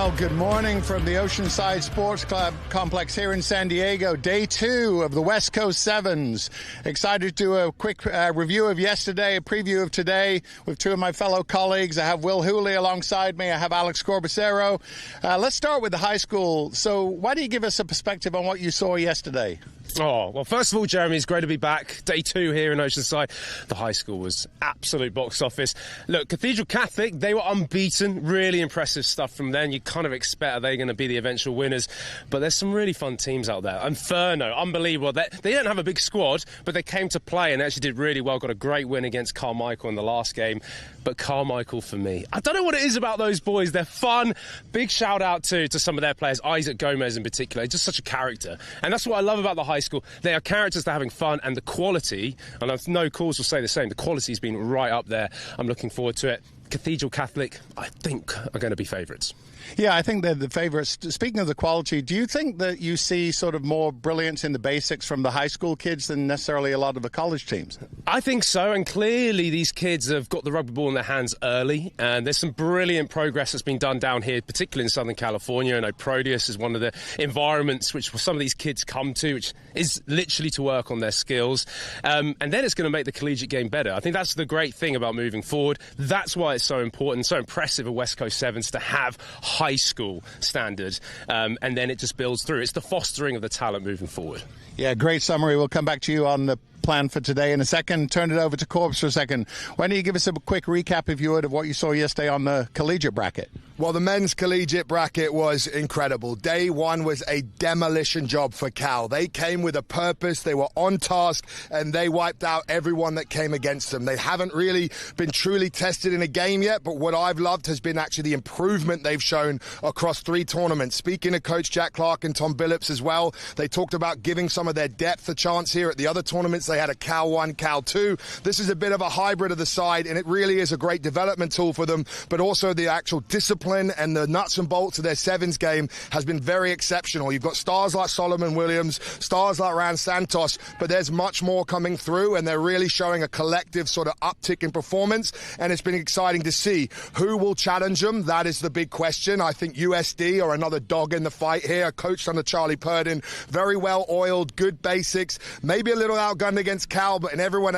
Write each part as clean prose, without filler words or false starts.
Well, good morning from the Oceanside Sports Club complex here in San Diego. Day 2 of the West Coast Sevens. Excited to do a quick review of yesterday, a preview of today with two of my fellow colleagues. I have Will Hooley alongside me. I have Alex Corbacero. Let's start with the high school. So why don't you give us a perspective on what you saw yesterday? Oh, well, first of all, Jeremy, it's great to be back. Day 2 here in Oceanside. The high school was absolute box office. Look, Cathedral Catholic, they were unbeaten. Really impressive stuff from them. You kind of expect, are they going to be the eventual winners? But there's some really fun teams out there. Inferno, unbelievable. They don't have a big squad, but they came to play and actually did really well. Got a great win against Carmichael in the last game. But Carmichael, for me, I don't know what it is about those boys. They're fun. Big shout out to some of their players, Isaac Gomez in particular. He's just such a character. And that's what I love about the high school. They are characters that are having fun, and the quality, and I know calls will say the same, the quality's been right up there. I'm looking forward to it. Cathedral Catholic, I think, are going to be favourites. Yeah, I think they're the favourites. Speaking of the quality, do you think that you see sort of more brilliance in the basics from the high school kids than necessarily a lot of the college teams? I think so, and clearly these kids have got the rugby ball in their hands early, and there's some brilliant progress that's been done down here, particularly in Southern California. I know Proteus is one of the environments which some of these kids come to, which is literally to work on their skills, and then it's going to make the collegiate game better. I think that's the great thing about moving forward. That's why it's so important, so impressive at West Coast Sevens to have high school standards, and then it just builds through. It's the fostering of the talent moving forward. Yeah, great summary. We'll come back to you on the plan for today in a second. Turn it over to Corbs for a second. Why don't you give us a quick recap, if you would, of what you saw yesterday on the collegiate bracket? Well, the men's collegiate bracket was incredible. Day 1 was a demolition job for Cal. They came with a purpose, they were on task, and they wiped out everyone that came against them. They haven't really been truly tested in a game yet, but what I've loved has been actually the improvement they've shown across 3 tournaments. Speaking of Coach Jack Clark and Tom Billups as well, they talked about giving some of their depth a chance here at the other tournaments. They had a Cal 1, Cal 2. This is a bit of a hybrid of the side, and it really is a great development tool for them, but also the actual discipline and the nuts and bolts of their sevens game has been very exceptional. You've got stars like Solomon Williams, stars like Rand Santos, but there's much more coming through, and they're really showing a collective sort of uptick in performance, and it's been exciting to see. Who will challenge them? That is the big question. I think USD are another dog in the fight here, coached under Charlie Purdon, very well oiled, good basics, maybe a little outgunned against Cal, but in everyone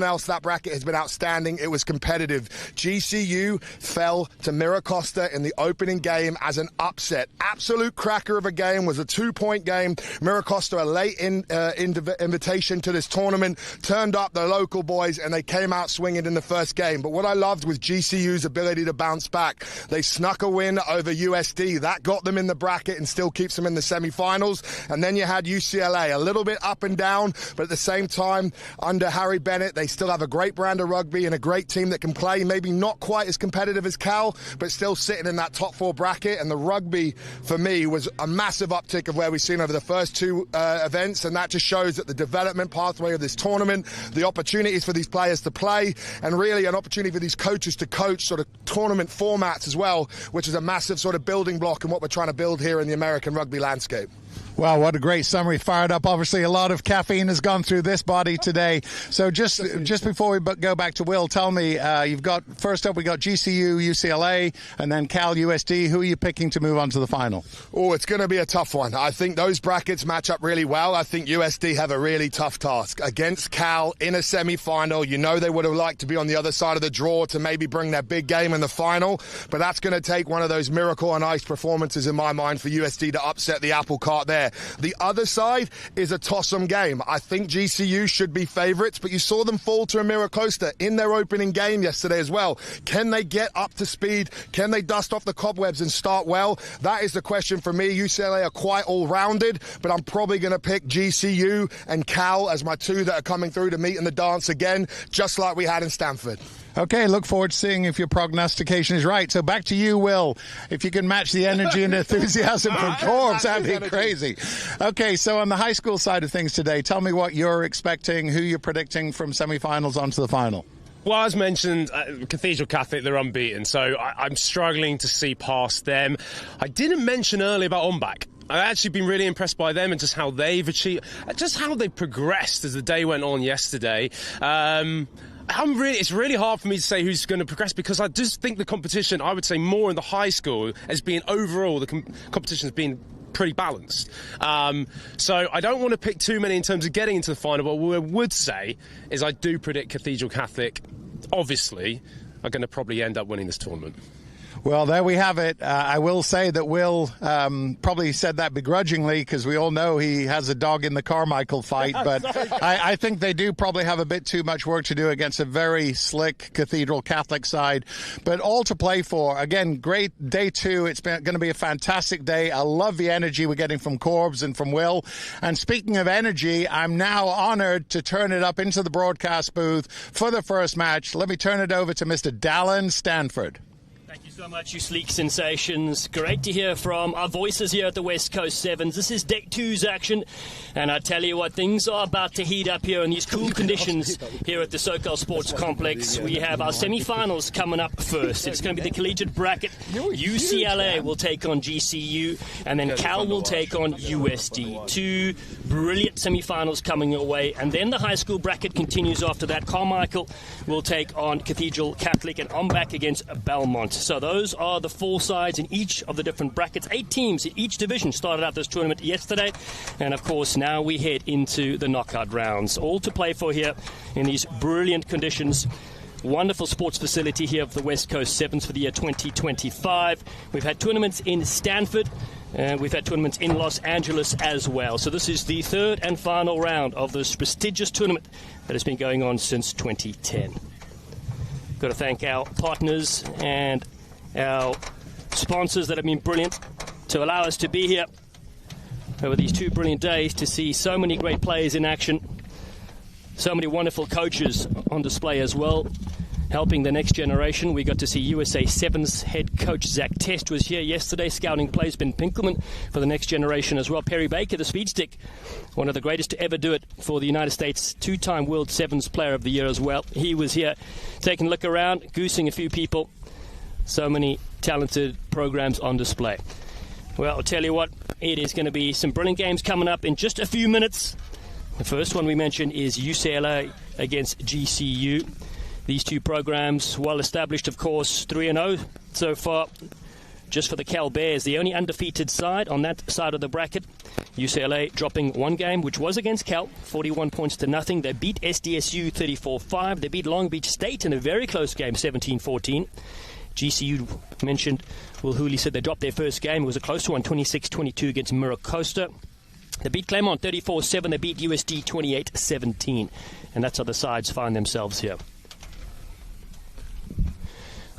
else, that bracket has been outstanding. It was competitive. GCU fell to Miracosta in the opening game as an upset. Absolute cracker of a game, was a 2-point game. Miracosta, a late invitation to this tournament, turned up the local boys, and they came out swinging in the first game. But what I loved was GCU's ability to bounce back. They snuck a win over USD. That got them in the bracket and still keeps them in the semifinals. And then you had UCLA, a little bit up and down, but at the same time, under Harry Bennett, they still have a great brand of rugby and a great team that can play. Maybe not quite as competitive as Cal, but still sitting in that top 4 bracket. And the rugby, for me, was a massive uptick of where we've seen over the first 2 events, and that just shows that the development pathway of this tournament, the opportunities for these players to play, and really an opportunity for these coaches to coach sort of tournament formats as well, which is a massive sort of building block in what we're trying to build here in the American rugby landscape. Wow, what a great summary. Fired up. Obviously, a lot of caffeine has gone through this body today. So just before we go back to Will, tell me, first up, we got GCU, UCLA, and then Cal, USD. Who are you picking to move on to the final? Oh, it's going to be a tough one. I think those brackets match up really well. I think USD have a really tough task. Against Cal in a semi-final, you know they would have liked to be on the other side of the draw to maybe bring their big game in the final, but that's going to take one of those miracle on ice performances in my mind for USD to upset the apple cart there. The other side is a toss-em game. I think GCU should be favourites, but you saw them fall to Miracosta in their opening game yesterday as well. Can they get up to speed? Can they dust off the cobwebs and start well? That is the question for me. UCLA are quite all-rounded, but I'm probably going to pick GCU and Cal as my 2 that are coming through to meet in the dance again, just like we had in Stanford. Okay, look forward to seeing if your prognostication is right. So back to you, Will. If you can match the energy and enthusiasm from Corbs, that'd be crazy. Okay, so on the high school side of things today, tell me what you're expecting, who you're predicting from semifinals onto the final. Well, as mentioned, Cathedral Catholic, they're unbeaten, so I'm struggling to see past them. I didn't mention earlier about Ombak. I've actually been really impressed by them and just how they've achieved, just how they progressed as the day went on yesterday. It's really hard for me to say who's going to progress, because I just think the competition, I would say more in the high school, as being overall, the competition has been pretty balanced. So I don't want to pick too many in terms of getting into the final, but what I would say is I do predict Cathedral Catholic, obviously, are going to probably end up winning this tournament. Well, there we have it. I will say that Will probably said that begrudgingly, because we all know he has a dog in the Carmichael fight. But I think they do probably have a bit too much work to do against a very slick Cathedral Catholic side. But all to play for. Again, great day 2. It's going to be a fantastic day. I love the energy we're getting from Corbs and from Will. And speaking of energy, I'm now honored to turn it up into the broadcast booth for the first match. Let me turn it over to Mr. Dallin Stanford. Thank you so much, you sleek sensations. Great to hear from our voices here at the West Coast Sevens. This is Day 2's action, and I tell you what, things are about to heat up here in these cool conditions here at the SoCal Sports Complex. We have our semi-finals coming up first. It's going to be the collegiate bracket. UCLA will take on GCU, and then Cal will take on USD. 2 brilliant semi-finals coming your way, and then the high school bracket continues after that. Carmichael will take on Cathedral Catholic, and I'm back against Belmont. So those are the 4 sides in each of the different brackets. 8 teams in each division started out this tournament yesterday. And, of course, now we head into the knockout rounds. All to play for here in these brilliant conditions. Wonderful sports facility here of the West Coast Sevens for the year 2025. We've had tournaments in Stanford. We've had tournaments in Los Angeles as well. So this is the 3rd and final round of this prestigious tournament that has been going on since 2010. Got to thank our partners and our sponsors that have been brilliant to allow us to be here over these 2 brilliant days to see so many great players in action, so many wonderful coaches on display as well, helping the next generation. We got to see USA Sevens head coach Zach Test was here yesterday, scouting players. Ben Pinkelman for the next generation as well. Perry Baker, the speed stick, one of the greatest to ever do it for the United States, 2-time World Sevens Player of the Year as well. He was here taking a look around, goosing a few people. So many talented programs on display. Well, I'll tell you what, it is going to be some brilliant games coming up in just a few minutes. The first one we mentioned is UCLA against GCU. These 2 programs, well established, of course, 3-0 so far. Just for the Cal Bears, the only undefeated side on that side of the bracket. UCLA dropping 1 game, which was against Cal, 41 points to nothing. They beat SDSU 34-5. They beat Long Beach State in a very close game, 17-14. GCU mentioned, Will Hooley said they dropped their first game. It was a close one, 26-22 against Miracosta. They beat Claremont 34-7. They beat USD 28-17. And that's how the sides find themselves here.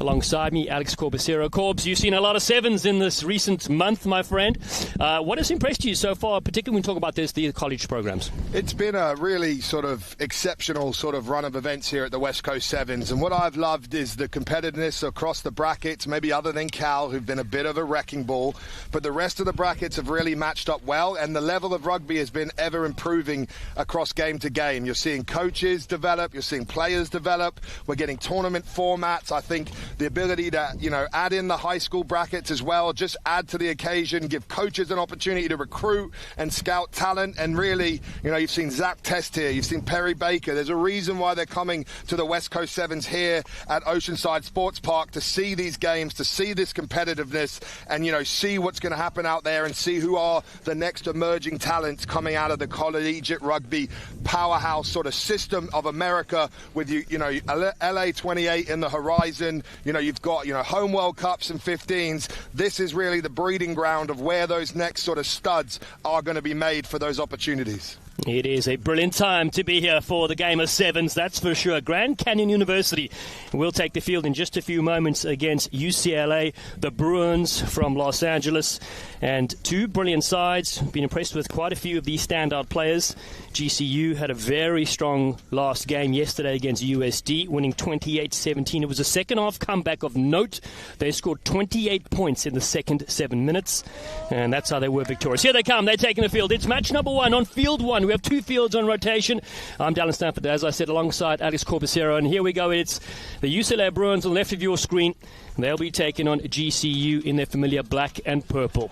Alongside me, Alex Corbacero. Corbs, you've seen a lot of sevens in this recent month, my friend. What has impressed you so far, particularly when we talk about the college programs? It's been a really sort of exceptional sort of run of events here at the West Coast Sevens. And what I've loved is the competitiveness across the brackets, maybe other than Cal, who've been a bit of a wrecking ball. But the rest of the brackets have really matched up well. And the level of rugby has been ever improving across game to game. You're seeing coaches develop. You're seeing players develop. We're getting tournament formats. I think the ability to, add in the high school brackets as well, just add to the occasion, give coaches an opportunity to recruit and scout talent. And really, you've seen Zach Test here, you've seen Perry Baker. There's a reason why they're coming to the West Coast Sevens here at Oceanside Sports Park to see these games, to see this competitiveness and, see what's going to happen out there and see who are the next emerging talents coming out of the collegiate rugby powerhouse sort of system of America with, LA 28 in the horizon. You've got, home World Cups and 15s. This is really the breeding ground of where those next sort of studs are going to be made for those opportunities. It is a brilliant time to be here for the game of sevens, that's for sure. Grand Canyon University will take the field in just a few moments against UCLA, the Bruins from Los Angeles. And 2 brilliant sides. Been impressed with quite a few of these standout players. GCU had a very strong last game yesterday against USD, winning 28-17. It was a second-half comeback of note. They scored 28 points in the second 7 minutes, and that's how they were victorious. Here they come. They're taking the field. It's match number 1 on field 1. We have 2 fields on rotation. I'm Dallin Stanford, as I said, alongside Alex Corbacero, and here we go. It's the UCLA Bruins on the left of your screen. They'll be taking on GCU in their familiar black and purple.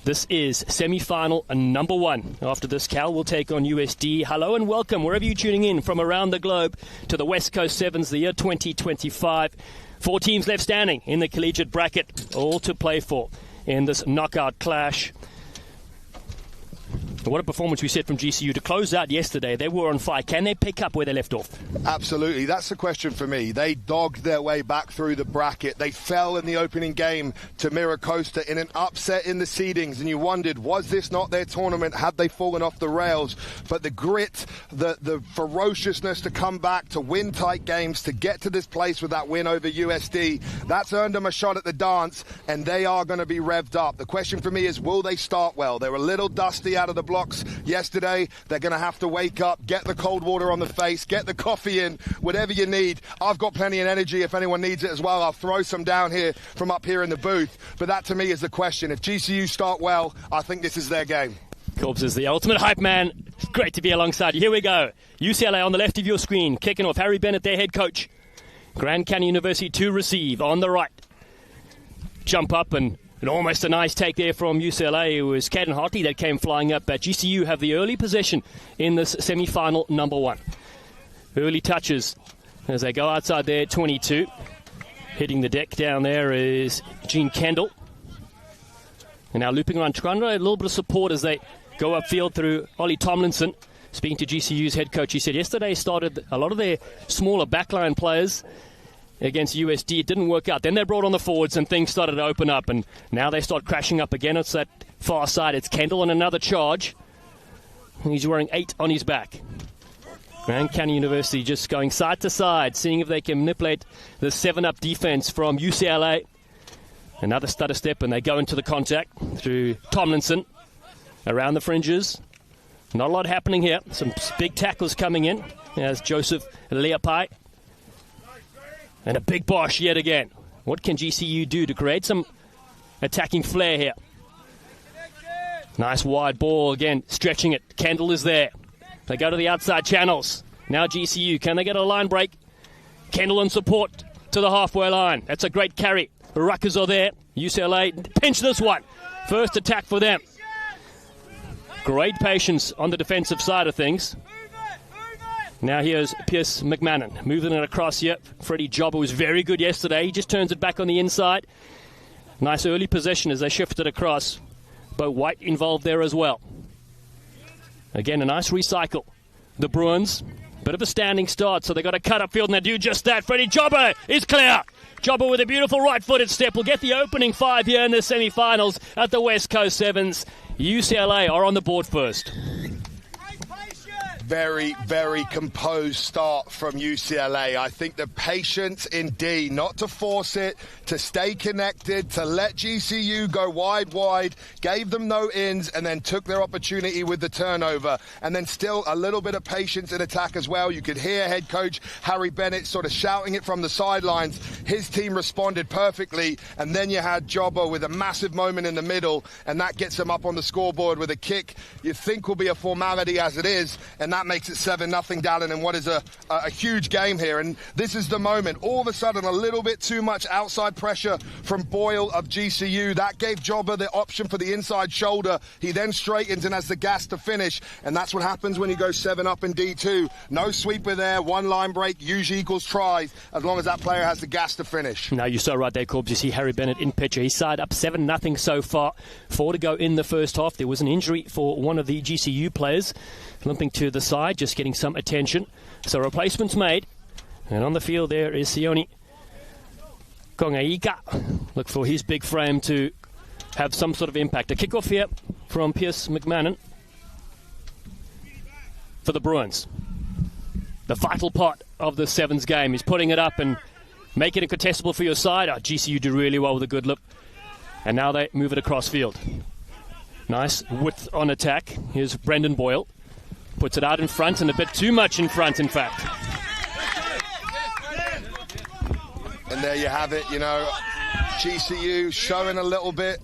This is semi-final number 1. After this, Cal will take on USD. Hello and welcome, wherever you're tuning in from around the globe, to the West Coast Sevens, the year 2025. 4 teams left standing in the collegiate bracket, all to play for in this knockout clash. What a performance we set from GCU to close out yesterday. They were on fire. Can they pick up where they left off? Absolutely. That's the question for me. They dogged their way back through the bracket. They fell in the opening game to Miracosta in an upset in the seedings, and you wondered, was this not their tournament? Had they fallen off the rails? But the grit, the ferociousness to come back, to win tight games, to get to this place with that win over USD, that's earned them a shot at the dance, and they are going to be revved up. The question for me is, will they start well? They were a little dusty out of the blocks yesterday. They're going to have to wake up, get the cold water on the face, get the coffee in, whatever you need. I've got plenty of energy if anyone needs it as well. I'll throw some down here from up here in the booth. But that to me is the question. If GCU start well, I think this is their game. Corbs is the ultimate hype man. It's great to be alongside you. Here we go. UCLA on the left of your screen, kicking off. Harry Bennett, their head coach. Grand Canyon University to receive on the right. Jump up and almost a nice take there from UCLA. It was Caden Hartley that came flying up. But GCU have the early possession in this semi-final number 1. Early touches as they go outside there, 22. Hitting the deck down there is Gene Kendall. And now looping around, trying to a little bit of support as they go upfield through Ollie Tomlinson. Speaking to GCU's head coach, he said yesterday started a lot of their smaller backline players against USD. It didn't work out. Then they brought on the forwards and things started to open up, and now they start crashing up again. It's that far side. It's Kendall on another charge. He's wearing 8 on his back. Grand Canyon University just going side to side, seeing if they can manipulate the 7-up defense from UCLA. Another stutter step, and they go into the contact through Tomlinson. Around the fringes. Not a lot happening here. Some big tackles coming in. There's Joseph Leapai. And a big bosh yet again. What can GCU do to create some attacking flair here? Nice wide ball again, stretching it. Kendall is there. They go to the outside channels. Now GCU, can they get a line break? Kendall in support to the halfway line. That's a great carry. The Ruckers are there. UCLA pinch this one. First attack for them. Great patience on the defensive side of things. Now here's Pierce McMahon moving it across here. Freddie Jobber was very good yesterday. He just turns it back on the inside. Nice early possession as they shift it across. Bo White involved there as well. Again, a nice recycle. The Bruins, bit of a standing start, so they got to cut upfield, and they do just that. Freddie Jobber is clear. Jobber with a beautiful right-footed step will get the opening 5 here in the semi-finals at the West Coast Sevens. UCLA are on the board first. Very, very composed start from UCLA. I think the patience in D, not to force it, to stay connected, to let GCU go wide, gave them no ins, and then took their opportunity with the turnover. And then still a little bit of patience in attack as well. You could hear head coach Harry Bennett sort of shouting it from the sidelines. His team responded perfectly, and then you had Jobber with a massive moment in the middle, and that gets them up on the scoreboard with a kick you think will be a formality as it is, and that makes it 7-0, Dallin, in what is a huge game here. And this is the moment. All of a sudden, a little bit too much outside pressure from Boyle of GCU. That gave Jobber the option for the inside shoulder. He then straightens and has the gas to finish. And that's what happens when you go 7-up in D2. No sweeper there. One line break usually equals tries, as long as that player has the gas to finish. No, you're so right there, Corbs. You see Harry Bennett in picture. He's side up 7-0 so far. 4 to go in the first half. There was an injury for one of the GCU players, limping to the side, just getting some attention. So replacements made. And on the field there is Sione Kongaika. Look for his big frame to have some sort of impact. A kickoff here from Pierce McMahon for the Bruins. The vital part of the Sevens game is putting it up and making it contestable for your side. GCU do really well with a good look. And now they move it across field. Nice width on attack. Here's Brendan Boyle. Puts it out in front, and a bit too much in front, in fact. And there you have it, GCU showing a little bit.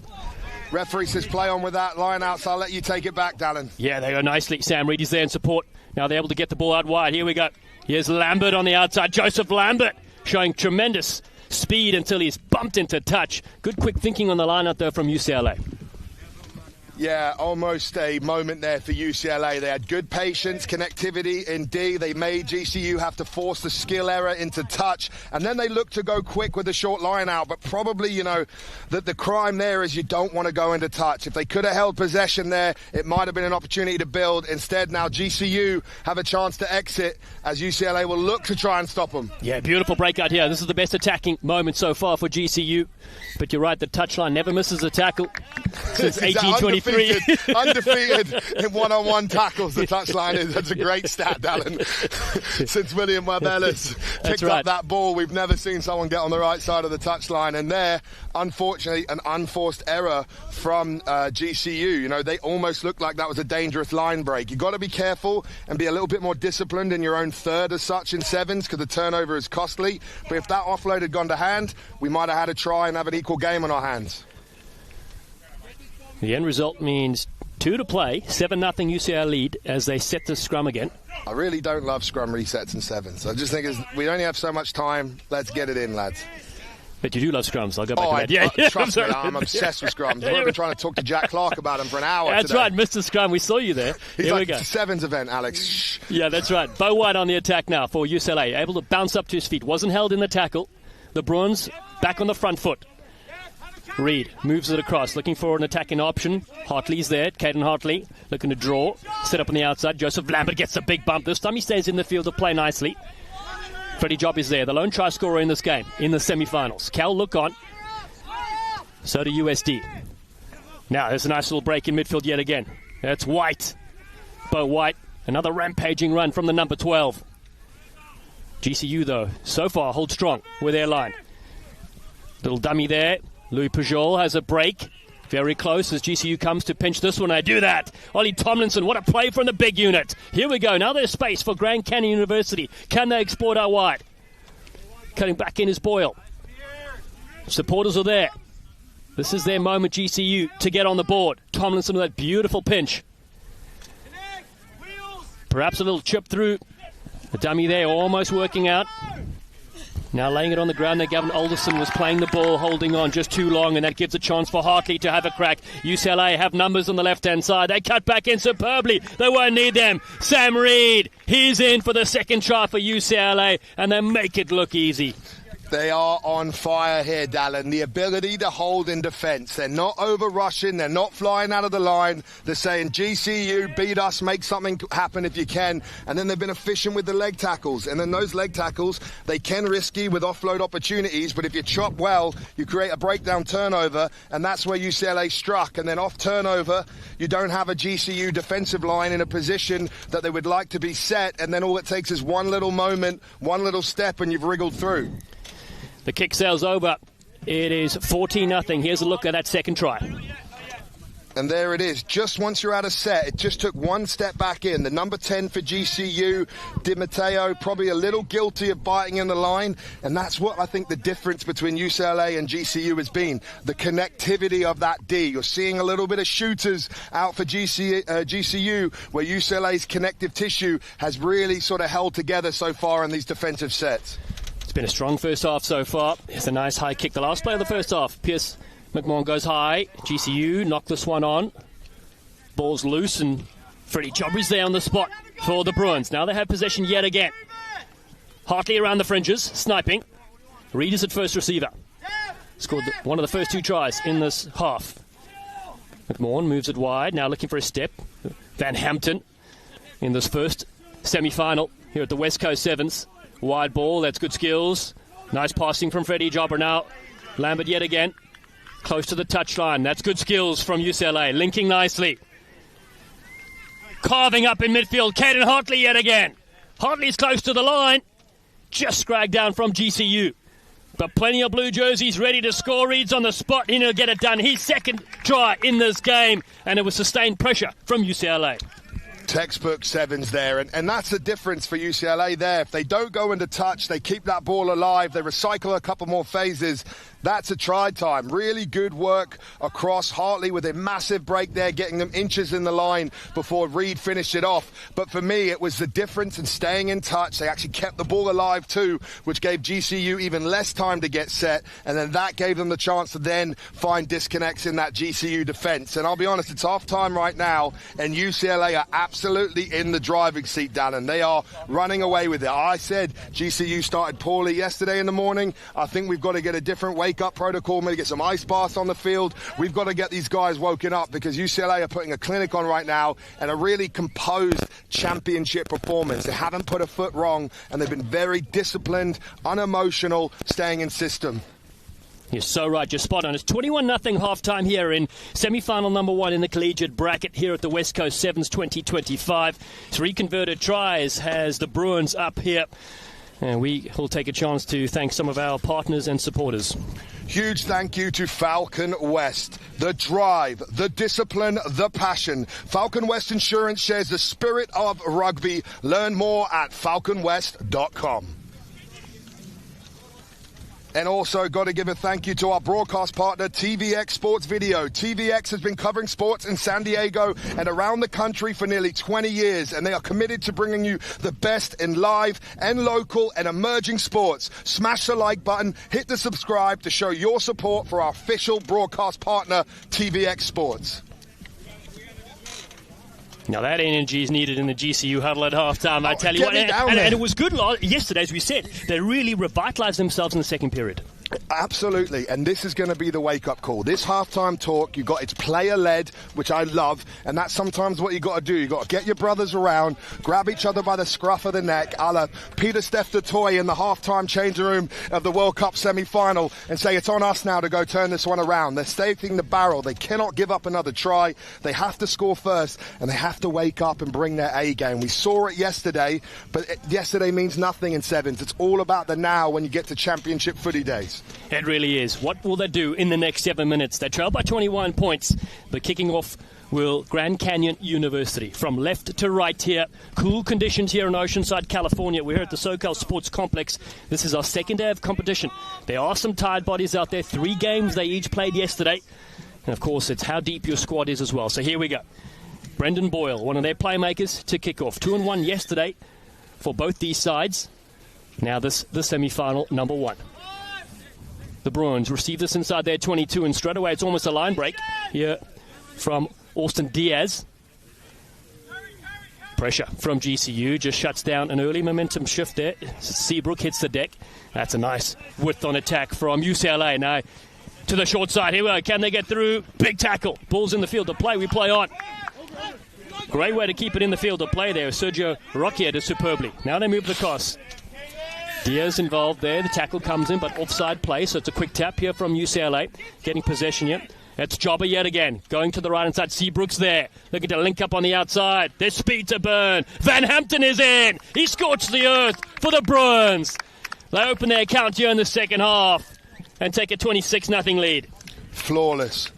Referee says play on with that line out, so I'll let you take it back, Dallin. Yeah, they go nicely. Sam Reed is there in support. Now they're able to get the ball out wide. Here we go. Here's Lambert on the outside. Joseph Lambert showing tremendous speed until he's bumped into touch. Good quick thinking on the line out there from UCLA. Yeah, almost a moment there for UCLA. They had good patience, connectivity in D. They made GCU have to force the skill error into touch. And then they looked to go quick with the short line out. But probably, you know, that the crime there is you don't want to go into touch. If they could have held possession there, it might have been an opportunity to build. Instead, now GCU have a chance to exit as UCLA will look to try and stop them. Yeah, beautiful breakout here. This is the best attacking moment so far for GCU. But you're right, the touchline never misses a tackle since 1823. Undefeated in one-on-one tackles, the touchline is. That's a great stat, Dallin. Since William Webb Ellis picked up that ball, we've never seen someone get on the right side of the touchline. And there, unfortunately, an unforced error from GCU. You know, they almost looked like that was a dangerous line break. You've got to be careful and be a little bit more disciplined in your own third as such in sevens, because the turnover is costly. But if that offload had gone to hand, we might have had a try and have an equal game on our hands. The end result means 2 to play, 7-0 UCLA lead as they set the scrum again. I really don't love scrum resets in sevens. I just think we only have so much time. Let's get it in, lads. But you do love scrums. I'll go back to that. Trust me, I'm obsessed with scrums. I've been trying to talk to Jack Clark about them for an hour That's today. right, Mr. Scrum. We saw you there. Here we go. It's a sevens event, Alex. Shh. Yeah, that's right. Bo White on the attack now for UCLA. Able to bounce up to his feet. Wasn't held in the tackle. The Bruins back on the front foot. Reed moves it across, looking for an attacking option. Hartley's there, Caden Hartley looking to draw, set up on the outside. Joseph Lambert gets a big bump. This time he stays in the field to play nicely. Freddie Job is there, the lone try scorer in this game, in the semi-finals. Cal look on, so do USD. Now there's a nice little break in midfield yet again. That's White. Bo White, another rampaging run from the number 12. GCU, though, so far hold strong with their line. Little dummy there. Louis Pujol has a break. Very close as GCU comes to pinch this one. They do that. Ollie Tomlinson, what a play from the big unit. Here we go. Now there's space for Grand Canyon University. Can they exploit our wide? Cutting back in is Boyle. Supporters are there. This is their moment, GCU, to get on the board. Tomlinson with that beautiful pinch. Perhaps a little chip through. The dummy there almost working out. Now laying it on the ground there, Gavin Alderson was playing the ball, holding on just too long, and that gives a chance for Hartley to have a crack. UCLA have numbers on the left-hand side. They cut back in superbly. They won't need them. Sam Reed, he's in for the second try for UCLA, and they make it look easy. They are on fire here, Dallin. The ability to hold in defence. They're not over-rushing. They're not flying out of the line. They're saying, GCU, beat us, make something happen if you can. And then they've been efficient with the leg tackles. And then those leg tackles, they can risky with offload opportunities. But if you chop well, you create a breakdown turnover. And that's where UCLA struck. And then off turnover, you don't have a GCU defensive line in a position that they would like to be set. And then all it takes is one little moment, one little step, and you've wriggled through. The kick sails over. It is 14-0. Here's a look at that second try. And there it is. Just once you're out of set, it just took one step back in. The number 10 for GCU, Di Matteo, probably a little guilty of biting in the line. And that's what I think the difference between UCLA and GCU has been. The connectivity of that D. You're seeing a little bit of shooters out for GCU, where UCLA's connective tissue has really sort of held together so far in these defensive sets. It's been a strong first half so far. It's a nice high kick. The last play of the first half. Pierce McMahon goes high. GCU knock this one on. Ball's loose and Freddie Jobry's there on the spot for the Bruins. Now they have possession yet again. Hartley around the fringes, sniping. Reed is at first receiver. Scored one of the first 2 tries in this half. McMahon moves it wide. Now looking for a step. Van Hampton in this first semi-final here at the West Coast Sevens. Wide ball, that's good skills. Nice passing from Freddie Jobber now. Lambert yet again. Close to the touchline. That's good skills from UCLA. Linking nicely. Carving up in midfield. Caden Hartley yet again. Hartley's close to the line. Just scragged down from GCU. But plenty of blue jerseys ready to score. Reed's on the spot. He'll get it done. His second try in this game. And it was sustained pressure from UCLA. Textbook sevens there, and that's the difference for UCLA there. If they don't go into touch, they keep that ball alive, they recycle a couple more phases, That's a try time. Really good work across. Hartley with a massive break there, getting them inches in the line before Reed finished it off. But for me, it was the difference in staying in touch. They actually kept the ball alive too, which gave GCU even less time to get set. And then that gave them the chance to then find disconnects in that GCU defense. And I'll be honest, it's half time right now, and UCLA are absolutely in the driving seat, Dallin. They are running away with it. I said GCU started poorly yesterday in the morning. I think we've got to get a different wake-up protocol, maybe get some ice baths on the field. We've got to get these guys woken up because UCLA are putting a clinic on right now and a really composed championship performance. They haven't put a foot wrong, and they've been very disciplined, unemotional, staying in system. You're so right, you're spot on. It's 21-0 halftime here in semi-final number 1 in the collegiate bracket here at the West Coast Sevens 2025. 3 converted tries has the Bruins up here. And we will take a chance to thank some of our partners and supporters. Huge thank you to Falcon West. The drive, the discipline, the passion. Falcon West Insurance shares the spirit of rugby. Learn more at falconwest.com. And also got to give a thank you to our broadcast partner, TVX Sports Video. TVX has been covering sports in San Diego and around the country for nearly 20 years, and they are committed to bringing you the best in live and local and emerging sports. Smash the like button, hit the subscribe to show your support for our official broadcast partner, TVX Sports. Now that energy is needed in the GCU huddle at halftime, I tell you what. And it was good yesterday, as we said. They really revitalized themselves in the second period. Absolutely, and this is going to be the wake-up call. This halftime talk, it's player-led, which I love, and that's sometimes what you got to do. You got to get your brothers around, grab each other by the scruff of the neck, a la Peter Steph Toy in the halftime changing room of the World Cup semi-final, and say it's on us now to go turn this one around. They're staking the barrel. They cannot give up another try. They have to score first, and they have to wake up and bring their A game. We saw it yesterday, but yesterday means nothing in sevens. It's all about the now when you get to championship footy days. It really is. What will they do in the next 7 minutes? They trail by 21 points, but kicking off will Grand Canyon University. From left to right here, cool conditions here in Oceanside, California. We're here at the SoCal Sports Complex. This is our second day of competition. There are some tired bodies out there. 3 games they each played yesterday. And, of course, it's how deep your squad is as well. So here we go. Brendan Boyle, one of their playmakers, to kick off. 2-1 yesterday for both these sides. Now the semi-final, number 1. The Bruins receive this inside their 22, and straight away it's almost a line break here from Austin Diaz. Pressure from GCU just shuts down an early momentum shift there. Seabrook hits the deck. That's a nice width on attack from UCLA. Now to the short side. Here we go. Can they get through? Big tackle. Ball's in the field of play. We play on. Great way to keep it in the field of play there. Sergio Roquier does superbly. Now they move the cross. Diaz involved there. The tackle comes in, but offside play, so it's a quick tap here from UCLA. Getting possession here. It's Jobber yet again. Going to the right inside. Seabrook's there. Looking to link up on the outside. There's speed to burn. Van Hampton is in. He scorched the earth for the Bruins. They open their account here in the second half and take a 26-0 lead. Flawless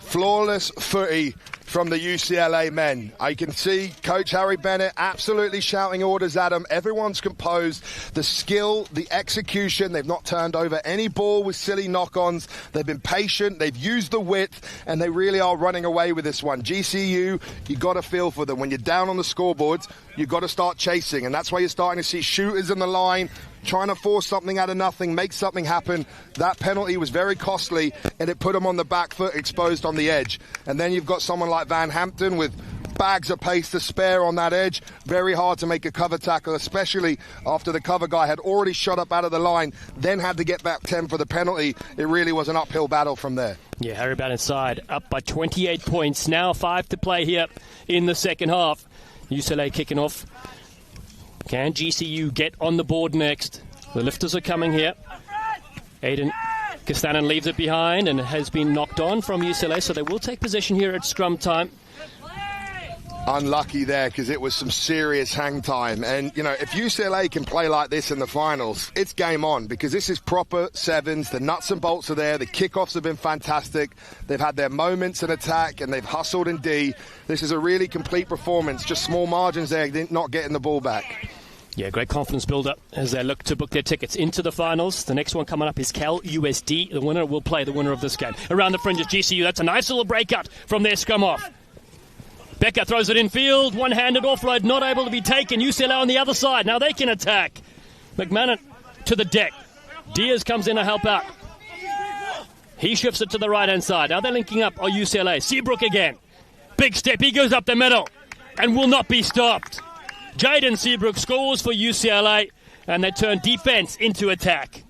footy from the UCLA men. I can see Coach Harry Bennett absolutely shouting orders at them. Everyone's composed. The skill, the execution, they've not turned over any ball with silly knock-ons. They've been patient, they've used the width, and they really are running away with this one. GCU, you got to feel for them. When you're down on the scoreboards, you've got to start chasing, and that's why you're starting to see shooters in the line, trying to force something out of nothing, make something happen. That penalty was very costly, and it put them on the back foot, exposed on the edge. And then you've got someone like Van Hampton with bags of pace to spare on that edge. Very hard to make a cover tackle, especially after the cover guy had already shot up out of the line, then had to get back 10 for the penalty. It really was an uphill battle from there. Yeah, Harry Bennett side up by 28 points. Now 5 to play here in the second half. UCLA kicking off. Can GCU get on the board next? The lifters are coming here. Aiden Castanen leaves it behind and has been knocked on from UCLA, so they will take possession here at scrum time. Unlucky there because it was some serious hang time. And, if UCLA can play like this in the finals, it's game on because this is proper sevens. The nuts and bolts are there. The kickoffs have been fantastic. They've had their moments in attack and they've hustled in D. This is a really complete performance. Just small margins there, not getting the ball back. Yeah, great confidence build-up as they look to book their tickets into the finals. The next one coming up is Cal USD. The winner will play the winner of this game. Around the fringes, GCU. That's a nice little breakout from their scrum off. Becker throws it in field. One-handed offload, not able to be taken. UCLA on the other side. Now they can attack. McMahon to the deck. Diaz comes in to help out. He shifts it to the right-hand side. Now they're linking up on UCLA. Seabrook again. Big step. He goes up the middle and will not be stopped. Jaden Seabrook scores for UCLA, and they turn defense into attack.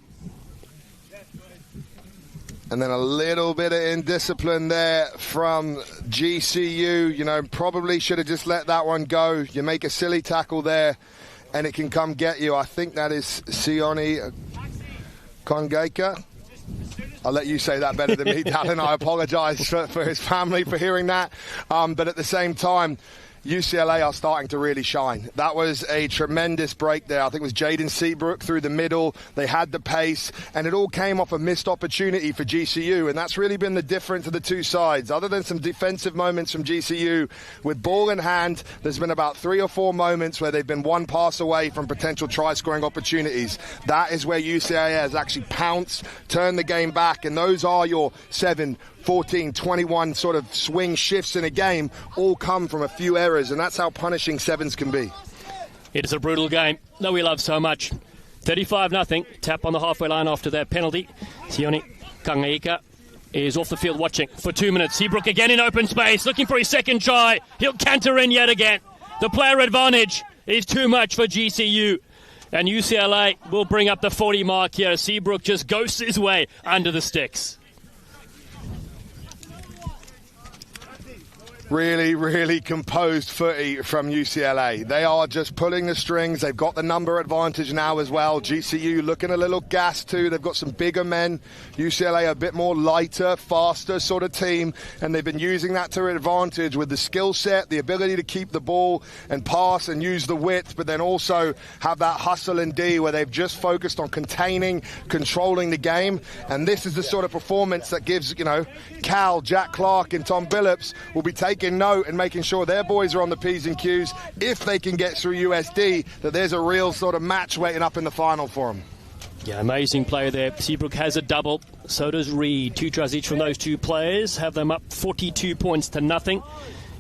And then a little bit of indiscipline there from GCU. You know, probably should have just let that one go. You make a silly tackle there, and it can come get you. I think that is Sione Kongeka. I'll let you say that better than me, Dallin. I apologise for his family for hearing that. But at the same time, UCLA are starting to really shine. That was a tremendous break there. I think it was Jaden Seabrook through the middle. They had the pace, and it all came off a missed opportunity for GCU, and that's really been the difference of the two sides. Other than some defensive moments from GCU, with ball in hand, there's been about 3 or 4 moments where they've been one pass away from potential try-scoring opportunities. That is where UCLA has actually pounced, turned the game back, and those are your 7, 14, 21 sort of swing shifts in a game, all come from a few errors, and that's how punishing sevens can be. It is a brutal game that we love so much. 35-0, tap on the halfway line after that penalty. Sione Kangaika is off the field watching for 2 minutes. Seabrook again in open space, looking for his second try. He'll canter in yet again. The player advantage is too much for GCU, and UCLA will bring up the 40 mark here. Seabrook just ghosts his way under the sticks. Really, really composed footy from UCLA. They are just pulling the strings. They've got the number advantage now as well. GCU looking a little gassed too. They've got some bigger men. UCLA a bit more lighter, faster sort of team, and they've been using that to their advantage with the skill set, the ability to keep the ball and pass and use the width, but then also have that hustle and D where they've just focused on containing, controlling the game. And this is the sort of performance that gives, you know, Cal, Jack Clark and Tom Billups will be taking note and making sure their boys are on the P's and Q's if they can get through USD, that there's a real sort of match waiting up in the final for them. Yeah, amazing play there. Seabrook has a double. So does Reed. 2 tries each from those two players. Have them up 42 points to nothing.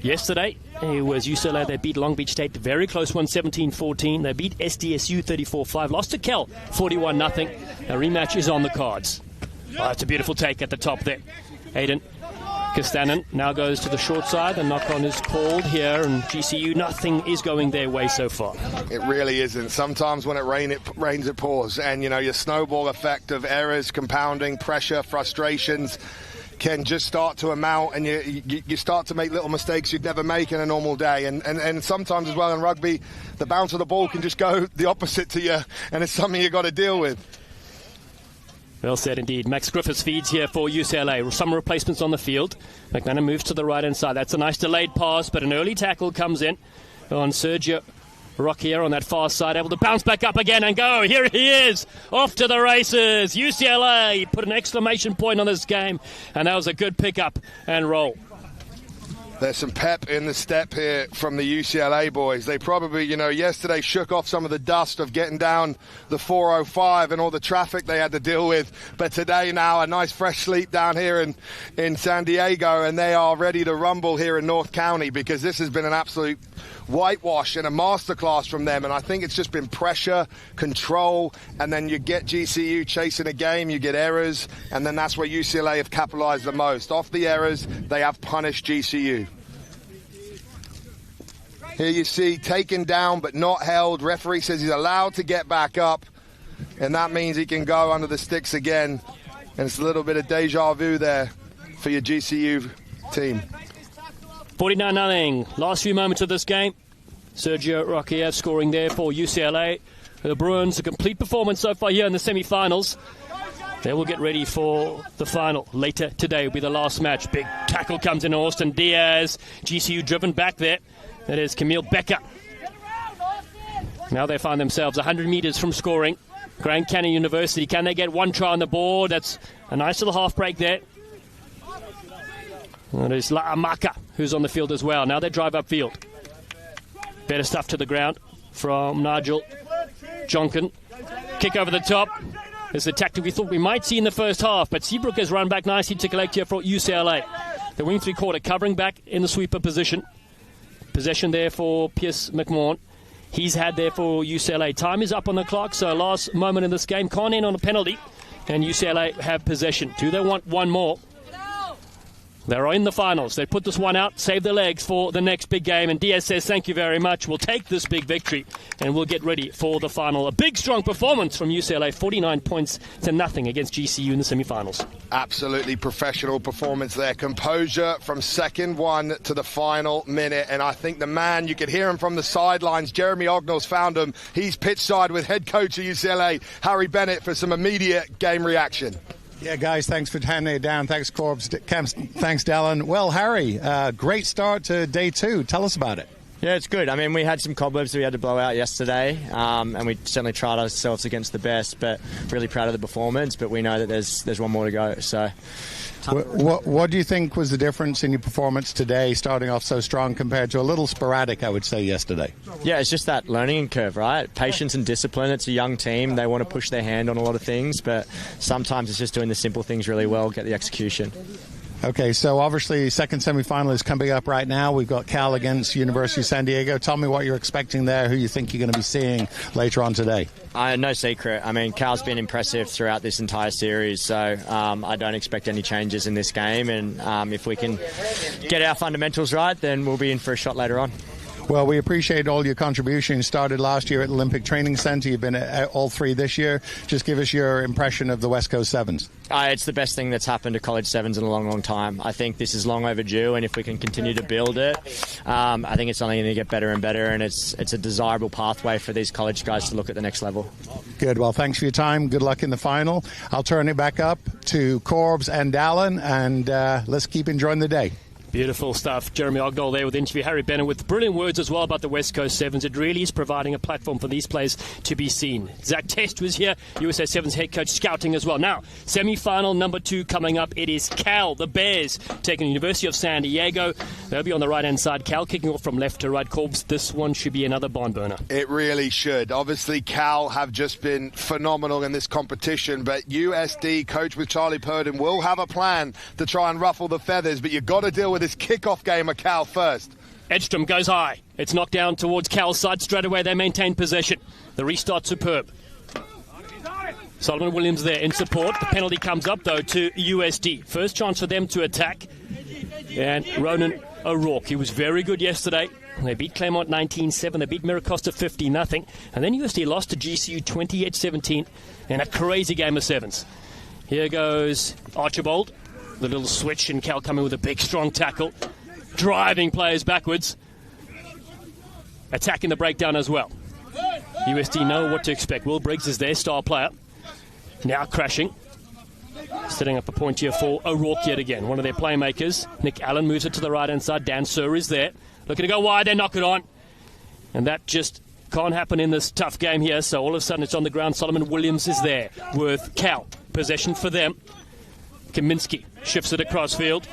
Yesterday, it was UCLA. They beat Long Beach State. Very close one, 17-14. They beat SDSU 34-5. Lost to Cal 41-0. A rematch is on the cards. Oh, that's a beautiful take at the top there. Aiden Kastanen now goes to the short side. A knock-on is called here, and GCU, nothing is going their way so far. It really isn't. Sometimes when it rains, it pours. And, you know, your snowball effect of errors, compounding, pressure, frustrations can just start to amount, and you start to make little mistakes you'd never make in a normal day. And sometimes as well in rugby, the bounce of the ball can just go the opposite to you, and it's something you've got to deal with. Well said indeed. Max Griffiths feeds here for UCLA. Some replacements on the field. McMahon moves to the right-hand side. That's a nice delayed pass, but an early tackle comes in on Sergio Rockier on that far side, able to bounce back up again and go. Here he is, off to the races. UCLA put an exclamation point on this game, and that was a good pickup and roll. There's some pep in the step here from the UCLA boys. They probably, you know, yesterday shook off some of the dust of getting down the 405 and all the traffic they had to deal with. But today now, a nice fresh sleep down here in San Diego, and they are ready to rumble here in North County, because this has been an absolute whitewash and a masterclass from them. And I think it's just been pressure, control, and then you get GCU chasing a game, you get errors, and then that's where UCLA have capitalized the most. Off the errors, they have punished GCU. Here you see taken down but not held. Referee says he's allowed to get back up, and that means he can go under the sticks again. And it's a little bit of deja vu there for your GCU team. 49-0. Last few moments of this game. Sergio Rockier scoring there for UCLA. The Bruins, a complete performance so far here in the semi-finals. They will get ready for the final later today. Will be the last match. Big tackle comes in. Austin Diaz. GCU driven back there. That is Camille Becker. Now they find themselves 100 metres from scoring. Grand Canyon University. Can they get one try on the board? That's a nice little half break there. That is La'amaka, who's on the field as well. Now they drive upfield. Better stuff to the ground from Nigel Jonkin, kick over the top. This is the tactic we thought we might see in the first half, but Seabrook has run back nicely to collect here for UCLA. The wing three-quarter covering back in the sweeper position. Possession there for Pierce McMahon. He's had there for UCLA. Time is up on the clock, so last moment in this game. Can't end on a penalty, and UCLA have possession. Do they want one more? They're in the finals. They put this one out, save their legs for the next big game. And DS says, thank you very much. We'll take this big victory and we'll get ready for the final. A big, strong performance from UCLA, 49 points to nothing against GCU in the semi-finals. Absolutely professional performance there. Composure from second one to the final minute. And I think the man, you could hear him from the sidelines. Jeremy Ognall's found him. He's pitch side with head coach of UCLA, Harry Bennett, for some immediate game reaction. Yeah, guys, thanks for handing it down. Thanks, Corbs. Thanks, Dallin. Well, Harry, great start to day 2. Tell us about it. Yeah, it's good. I mean, we had some cobwebs that we had to blow out yesterday, and we certainly tried ourselves against the best, but really proud of the performance, but we know that there's one more to go. So, what do you think was the difference in your performance today, starting off so strong compared to a little sporadic, I would say, yesterday? Yeah, it's just that learning curve, right? Patience and discipline. It's a young team. They want to push their hand on a lot of things, but sometimes it's just doing the simple things really well, get the execution. Okay, so obviously second semi-final is coming up right now. We've got Cal against University of San Diego. Tell me what you're expecting there, who you think you're going to be seeing later on today. No secret. I mean, Cal's been impressive throughout this entire series, so I don't expect any changes in this game. And if we can get our fundamentals right, then we'll be in for a shot later on. Well, we appreciate all your contributions. Started last year at Olympic Training Center. You've been at all 3 this year. Just give us your impression of the West Coast Sevens. It's the best thing that's happened to college sevens in a long, long time. I think this is long overdue, and if we can continue to build it, I think it's only going to get better and better, and it's a desirable pathway for these college guys to look at the next level. Good. Well, thanks for your time. Good luck in the final. I'll turn it back up to Corbs and Dallin, and let's keep enjoying the day. Beautiful stuff. Jeremy Ognall there with interview. Harry Bennett with brilliant words as well about the West Coast Sevens. It really is providing a platform for these players to be seen. Zach Test was here, USA Sevens head coach, scouting as well. Now, semi-final number 2 coming up. It is Cal, the Bears, taking the University of San Diego. They'll be on the right-hand side. Cal kicking off from left to right. Corbs, this one should be another barn burner. It really should. Obviously, Cal have just been phenomenal in this competition, but USD, coached with Charlie Purdon, will have a plan to try and ruffle the feathers, but you've got to deal with this kickoff game of Cal first. Edstrom goes high. It's knocked down towards Cal's side. Straight away they maintain possession. The restart superb. Solomon Williams there in support. The penalty comes up though to USD. First chance for them to attack. And Ronan O'Rourke, he was very good yesterday. They beat Claremont 19-7. They beat Miracosta 50-0. And then USD lost to GCU 28-17 in a crazy game of sevens. Here goes Archibald. The little switch, and Cal coming with a big, strong tackle. Driving players backwards. Attacking the breakdown as well. USD know what to expect. Will Briggs is their star player. Now crashing. Setting up a point here for O'Rourke yet again. One of their playmakers. Nick Allen moves it to the right-hand side. Dan Sir is there. Looking to go wide. They knock it on. And that just can't happen in this tough game here. So all of a sudden it's on the ground. Solomon Williams is there with Cal. Possession for them. Kaminsky shifts it across field.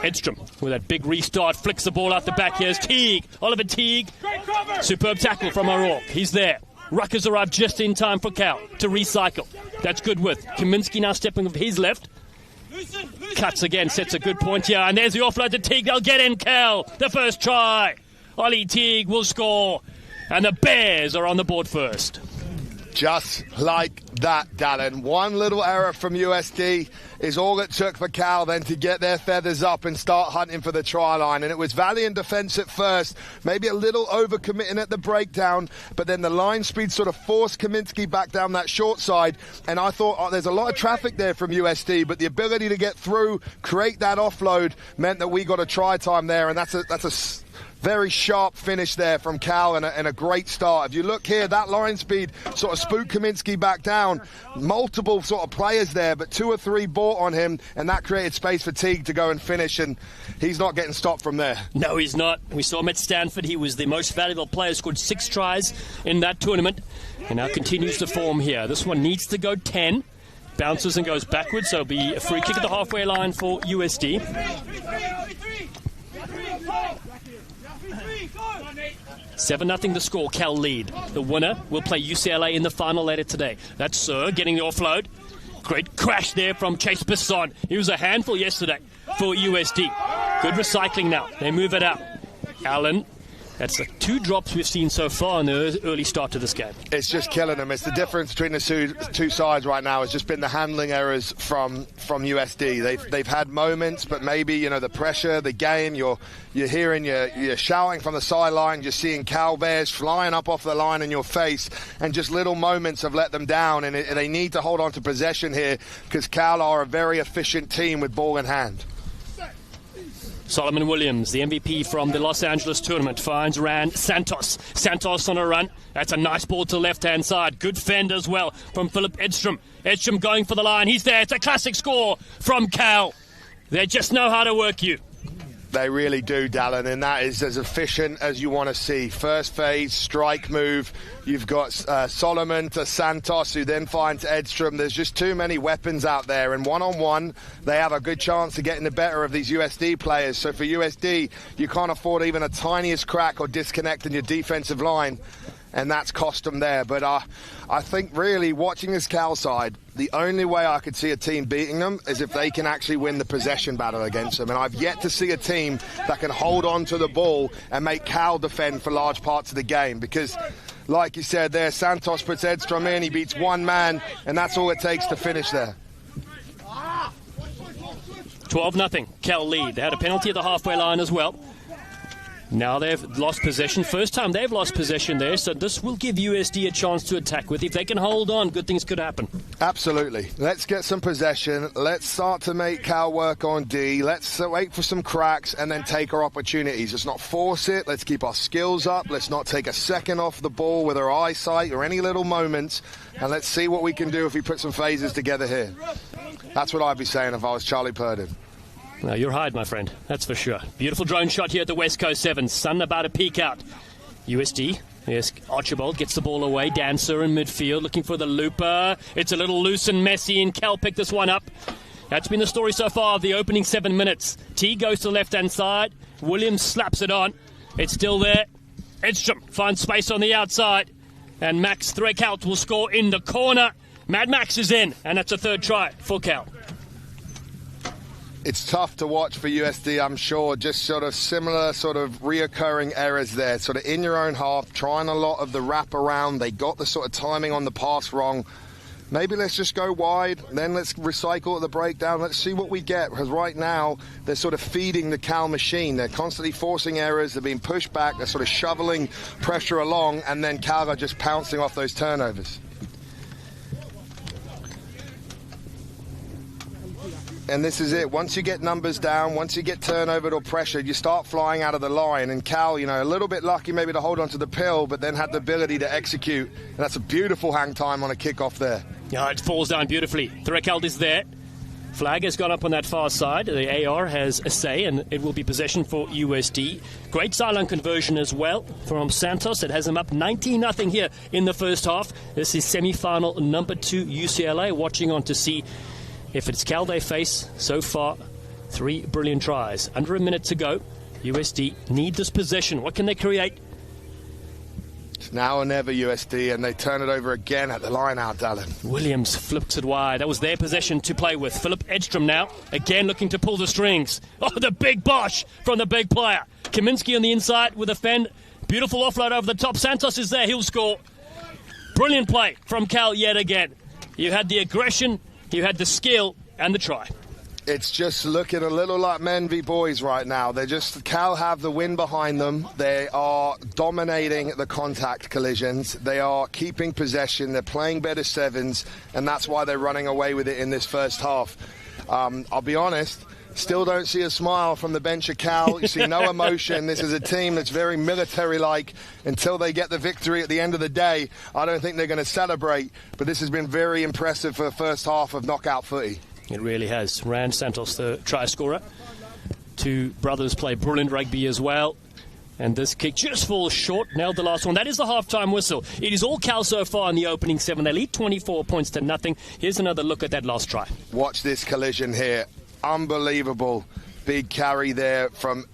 Edstrom with that big restart, flicks the ball out the back. Here's Teague, Oliver Teague. Superb tackle from O'Rourke. He's there. Ruckers arrived just in time for Cal to recycle. That's good width. Kaminsky now stepping with his left. Cuts again, sets a good point here. And there's the offload to Teague. They'll get in Cal. The first try. Ollie Teague will score. And the Bears are on the board first. Just like that, Dallin. One little error from USD is all it took for Cal then to get their feathers up and start hunting for the try line. And it was valiant defence at first, maybe a little overcommitting at the breakdown, but then the line speed sort of forced Kaminsky back down that short side. And I thought, there's a lot of traffic there from USD, but the ability to get through, create that offload, meant that we got a try time there, and that's a very sharp finish there from Cal and a great start. If you look here, that line speed sort of spooked Kaminsky back down. Multiple sort of players there, but 2 or 3 bought on him, and that created space for Teague to go and finish, and he's not getting stopped from there. No, he's not. We saw him at Stanford. He was the most valuable player, scored 6 tries in that tournament, and now continues to form here. This one needs to go 10. Bounces and goes backwards, so it'll be a free kick at the halfway line for USD. 7-0 the score, Cal lead. The winner will play UCLA in the final later today. That's Sir getting the offload. Great crash there from Chase Bisson. He was a handful yesterday for USD. Good recycling now. They move it out. Allen. That's the 2 drops we've seen so far in the early start to this game. It's just killing them. It's the difference between the two sides right now. It's just been the handling errors from USD. They've had moments, but maybe, the pressure, the game, you're hearing, you're shouting from the sideline, you're seeing Cal Bears flying up off the line in your face, and just little moments have let them down, and they need to hold on to possession here because Cal are a very efficient team with ball in hand. Solomon Williams, the MVP from the Los Angeles tournament, finds Rand Santos. Santos on a run. That's a nice ball to the left-hand side. Good fend as well from Philip Edstrom. Edstrom going for the line. He's there. It's a classic score from Cal. They just know how to work you. They really do, Dallin, and that is as efficient as you want to see. First phase, strike move. You've got Solomon to Santos, who then finds Edstrom. There's just too many weapons out there, and one-on-one, they have a good chance of getting the better of these USD players. So for USD, you can't afford even a tiniest crack or disconnect in your defensive line, and that's cost them there. But I think really watching this Cal side, the only way I could see a team beating them is if they can actually win the possession battle against them. And I've yet to see a team that can hold on to the ball and make Cal defend for large parts of the game. Because, like you said there, Santos puts Edstrom in, he beats one man, and that's all it takes to finish there. 12-0, Cal lead. They had a penalty at the halfway line as well. Now they've lost possession. First time they've lost possession there, so this will give USD a chance to attack with. If they can hold on, good things could happen. Absolutely. Let's get some possession. Let's start to make Cal work on D. Let's wait for some cracks and then take our opportunities. Let's not force it. Let's keep our skills up. Let's not take a second off the ball with our eyesight or any little moments. And let's see what we can do if we put some phases together here. That's what I'd be saying if I was Charlie Purdon. No, you're hide, my friend. That's for sure. Beautiful drone shot here at the West Coast Sevens. Sun about to peek out. USD. Yes, Archibald gets the ball away. Dancer in midfield looking for the looper. It's a little loose and messy, and Cal picked this one up. That's been the story so far of the opening 7 minutes. T goes to the left-hand side. Williams slaps it on. It's still there. Edstrom finds space on the outside. And Max Threckhout will score in the corner. Mad Max is in, and that's a third try for Cal. It's tough to watch for USD, I'm sure. Just sort of similar sort of reoccurring errors there. Sort of in your own half, trying a lot of the wrap around. They got the sort of timing on the pass wrong. Maybe let's just go wide, then let's recycle the breakdown. Let's see what we get, because right now they're sort of feeding the Cal machine. They're constantly forcing errors. They're being pushed back. They're sort of shoveling pressure along, and then Cal are just pouncing off those turnovers. And this is it. Once you get numbers down, once you get turnovered or pressured, you start flying out of the line. And Cal, a little bit lucky maybe to hold on to the pill, but then had the ability to execute. And that's a beautiful hang time on a kickoff there. Yeah, it falls down beautifully. Threckhout is there. Flag has gone up on that far side. The AR has a say, and it will be possession for USD. Great sideline conversion as well from Santos. It has them up 19-0 here in the first half. This is semi-final number 2 UCLA. Watching on to see if it's Cal they face. So far, 3 brilliant tries. Under a minute to go. USD need this possession. What can they create? It's now or never, USD, and they turn it over again at the line out, Dallin. Williams flips it wide. That was their possession to play with. Philip Edstrom now, again looking to pull the strings. Oh, the big bosh from the big player. Kaminsky on the inside with a fend. Beautiful offload over the top. Santos is there. He'll score. Brilliant play from Cal yet again. You had the aggression, you had the skill, and the try. It's just looking a little like men v boys right now. Cal have the win behind them. They are dominating the contact collisions. They are keeping possession. They're playing better sevens, and that's why they're running away with it in this first half. I'll be honest, still don't see a smile from the bench of Cal. You see no emotion. This is a team that's very military-like. Until they get the victory at the end of the day, I don't think they're going to celebrate. But this has been very impressive for the first half of knockout footy. It really has. Rand Santos, the try scorer. 2 brothers play brilliant rugby as well. And this kick just falls short. Nailed the last one. That is the halftime whistle. It is all Cal so far in the opening 7. They lead 24 points to nothing. Here's another look at that last try. Watch this collision here. Unbelievable. Big carry there from,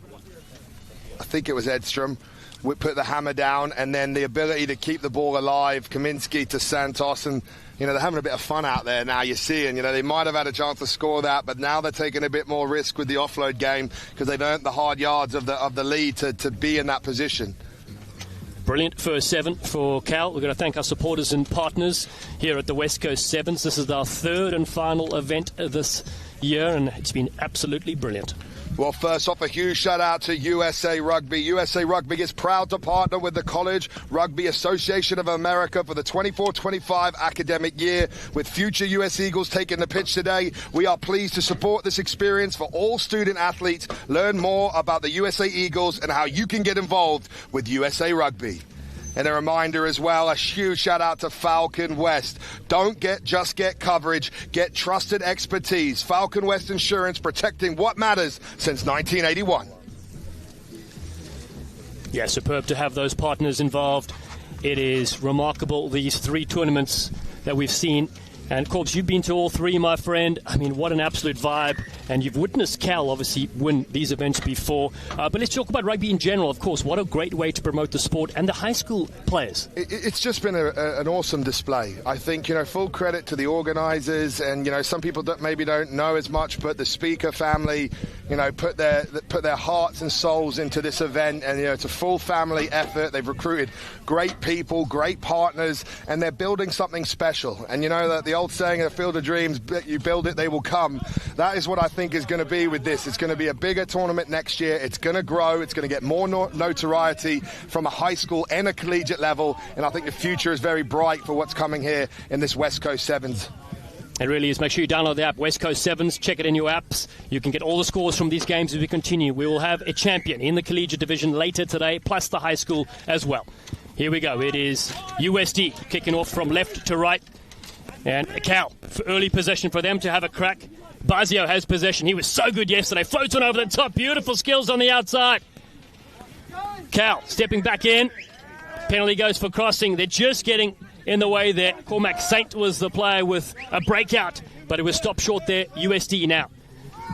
I think it was Edstrom. put the hammer down, and then the ability to keep the ball alive, Kaminsky to Santos, and they're having a bit of fun out there now. You're seeing, they might have had a chance to score that, but now they're taking a bit more risk with the offload game because they've earned the hard yards of the lead to be in that position. Brilliant first 7 for Cal. We're going to thank our supporters and partners here at the West Coast Sevens. This is our 3rd and final event of this year, and it's been absolutely brilliant. Well, first off, a huge shout out to USA Rugby. USA Rugby is proud to partner with the College Rugby Association of America for the 24-25 academic year. With future US Eagles taking the pitch today, we are pleased to support this experience for all student athletes. Learn more about the USA Eagles and how you can get involved with USA Rugby. And a reminder as well, a huge shout out to Falcon West. Don't just get coverage, get trusted expertise. Falcon West Insurance, protecting what matters since 1981. Yeah, superb to have those partners involved. It is remarkable, these 3 tournaments that we've seen. And, Corbs, you've been to all 3, my friend. I mean, what an absolute vibe. And you've witnessed Cal, obviously, win these events before. But let's talk about rugby in general, of course. What a great way to promote the sport and the high school players. It's just been an awesome display. I think, full credit to the organisers. And, some people maybe don't know as much, but the speaker family, put their hearts and souls into this event. And, it's a full family effort. They've recruited great people, great partners, and they're building something special. And, that the old saying, a field of dreams, you build it, they will come. That is what I think is going to be with this. It's going to be a bigger tournament next year. It's going to grow. It's going to get more notoriety from a high school and a collegiate level. And I think the future is very bright for what's coming here in this West Coast Sevens. It really is. Make sure you download the app, West Coast Sevens. Check it in your apps. You can get all the scores from these games as we continue. We will have a champion in the collegiate division later today, plus the high school as well. Here we go. It is USD kicking off from left to right. And Cal, for early possession for them to have a crack. Bazio has possession. He was so good yesterday. Floats on over the top. Beautiful skills on the outside. Cal stepping back in. Penalty goes for crossing. They're just getting in the way there. Cormac Saint was the player with a breakout, but it was stopped short there. USD now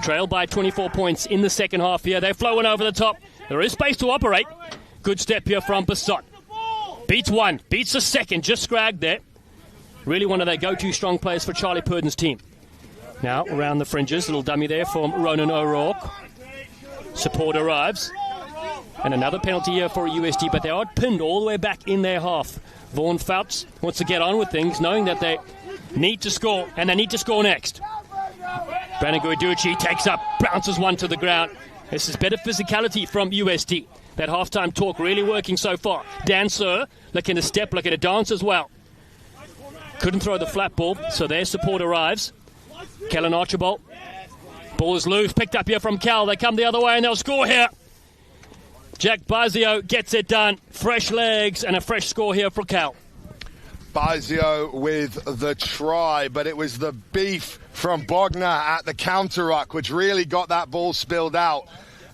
trail by 24 points in the second half here. They're flowing over the top. There is space to operate. Good step here from Bassot. Beats 1. Beats the second. Just scragged there. Really one of their go-to strong players for Charlie Purden's team. Now, around the fringes, little dummy there from Ronan O'Rourke. Support arrives. And another penalty here for USD, but they are pinned all the way back in their half. Vaughan Fouts wants to get on with things, knowing that they need to score, and they need to score next. Brandon Guiducci takes up, bounces one to the ground. This is better physicality from USD. That halftime talk really working so far. Dan Sir looking to step, looking to dance as well. Couldn't throw the flat ball, so their support arrives. Kellen Archibald. Ball is loose, picked up here from Cal. They come the other way and they'll score here. Jack Bazio gets it done. Fresh legs and a fresh score here for Cal. Bazio with the try, but it was the beef from Bogner at the counter-ruck which really got that ball spilled out.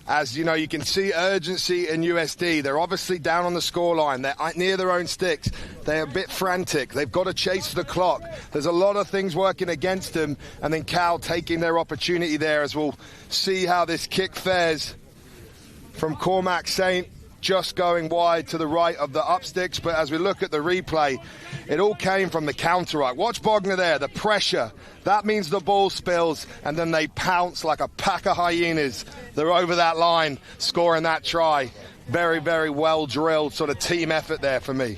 As you can see urgency in USD. They're obviously down on the scoreline. They're near their own sticks. They're a bit frantic. They've got to chase the clock. There's a lot of things working against them. And then Cal taking their opportunity there, as we'll see how this kick fares from Cormac Saint. Just going wide to the right of the upsticks, but as we look at the replay, it all came from the counter-ruck. Watch Bogner there, the pressure. That means the ball spills, and then they pounce like a pack of hyenas. They're over that line, scoring that try. Very, very well-drilled sort of team effort there for me.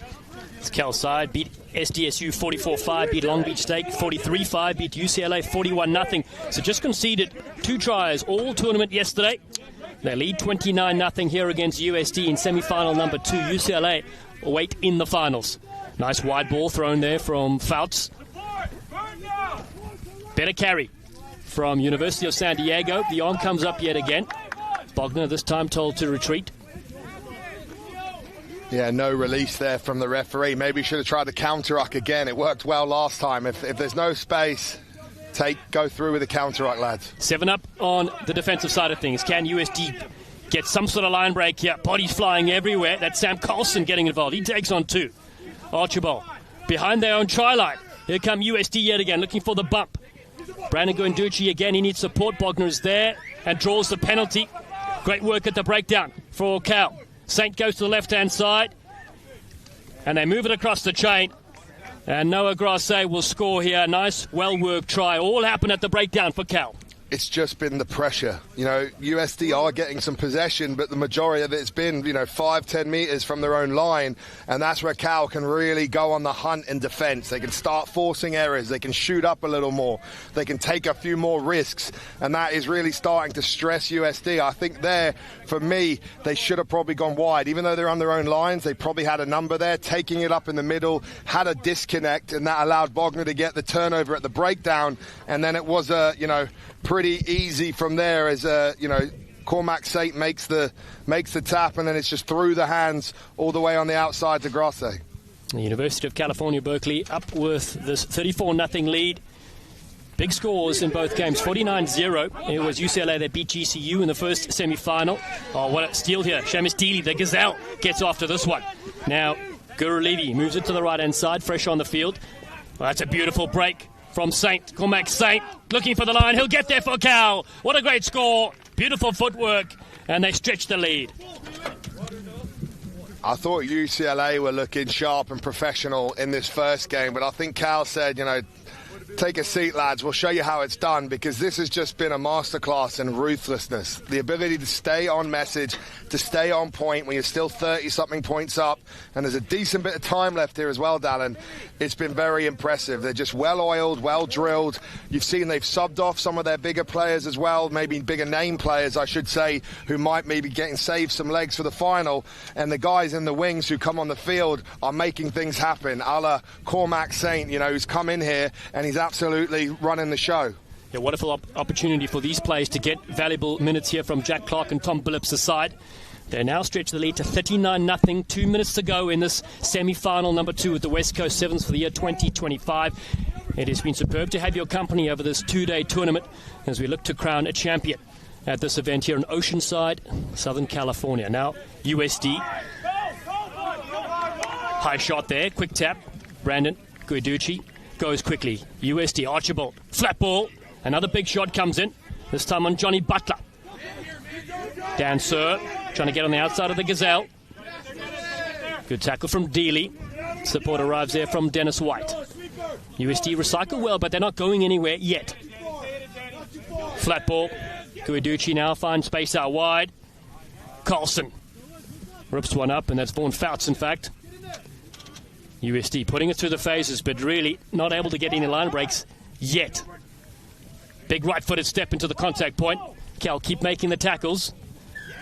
It's Cal side, beat SDSU 44-5, beat Long Beach State 43-5, beat UCLA 41-0. So just conceded 2 tries all tournament yesterday. They lead 29-0 here against USD in semi-final number 2. UCLA await in the finals. Nice wide ball thrown there from Fouts. Better carry from University of San Diego. The arm comes up yet again. Bogner this time told to retreat. Yeah, no release there from the referee. Maybe should have tried the counter-ruck again. It worked well last time. If there's no space, go through with the counter-ruck, lads. 7 up on the defensive side of things. Can USD get some sort of line break here? Bodies flying everywhere. That's Sam Carlson getting involved. He takes on 2. Archibald behind their own try line. Here come USD yet again, looking for the bump. Brandon Guiducci again. He needs support. Bogner is there and draws the penalty. Great work at the breakdown for Cal. Saint goes to the left-hand side. And they move it across the chain. And Noah Grasset will score here. Nice, well-worked try. All happened at the breakdown for Cal. It's just been the pressure. You know, USD are getting some possession, but the majority of it's been, 5-10 metres from their own line, and that's where Cal can really go on the hunt in defence. They can start forcing errors, they can shoot up a little more, they can take a few more risks, and that is really starting to stress USD. I think there, for me, they should have probably gone wide. Even though they're on their own lines, they probably had a number there, taking it up in the middle, had a disconnect, and that allowed Bogner to get the turnover at the breakdown, and then it was pretty easy from there as Cormac Saint makes the tap, and then it's just through the hands all the way on the outside to Grasset. The University of California, Berkeley up with this 34-0 lead. Big scores in both games, 49-0. It was UCLA that beat GCU in the first semi-final. Oh, what a steal here. Seamus Deely, the Gazelle, gets after this one. Now, Guru Levy moves it to the right-hand side, fresh on the field. Well, that's a beautiful break from Saint. Cormac Saint looking for the line. He'll get there for Cal. What a great score. Beautiful footwork. And they stretch the lead. I thought UCLA were looking sharp and professional in this first game, but I think Cal said, take a seat, lads. We'll show you how it's done, because this has just been a masterclass in ruthlessness. The ability to stay on message, to stay on point when you're still 30-something points up, and there's a decent bit of time left here as well, Dallin. It's been very impressive. They're just well-oiled, well-drilled. You've seen they've subbed off some of their bigger players as well, maybe bigger name players, I should say, who might maybe save some legs for the final. And the guys in the wings who come on the field are making things happen, a la Cormac Saint, who's come in here and he's absolutely running the show. A wonderful opportunity for these players to get valuable minutes here from Jack Clark and Tom Billups' side. They now stretch the lead to 39-0. 2 minutes to go in this semi-final number 2 with the West Coast Sevens for the year 2025. It has been superb to have your company over this 2-day tournament as we look to crown a champion at this event here in Oceanside, Southern California. Now, USD. High shot there, quick tap. Brandon Guiducci goes quickly. USD, Archibald, flat ball. Another big shot comes in, this time on Johnny Butler. Dan Sir trying to get on the outside of the Gazelle. Good tackle from Deely. Support arrives there from Dennis White. USD recycle well, but they're not going anywhere yet. Flat ball. Guiducci now finds space out wide. Carlson rips one up, and that's Vaughan Fouts, in fact. USD putting it through the phases, but really not able to get any line breaks yet. Big right-footed step into the contact point. Cal keep making the tackles,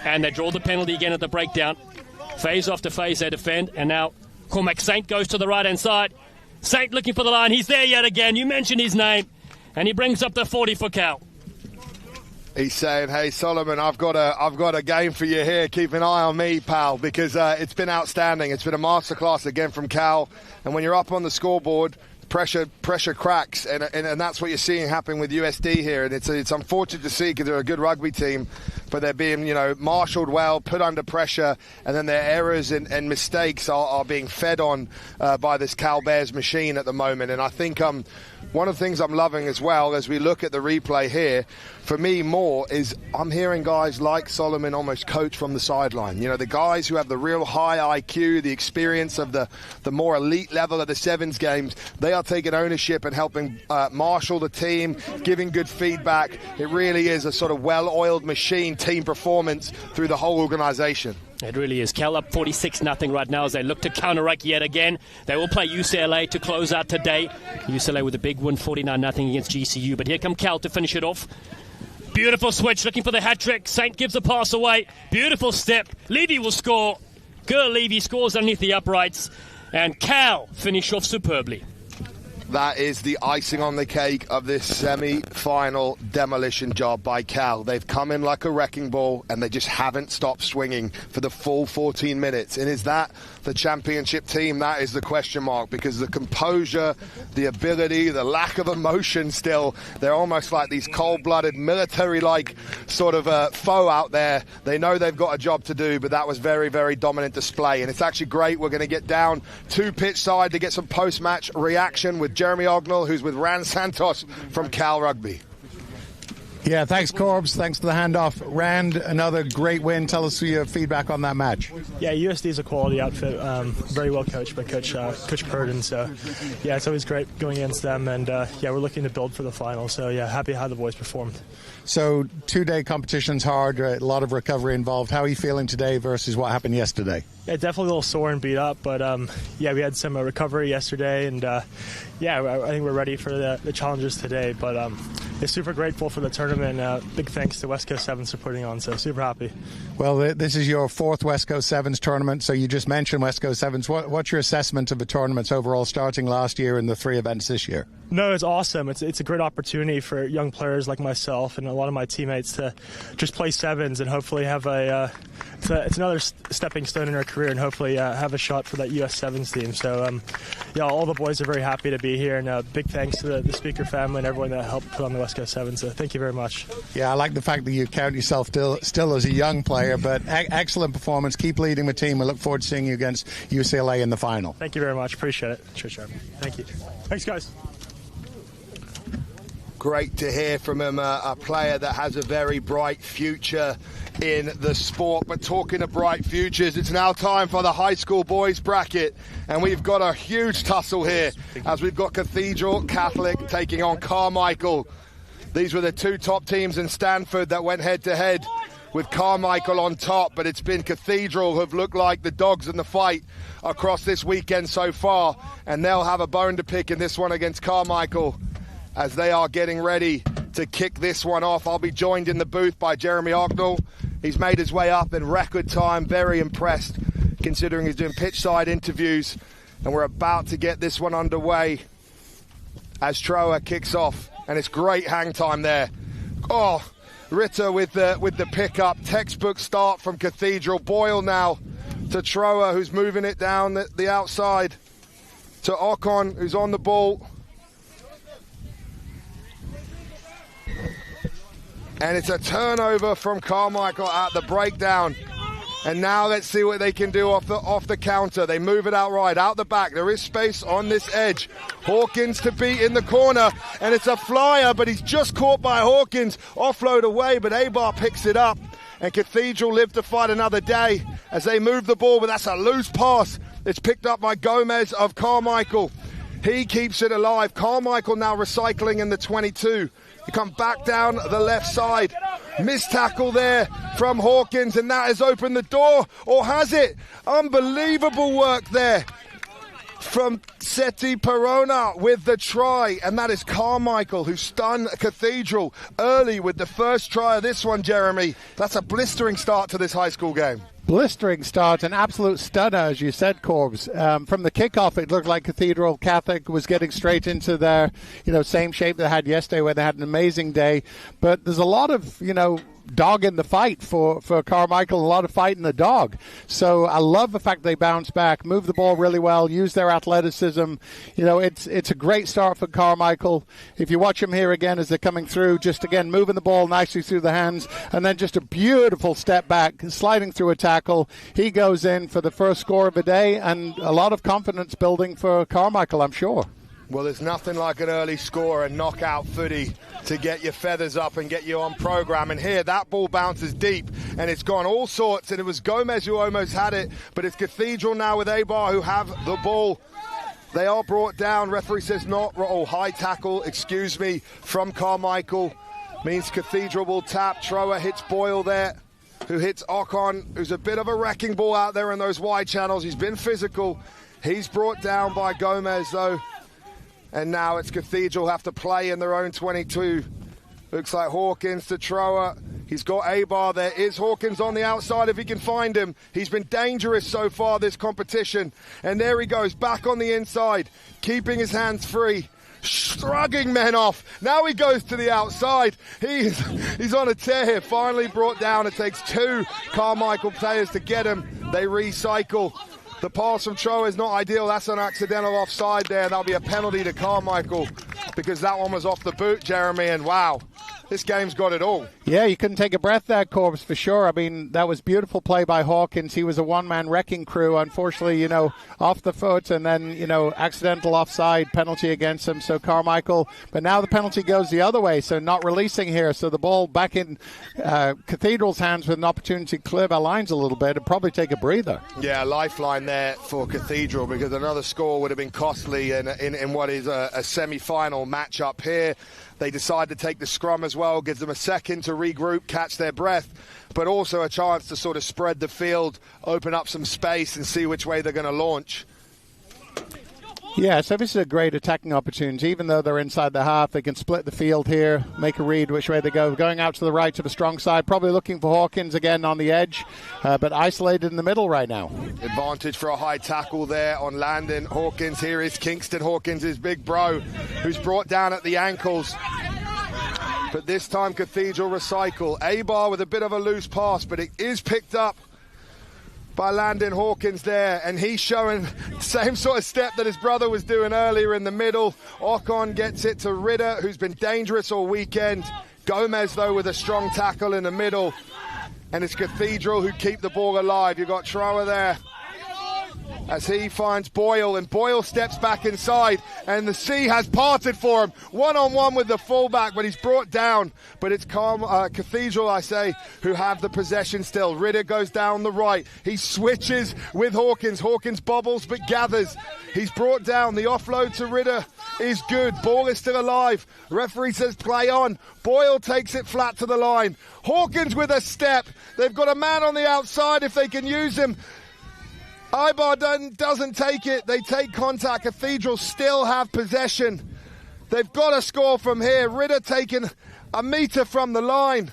and they draw the penalty again at the breakdown. Phase after phase they defend, and now Cormac Saint goes to the right-hand side. Saint looking for the line. He's there yet again. You mentioned his name, and he brings up the 40 for Cal. He's saying, hey, Solomon, I've got a game for you here. Keep an eye on me, pal, because it's been outstanding. It's been a masterclass again from Cal. And when you're up on the scoreboard, pressure cracks, and that's what you're seeing happen with USD here. And it's unfortunate to see, because they're a good rugby team, but they're being marshalled well, put under pressure, and then their errors and mistakes are being fed on by this Cal Bears machine at the moment. And I think one of the things I'm loving as well as we look at the replay here, for me more, is I'm hearing guys like Solomon almost coach from the sideline. The guys who have the real high IQ, the experience of the more elite level of the Sevens games, they are taking ownership and helping marshal the team, giving good feedback. It really is a sort of well-oiled machine team performance through the whole organisation. It really is. Cal up 46-0 right now as they look to counteract yet again. They will play UCLA to close out today. UCLA with a big win, 49-0 against GCU. But here come Cal to finish it off. Beautiful switch, looking for the hat-trick. Saint gives a pass away. Beautiful step. Levy will score. Gurr Levy scores underneath the uprights. And Cal finish off superbly. That is the icing on the cake of this semi-final demolition job by Cal. They've come in like a wrecking ball, and they just haven't stopped swinging for the full 14 minutes. And is that the championship team? That is the question mark, because the composure, the ability, the lack of emotion still, they're almost like these cold-blooded, military-like sort of foe out there. They know they've got a job to do, but that was very, very dominant display. And it's actually great. We're going to get down to pitch side to get some post-match reaction with Jeremy Ognall, who's with Ran Santos from Cal Rugby. Yeah, thanks, Corbs. Thanks for the handoff. Rand, another great win. Tell us your feedback on that match. Yeah, USD is a quality outfit. Very well coached by Coach Purdon. So, yeah, it's always great going against them. And, yeah, we're looking to build for the final. So, yeah, happy how the boys performed. So, two-day competition's hard. A lot of recovery involved. How are you feeling today versus what happened yesterday? Yeah, definitely a little sore and beat up. But, yeah, we had some recovery yesterday. And, yeah, I think we're ready for the challenges today. But it's super grateful for the tournament. Big thanks to West Coast Sevens for putting on. So super happy. Well, this is your fourth West Coast Sevens tournament. So you just mentioned West Coast Sevens. What's your assessment of the tournaments overall, starting last year and the 3 events this year? No, it's awesome. It's a great opportunity for young players like myself and a lot of my teammates to just play sevens and hopefully have it's another stepping stone in our career and hopefully have a shot for that U.S. Sevens team. So, yeah, all the boys are very happy to be here, and big thanks to the speaker family and everyone that helped put on the West Coast Sevens. So thank you very much. Yeah, I like the fact that you count yourself still as a young player, but excellent performance. Keep leading the team. We look forward to seeing you against UCLA in the final. Thank you very much. Appreciate it. Sure. Thank you. Thanks, guys. Great to hear from him, a player that has a very bright future in the sport. But talking of bright futures, it's now time for the high school boys bracket, and we've got a huge tussle here as we've got Cathedral Catholic taking on Carmichael. These were the 2 top teams in Stanford that went head-to-head with Carmichael on top, but it's been Cathedral who've looked like the dogs in the fight across this weekend so far, and they'll have a bone to pick in this one against Carmichael as they are getting ready to kick this one off. I'll be joined in the booth by Jeremy Ognall. He's made his way up in record time. Very impressed, considering he's doing pitch-side interviews. And we're about to get this one underway as Troa kicks off. And it's great hang time there. Oh, Ritter with the pickup. Textbook start from Cathedral. Boyle now to Troa, who's moving it down the outside. To Ocon, who's on the ball. And it's a turnover from Carmichael at the breakdown. And now let's see what they can do off the counter. They move it outright, out the back. There is space on this edge. Hawkins to beat in the corner. And it's a flyer, but he's just caught by Hawkins. Offload away, but Abar picks it up. And Cathedral live to fight another day as they move the ball, but that's a loose pass. It's picked up by Gomez of Carmichael. He keeps it alive. Carmichael now recycling in the 22. He comes back down the left side. Missed tackle there from Hawkins, and that has opened the door, or has it? Unbelievable work there from Seti Perona with the try, and that is Carmichael who stunned Cathedral early with the first try of this one, Jeremy. That's a blistering start to this high school game. Blistering start, an absolute stunner, as you said, Corbs. From the kickoff, it looked like Cathedral Catholic was getting straight into their, same shape they had yesterday, where they had an amazing day. But there's a lot of, dog in the fight for Carmichael, a lot of fight in the dog. So I love the fact they bounce back, move the ball really well, use their athleticism. It's a great start for Carmichael. If you watch them here again as they're coming through, just again moving the ball nicely through the hands, and then just a beautiful step back, sliding through a tackle. He goes in for the first score of the day, and a lot of confidence building for Carmichael, I'm sure. Well, there's nothing like an early score and knockout footy to get your feathers up and get you on program. And here, that ball bounces deep, and it's gone all sorts. And it was Gomez who almost had it, but it's Cathedral now with Abar who have the ball. They are brought down. Referee says not. Oh, high tackle, from Carmichael. Means Cathedral will tap. Troa hits Boyle there, who hits Ocon, who's a bit of a wrecking ball out there in those wide channels. He's been physical. He's brought down by Gomez, though. And now it's Cathedral have to play in their own 22. Looks like Hawkins to Troa. He's got Abar there. Is Hawkins on the outside if he can find him? He's been dangerous so far this competition. And there he goes, back on the inside, keeping his hands free, shrugging men off. Now he goes to the outside. He's on a tear here. Finally brought down. It takes 2 Carmichael players to get him. They recycle. The pass from Troa is not ideal. That's an accidental offside there. That'll be a penalty to Carmichael because that one was off the boot, Jeremy. And wow, this game's got it all. Yeah, you couldn't take a breath there, Corbs, for sure. I mean, that was beautiful play by Hawkins. He was a one-man wrecking crew. Unfortunately, off the foot and then, accidental offside penalty against him. So Carmichael, but now the penalty goes the other way, so not releasing here. So the ball back in Cathedral's hands with an opportunity to clear their lines a little bit and probably take a breather. Yeah, lifeline there for Cathedral, because another score would have been costly in what is a semi-final matchup here. They decide to take the scrum as well, gives them a second to regroup, catch their breath, but also a chance to sort of spread the field, open up some space and see which way they're going to launch. Yeah, so this is a great attacking opportunity. Even though they're inside the half, they can split the field here, make a read which way they go. Going out to the right to the strong side, probably looking for Hawkins again on the edge, but isolated in the middle right now. Advantage for a high tackle there on Landon Hawkins. Here is Kingston Hawkins, his big bro, who's brought down at the ankles. But this time Cathedral recycle. A-Bar with a bit of a loose pass, but it is picked up by Landon Hawkins there, and he's showing the same sort of step that his brother was doing earlier in the middle. Ocon gets it to Ritter, who's been dangerous all weekend. Gomez, though, with a strong tackle in the middle. And it's Cathedral who keep the ball alive. You've got Trower there as he finds Boyle, and Boyle steps back inside, and the sea has parted for him. One-on-one with the fullback, but he's brought down. But it's Cathedral, I say, who have the possession still. Ritter goes down the right. He switches with Hawkins. Hawkins bobbles but gathers. He's brought down. The offload to Ritter is good. Ball is still alive. Referee says play on. Boyle takes it flat to the line. Hawkins with a step. They've got a man on the outside if they can use him. Ibar doesn't take it. They take contact. Cathedral still have possession. They've got to score from here. Ritter taking a metre from the line.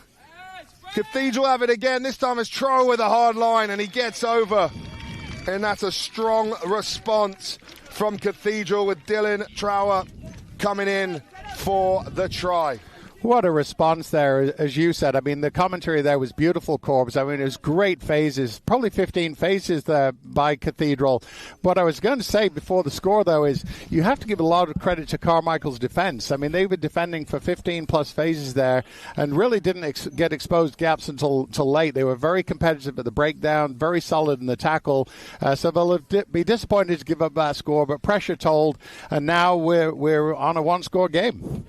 Cathedral have it again. This time it's Trower with a hard line, and he gets over. And that's a strong response from Cathedral with Dylan Trower coming in for the try. What a response there, as you said. I mean, the commentary there was beautiful, Corbs. I mean, it was great phases, probably 15 phases there by Cathedral. What I was going to say before the score, though, is you have to give a lot of credit to Carmichael's defence. I mean, they were defending for 15-plus phases there and really didn't get exposed gaps until late. They were very competitive at the breakdown, very solid in the tackle. So they'll be disappointed to give up that score, but pressure told, and now we're on a one-score game.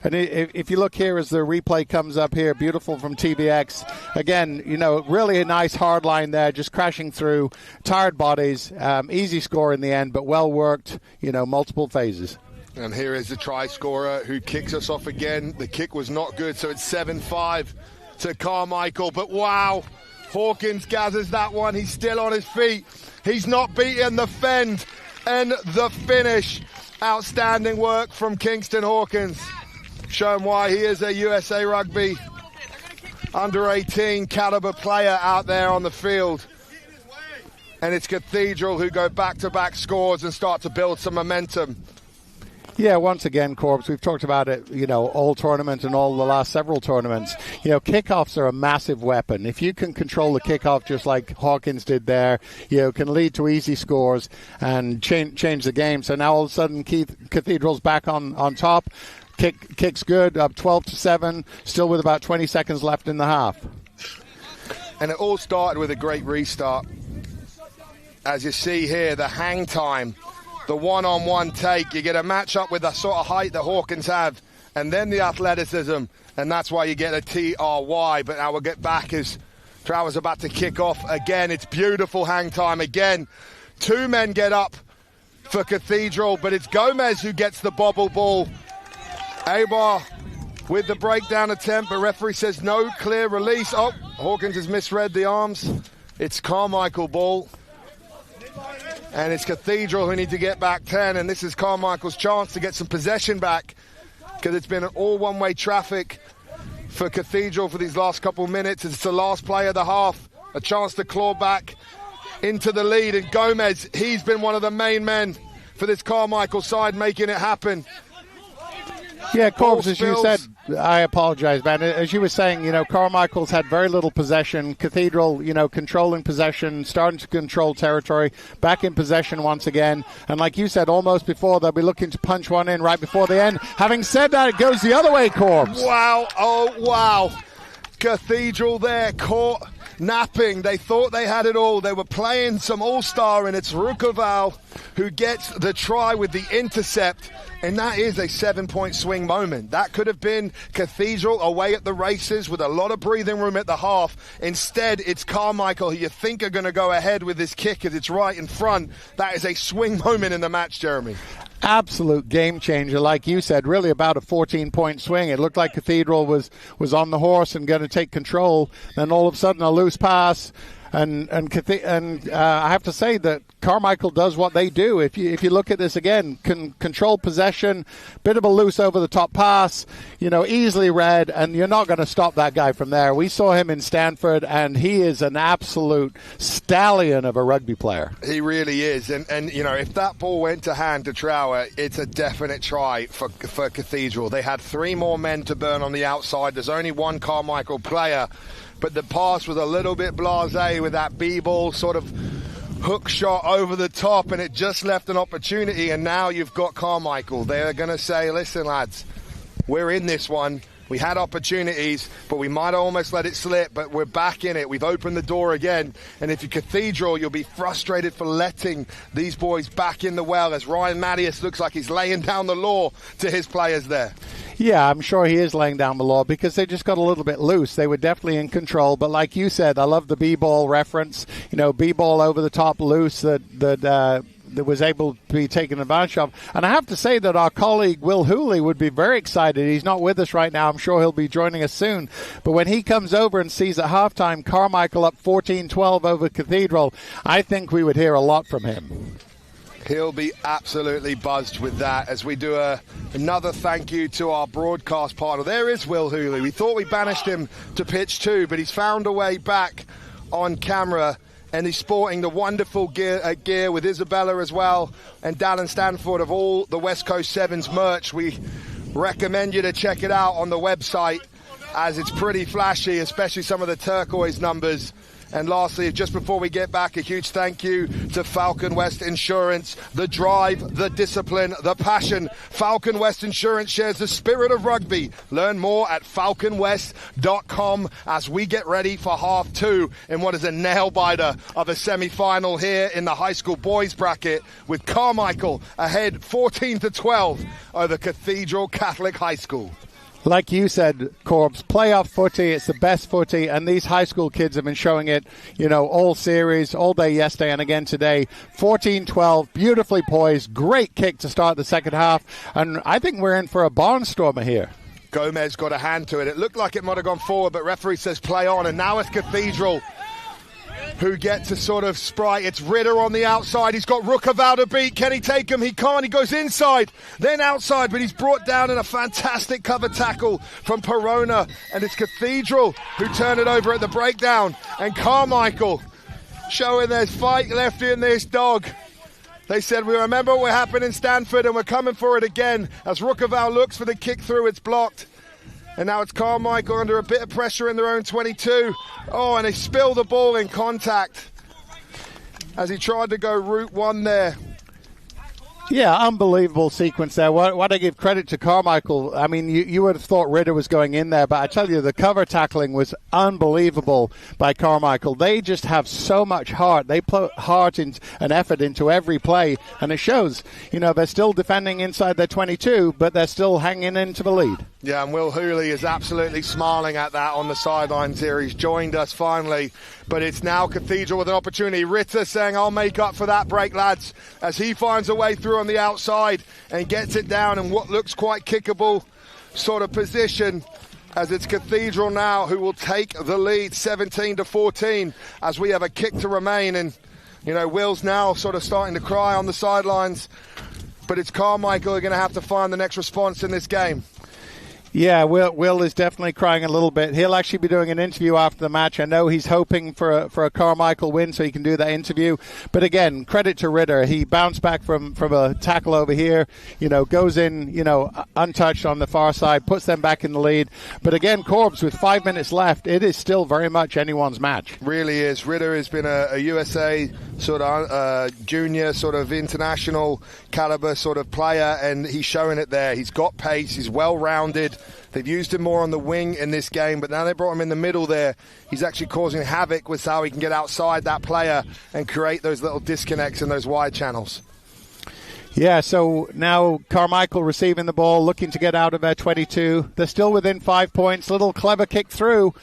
And if you look here as the replay comes up here, beautiful from TVX. Again, really a nice hard line there, just crashing through. Tired bodies, easy score in the end, but well worked, multiple phases. And here is the try scorer who kicks us off again. The kick was not good, so it's 7-5 to Carmichael. But wow, Hawkins gathers that one. He's still on his feet. He's not beaten the fend and the finish. Outstanding work from Kingston Hawkins. Showing why he is a USA Rugby under-18 caliber player out there on the field. And it's Cathedral who go back-to-back scores and start to build some momentum. Yeah, once again, Corbs, we've talked about it, all tournament and all the last several tournaments. Kickoffs are a massive weapon. If you can control the kickoff just like Hawkins did there, can lead to easy scores and change the game. So now all of a sudden Cathedral's back on top. Kick's good, up 12-7, still with about 20 seconds left in the half. And it all started with a great restart. As you see here, the hang time, the one-on-one take. You get a match-up with the sort of height that Hawkins have, and then the athleticism, and that's why you get a TRY. But now we'll get back as Trower's about to kick off again. It's beautiful hang time again. Two men get up for Cathedral, but it's Gomez who gets the bobble ball. A-Bar with the breakdown attempt, but referee says no clear release. Oh, Hawkins has misread the arms. It's Carmichael ball. And it's Cathedral who need to get back 10, and this is Carmichael's chance to get some possession back, because it's been an all one-way traffic for Cathedral for these last couple of minutes. It's the last play of the half, a chance to claw back into the lead. And Gomez, he's been one of the main men for this Carmichael side, making it happen. Yeah, Corbs, as you said, I apologize, man. As you were saying, Carmichael's had very little possession. Cathedral, controlling possession, starting to control territory, back in possession once again. And like you said, almost before, they'll be looking to punch one in right before the end. Having said that, it goes the other way, Corbs. Wow. Oh, wow. Cathedral there caught napping. They thought they had it all. They were playing some all-star, and it's Rukoval who gets the try with the intercept. And that is a 7-point swing moment. That could have been Cathedral away at the races with a lot of breathing room at the half. Instead, it's Carmichael who you think are going to go ahead with this kick as it's right in front. That is a swing moment in the match, Jeremy. Absolute game changer, like you said, really about a 14-point swing. It looked like Cathedral was on the horse and going to take control. Then all of a sudden a loose pass. And I have to say that Carmichael does what they do. If you look at this again, control possession, bit of a loose over the top pass, easily read, and you're not going to stop that guy from there. We saw him in Stanford, and he is an absolute stallion of a rugby player. He really is. And if that ball went to hand to Trower, it's a definite try for Cathedral. They had 3 more men to burn on the outside. There's only one Carmichael player. But the pass was a little bit blasé with that B-ball sort of hook shot over the top, and it just left an opportunity. And now you've got Carmichael. They're going to say, listen, lads, we're in this one. We had opportunities, but we might almost let it slip, but we're back in it. We've opened the door again. And if you're Cathedral, you'll be frustrated for letting these boys back in the well, as Ryan Mattias looks like he's laying down the law to his players there. Yeah, I'm sure he is laying down the law because they just got a little bit loose. They were definitely in control. But like you said, I love the B-ball reference. B-ball over the top loose that was able to be taken advantage of. And I have to say that our colleague Will Hooley would be very excited. He's not with us right now. I'm sure he'll be joining us soon. But when he comes over and sees at halftime Carmichael up 14-12 over Cathedral, I think we would hear a lot from him. He'll be absolutely buzzed with that as we do another thank you to our broadcast partner. There is Will Hooley. We thought we banished him to pitch 2, but he's found a way back on camera, and he's sporting the wonderful gear with Isabella as well, and Dallin Stanford of all the West Coast Sevens merch. We recommend you to check it out on the website as it's pretty flashy, especially some of the turquoise numbers. And lastly, just before we get back, a huge thank you to Falcon West Insurance. The drive, the discipline, the passion. Falcon West Insurance shares the spirit of rugby. Learn more at falconwest.com as we get ready for half 2 in what is a nail-biter of a semi-final here in the high school boys bracket, with Carmichael ahead 14-12 over Cathedral Catholic High School. Like you said, Corbs, playoff footy, it's the best footy, and these high school kids have been showing it, all series, all day yesterday and again today. 14-12, beautifully poised, great kick to start the second half, and I think we're in for a barnstormer here. Gomez got a hand to it. It looked like it might have gone forward, but referee says play on, and now it's Cathedral who get to sort of sprite. It's Ritter on the outside. He's got Rukoval to beat. Can he take him? He can't. He goes inside, then outside, but he's brought down in a fantastic cover tackle from Perona, and it's Cathedral who turn it over at the breakdown, and Carmichael showing there's fight left in this dog. They said, we remember what happened in Stanford, and we're coming for it again. As Rukoval looks for the kick through, it's blocked. And now it's Carmichael under a bit of pressure in their own 22. Oh, and they spill the ball in contact as he tried to go route 1 there. Yeah, unbelievable sequence there. What I give credit to Carmichael, I mean, you would have thought Ritter was going in there, but I tell you, the cover tackling was unbelievable by Carmichael. They just have so much heart. They put heart and effort into every play, and it shows. They're still defending inside their 22, but they're still hanging into the lead. Yeah, and Will Hooley is absolutely smiling at that on the sidelines here. He's joined us finally, but it's now Cathedral with an opportunity. Ritter saying, I'll make up for that break, lads, as he finds a way through on the outside and gets it down in what looks quite kickable sort of position, as it's Cathedral now who will take the lead 17-14 as we have a kick to remain. And, Will's now sort of starting to cry on the sidelines, but it's Carmichael who are going to have to find the next response in this game. Yeah, Will is definitely crying a little bit. He'll actually be doing an interview after the match. I know he's hoping for a Carmichael win so he can do that interview. But again, credit to Ritter. He bounced back from a tackle over here, goes in, untouched on the far side, puts them back in the lead. But again, Corbs, with 5 minutes left, it is still very much anyone's match. Really is. Ritter has been a USA sort of junior, sort of international caliber sort of player, and he's showing it there. He's got pace. He's well-rounded. They've used him more on the wing in this game, but now they brought him in the middle there. He's actually causing havoc with how he can get outside that player and create those little disconnects in those wide channels. Yeah, so now Carmichael receiving the ball, looking to get out of their 22. They're still within 5 points. Little clever kick through.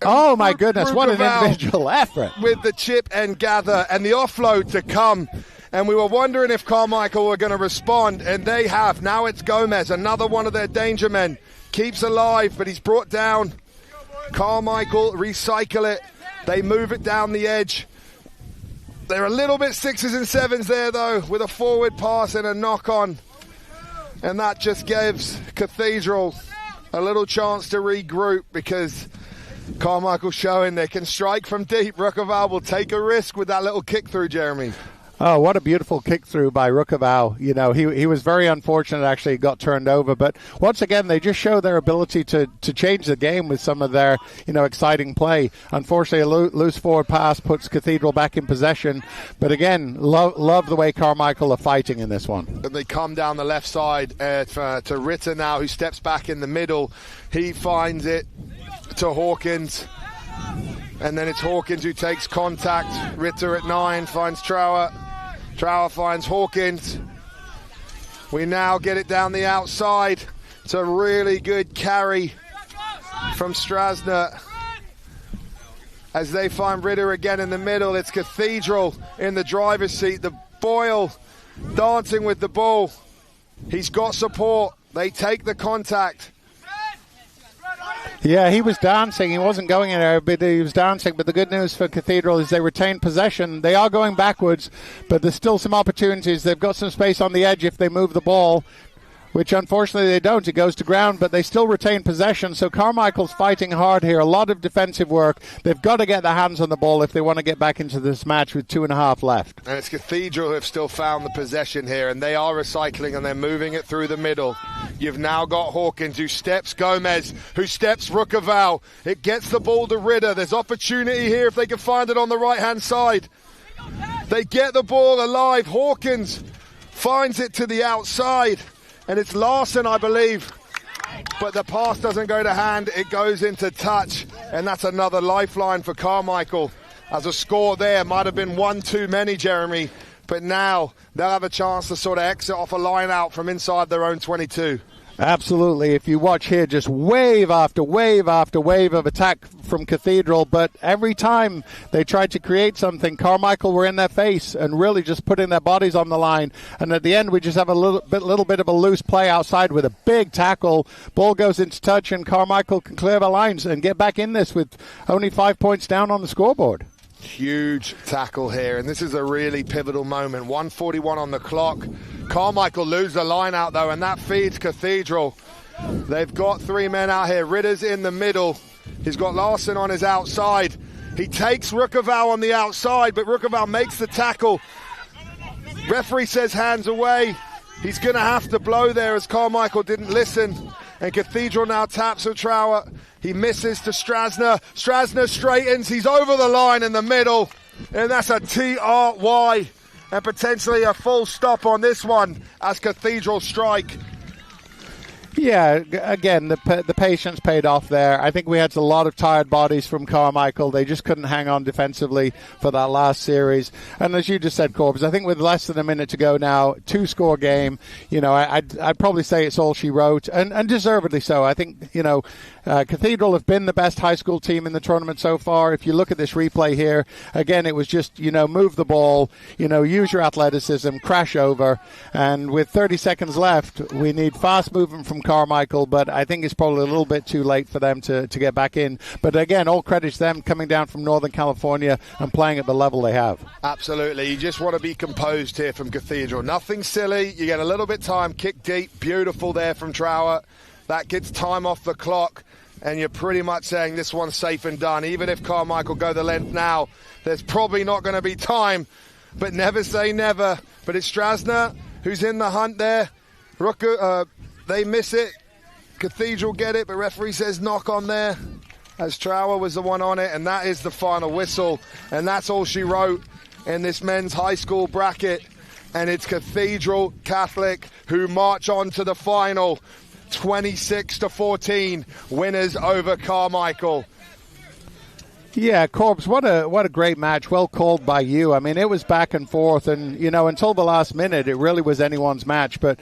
Oh, my goodness, what an individual effort. With the chip and gather and the offload to come. And we were wondering if Carmichael were going to respond, and they have. Now it's Gomez, another one of their danger men. Keeps alive, but he's brought down. Carmichael recycle it. They move it down the edge. They're a little bit 6s and 7s there, though, with a forward pass and a knock-on. And that just gives Cathedral a little chance to regroup, because Carmichael showing they can strike from deep. Rookaval will take a risk with that little kick through, Jeremy. Oh, what a beautiful kick through by Rookaval. He was very unfortunate, actually, got turned over. But once again, they just show their ability to change the game with some of their, exciting play. Unfortunately, a loose forward pass puts Cathedral back in possession. But again, love the way Carmichael are fighting in this one. And they come down the left side to Ritter now, who steps back in the middle. He finds it to Hawkins. And then it's Hawkins who takes contact. Ritter at 9 finds Trower. Trower finds Hawkins. We now get it down the outside. It's a really good carry from Strasner. As they find Ritter again in the middle, it's Cathedral in the driver's seat. The Boyle dancing with the ball. He's got support. They take the contact. Yeah, he was dancing. He wasn't going anywhere, but he was dancing. But the good news for Cathedral is they retain possession. They are going backwards, but there's still some opportunities. They've got some space on the edge if they move the ball, which unfortunately they don't. It goes to ground, but they still retain possession. So Carmichael's fighting hard here. A lot of defensive work. They've got to get their hands on the ball if they want to get back into this match with 2.5 left. And it's Cathedral who have still found the possession here, and they are recycling and they're moving it through the middle. You've now got Hawkins who steps Gomez, who steps Rookaval. It gets the ball to Ritter. There's opportunity here if they can find it on the right-hand side. They get the ball alive. Hawkins finds it to the outside. And it's Larson, I believe. But the pass doesn't go to hand. It goes into touch. And that's another lifeline for Carmichael. As a score there might have been one too many, Jeremy. But now they'll have a chance to sort of exit off a line out from inside their own 22. Absolutely. If you watch here, just wave after wave after wave of attack from Cathedral. But every time they tried to create something, Carmichael were in their face and really just putting their bodies on the line. And at the end, we just have a little bit of a loose play outside with a big tackle. Ball goes into touch, and Carmichael can clear the lines and get back in this with only 5 points down on the scoreboard. Huge tackle here, and this is a really pivotal moment. 1:41 on the clock. Carmichael lose the line out, though, and that feeds Cathedral. They've got 3 men out here. Ritter's in the middle. He's got Larson on his outside. He takes Rookaval on the outside, but Rookaval makes the tackle. Referee says hands away. He's going to have to blow there as Carmichael didn't listen. And Cathedral now taps with Trower. He misses to Strasner. Strasner straightens. He's over the line in the middle. And that's a TRY. And potentially a full stop on this one as Cathedral strike. Yeah, again, the patience paid off there. I think we had a lot of tired bodies from Carmichael. They just couldn't hang on defensively for that last series. And as you just said, Corbs, I think with less than a minute to go now, 2-score game, I'd probably say it's all she wrote, and deservedly so. I think, Cathedral have been the best high school team in the tournament so far. If you look at this replay here, again, it was just, move the ball, use your athleticism, crash over. And with 30 seconds left, we need fast movement from Carmichael, but I think it's probably a little bit too late for them to get back in. But again, all credit to them coming down from Northern California and playing at the level they have. Absolutely. You just want to be composed here from Cathedral. Nothing silly. You get a little bit time, kick deep, beautiful there from Trower. that gets time off the clock, and you're pretty much saying this one's safe and done. Even if Carmichael go the length now, there's probably not going to be time, but never say never. But it's Strasner who's in the hunt there. They miss it. Cathedral get it, but referee says knock on there, as Trower was the one on it, and that is the final whistle. And that's all she wrote in this men's high school bracket. And it's Cathedral Catholic who march on to the final, 26-14, winners over Carmichael. Yeah, Corbs, what a great match. Well called by you. I mean, it was back and forth, and, until the last minute, it really was anyone's match. But,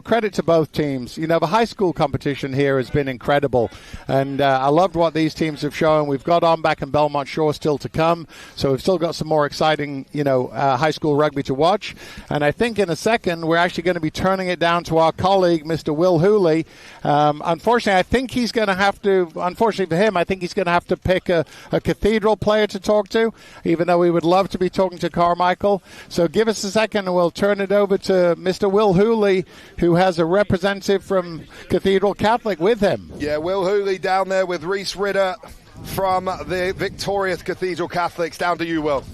credit to both teams. The high school competition here has been incredible, and I loved what these teams have shown. We've got Back and Belmont Shore still to come, so we've still got some more exciting, high school rugby to watch. And I think in a second, we're actually going to be turning it down to our colleague, Mr. Will Hooley. Unfortunately, I think he's going to have to, unfortunately for him, I think he's going to have to pick a Cathedral player to talk to, even though we would love to be talking to Carmichael. So give us a second and we'll turn it over to Mr. Will Hooley, who has a representative from Cathedral Catholic with him. Yeah, Will Hooley down there with Reese Ritter from the victorious Cathedral Catholics. Down to you, Will.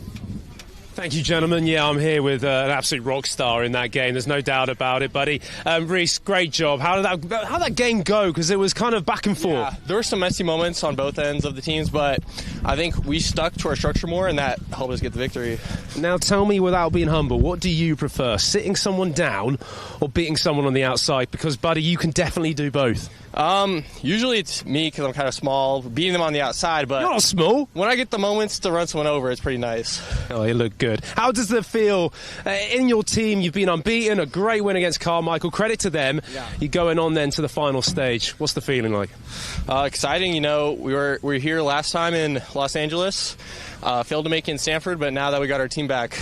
Thank you, gentlemen. Yeah, I'm here with an absolute rock star in that game. There's no doubt about it, buddy. Reese, great job. How did that game go? Because it was kind of back and forth. Yeah, there were some messy moments on both ends of the teams, but I think we stuck to our structure more, and that helped us get the victory. Now, tell me, without being humble, what do you prefer, sitting someone down or beating someone on the outside? Because, buddy, you can definitely do both. Usually it's me because I'm kind of small, beating them on the outside, but you're not small. When I get the moments to run someone over, it's pretty nice. Oh, you look good. How does it feel in your team? You've been unbeaten, a great win against Carmichael. Credit to them. Yeah. You're going on then to the final stage. What's the feeling like? Exciting. We were here last time in Los Angeles. Failed to make it in Stanford, but now that we got our team back,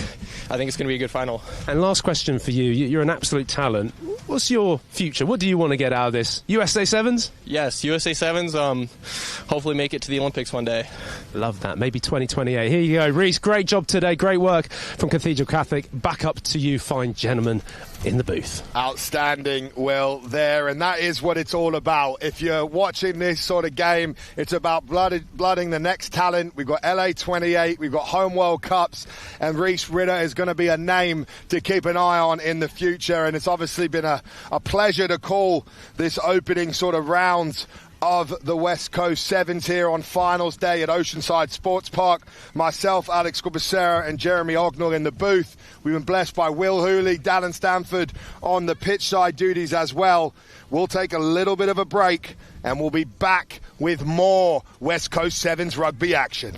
I think it's going to be a good final. And last question for you. You're an absolute talent. What's your future? What do you want to get out of this? USA Sevens? Yes, USA Sevens. Hopefully make it to the Olympics one day. Love that. Maybe 2028. Here you go, Reese. Great job today. Great work from Cathedral Catholic. Back up to you, fine gentlemen, in the booth. Outstanding, Will, there. And that is what it's all about. If you're watching this sort of game, it's about blooding the next talent. We've got LA 28. We've got home World Cups. And Reese Ritter is going to be a name to keep an eye on in the future. And it's obviously been a pleasure to call this opening sort of round of the West Coast Sevens here on finals day at Oceanside Sports Park. Myself, Alex Gubacera, and Jeremy Ognall in the booth. We've been blessed by Will Hooley, Dallin Stanford on the pitch side duties as well. We'll take a little bit of a break and we'll be back with more West Coast Sevens rugby action.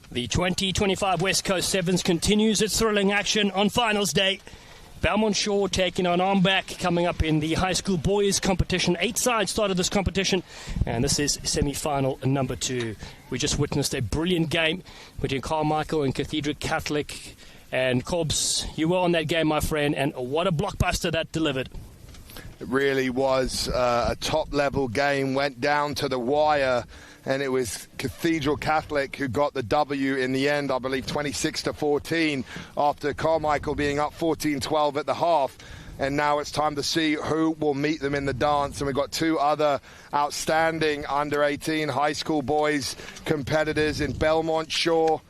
The 2025 West Coast Sevens continues its thrilling action on finals day. Belmont Shore taking on Ombak coming up in the high school boys competition. 8 sides started this competition, and this is semi-final number 2. We just witnessed a brilliant game between Carmichael and Cathedral Catholic. And Cobbs, you were on that game, my friend, and what a blockbuster that delivered. It really was a top-level game, went down to the wire, and it was Cathedral Catholic who got the W in the end, I believe 26-14, after Carmichael being up 14-12 at the half. And now it's time to see who will meet them in the dance. And we've got 2 other outstanding under-18 high school boys competitors in Belmont Shore,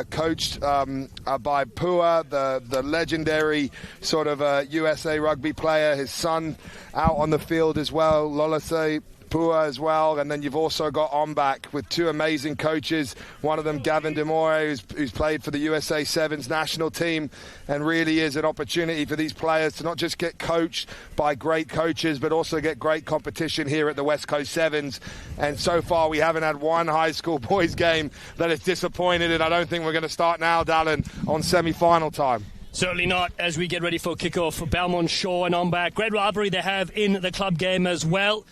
coached by Pua, the legendary sort of USA rugby player. His son out on the field as well, Lolase Pua as well. And then you've also got Ombak with 2 amazing coaches. One of them, Gavin Demore, who's played for the USA Sevens national team, and really is an opportunity for these players to not just get coached by great coaches, but also get great competition here at the West Coast Sevens. And so far, we haven't had one high school boys game that is disappointed, and I don't think we're going to start now, Dallin, on semi-final time. Certainly not, as we get ready for kickoff for Belmont Shore and Ombak. Great rivalry they have in the club game as well.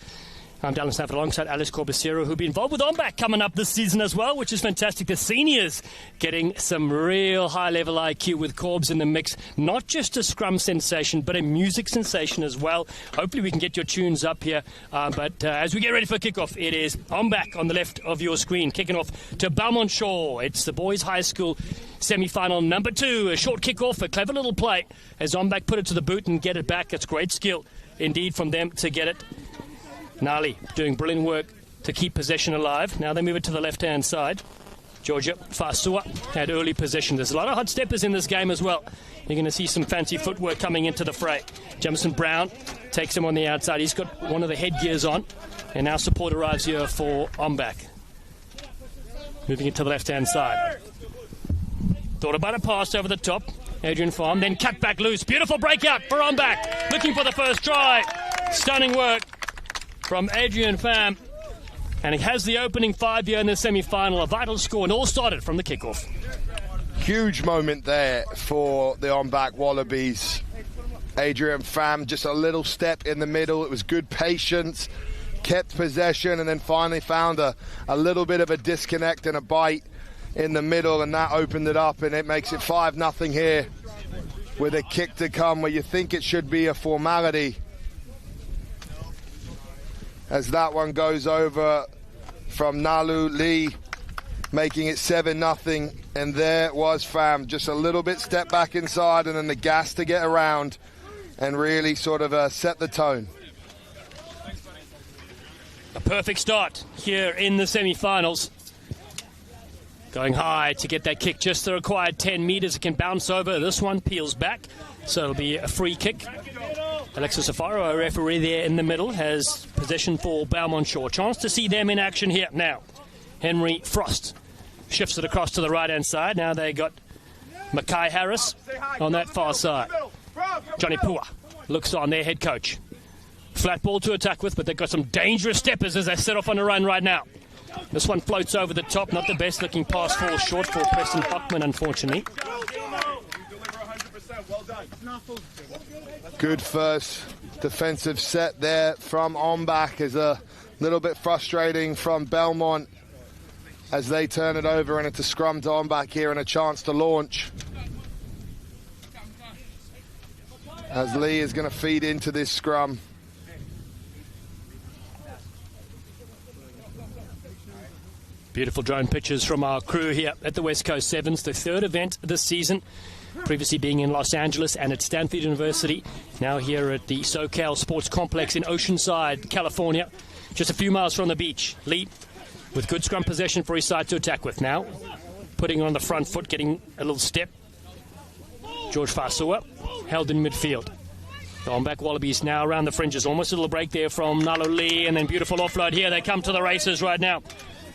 I'm Dallin Stafford alongside Alice Corbacero, who'll be involved with Ombak coming up this season as well, which is fantastic. The seniors getting some real high-level IQ with Corbs in the mix. Not just a scrum sensation, but a music sensation as well. Hopefully we can get your tunes up here. But as we get ready for kickoff, it is Ombak on the left of your screen, kicking off to Belmont Shore. It's the boys' high school semi-final number 2. A short kickoff, a clever little play as Ombak put it to the boot and get it back. It's great skill indeed from them to get it. Nali doing brilliant work to keep possession alive. Now they move it to the left-hand side. Georgia Fasua had early possession. There's a lot of hot steppers in this game as well. You're going to see some fancy footwork coming into the fray. Jamison Brown takes him on the outside. He's got one of the headgears on. And now support arrives here for Ombak. Moving it to the left-hand side. Thought about a pass over the top. Adrian Farm, then cut back loose. Beautiful breakout for Ombak. Looking for the first try. Stunning work from Adrian Pham, and he has the opening 5 here in the semi-final. A vital score, and all started from the kickoff. Huge moment there for the Ombak Wallabies. Adrian Pham, just a little step in the middle. It was good patience, kept possession, and then finally found a little bit of a disconnect and a bite in the middle, and that opened it up, and it makes it 5-0 here with a kick to come where you think it should be a formality. As that one goes over from Nalu Lee, making it 7-0. And there was Pham, just a little bit step back inside, and then the gas to get around and really sort of set the tone. A perfect start here in the semi-finals. Going high to get that kick, just the required 10 metres. It can bounce over. This one peels back, so it'll be a free kick. Alexis Safaro, our referee there in the middle, has possession for Belmont Shore. Chance to see them in action here now. Henry Frost shifts it across to the right-hand side. Now they got Mackay Harris on that far side. Johnny Pua looks on, their head coach. Flat ball to attack with, but they've got some dangerous steppers as they set off on a run right now. This one floats over the top. Not the best looking pass, falls short for Preston Hockman, unfortunately. Good first defensive set there from Ombak. Is a little bit frustrating from Belmont as they turn it over, and it's a scrum to Ombak here and a chance to launch. As Lee is going to feed into this scrum. Beautiful drone pictures from our crew here at the West Coast Sevens, the 3rd event this season, previously being in Los Angeles and at Stanford University, now here at the SoCal Sports Complex in Oceanside, California, just a few miles from the beach. Lee with good scrum possession for his side to attack with now, putting on the front foot, getting a little step. George Fasua held in midfield. The Ombak Wallabies now around the fringes, almost a little break there from Nalo Lee, and then beautiful offload here. They come to the races right now.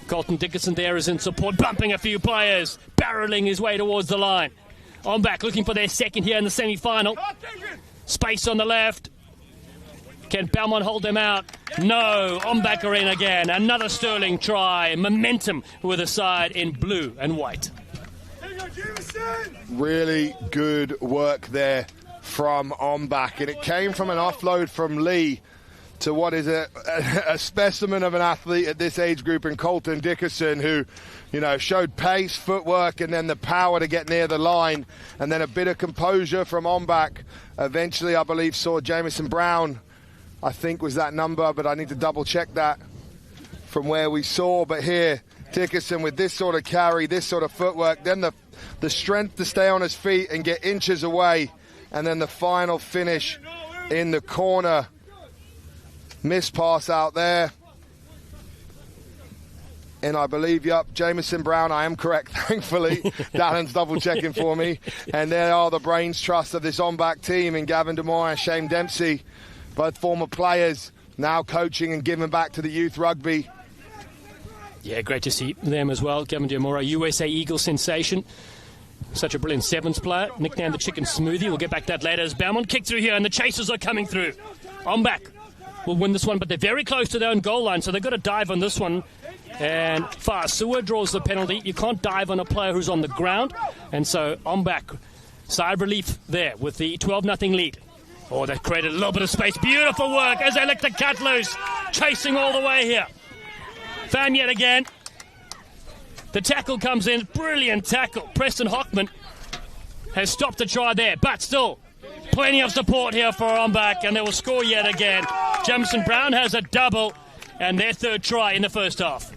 Colton Dickinson there is in support, bumping a few players, barreling his way towards the line. Ombak looking for their second here in the semi-final. Space on the left. Can Belmont hold them out? No. Ombak are in again. Another sterling try. Momentum with a side in blue and white. Really good work there from Ombak, and it came from an offload from Lee to what is a specimen of an athlete at this age group in Colton Dickerson, who, you know, showed pace, footwork, and then the power to get near the line, and then a bit of composure from Ombak. Eventually, I believe, saw Jamison Brown, I think was that number, but I need to double check that from where we saw. But here, Dickerson with this sort of carry, this sort of footwork, then the strength to stay on his feet and get inches away, and then the final finish in the corner. Missed pass out there. And I believe, Jamison Brown, I am correct, thankfully. Darren's double-checking for me. And there are the brains trust of this Ombak team in Gavin DeMoore and Shane Dempsey, both former players, now coaching and giving back to the youth rugby. Yeah, great to see them as well. Gavin DeMoore, USA Eagle sensation. Such a brilliant sevens player, nicknamed the Chicken Smoothie. We'll get back to that later as Belmont kick through here, and the chasers are coming through. Ombak will win this one, but they're very close to their own goal line, so they've got to dive on this one. And Sewer draws the penalty. You can't dive on a player who's on the ground, and so Ombak, side relief there with the 12-0 lead. Oh, that created a little bit of space. Beautiful work as they let the cut loose, chasing all the way here. Pham yet again. The tackle comes in, brilliant tackle. Preston Hockman has stopped the try there, but still plenty of support here for Ombak, and they will score yet again. Jamison Brown has a double, and their third try in the first half.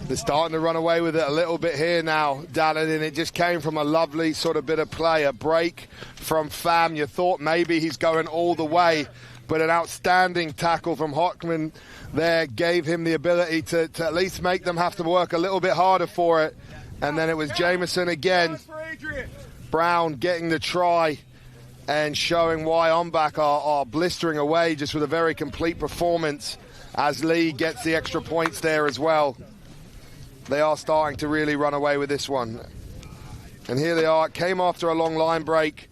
They're starting to run away with it a little bit here now, Dallin, and it just came from a lovely sort of bit of play, a break from Pham. You thought maybe he's going all the way, but an outstanding tackle from Hockman there gave him the ability to at least make them have to work a little bit harder for it. And then it was Jamison again. Brown getting the try and showing why Ombak are blistering away just with a very complete performance, as Lee gets the extra points there as well. They are starting to really run away with this one. And here they are. It came after a long line break.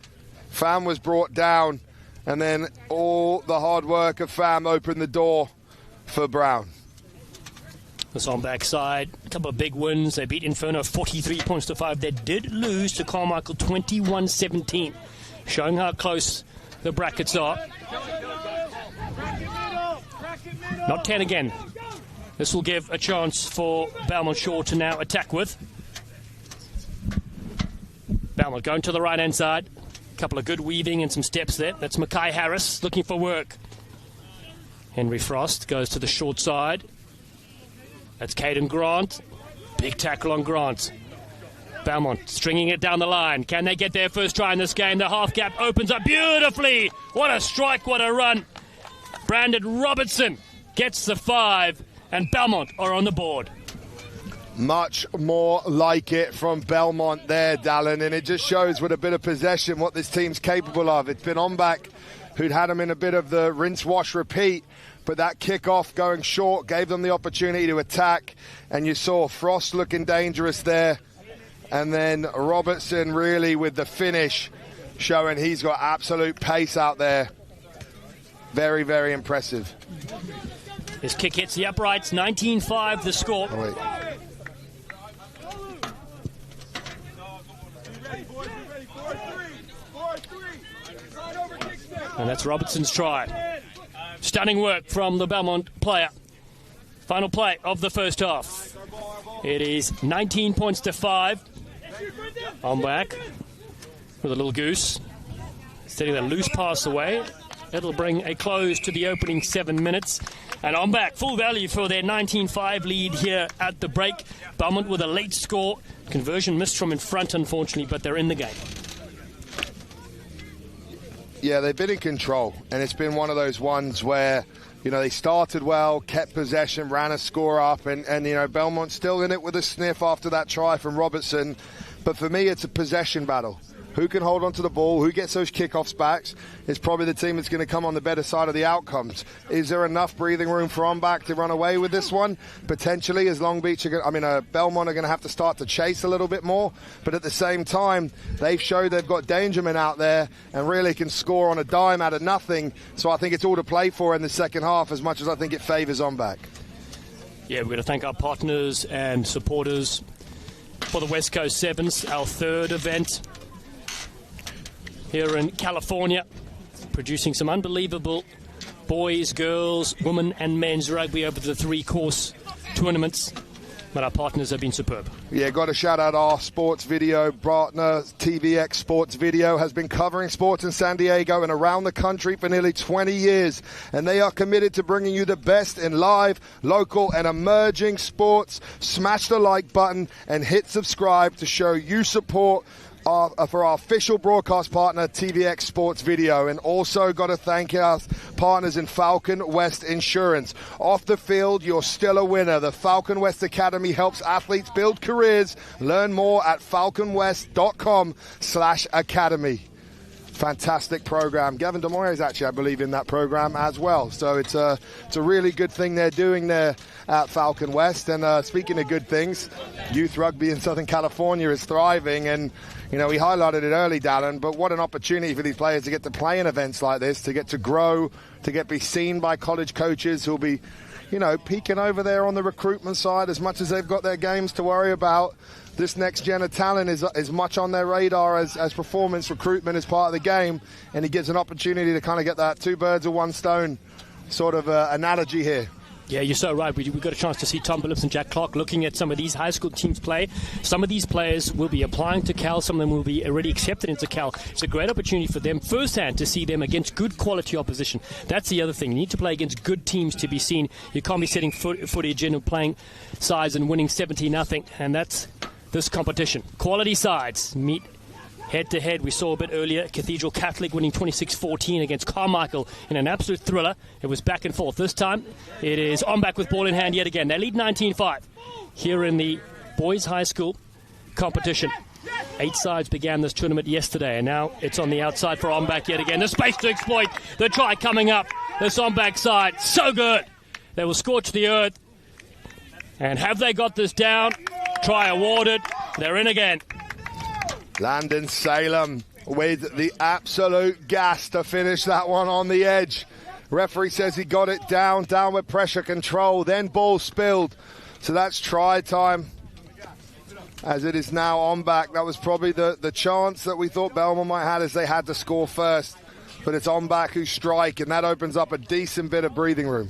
Pham was brought down, and then all the hard work of Pham opened the door for Brown. This Ombak side, a couple of big wins. They beat Inferno 43 points to 5. They did lose to Carmichael 21-17, showing how close the brackets are. Not 10 again. This will give a chance for Belmont Shore to now attack with. Belmont going to the right-hand side. A couple of good weaving and some steps there. That's Mackay Harris looking for work. Henry Frost goes to the short side. That's Caden Grant. Big tackle on Grant. Belmont stringing it down the line. Can they get their first try in this game? The half gap opens up beautifully. What a strike, what a run. Brandon Robertson gets the 5, and Belmont are on the board. Much more like it from Belmont there, Dallin, and it just shows with a bit of possession what this team's capable of. It's been Ombak who'd had them in a bit of the rinse, wash, repeat, but that kick-off going short gave them the opportunity to attack, and you saw Frost looking dangerous there, and then Robertson really with the finish, showing he's got absolute pace out there. Very, very impressive. His kick hits the uprights, 19-5 the score. Oh, wait. And that's Robertson's try. Stunning work from the Belmont player. Final play of the first half. It is 19 points to 5. Ombak with a little goose. Setting the loose pass away. It'll bring a close to the opening 7 minutes. And Ombak, full value for their 19-5 lead here at the break. Belmont with a late score. Conversion missed from in front, unfortunately, but they're in the game. Yeah, they've been in control, and it's been one of those ones where, you know, they started well, kept possession, ran a score up, and you know, Belmont's still in it with a sniff after that try from Robertson. But for me, it's a possession battle. who can hold on to the ball, who gets those kickoffs back, is probably the team that's going to come on the better side of the outcomes. Is there enough breathing room for OnBack to run away with this one? Potentially, as Long Beach, Belmont are going to have to start to chase a little bit more. But at the same time, they've showed they've got Dangerman out there and really can score on a dime out of nothing. So I think it's all to play for in the second half, as much as I think it favours OnBack. Yeah, we're going to thank our partners and supporters for the West Coast Sevens, our third event here in California, producing some unbelievable boys, girls, women and men's rugby over the 3-course tournaments. But our partners have been superb. Yeah, got to shout out our sports video partner. TVX Sports Video has been covering sports in San Diego and around the country for nearly 20 years. And they are committed to bringing you the best in live, local and emerging sports. Smash the like button and hit subscribe to show you support for our official broadcast partner, TVX Sports Video. And also got to thank our partners in Falcon West Insurance. Off the field, you're still a winner. The Falcon West Academy helps athletes build careers. Learn more at falconwest.com/academy. Fantastic program. Gavin DeMoya is actually, I believe, in that program as well. So it's a really good thing they're doing there at Falcon West. And speaking of good things, youth rugby in Southern California is thriving. And, we highlighted it early, Dallin, but what an opportunity for these players to get to play in events like this, to get to grow, to be seen by college coaches who'll be, peeking over there on the recruitment side. As much as they've got their games to worry about, this next gen of talent is as much on their radar as performance recruitment is part of the game, and he gives an opportunity to kind of get that 2 birds with 1 stone sort of analogy here. Yeah, you're so right. We got a chance to see Tom Phillips and Jack Clark looking at some of these high school teams play. Some of these players will be applying to Cal. Some of them will be already accepted into Cal. It's a great opportunity for them firsthand to see them against good quality opposition. That's the other thing. You need to play against good teams to be seen. You can't be setting footage in and playing sides and winning 70-0. And that's this competition. Quality sides meet head-to-head. We saw a bit earlier Cathedral Catholic winning 26-14 against Carmichael in an absolute thriller. It was back and forth. This time it is OnBack with ball in hand yet again. They lead 19-5 here in the boys high school competition. 8 sides began this tournament yesterday, and now it's on the outside for OnBack yet again. The space to exploit. The try coming up. This OnBack side, so good. They will scorch the earth. And have they got this down? Try awarded. They're in again. Landon Salem with the absolute gas to finish that one on the edge. Referee says he got it down with pressure control, then ball spilled. So that's try time. As it is now OnBack. That was probably the chance that we thought Belmont might have, as they had to score first. But it's OnBack who strike, and that opens up a decent bit of breathing room.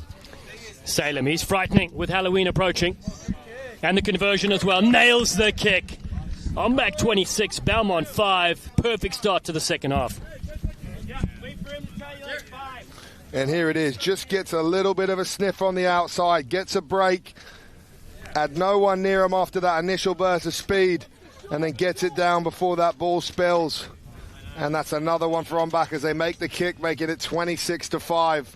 Salem, he's frightening with Halloween approaching. And the conversion as well. Nails the kick. OnBack 26, Belmont 5. Perfect start to the second half. And here it is. Just gets a little bit of a sniff on the outside. Gets a break. Had no one near him after that initial burst of speed. And then gets it down before that ball spills. And that's another one for OnBack as they make the kick, making it 26-5.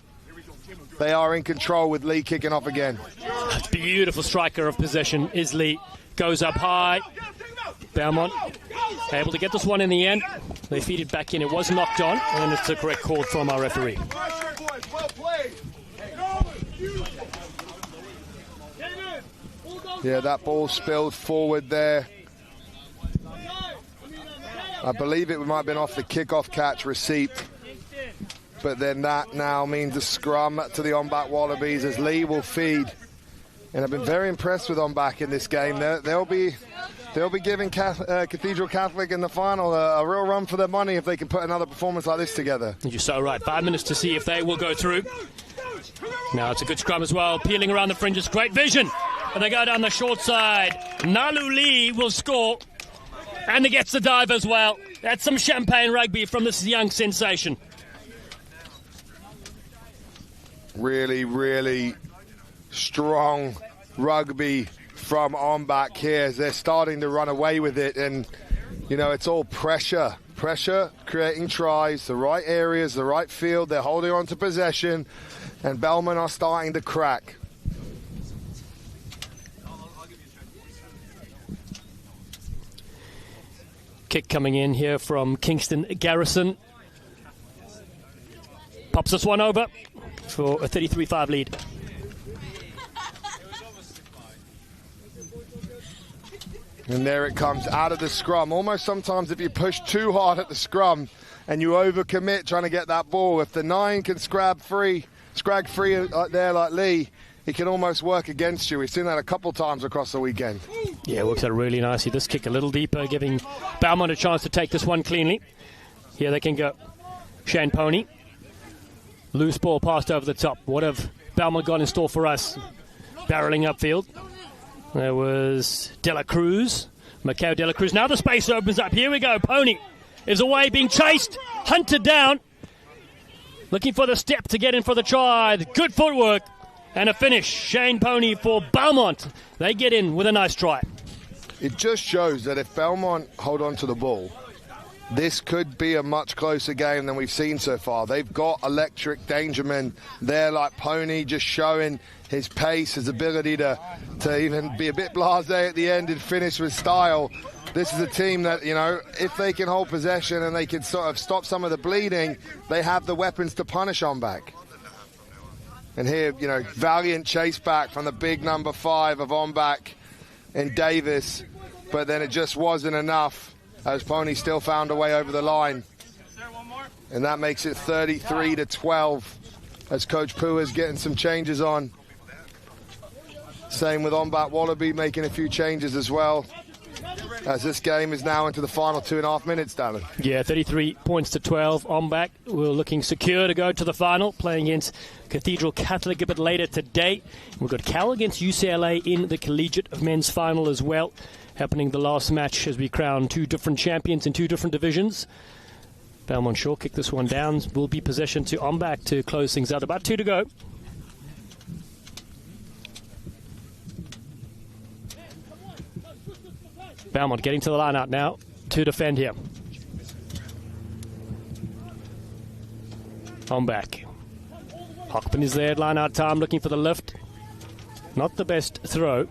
They are in control with Lee kicking off again. Beautiful striker of possession is Lee. Goes up high. Belmont able to get this one in the end. They feed it back in. It was knocked on, and it's a correct call from our referee. Yeah, that ball spilled forward there. I believe it might have been off the kickoff catch receipt. But then that now means a scrum to the OnBack Wallabies as Lee will feed. And I've been very impressed with OnBack in this game. They'll be giving Cathedral Catholic in the final a real run for their money if they can put another performance like this together. You're so right. 5 minutes to see if they will go through. Now it's a good scrum as well. Peeling around the fringes. Great vision. And they go down the short side. Nalu Lee will score. And he gets the dive as well. That's some champagne rugby from this young sensation. Really, really strong rugby from OnBack here as they're starting to run away with it. And, it's all pressure, creating tries, the right areas, the right field. They're holding on to possession, and Belmont are starting to crack. Kick coming in here from Kingston Garrison. Pops this one over for a 33-5 lead. And there it comes out of the scrum. Almost sometimes if you push too hard at the scrum and you overcommit trying to get that ball, if the 9 can scrag free there like Lee, it can almost work against you. We've seen that a couple times across the weekend. Yeah, it works out really nicely. This kick a little deeper, giving Belmont a chance to take this one cleanly. Here they can go. Shane Pony. Loose ball passed over the top. What have Belmont got in store for us? Barreling upfield. There was De La Cruz. Macau De La Cruz. Now the space opens up. Here we go. Pony is away, being chased. Hunted down. Looking for the step to get in for the try. Good footwork. And a finish. Shane Pony for Belmont. They get in with a nice try. It just shows that if Belmont hold on to the ball, this could be a much closer game than we've seen so far. They've got electric dangermen there like Pony, just showing his pace, his ability to even be a bit blasé at the end and finish with style. This is a team that, you know, if they can hold possession and they can sort of stop some of the bleeding, they have the weapons to punish on back. And here, you know, valiant chase back from the big number 5 of Ombak and Davis, but then it just wasn't enough as Pony still found a way over the line. And that makes it 33-12 as Coach Pooh is getting some changes on. Same with Ombak Wallaby making a few changes as well, as this game is now into the final 2.5 minutes, Darren. Yeah, 33-12. Ombak we're looking secure to go to the final, playing against Cathedral Catholic a bit later today. We've got Cal against UCLA in the Collegiate men's final as well, happening the last match as we crown 2 different champions in 2 different divisions. Belmont Shore kick this one down. Will be possession to Ombak to close things out. About 2 to go. Belmont getting to the line out now to defend here. Ombak. Hockman is there at line out time looking for the lift. Not the best throw,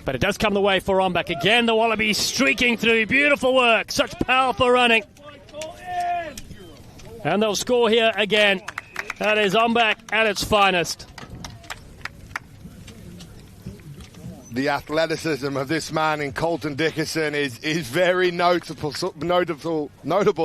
but it does come the way for Ombak. Again, the Wallabies streaking through. Beautiful work. Such powerful running. And they'll score here again. That is Ombak at its finest. The athleticism of this man in Colton Dickerson is very notable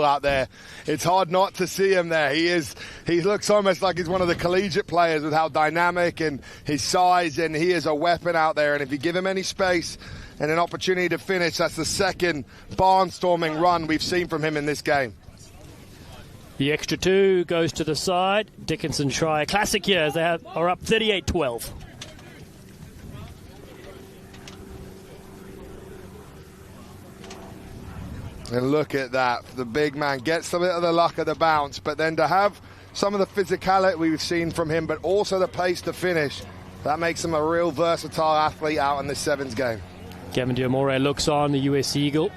out there. It's hard not to see him there. He looks almost like he's one of the collegiate players with how dynamic and his size, and he is a weapon out there. And if you give him any space and an opportunity to finish, that's the second barnstorming run we've seen from him in this game. The extra 2 goes to the side. Dickinson try a classic here as they are up 38-12. And look at that. The big man gets a bit of the luck of the bounce, but then to have some of the physicality we've seen from him, but also the pace to finish, that makes him a real versatile athlete out in this sevens game. Gavin Diamore looks on, the US Eagle,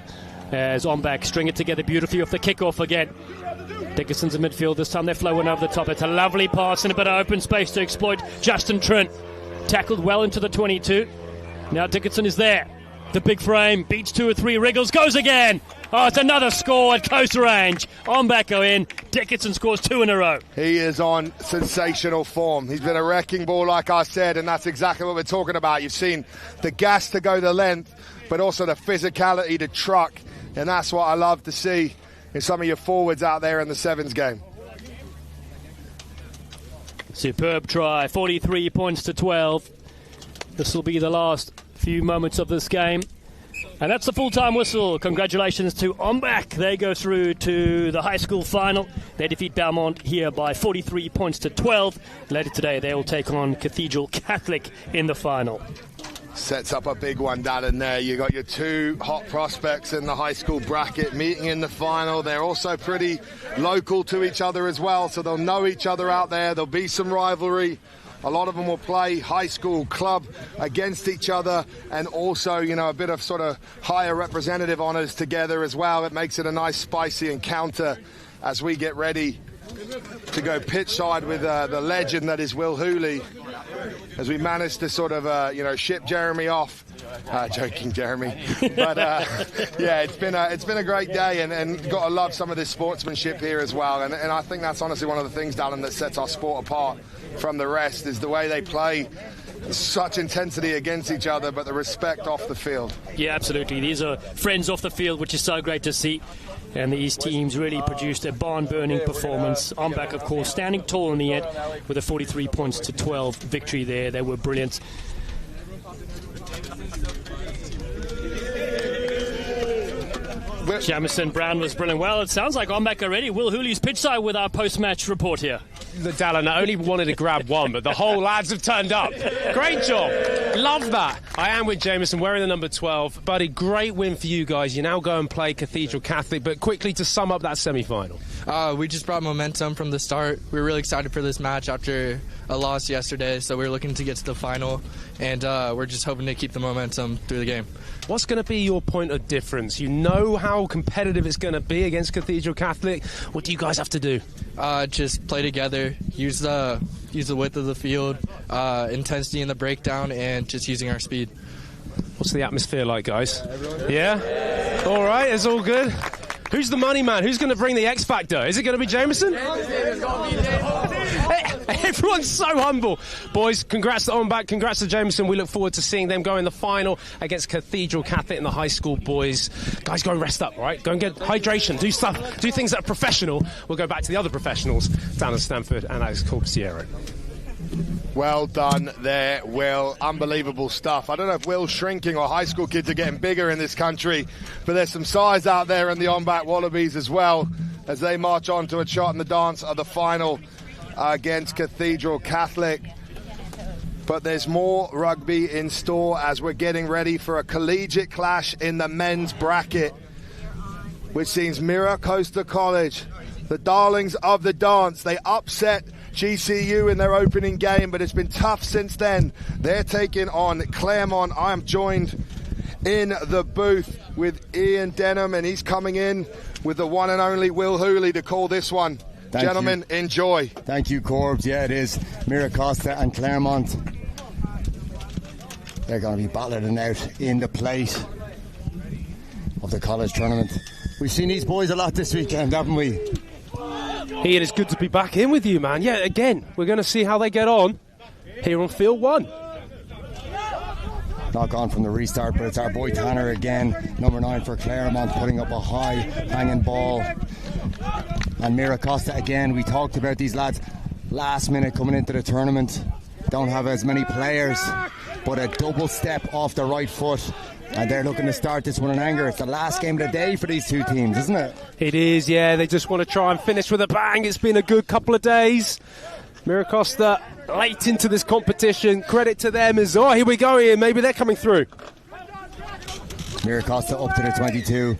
as Ombak string it together beautifully off the kickoff again. Dickinson's in midfield. This time they're flowing over the top. It's a lovely pass and a bit of open space to exploit. Justin Trent tackled well into the 22. Now Dickinson is there. The big frame beats 2 or 3 wriggles, goes again. Oh, it's another score at close range. Ombak go in. Dickinson scores 2 in a row. He is on sensational form. He's been a wrecking ball, like I said, and that's exactly what we're talking about. You've seen the gas to go the length, but also the physicality to truck, and that's what I love to see in some of your forwards out there in the sevens game. Superb try, 43-12. This will be the last few moments of this game. And that's the full-time whistle. Congratulations to Ombak. They go through to the high school final. They defeat Belmont here by 43-12. Later today, they will take on Cathedral Catholic in the final. Sets up a big one down in there. You got your 2 hot prospects in the high school bracket meeting in the final. They're also pretty local to each other as well, so they'll know each other out there. There'll be some rivalry. A lot of them will play high school club against each other, and also, you know, a bit of sort of higher representative honours together as well. It makes it a nice spicy encounter as we get ready to go pitch side with the legend that is Will Hooley, as we managed to sort of, ship Jeremy off. Joking, Jeremy. But, yeah, it's been a great day, and got to love some of this sportsmanship here as well. And I think that's honestly one of the things, Dallin, that sets our sport apart from the rest, is the way they play. Such intensity against each other, but the respect off the field. Yeah, absolutely. These are friends off the field, which is so great to see. And these teams really produced a barn-burning performance. Armbach, of course, standing tall in the end with a 43-12 victory there. They were brilliant. Jamison Brown was brilliant. Well, it sounds like Armbach already. Will Hooley's pitch side with our post-match report here. The Dallin, I only wanted to grab one, but the whole lads have turned up. Great job. Love that. I am with Jamison, wearing the number 12. Buddy, great win for you guys. You now go and play Cathedral Catholic, but quickly to sum up that semi-final. We just brought momentum from the start. We were really excited for this match after a loss yesterday, so we were looking to get to the final, and we're just hoping to keep the momentum through the game. What's going to be your point of difference? You know how competitive it's going to be against Cathedral Catholic. What do you guys have to do? Just play together, use the width of the field, intensity in the breakdown, and just using our speed. What's the atmosphere like, guys? Yeah? All right, it's all good. Who's the money man? Who's going to bring the X Factor? Is it going to be Jamison? Everyone's so humble. Boys, congrats to Armbach, congrats to Jamison. We look forward to seeing them go in the final against Cathedral Catholic and the high school boys. Guys, go and rest up, right? Go and get hydration, do stuff, do things that are professional. We'll go back to the other professionals down in Stanford and Alex Corpsiero. Well done there, Will. Unbelievable stuff. I don't know if Will's shrinking or high school kids are getting bigger in this country, but there's some size out there in the Armbach Wallabies as well, as they march on to a shot in the dance of the final against Cathedral Catholic. But there's more rugby in store as we're getting ready for a collegiate clash in the men's bracket, which sees Mira Costa College, the darlings of the dance. They upset GCU in their opening game, but it's been tough since then. They're taking on Claremont. I am joined in the booth with Ian Denham, and he's coming in with the one and only Will Hooley to call this one. Gentlemen, enjoy. Thank you, Corbs. Yeah, it is Mira Costa and Claremont. They're going to be battling it out in the plate of the college tournament. We've seen these boys a lot this weekend, haven't we? Ian, it's good to be back in with you, man. Yeah, again, we're going to see how they get on here on Field 1. Not gone from the restart, but it's our boy Tanner again, number 9 for Claremont, putting up a high hanging ball. And Mira Costa again. We talked about these lads last minute coming into the tournament. Don't have as many players, but a double step off the right foot. And they're looking to start this one in anger. It's the last game of the day for these two teams, isn't it? It is, yeah. They just want to try and finish with a bang. It's been a good couple of days. Mira Costa late into this competition. Credit to them as, oh, here we go, Ian. Maybe they're coming through. Mira Costa up to the 22.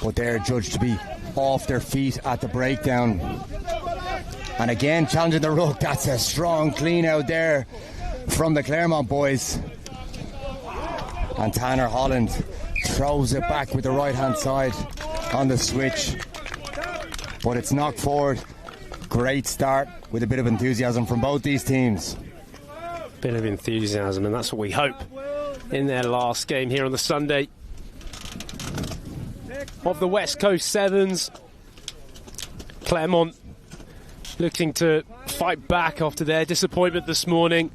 But they're judged to be off their feet at the breakdown. And again, challenging the ruck. That's a strong clean out there from the Claremont boys. And Tanner Holland throws it back with the right-hand side on the switch. But it's knocked forward. Great start with a bit of enthusiasm from both these teams. Bit of enthusiasm, and that's what we hope in their last game here on the Sunday of the West Coast Sevens. Claremont looking to fight back after their disappointment this morning.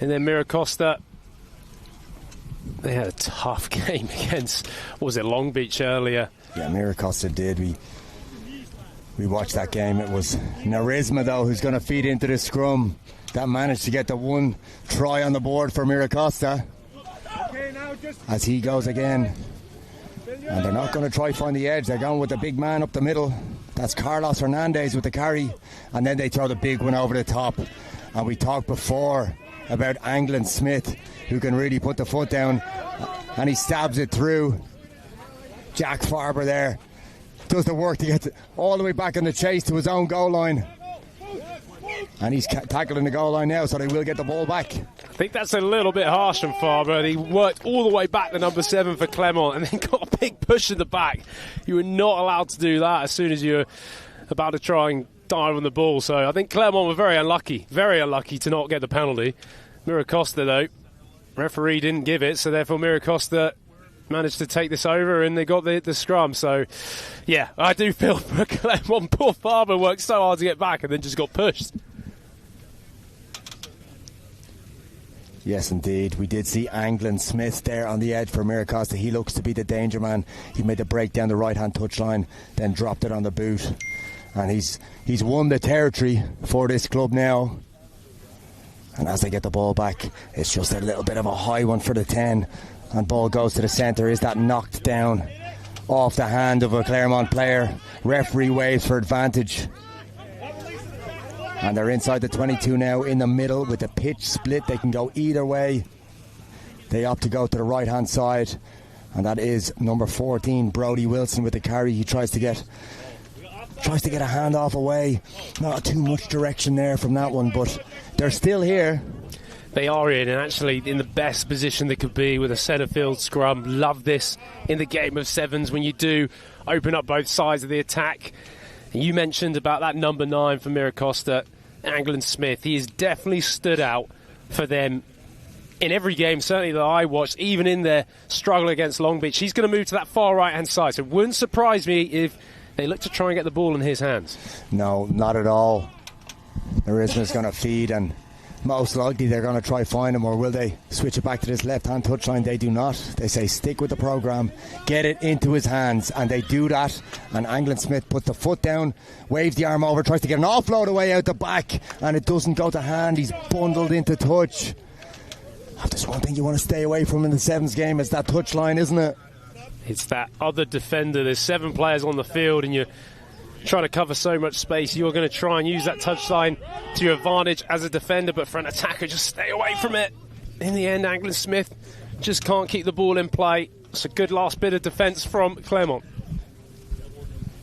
And then Mira Costa, they had a tough game against, what was it, Long Beach earlier? Yeah, Mira Costa did. We watched that game. It was Narisma, though, who's going to feed into the scrum. That managed to get the one try on the board for Mira Costa. As he goes again. And they're not going to try find the edge. They're going with the big man up the middle. That's Carlos Hernandez with the carry. And then they throw the big one over the top. And we talked before about Anglin Smith, who can really put the foot down. And he stabs it through. Jack Farber there does the work to get all the way back in the chase to his own goal line. And he's tackling the goal line now, so they will get the ball back. I think that's a little bit harsh on Farber. He worked all the way back to number 7 for Claremont and then got big push in the back. You were not allowed to do that as soon as you're about to try and dive on the ball. So I think Clermont were very unlucky to not get the penalty. Mira Costa, though, referee didn't give it, so therefore Mira Costa managed to take this over and they got the scrum. So, yeah, I do feel for Clermont. Poor Farber worked so hard to get back and then just got pushed. Yes, indeed. We did see Anglin Smith there on the edge for Mira Costa. He looks to be the danger man. He made the break down the right-hand touchline, then dropped it on the boot. And he's won the territory for this club now. And as they get the ball back, it's just a little bit of a high one for the 10. And ball goes to the centre. Is that knocked down off the hand of a Clermont player? Referee waves for advantage. And they're inside the 22 now, in the middle with the pitch split. They can go either way. They opt to go to the right-hand side. And that is number 14, Brodie Wilson, with the carry. He tries to get a handoff away. Not too much direction there from that one, but they're still here. They are in, and actually in the best position they could be with a centre-field scrum. Love this in the game of sevens when you do open up both sides of the attack. You mentioned about that number 9 for Mira Costa, Anglin Smith. He has definitely stood out for them in every game, certainly that I watched, even in their struggle against Long Beach. He's going to move to that far right-hand side, so it wouldn't surprise me if they look to try and get the ball in his hands. No, not at all. Narisma's going to feed, and most likely they're going to try find him, or will they switch it back to this left-hand touchline? They do not. They say stick with the programme, get it into his hands, and they do that. And Anglin Smith puts the foot down, waves the arm over, tries to get an offload away out the back, and it doesn't go to hand. He's bundled into touch. There's one thing you want to stay away from in the sevens game, is that touchline, isn't it? It's that other defender. There's 7 players on the field and you're trying to cover so much space. You're going to try and use that touchline to your advantage as a defender, but for an attacker, just stay away from it. In the end, Anglin Smith just can't keep the ball in play. It's a good last bit of defence from Clermont.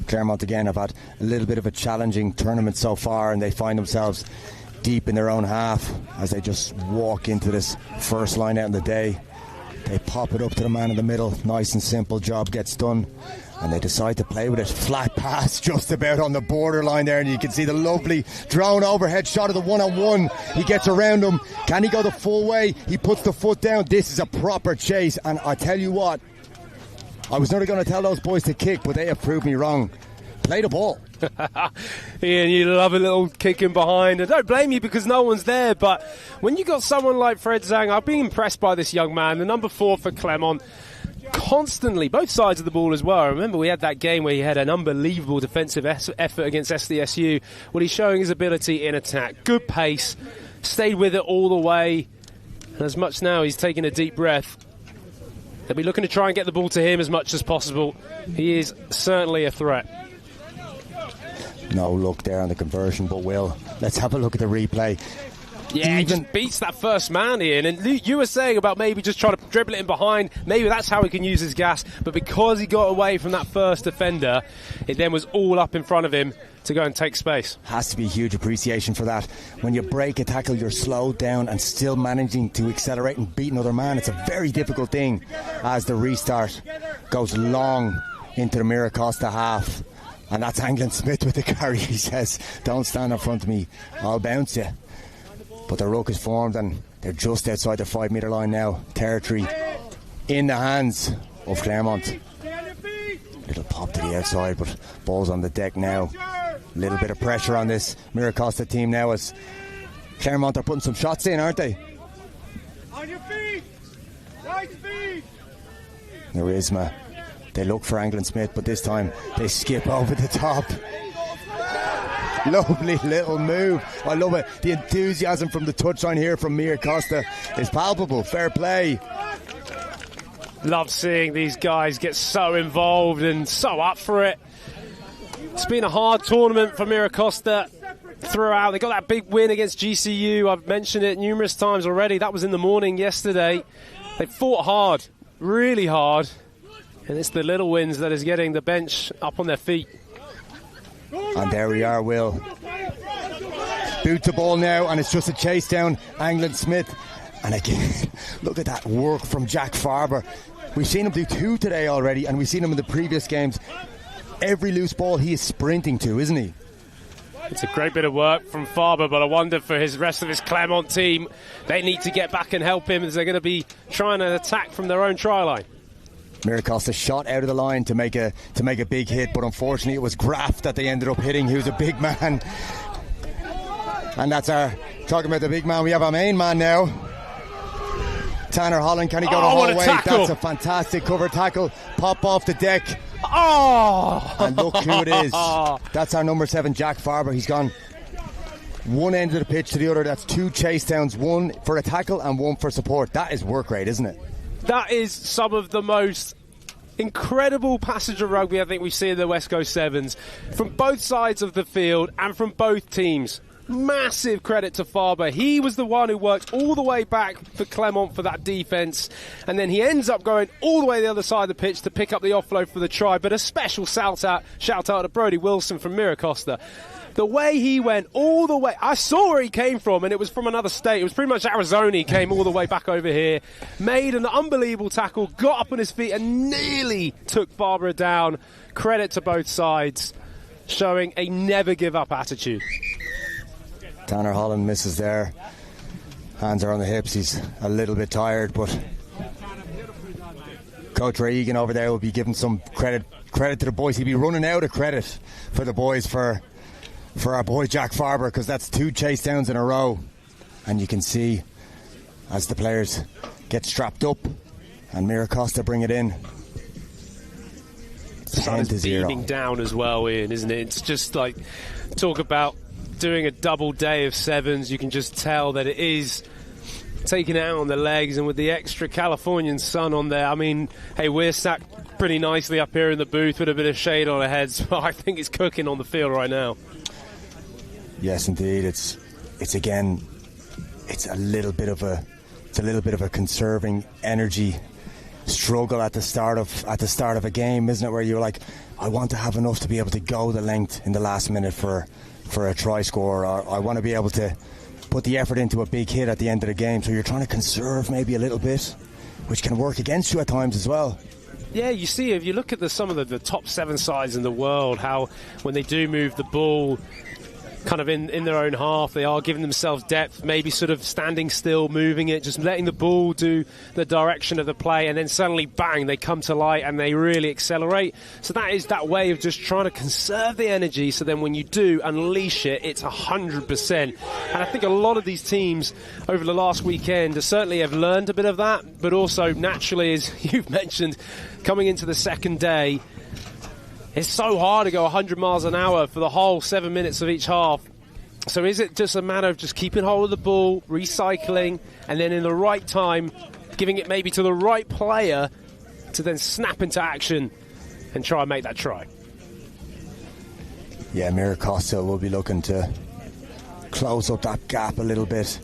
Clermont again have had a little bit of a challenging tournament so far, and they find themselves deep in their own half as they just walk into this first line out in the day. They pop it up to the man in the middle. Nice and simple, job gets done. And they decide to play with it. Flat pass just about on the borderline there, and you can see the lovely drone overhead shot of the one-on-one. He gets around him. Can he go the full way? He puts the foot down. This is a proper chase, and I tell you what, I was never going to tell those boys to kick, but they have proved me wrong. Play the ball. Ian, you love a little kick in behind. I don't blame you because no one's there, but when you got someone like Fred Zhang, I've been impressed by this young man, the number 4 for Clermont. Constantly, both sides of the ball as well. I remember we had that game where he had an unbelievable defensive effort against SDSU. Well, he's showing his ability in attack. Good pace, stayed with it all the way. And as much now, he's taking a deep breath. They'll be looking to try and get the ball to him as much as possible. He is certainly a threat. No luck there on the conversion, but let's have a look at the replay. Yeah, he just beats that first man, Ian. And you were saying about maybe just trying to dribble it in behind. Maybe that's how he can use his gas. But because he got away from that first defender, it then was all up in front of him to go and take space. Has to be huge appreciation for that. When you break a tackle, you're slowed down and still managing to accelerate and beat another man. It's a very difficult thing as the restart goes long into the Mira Costa half. And that's Anglin Smith with the carry. He says, don't stand in front of me, I'll bounce you. But the ruck is formed and they're just outside the 5-metre line now. Territory in the hands of Clermont. Little pop to the outside, but ball's on the deck now. Little bit of pressure on this Mira Costa team now as Clermont are putting some shots in, aren't they? On your feet! Right feet! Narisma. They look for Anglin Smith, but this time they skip over the top. Lovely little move. I love it. The enthusiasm from the touchline here from Mira Costa is palpable. Fair play. Love seeing these guys get so involved and so up for it. It's been a hard tournament for Mira Costa throughout. They got that big win against GCU. I've mentioned it numerous times already. That was in the morning yesterday. They fought hard, really hard. And it's the little wins that is getting the bench up on their feet. And there we are, Will. Boot the ball now, and it's just a chase down Anglin Smith. And again, look at that work from Jack Farber. We've seen him do 2 today already, and we've seen him in the previous games. Every loose ball he is sprinting to, isn't he? It's a great bit of work from Faber, but I wonder for his rest of his Clermont team, they need to get back and help him as they're going to be trying to attack from their own try line. Miracosta shot out of the line to make a big hit, but unfortunately it was Graf that they ended up hitting, who's a big man. And that's talking about the big man, we have our main man now. Tanner Holland, can he go the whole way? Tackle. That's a fantastic cover tackle. Pop off the deck. Oh! And look who it is. That's our number 7, Jack Farber. He's gone one end of the pitch to the other. That's 2 chase downs, 1 for a tackle and 1 for support. That is work rate, isn't it? That is some of the most incredible passenger rugby I think we've seen in the West Coast Sevens from both sides of the field and from both teams. Massive credit to Faber. He was the one who worked all the way back for Clermont for that defence, and then he ends up going all the way the other side of the pitch to pick up the offload for the try. But a special shout out to Brodie Wilson from Miracosta. The way he went all the way, I saw where he came from, and it was from another state. It was pretty much Arizona. He came all the way back over here, made an unbelievable tackle, got up on his feet and nearly took Faber down. Credit to both sides, showing a never give up attitude. Tanner Holland misses there. Hands are on the hips. He's a little bit tired, but Coach Ray Egan over there will be giving some credit to the boys. He'll be running out of credit for the boys for our boy Jack Farber, because that's 2 chase downs in a row. And you can see as the players get strapped up and Miracosta bring it in. The sun is beaming down as well, Ian, isn't it? It's just like, talk about doing a double day of sevens. You can just tell that it is taking out on the legs, and with the extra Californian sun on there, I mean, hey, we're sat pretty nicely up here in the booth with a bit of shade on our heads, but I think it's cooking on the field right now. Yes, indeed. It's a little bit of a conserving energy struggle at the start of a game, isn't it? Where you're like, I want to have enough to be able to go the length in the last minute for a try score, or I want to be able to put the effort into a big hit at the end of the game. So you're trying to conserve maybe a little bit, which can work against you at times as well. Yeah, you see, if you look at some of the top 7 sides in the world, how when they do move the ball kind of in their own half, they are giving themselves depth, maybe sort of standing still, moving it, just letting the ball do the direction of the play, and then suddenly, bang, they come to light and they really accelerate. So that is that way of just trying to conserve the energy, so then when you do unleash it, it's 100%. And I think a lot of these teams over the last weekend certainly have learned a bit of that, but also naturally, as you've mentioned, coming into the second day, it's so hard to go 100 miles an hour for the whole 7 minutes of each half. So is it just a matter of just keeping hold of the ball, recycling, and then in the right time, giving it maybe to the right player to then snap into action and try and make that try? Yeah, Miracosta will be looking to close up that gap a little bit.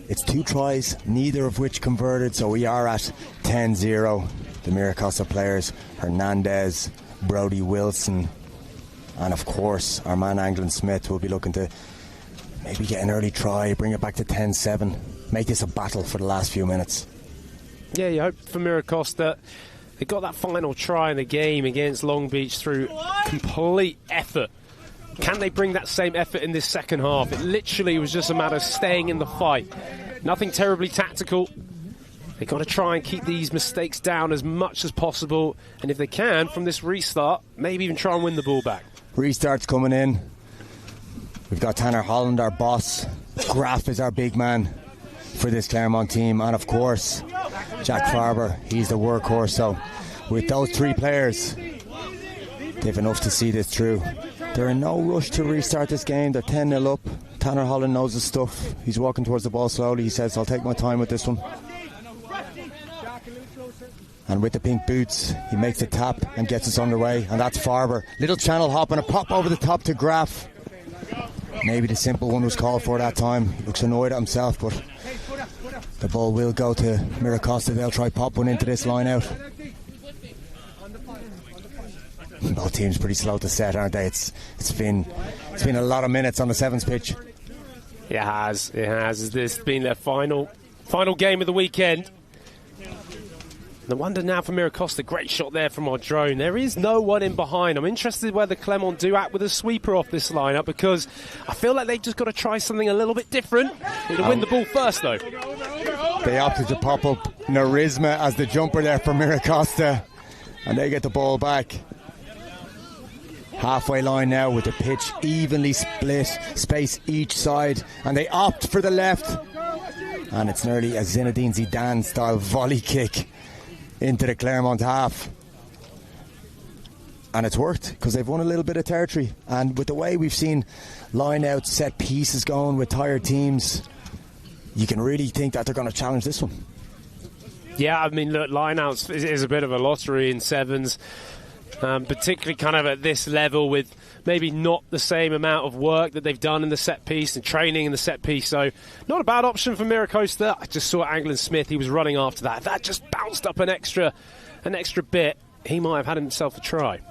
It's 2 tries, neither of which converted, so we are at 10-0. The Miracosta players, Hernandez, Brodie Wilson, and of course our man Anglin Smith will be looking to maybe get an early try, bring it back to 10-7, make this a battle for the last few minutes. Yeah, you hope for Miracosta. They got that final try in the game against Long Beach through complete effort. Can they bring that same effort in this second half? It literally was just a matter of staying in the fight. Nothing terribly tactical. They've got to try and keep these mistakes down as much as possible, and if they can, from this restart, maybe even try and win the ball back. Restart's coming in. We've got Tanner Holland, our boss. Graf is our big man for this Clermont team, and of course, Jack Farber, he's the workhorse. So with those 3 players, they've enough to see this through. They're in no rush to restart this game. They're 10-0 up. Tanner Holland knows his stuff. He's walking towards the ball slowly. He says, I'll take my time with this one. And with the pink boots, he makes a tap and gets us underway. And that's Farber. Little channel hop and a pop over the top to Graf. Maybe the simple one was called for that time. He looks annoyed at himself, but the ball will go to Miracosta. They'll try pop one into this line out. Both teams pretty slow to set, aren't they? It's been a lot of minutes on the sevens pitch. It has. This has been their final game of the weekend. The wonder now for Miracosta, great shot there from our drone. There is no one in behind. I'm interested whether Clermont do act with a sweeper off this lineup, because I feel like they've just got to try something a little bit different. It'll win the ball first, though. They opted to pop up Narisma as the jumper there for Miracosta, and they get the ball back. Halfway line now with the pitch evenly split, space each side, and they opt for the left. And it's nearly a Zinedine Zidane-style volley kick into the Clermont half. And it's worked, because they've won a little bit of territory. And with the way we've seen line-out set pieces going with tired teams, you can really think that they're going to challenge this one. Yeah, I mean, look, line-outs is a bit of a lottery in sevens. Particularly kind of at this level, with maybe not the same amount of work that they've done in the set piece and training in the set piece. So not a bad option for Miracosta. I just saw Anglin Smith, he was running after that. If that just bounced up an extra bit, he might have had himself a try.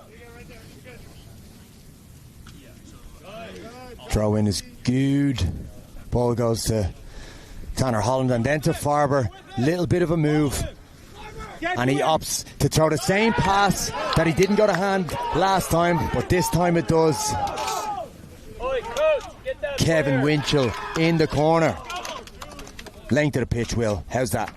Throw in is good. Ball goes to Tanner Holland and then to Farber. Little bit of a move. And he opts to throw the same pass that he didn't go to hand last time, but this time it does. Kevin Winchell in the corner. Length of the pitch, Will. How's that?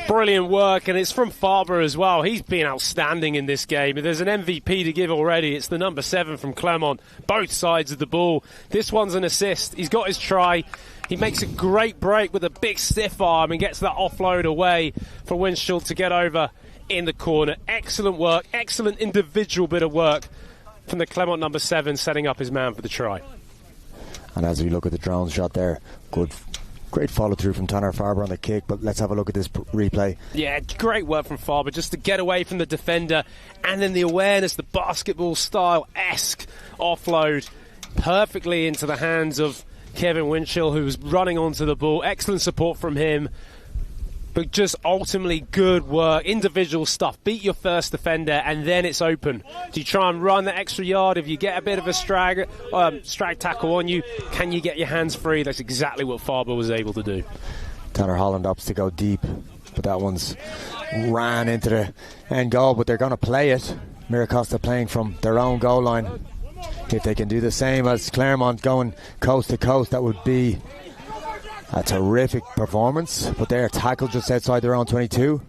Brilliant work, and it's from Farber as well. He's been outstanding in this game. If there's an MVP to give already, it's the number 7 from Clermont. Both sides of the ball. This one's an assist. He's got his try. He makes a great break with a big stiff arm and gets that offload away for Winchell to get over in the corner. Excellent work, excellent individual bit of work from the Clermont number 7, setting up his man for the try. And as we look at the drone shot there, great follow through from Tanner Farber on the kick, but let's have a look at this replay. Yeah, great work from Farber just to get away from the defender, and then the awareness, the basketball style-esque offload perfectly into the hands of Kevin Winchell, who was running onto the ball. Excellent support from him, but just ultimately good work, individual stuff. Beat your first defender and then it's open. Do you try and run the extra yard? If you get a bit of a strag tackle on you, can you get your hands free? That's exactly what Farber was able to do. Tanner Holland opts to go deep, but that one's ran into the end goal, but they're going to play it. Miracosta playing from their own goal line. If they can do the same as Clermont, going coast to coast, that would be a terrific performance. But they're tackled just outside their own 22.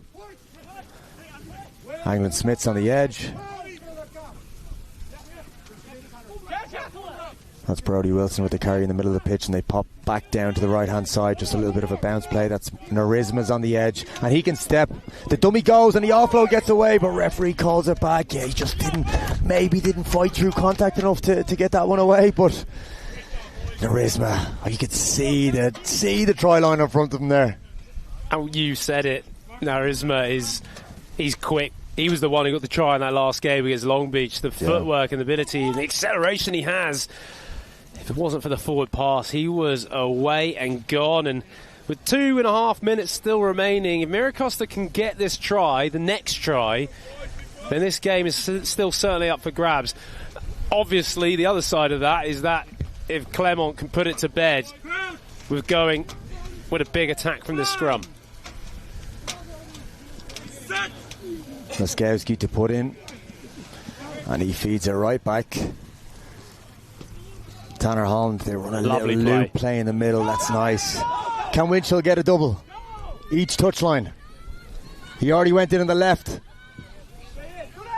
Anglin Smith's on the edge. That's Brody Wilson with the carry in the middle of the pitch, and they pop back down to the right hand side. Just a little bit of a bounce play. That's Narisma's on the edge, and he can step. The dummy goes and the offload gets away, but referee calls it back. Yeah, he just didn't fight through contact enough to get that one away. But Narisma, you could see the try line in front of him there. Oh, you said it. Narisma he's quick. He was the one who got the try in that last game against Long Beach. The footwork and the ability and the acceleration he has. If it wasn't for the forward pass, he was away and gone. And with 2.5 minutes still remaining, if Miracosta can get this try, the next try, then this game is still certainly up for grabs. Obviously, the other side of that is that if Clermont can put it to bed with going with a big attack from the scrum. Laskowski to put in, and he feeds it right back. Tanner Holland, they run a lovely little loop play in the middle. That's nice. Can Winchell get a double? Each touchline. He already went in on the left,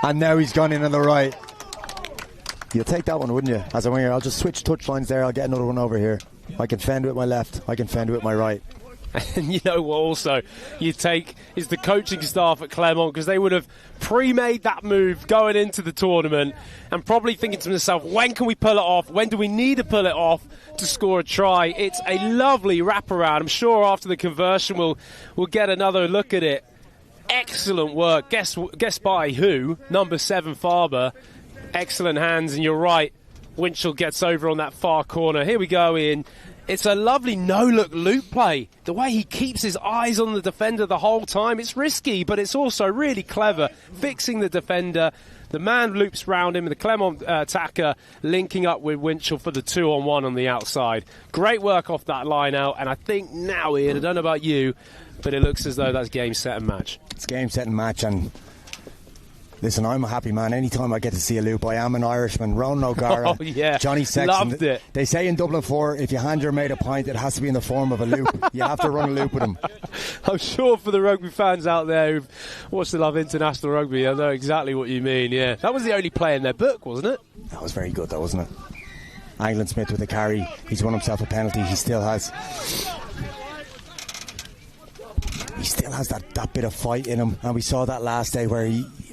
and now he's gone in on the right. You'll take that one, wouldn't you? As a winger, I'll just switch touchlines there. I'll get another one over here. I can fend with my left. I can fend with my right. And you know what also you take is the coaching staff at Clermont, because they would have pre-made that move going into the tournament and probably thinking to themselves, when can we pull it off? When do we need to pull it off to score a try? It's a lovely wraparound. I'm sure after the conversion we'll get another look at it. Excellent work. Guess by who? Number 7 Farber. Excellent hands, and you're right. Winchell gets over on that far corner. Here we go in It's a lovely no-look loop play. The way he keeps his eyes on the defender the whole time, it's risky, but it's also really clever, fixing the defender. The man loops round him, the Clermont attacker linking up with Winchell for the 2-on-1 on the outside. Great work off that line out, and I think now, Ian, I don't know about you, but it looks as though that's game, set and match. It's game, set and match, and listen, I'm a happy man. Anytime I get to see a loop, I am an Irishman. Ronan O'Gara, Johnny Sexton. Loved it. They say in Dublin 4, if you hand your mate a pint, it has to be in the form of a loop. You have to run a loop with him. I'm sure for the rugby fans out there who've watched the Love International Rugby, I know exactly what you mean, yeah. That was the only play in their book, wasn't it? That was very good, though, wasn't it? Anglan Smith with a carry. He's won himself a penalty. He still has that bit of fight in him, and we saw that last day where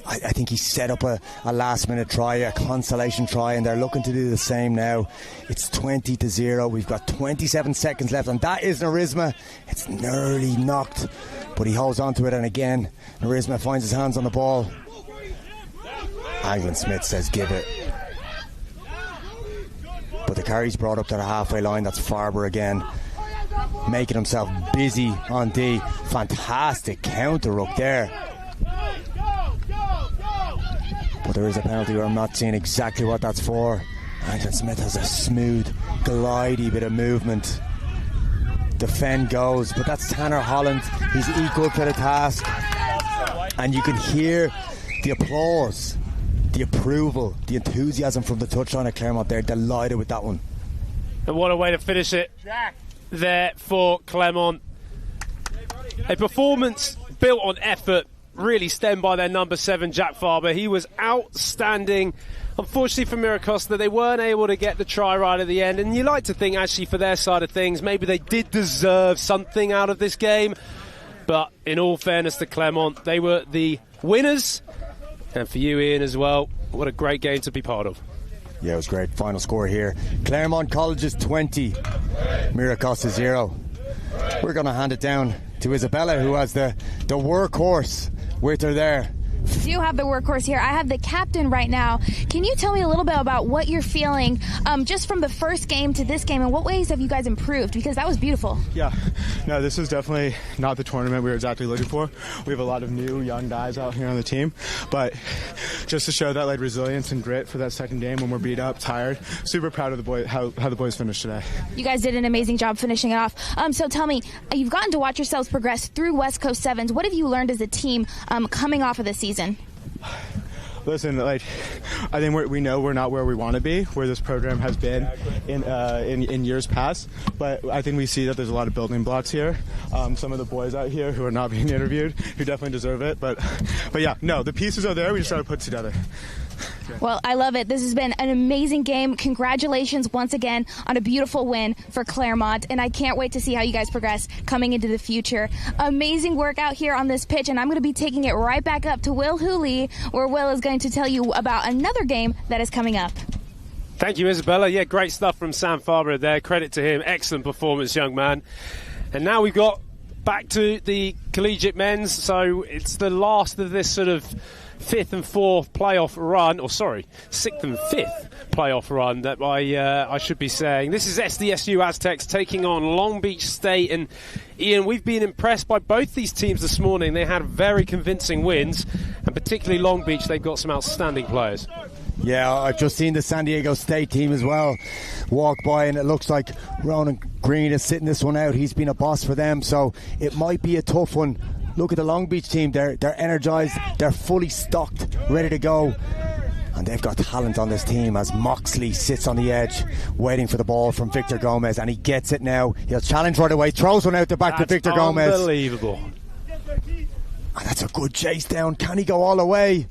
I think he set up a last minute try, a consolation try, and they're looking to do the same now. It's 20-0. We've got 27 seconds left, and that is Narisma. It's nearly knocked, but he holds on to it, and again Narisma finds his hands on the ball. Anglan Smith says give it, but the carry's brought up to the halfway line. That's Farber again, making himself busy on D. Fantastic counter up there. But there is a penalty where I'm not seeing exactly what that's for. Anglan Smith has a smooth, glidey bit of movement. Defend goes, but that's Tanner Holland. He's equal to the task. And you can hear the applause, the approval, the enthusiasm from the touchline at Clermont. They're delighted with that one. And what a way to finish it there for Clermont. A performance built on effort, really stemmed by their number 7, Jack Farber. He was outstanding. Unfortunately for Miracosta, they weren't able to get the try right at the end, and you like to think actually for their side of things maybe they did deserve something out of this game, but in all fairness to Clermont, they were the winners. And for you, Ian, as well, what a great game to be part of. Yeah, it was great. Final score here: Clermont College's 20, Miracosta 0. We're going to hand it down to Isabella, who has the workhorse with her there. I do have the workhorse here. I have the captain right now. Can you tell me a little bit about what you're feeling just from the first game to this game, and what ways have you guys improved? Because that was beautiful. Yeah, no, this is definitely not the tournament we were exactly looking for. We have a lot of new, young guys out here on the team, but just to show that like resilience and grit for that second game when we're beat up, tired. Super proud of the boys, how the boys finished today. You guys did an amazing job finishing it off. So tell me, you've gotten to watch yourselves progress through West Coast Sevens. What have you learned as a team coming off of the season? Listen, like, I think we know we're not where we want to be, where this program has been in years past. But I think we see that there's a lot of building blocks here. Some of the boys out here who are not being interviewed, who definitely deserve it. But yeah, no, the pieces are there. We just got to put together. Well, I love it. This has been an amazing game. Congratulations once again on a beautiful win for Clermont, and I can't wait to see how you guys progress coming into the future. Amazing work out here on this pitch, and I'm going to be taking it right back up to Will Hooley, where Will is going to tell you about another game that is coming up. Thank you, Isabella. Yeah, great stuff from Sam Farber there. Credit to him. Excellent performance, young man. And now we've got back to the collegiate men's, so it's the last of this sort of 5th and 4th playoff run, or sorry, 6th and 5th playoff run that I should be saying. This is SDSU Aztecs taking on Long Beach State, and Ian, we've been impressed by both these teams this morning. They had very convincing wins, and particularly Long Beach, they've got some outstanding players. Yeah, I've just seen the San Diego State team as well walk by, and it looks like Ronan Green is sitting this one out. He's been a boss for them, so it might be a tough one. Look at the Long Beach team. They're energised, they're fully stocked, ready to go. And they've got talent on this team as Moxley sits on the edge waiting for the ball from Victor Gomez, and he gets it now. He'll challenge right away, throws one out the back to Victor Gomez. Unbelievable. And that's a good chase down. Can he go all the way?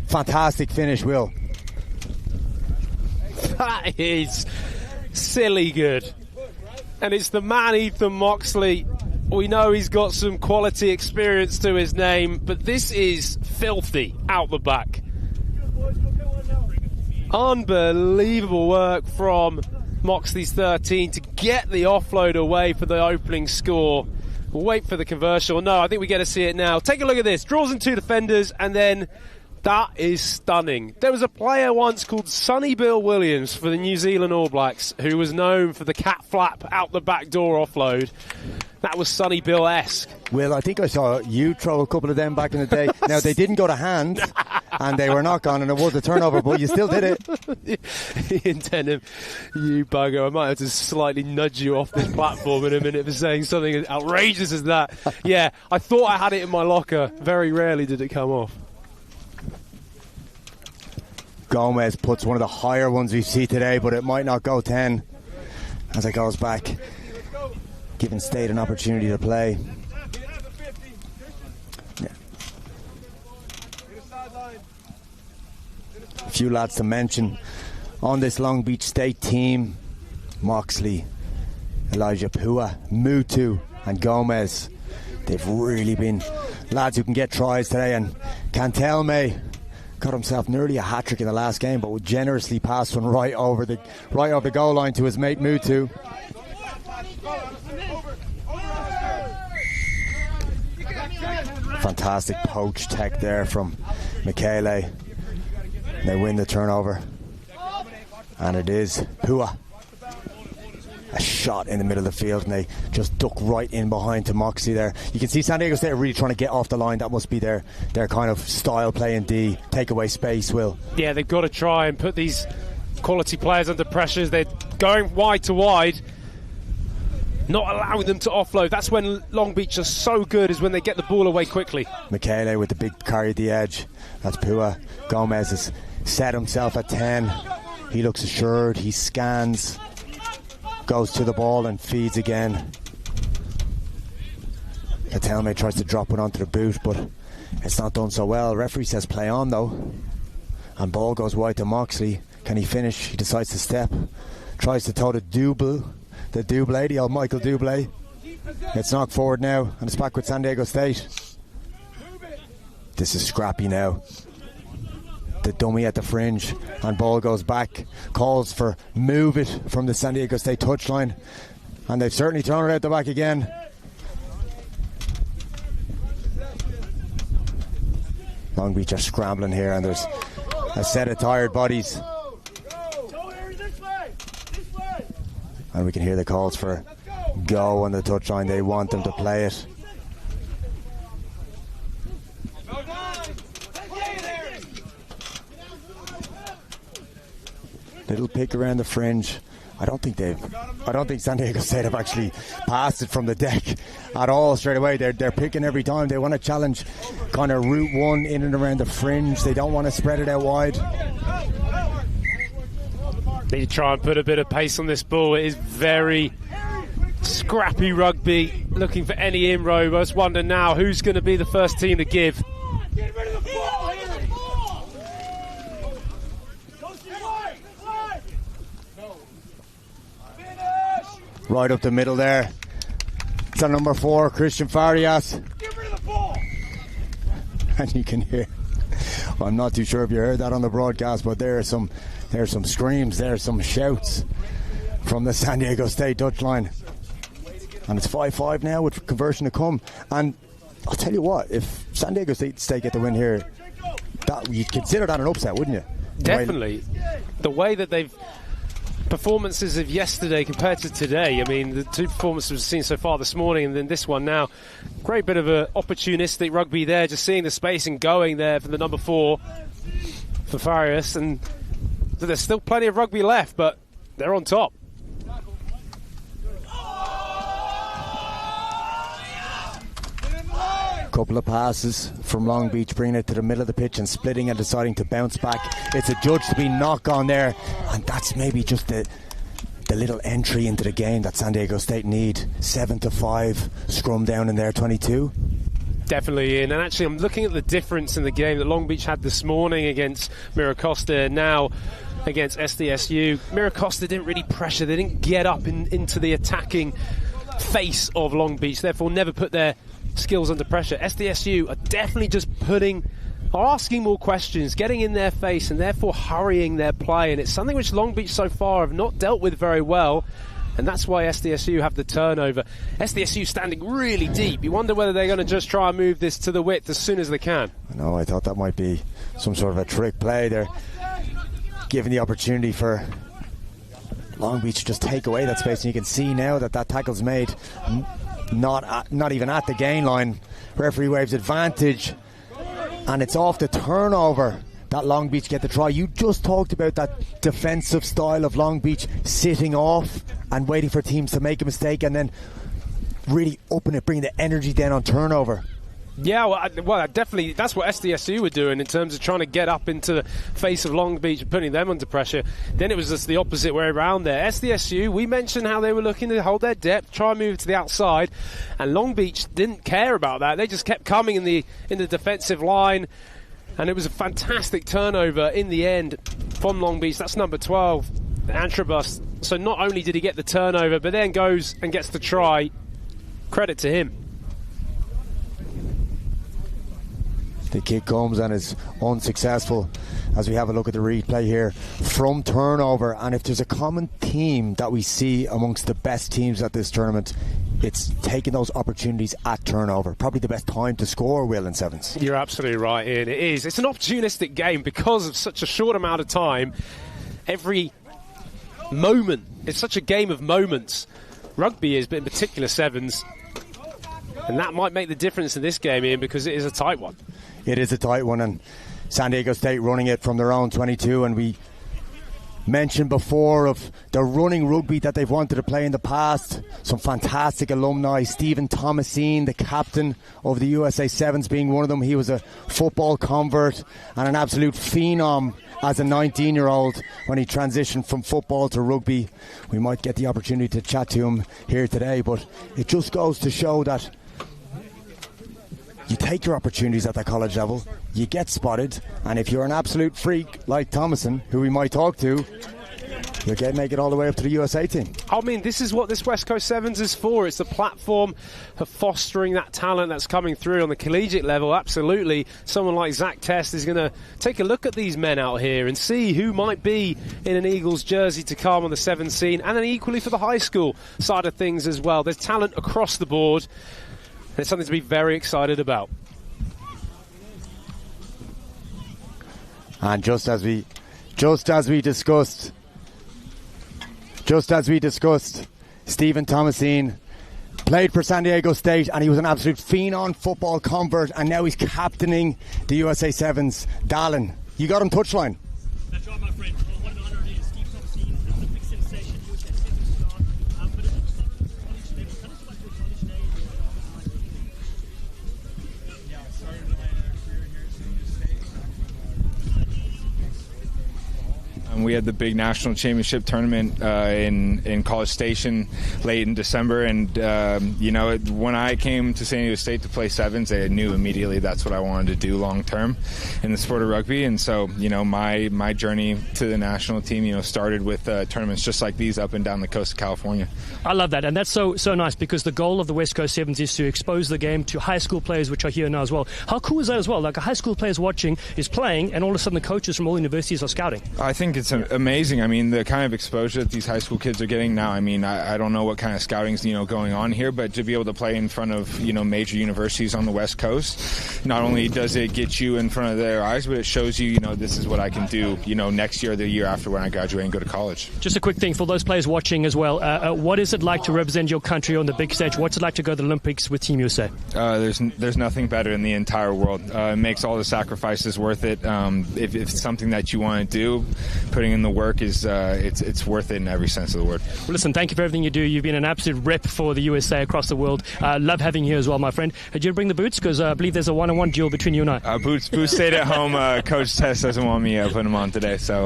Fantastic finish, Will. That is silly good. And it's the man Ethan Moxley. We know he's got some quality experience to his name, but this is filthy out the back. Unbelievable work from Moxley's 13 to get the offload away for the opening score. We'll wait for the conversion. No, I think we get to see it now. Take a look at this. Draws in 2 defenders and then That is stunning. There was a player once called Sonny Bill Williams for the New Zealand All Blacks who was known for the cat flap out the back door offload. That was Sonny Bill-esque. Well, I think I saw you throw a couple of them back in the day. Now, they didn't go to hand, and they were not gone, and it was a turnover, but you still did it. Ian Denham, you bugger. I might have to slightly nudge you off this platform in a minute for saying something as outrageous as that. Yeah, I thought I had it in my locker. Very rarely did it come off. Gomez puts one of the higher ones we see today, but it might not go 10 as it goes back, giving State an opportunity to play. Yeah. A few lads to mention on this Long Beach State team: Moxley, Elijah Pua, Mutu and Gomez. They've really been lads who can get tries today, and Cantelme got himself nearly a hat-trick in the last game, but would generously pass one right over the goal line to his mate Mutu. Fantastic poach tech there from Michele. They win the turnover, and it is Pua. A shot in the middle of the field, and they just duck right in behind to Moxley there. You can see San Diego State are really trying to get off the line. That must be their kind of style play in D. Take away space, Will. Yeah, they've got to try and put these quality players under pressures. They're going wide to wide, not allowing them to offload. That's when Long Beach are so good, is when they get the ball away quickly. Michele with the big carry at the edge. That's Pua. Gomez has set himself at 10. He looks assured. He scans, goes to the ball and feeds again. Catelme tries to drop it onto the boot, but it's not done so well. Referee says play on though, and ball goes wide to Moxley. Can he finish? He decides to step, tries to toe the old Michael Dublé. It's knocked forward now, and it's back with San Diego State. This is scrappy now. The dummy at the fringe, and ball goes back. Calls for move it from the San Diego State touchline, and they've certainly thrown it out the back again. Long Beach are scrambling here, and there's a set of tired bodies, and we can hear the calls for go on the touchline. They want them to play it. Little pick around the fringe. I don't think San Diego State have actually passed it from the deck at all straight away. They're picking every time. They want to challenge kind of route one in and around the fringe. They don't want to spread it out wide. Need to try and put a bit of pace on this ball. It is very scrappy rugby, looking for any inroad. I just wonder now who's going to be the first team to give. Get rid of the ball! Right up the middle there. It's on number 4, Christian Farias. Get rid of the ball! And you can hear, well, I'm not too sure if you heard that on the broadcast, but there are some screams, there are some shouts from the San Diego State touchline. And it's 5-5 now with conversion to come. And I'll tell you what, if San Diego State get the win here, you'd consider that an upset, wouldn't you? Definitely. The way that they've performances of yesterday compared to today. I mean, the two performances we've seen so far this morning and then this one now. Great bit of a opportunistic rugby there, just seeing the space and going there for the number 4 for Farias. And so there's still plenty of rugby left, but they're on top. Couple of passes from Long Beach, bringing it to the middle of the pitch and splitting and deciding to bounce back. It's a judge to be knock on there, and that's maybe just the little entry into the game that San Diego State need. 7-5 scrum down in their 22. Definitely, Ian. And actually I'm looking at the difference in the game that Long Beach had this morning against Miracosta, now against SDSU. Miracosta didn't really pressure, they didn't get up into the attacking face of Long Beach, therefore never put their skills under pressure. SDSU are definitely just asking more questions, getting in their face, and therefore hurrying their play, and it's something which Long Beach so far have not dealt with very well, and that's why SDSU have the turnover. SDSU standing really deep. You wonder whether they're going to just try and move this to the width as soon as they can. I know, I thought that might be some sort of a trick play. They're giving the opportunity for Long Beach to just take away that space, and you can see now that tackle's made not even at the gain line. Referee waves advantage, and it's off the turnover that Long Beach get the try. You just talked about that defensive style of Long Beach, sitting off and waiting for teams to make a mistake and then really upping it, bringing the energy down on turnover. Yeah, well, definitely that's what SDSU were doing in terms of trying to get up into the face of Long Beach and putting them under pressure. Then it was just the opposite way around there. SDSU, we mentioned how they were looking to hold their depth, try and move to the outside, and Long Beach didn't care about that. They just kept coming in the defensive line, and it was a fantastic turnover in the end from Long Beach. That's number 12, Antrobus. So not only did he get the turnover, but then goes and gets the try. Credit to him. The kick comes and is unsuccessful as we have a look at the replay here from turnover. And if there's a common theme that we see amongst the best teams at this tournament, it's taking those opportunities at turnover. Probably the best time to score, Will, in sevens. You're absolutely right, Ian. It is. It's an opportunistic game because of such a short amount of time. Every moment, it's such a game of moments. Rugby is, but in particular sevens. And that might make the difference in this game, Ian, because it is a tight one. It is a tight one, and San Diego State running it from their own 22, and we mentioned before of the running rugby that they've wanted to play in the past. Some fantastic alumni, Stephen Thomasine, the captain of the USA Sevens, being one of them. He was a football convert and an absolute phenom as a 19-year-old when he transitioned from football to rugby. We might get the opportunity to chat to him here today, but it just goes to show that you take your opportunities at that college level, you get spotted, and if you're an absolute freak like Thomason, who we might talk to, you'll make it all the way up to the USA team. I mean, this is what this West Coast Sevens is for. It's the platform for fostering that talent that's coming through on the collegiate level. Absolutely. Someone like Zach Test is going to take a look at these men out here and see who might be in an Eagles jersey to come on the sevens scene, and then equally for the high school side of things as well. There's talent across the board. It's something to be very excited about. And just as we discussed, Stephen Thomasine played for San Diego State, and he was an absolute phenom football convert, and now he's captaining the USA Sevens. Dallin, you got him touchline. That's right, my friend. Well, what an honour it is. Steve Thomasine, that's a big sensation. USA Sevens star. But it's also college level. Tell us about your college days. Yeah, I started my career here at San Diego State. We had the big national championship tournament in College Station late in December, and when I came to San Diego State to play sevens, I knew immediately that's what I wanted to do long term in the sport of rugby. And so my journey to the national team started with tournaments just like these up and down the coast of California. I love that, and that's so nice, because the goal of the West Coast Sevens is to expose the game to high school players, which are here now as well. How cool is that as well? Like, a high school player's watching, is playing, and all of a sudden the coaches from all universities are scouting. I think it's amazing. I mean, the kind of exposure that these high school kids are getting now. I mean, I don't know what kind of scouting's going on here, but to be able to play in front of major universities on the West Coast, not only does it get you in front of their eyes, but it shows you this is what I can do next year or the year after when I graduate and go to college. Just a quick thing for those players watching as well. What is it like to represent your country on the big stage? What's it like to go to the Olympics with Team USA? There's nothing better in the entire world. It makes all the sacrifices worth it. If it's something that you want to do, putting in the work is it's worth it in every sense of the word. Well, listen, thank you for everything you do. You've been an absolute rep for the USA across the world. Love having you here as well, my friend. Did you bring the boots? Because I believe there's a one-on-one duel between you and I. Boots stayed at home. Coach Tess doesn't want me putting them on today, so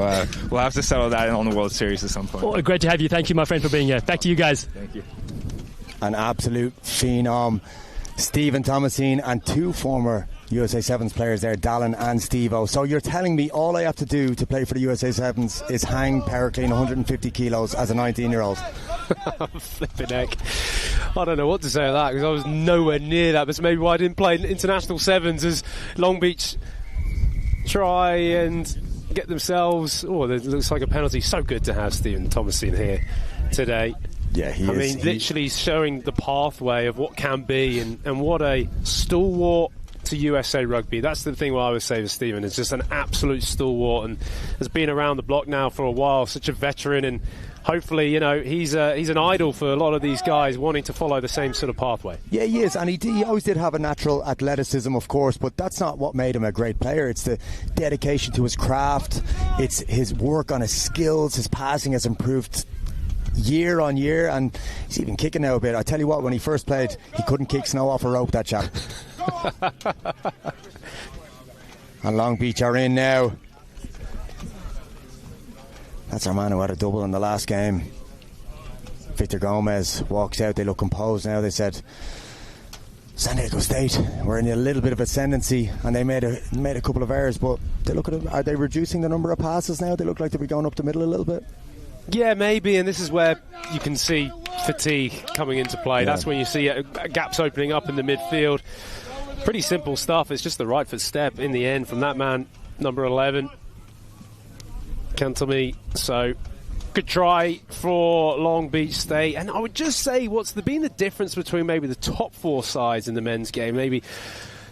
we'll have to settle that on the World Series at some point. Oh, great to have you. Thank you, my friend, for being here. Back to you guys. Thank you. An absolute phenom, Stephen Thomasine, and two former USA Sevens players there, Dallin and Steve-O. So you're telling me all I have to do to play for the USA Sevens is hang power clean 150 kilos as a 19-year-old? Flipping heck. I don't know what to say of that, because I was nowhere near that. But maybe why I didn't play international sevens as Long Beach try and get themselves... Oh, it looks like a penalty. So good to have Stephen Thomasine here today. Yeah, he is. Literally showing the pathway of what can be, and what a stalwart, to USA Rugby. That's the thing what I would say to Stephen. It's just an absolute stalwart and has been around the block now for a while, such a veteran, and hopefully, you know, he's an idol for a lot of these guys wanting to follow the same sort of pathway. Yeah, he is, and he always did have a natural athleticism, of course, but that's not what made him a great player. It's the dedication to his craft, it's his work on his skills. His passing has improved year on year, and he's even kicking now a bit. I tell you what, when he first played, he couldn't kick snow off a rope, that chap. And Long Beach are in now. That's our man who had a double in the last game. Victor Gomez walks out. They look composed now. They said, San Diego State, we're in a little bit of ascendancy, and they made a couple of errors, but they look at it, are they reducing the number of passes now? They look like they'll be going up the middle a little bit. Yeah, maybe, and this is where you can see fatigue coming into play. Yeah. That's when you see gaps opening up in the midfield. Pretty simple stuff. It's just the right foot step in the end from that man, number 11. Cantami. So good try for Long Beach State. And I would just say what's been the difference between maybe the top 4 sides in the men's game, maybe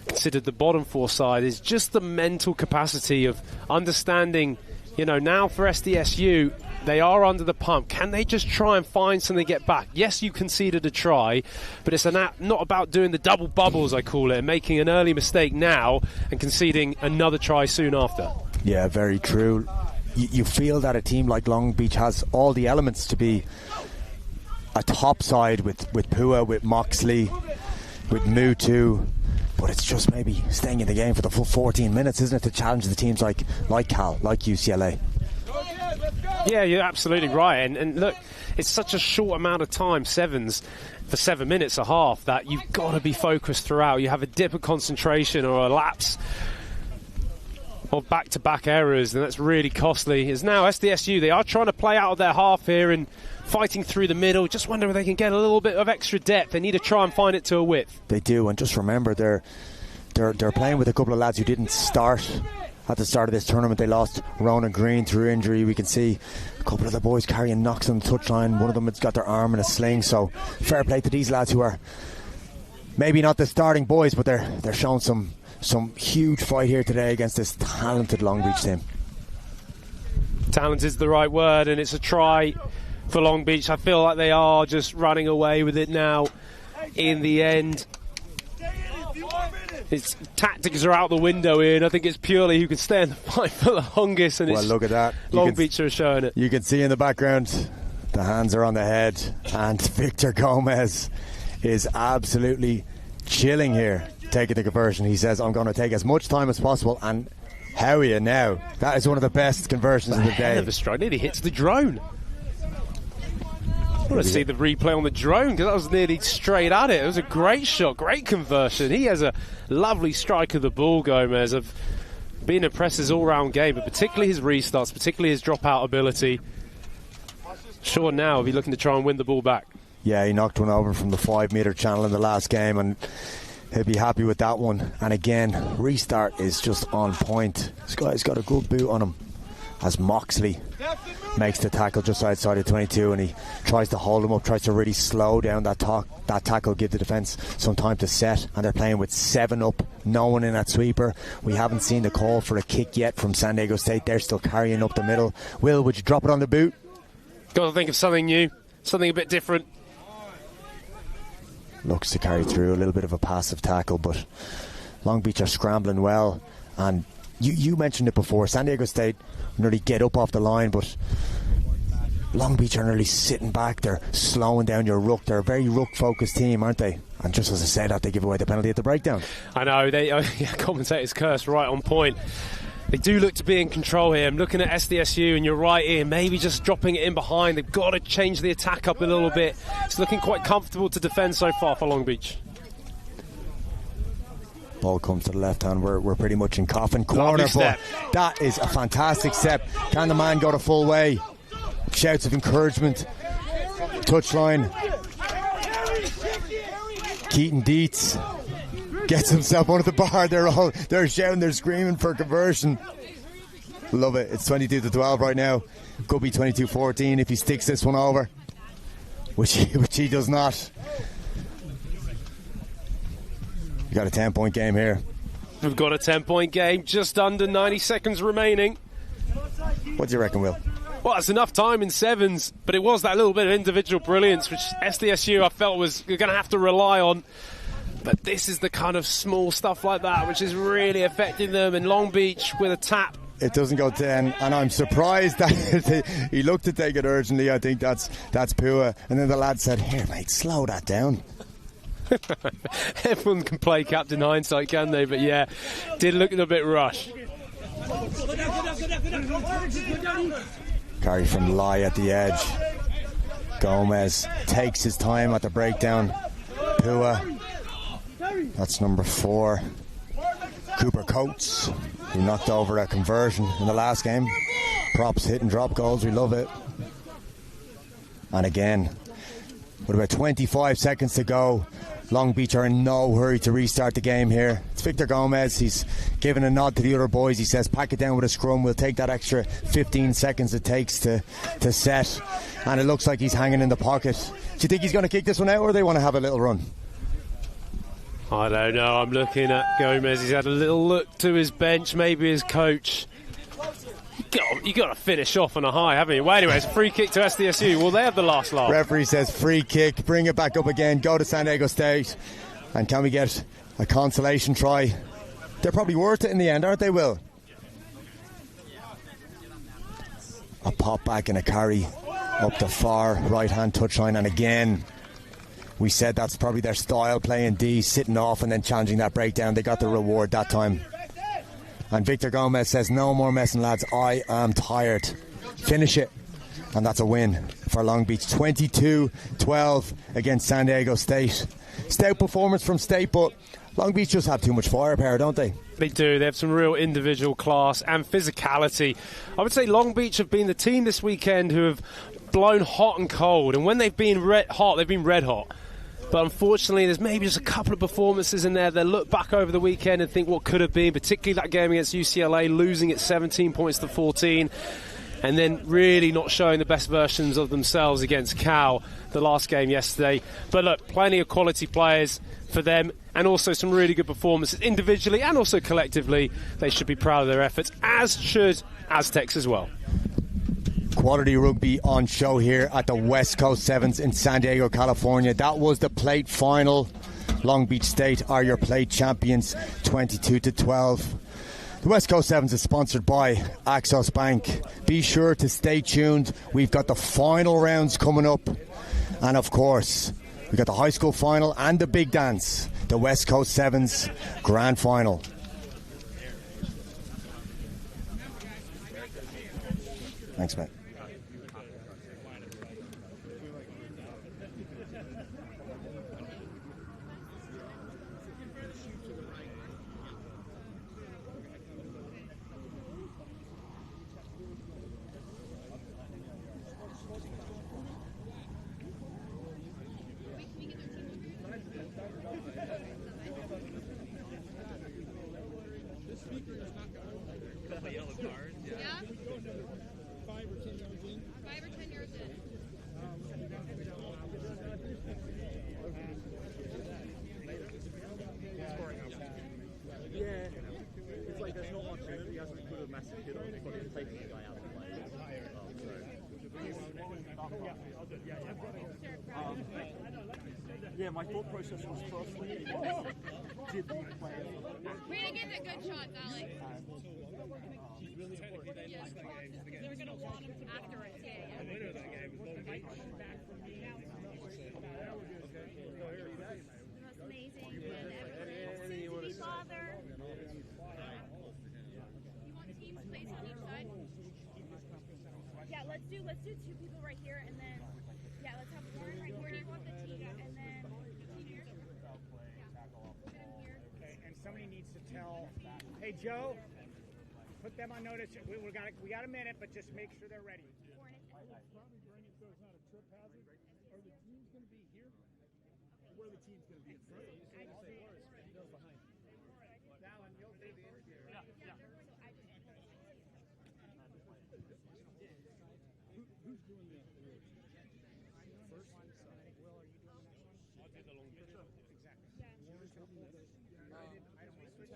considered the bottom 4 side, is just the mental capacity of understanding, you know, now for SDSU, they are under the pump. Can they just try and find something to get back? Yes, you conceded a try, but it's not about doing the double bubbles, I call it, and making an early mistake now and conceding another try soon after. Yeah, very true. You feel that a team like Long Beach has all the elements to be a top side with Pua, with Moxley, with Mutu, but it's just maybe staying in the game for the full 14 minutes, isn't it, to challenge the teams like Cal, like UCLA. Yeah, you're absolutely right. And look, it's such a short amount of time, sevens, for 7 minutes, a half, that you've got to be focused throughout. You have a dip of concentration or a lapse of back-to-back errors, and that's really costly. Is now SDSU, they are trying to play out of their half here and fighting through the middle. Just wonder if they can get a little bit of extra depth. They need to try and find it to a width. They do, and just remember they're playing with a couple of lads who didn't start at the start of this tournament. They lost Ronan Green through injury. We can see a couple of the boys carrying knocks on the touchline. One of them has got their arm in a sling, so fair play to these lads who are maybe not the starting boys, but they're showing some huge fight here today against this talented Long Beach team. Talent is the right word, and it's a try for Long Beach. I feel like they are just running away with it now in the end. Its tactics are out the window here, and I think it's purely who can stay in the fight for the longest. And well, look at that. Long Beach are showing it. You can see in the background the hands are on the head, and Victor Gomez is absolutely chilling here, taking the conversion. He says, I'm going to take as much time as possible, and how are you now? That is one of the best conversions of the day. Hell of a strike. Nearly hits the drone. I want to see the replay on the drone, because that was nearly straight at it. It was a great shot, great conversion. He has a lovely strike of the ball, Gomez. Of being impressed his all-round game, but particularly his restarts, particularly his drop-out ability. Sure, now he'll be looking to try and win the ball back. Yeah, he knocked one over from the 5-metre channel in the last game, and he'll be happy with that one. And again, restart is just on point. This guy's got a good boot on him as Moxley makes the tackle just outside of 22, and he tries to hold him up, tries to really slow down that tackle, give the defence some time to set. And they're playing with 7 up, no one in that sweeper. We haven't seen the call for a kick yet from San Diego State. They're still carrying up the middle. Will, would you drop it on the boot? Got to think of something new, something a bit different. Looks to carry through a little bit of a passive tackle, but Long Beach are scrambling well. And you mentioned it before, San Diego State nearly get up off the line, but Long Beach are nearly sitting back. They're slowing down your ruck. They're a very ruck-focused team, aren't they? And just as I said that, they give away the penalty at the breakdown. I know, commentator's curse right on point. They do look to be in control here. I'm looking at SDSU, and you're right, Ian, maybe just dropping it in behind. They've got to change the attack up a little bit. It's looking quite comfortable to defend so far for Long Beach. Ball comes to the left hand. We're pretty much in coffin corner, but that is a fantastic step. Can the man go the full way? Shouts of encouragement. Touchline. Keaton Dietz gets himself under the bar. They're shouting, they're screaming for conversion. Love it. It's 22-12 right now. Could be 22-14 if he sticks this one over, which he does not. You got a 10-point game here. We've got a 10-point game, just under 90 seconds remaining. What do you reckon, Will? Well, it's enough time in sevens, but it was that little bit of individual brilliance which SDSU I felt was going to have to rely on. But this is the kind of small stuff like that which is really affecting them. And Long Beach with a tap. It doesn't go 10, and I'm surprised that he looked to take it urgently. I think that's Pua. And then the lad said, "Here, mate, slow that down." Everyone can play Captain Hindsight, can they? But yeah, did look a bit rushed. Carry from Lai at the edge. Gomez takes his time at the breakdown. Pua. That's number 4. Cooper Coates, who knocked over a conversion in the last game. Props, hit and drop goals, we love it. And again, with about 25 seconds to go, Long Beach are in no hurry to restart the game here. It's Victor Gomez. He's giving a nod to the other boys. He says, pack it down with a scrum. We'll take that extra 15 seconds it takes to set. And it looks like he's hanging in the pocket. Do you think he's going to kick this one out, or they want to have a little run? I don't know. I'm looking at Gomez. He's had a little look to his bench, maybe his coach. You got to finish off on a high, haven't you? Well, anyway, it's a free kick to SDSU. Well, they have the last laugh. Referee says free kick. Bring it back up again. Go to San Diego State. And can we get a consolation try? They're probably worth it in the end, aren't they, Will? A pop back and a carry up the far right-hand touchline. And again, we said that's probably their style, playing D, sitting off and then challenging that breakdown. They got the reward that time. And Victor Gomez says, no more messing, lads. I am tired. Finish it. And that's a win for Long Beach. 22-12 against San Diego State. Stout performance from State, but Long Beach just have too much firepower, don't they? They do. They have some real individual class and physicality. I would say Long Beach have been the team this weekend who have blown hot and cold. And when they've been red hot, they've been red hot. But unfortunately, there's maybe just a couple of performances in there. They'll look back over the weekend and think what could have been, particularly that game against UCLA, losing it 17 points to 14, and then really not showing the best versions of themselves against Cal, the last game yesterday. But look, plenty of quality players for them, and also some really good performances individually and also collectively. They should be proud of their efforts, as should Aztecs as well. Quality rugby on show here at the West Coast Sevens in San Diego, California. That was the plate final. Long Beach State are your plate champions, 22-12. The West Coast Sevens is sponsored by Axos Bank. Be sure to stay tuned. We've got the final rounds coming up. And of course, we've got the high school final and the big dance, the West Coast Sevens grand final. Thanks, mate. Yeah, my thought process was firstly, did the player... We're going to get the good shots, Alex. Yes. They're going to want him after it. Yeah. The winner of that game was the most amazing win ever. Susie, Father. You want teams placed on each side? Yeah, let's do 2 people right here, and then let's have Lauren right here. Do you want the team, and then here? Okay, and somebody needs to tell, hey Joe, put them on notice. We got a minute, but just make sure they're ready. Are the teams going to be here? Where are the teams going to be? In front? Behind. Dallin, you'll be in here. Yeah. Who's doing the first? Will, are you doing the next one? I'll do the long picture. Exactly. Yeah. I don't want to We're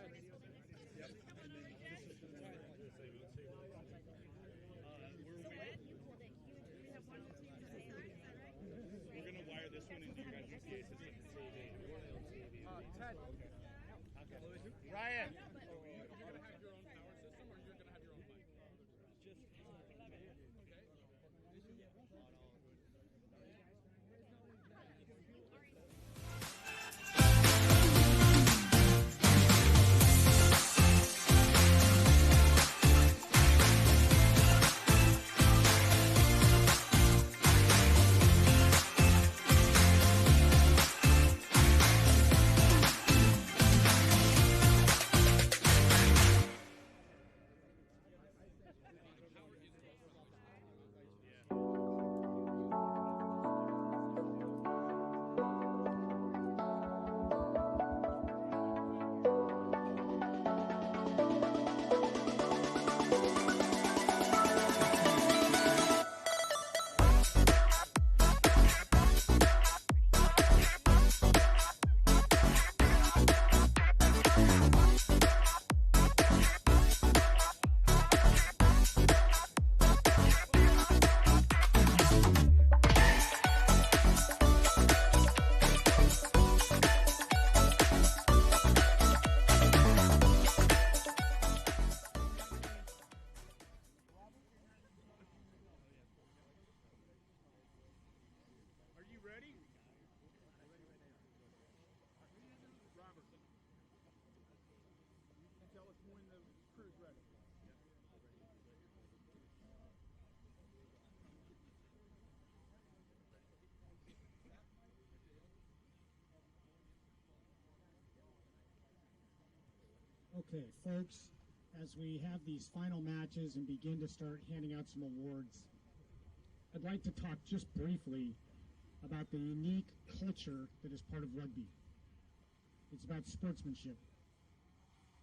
going to wire this one into your guys' cases at the TV. Ted. Ryan. You're going to have your own power system, or you're going to have your own mic? Just Okay, folks, as we have these final matches and begin to start handing out some awards, I'd like to talk just briefly about the unique culture that is part of rugby. It's about sportsmanship.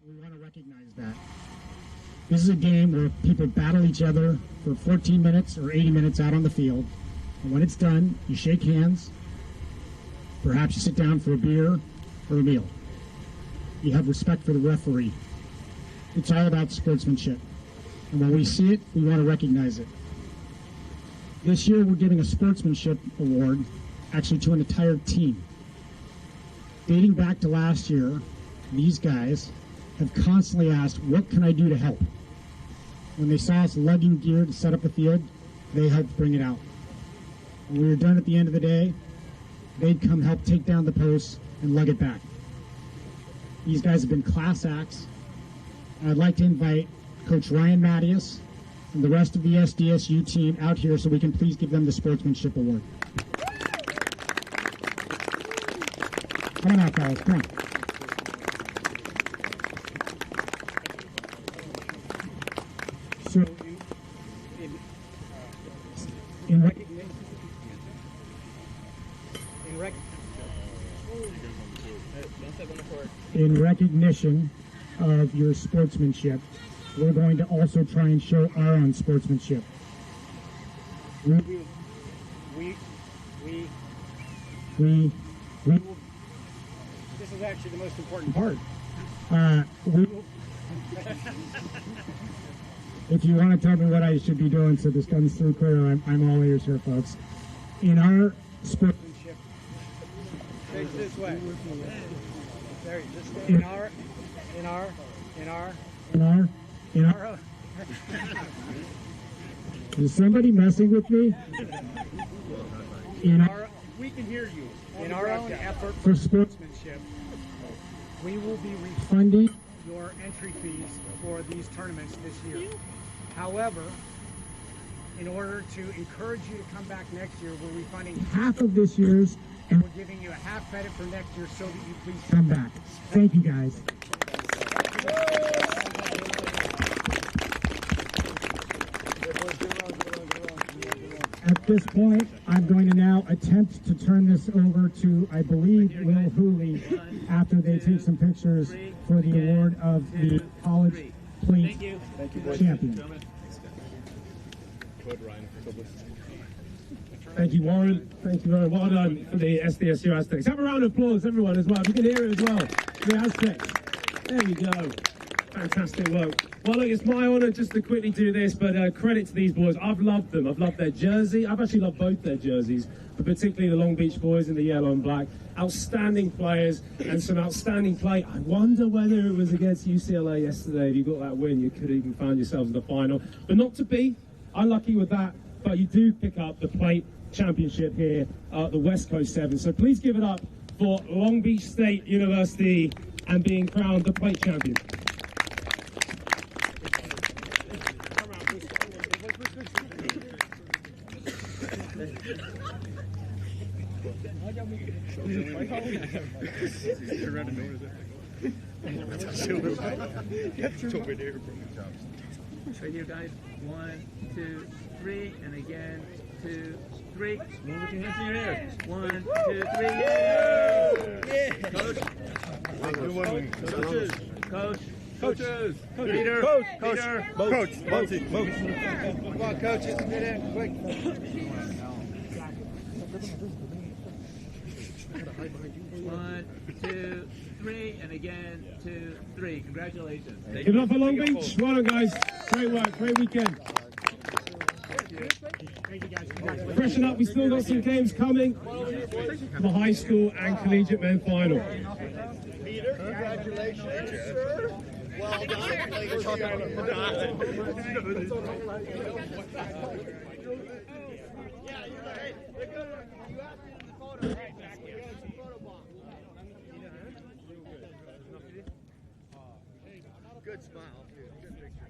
We want to recognize that. This is a game where people battle each other for 14 minutes or 80 minutes out on the field. And when it's done, you shake hands. Perhaps you sit down for a beer or a meal. You have respect for the referee. It's all about sportsmanship. And when we see it, we want to recognize it. This year, we're giving a sportsmanship award, actually to an entire team. Dating back to last year, these guys have constantly asked, what can I do to help? When they saw us lugging gear to set up the field, they helped bring it out. When we were done at the end of the day, they'd come help take down the posts and lug it back. These guys have been class acts. And I'd like to invite Coach Ryan Mattias and the rest of the SDSU team out here so we can please give them the Sportsmanship Award. Come on out, guys. Come on. So, in recognition of your sportsmanship, we're going to also try and show our own sportsmanship. We This is actually the most important part. If you want to tell me what I should be doing so this comes through clear, I'm all ears here, folks. In our sportsmanship, Face this way. There, just stay. In our. Is somebody messing with me? We can hear you. In our own effort for sportsmanship, we will be funding your entry fees for these tournaments this year. However, in order to encourage you to come back next year, we're refunding half of this year's, and we're giving you a half credit for next year so that you please come back. Thank you, guys. At this point, I'm going to now attempt to turn this over to, I believe, Will Hooley, after they take some pictures for the award of the college plate champion. Thank you, Warren. Thank you very well done for the SDSU Aztecs. Have a round of applause, everyone, as well. If you can hear it as well, the Aztecs. There we go. Fantastic work. Well, look, it's my honour just to quickly do this, but credit to these boys. I've loved them. I've loved their jersey. I've actually loved both their jerseys, but particularly the Long Beach boys in the yellow and black. Outstanding players and some outstanding play. I wonder whether it was against UCLA yesterday. If you got that win, you could have even found yourselves in the final. But not to be. Unlucky with that, but you do pick up the plate championship here at the West Coast 7. So please give it up for Long Beach State University and being crowned the plate champion. Right here, guys. 1, 2, 3, and again, 2, 3. Move with your hands in your ear. 1, 2, 3. Yeah! Coach. Coaches. Peter. Peter. Coach. Come on, coaches. Get in, quick. 1, 2, 3, and again, 2, 3. Congratulations. Give it up for Long Beach. Well done, guys. Great work. Great weekend. Freshen up. We still got some games coming. The high school and collegiate men final. Peter, congratulations, sir. Well Good smile. Good picture.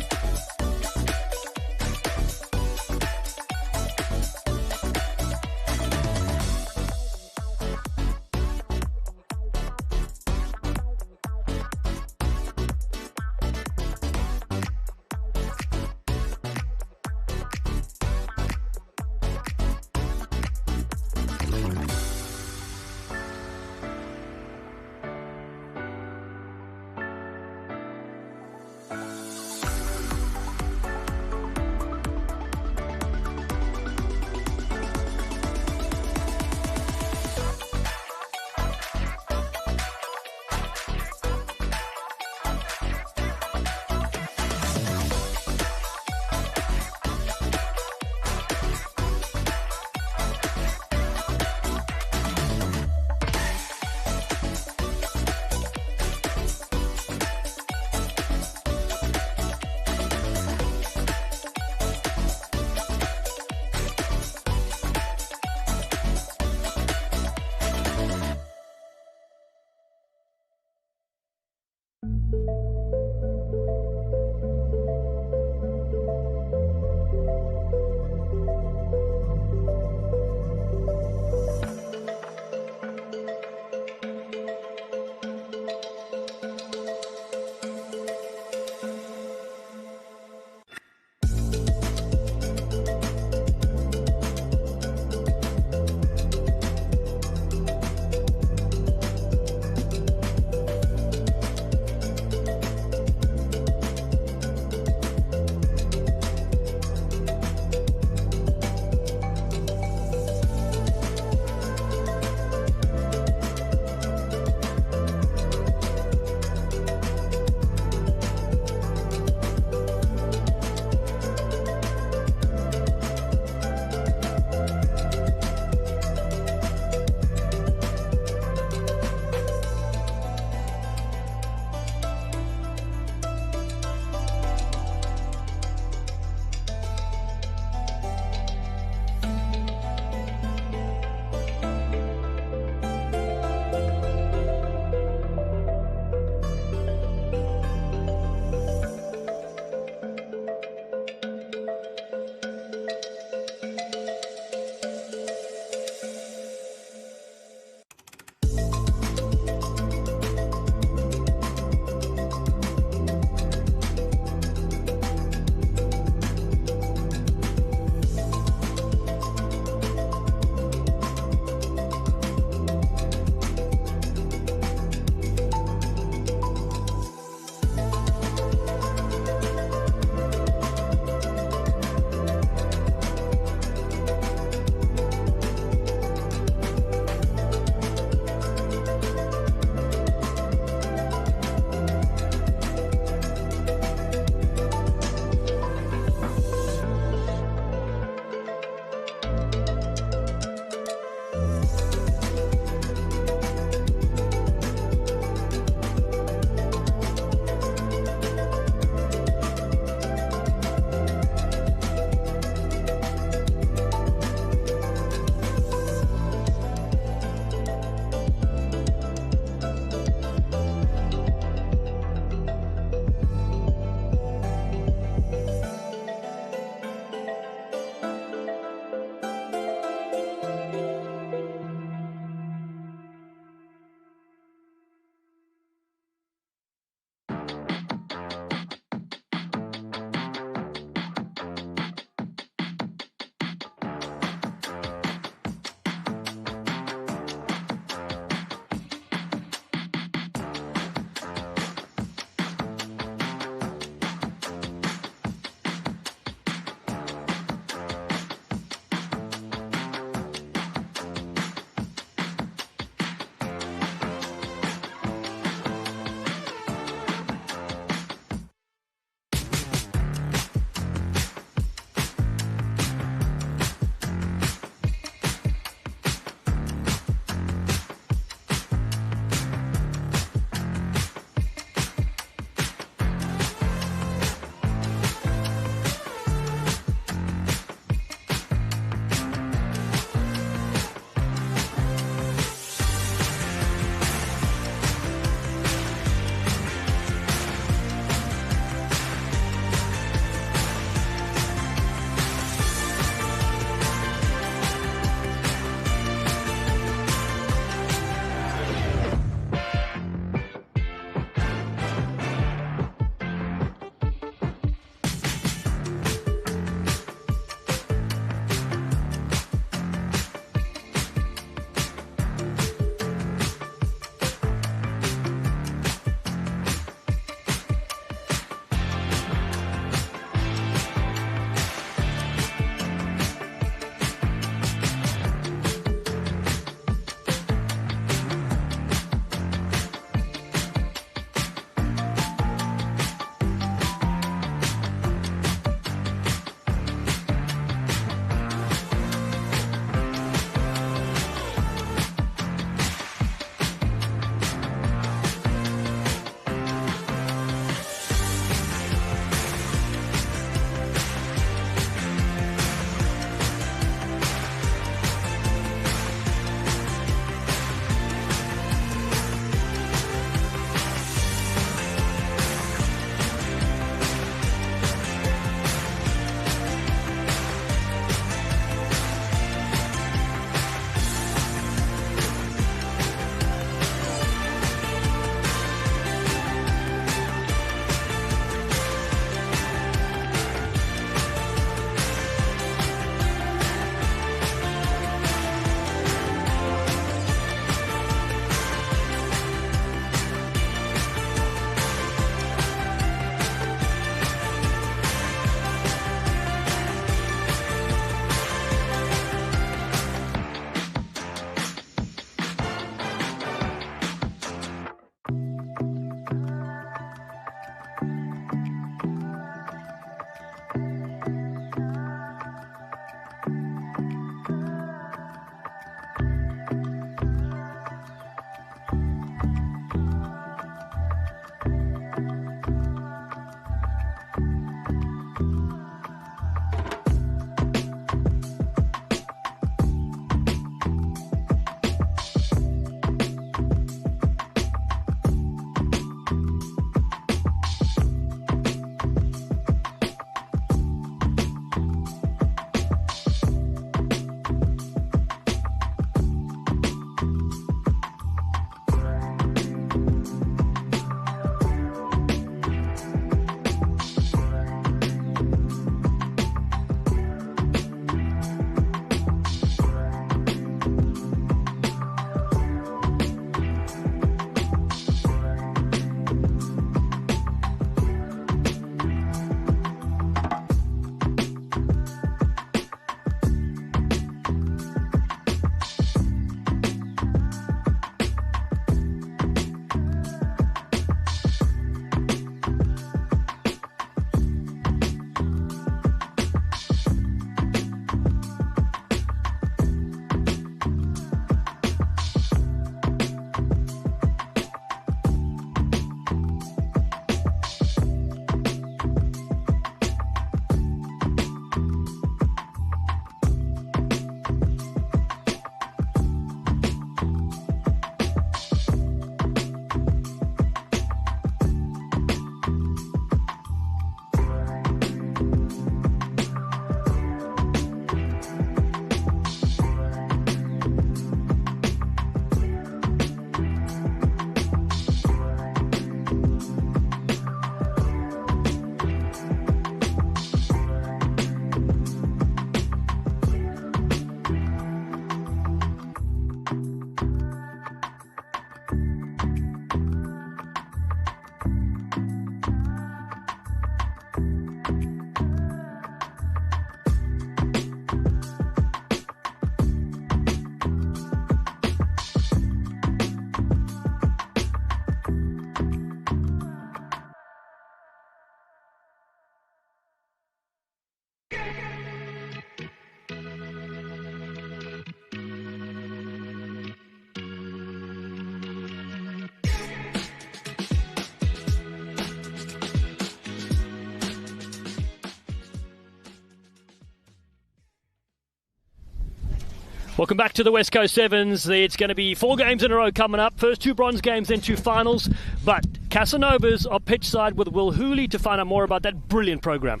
Welcome back to the West Coast Sevens. It's going to be 4 games in a row coming up. First 2 bronze games, then 2 finals. But Casanovas are pitch side with Will Hooley to find out more about that brilliant program.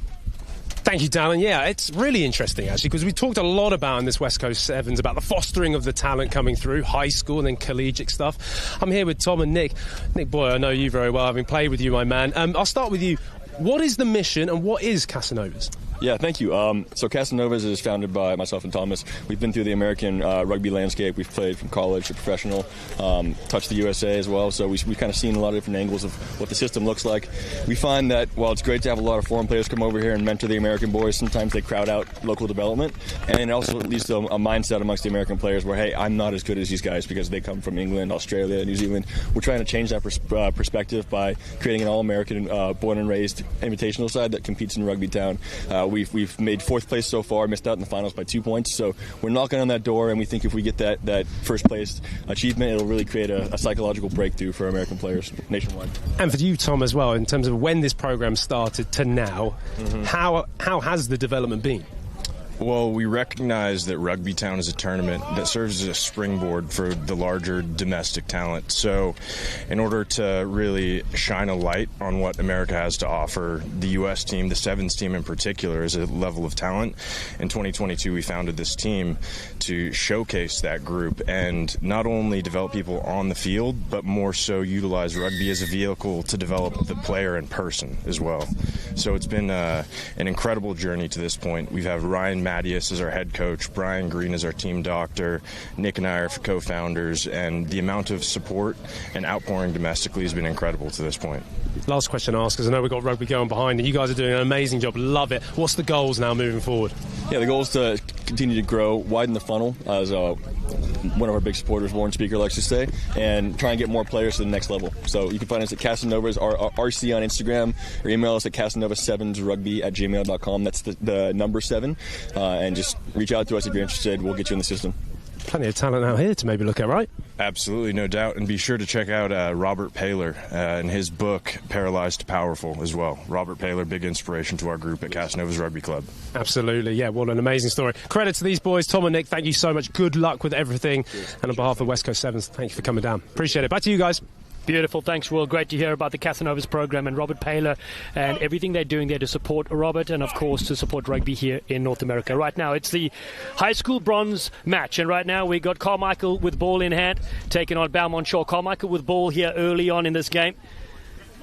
Thank you, Dallin. Yeah, it's really interesting, actually, because we talked a lot about in this West Coast Sevens about the fostering of the talent coming through, high school and then collegiate stuff. I'm here with Tom and Nick. Nick, boy, I know you very well, having played with you, my man. I'll start with you. What is the mission and what is Casanovas? Yeah, thank you. So Casanovas is founded by myself and Thomas. We've been through the American rugby landscape. We've played from college to professional, touched the USA as well. So we've kind of seen a lot of different angles of what the system looks like. We find that while it's great to have a lot of foreign players come over here and mentor the American boys, sometimes they crowd out local development. And it also leads to a mindset amongst the American players where, hey, I'm not as good as these guys because they come from England, Australia, New Zealand. We're trying to change that perspective by creating an all-American, born and raised invitational side that competes in Rugby Town. We've made 4th place so far, missed out in the finals by 2 points. So we're knocking on that door, and we think if we get that first place achievement, it'll really create a psychological breakthrough for American players nationwide. And for you, Tom, as well, in terms of when this program started to now, how has the development been? Well, we recognize that Rugby Town is a tournament that serves as a springboard for the larger domestic talent. So in order to really shine a light on what America has to offer, the U.S. team, the Sevens team in particular, is a level of talent. In 2022, we founded this team to showcase that group and not only develop people on the field, but more so utilize rugby as a vehicle to develop the player in person as well. So it's been an incredible journey to this point. We've had Ryan Mattias is our head coach, Brian Green is our team doctor, Nick and I are co-founders, and the amount of support and outpouring domestically has been incredible to this point. Last question to ask, because I know we've got rugby going behind, and you guys are doing an amazing job. Love it. What's the goals now moving forward? Yeah, the goal is to continue to grow, widen the funnel, as one of our big supporters, Warren Speaker, likes to say, and try and get more players to the next level. So you can find us at Casanovas, RC on Instagram, or email us at casanova7rugby@gmail.com. That's the number 7. And just reach out to us if you're interested. We'll get you in the system. Plenty of talent out here to maybe look at, right? Absolutely, no doubt. And be sure to check out Robert Paylor and his book, Paralyzed to Powerful, as well. Robert Paylor, big inspiration to our group at Casanovas Rugby Club. Absolutely, yeah, what an amazing story. Credit to these boys, Tom and Nick, thank you so much. Good luck with everything. Cheers. And on behalf of West Coast Sevens, thank you for coming down. Appreciate it. Back to you guys. Beautiful. Thanks, Will. Great to hear about the Casanovas program and Robert Paylor and everything they're doing there to support Robert and, of course, to support rugby here in North America. Right now, it's the high school bronze match. And right now, we got Carmichael with ball in hand, taking on Belmont Shore. Carmichael with ball here early on in this game.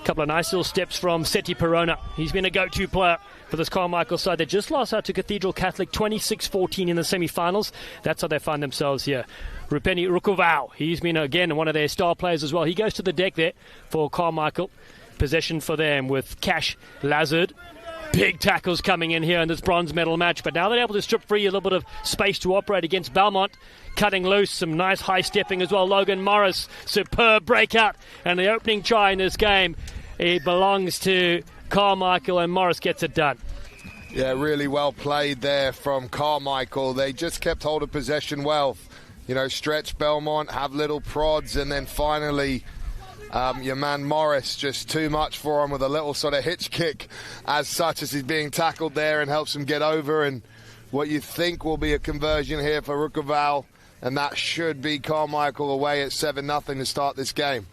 A couple of nice little steps from Seti Perona. He's been a go-to player for this Carmichael side. They just lost out to Cathedral Catholic 26-14 in the semi-finals. That's how they find themselves here. Rupeni Rukovau, he's been again one of their star players as well. He goes to the deck there for Carmichael. Possession for them with Cash Lazard. Big tackles coming in here in this bronze medal match, but now they're able to strip free a little bit of space to operate against Belmont. Cutting loose, some nice high stepping as well. Logan Morris, superb breakout, and the opening try in this game, it belongs to Carmichael, and Morris gets it done. Yeah, really well played there from Carmichael. They just kept hold of possession well. You know, stretch Belmont, have little prods, and then finally your man Morris, just too much for him with a little sort of hitch kick as such as he's being tackled there and helps him get over. And what you think will be a conversion here for Rukoval, and that should be Carmichael away at 7-0 to start this game.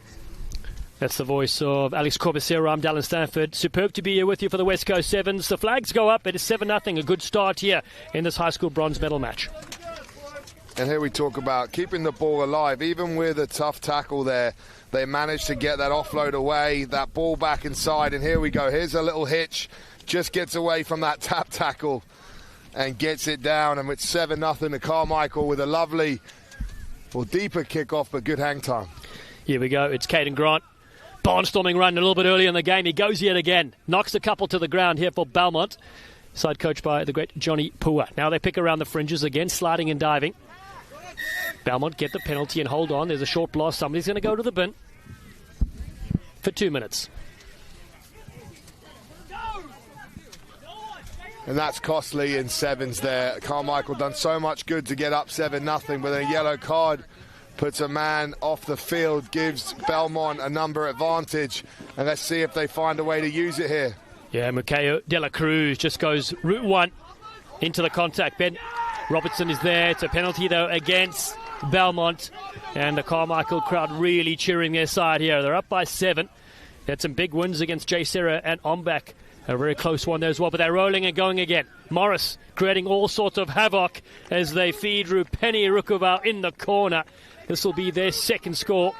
That's the voice of Alex Corbacero. I'm Dallin Stanford. Superb to be here with you for the West Coast Sevens. The flags go up. It is 7-0. A good start here in this high school bronze medal match. And here we talk about keeping the ball alive. Even with a tough tackle there, they managed to get that offload away, that ball back inside. And here we go. Here's a little hitch. Just gets away from that tap tackle and gets it down. And it's 7-0 to Carmichael with a lovely, well, deeper kickoff, but good hang time. Here we go. It's Caden Grant. Barnstorming run a little bit early in the game. He goes yet again. Knocks a couple to the ground here for Belmont. Side coached by the great Johnny Pua. Now they pick around the fringes again, sliding and diving. Belmont get the penalty and hold on. There's a short blast. Somebody's going to go to the bin for 2 minutes. And that's costly in sevens there. Carmichael done so much good to get up 7-0, but a yellow card puts a man off the field, gives Belmont a number advantage, and let's see if they find a way to use it here. Yeah, Mikhail De La Cruz just goes route one into the contact. Ben Robertson is there. It's a penalty, though, against Belmont. And the Carmichael crowd really cheering their side here. They're up by 7. They had some big wins against J. Serra and Ombak. A very close one there as well, but they're rolling and going again. Morris creating all sorts of havoc as they feed Rupeni Rukuvau in the corner. This will be their second score.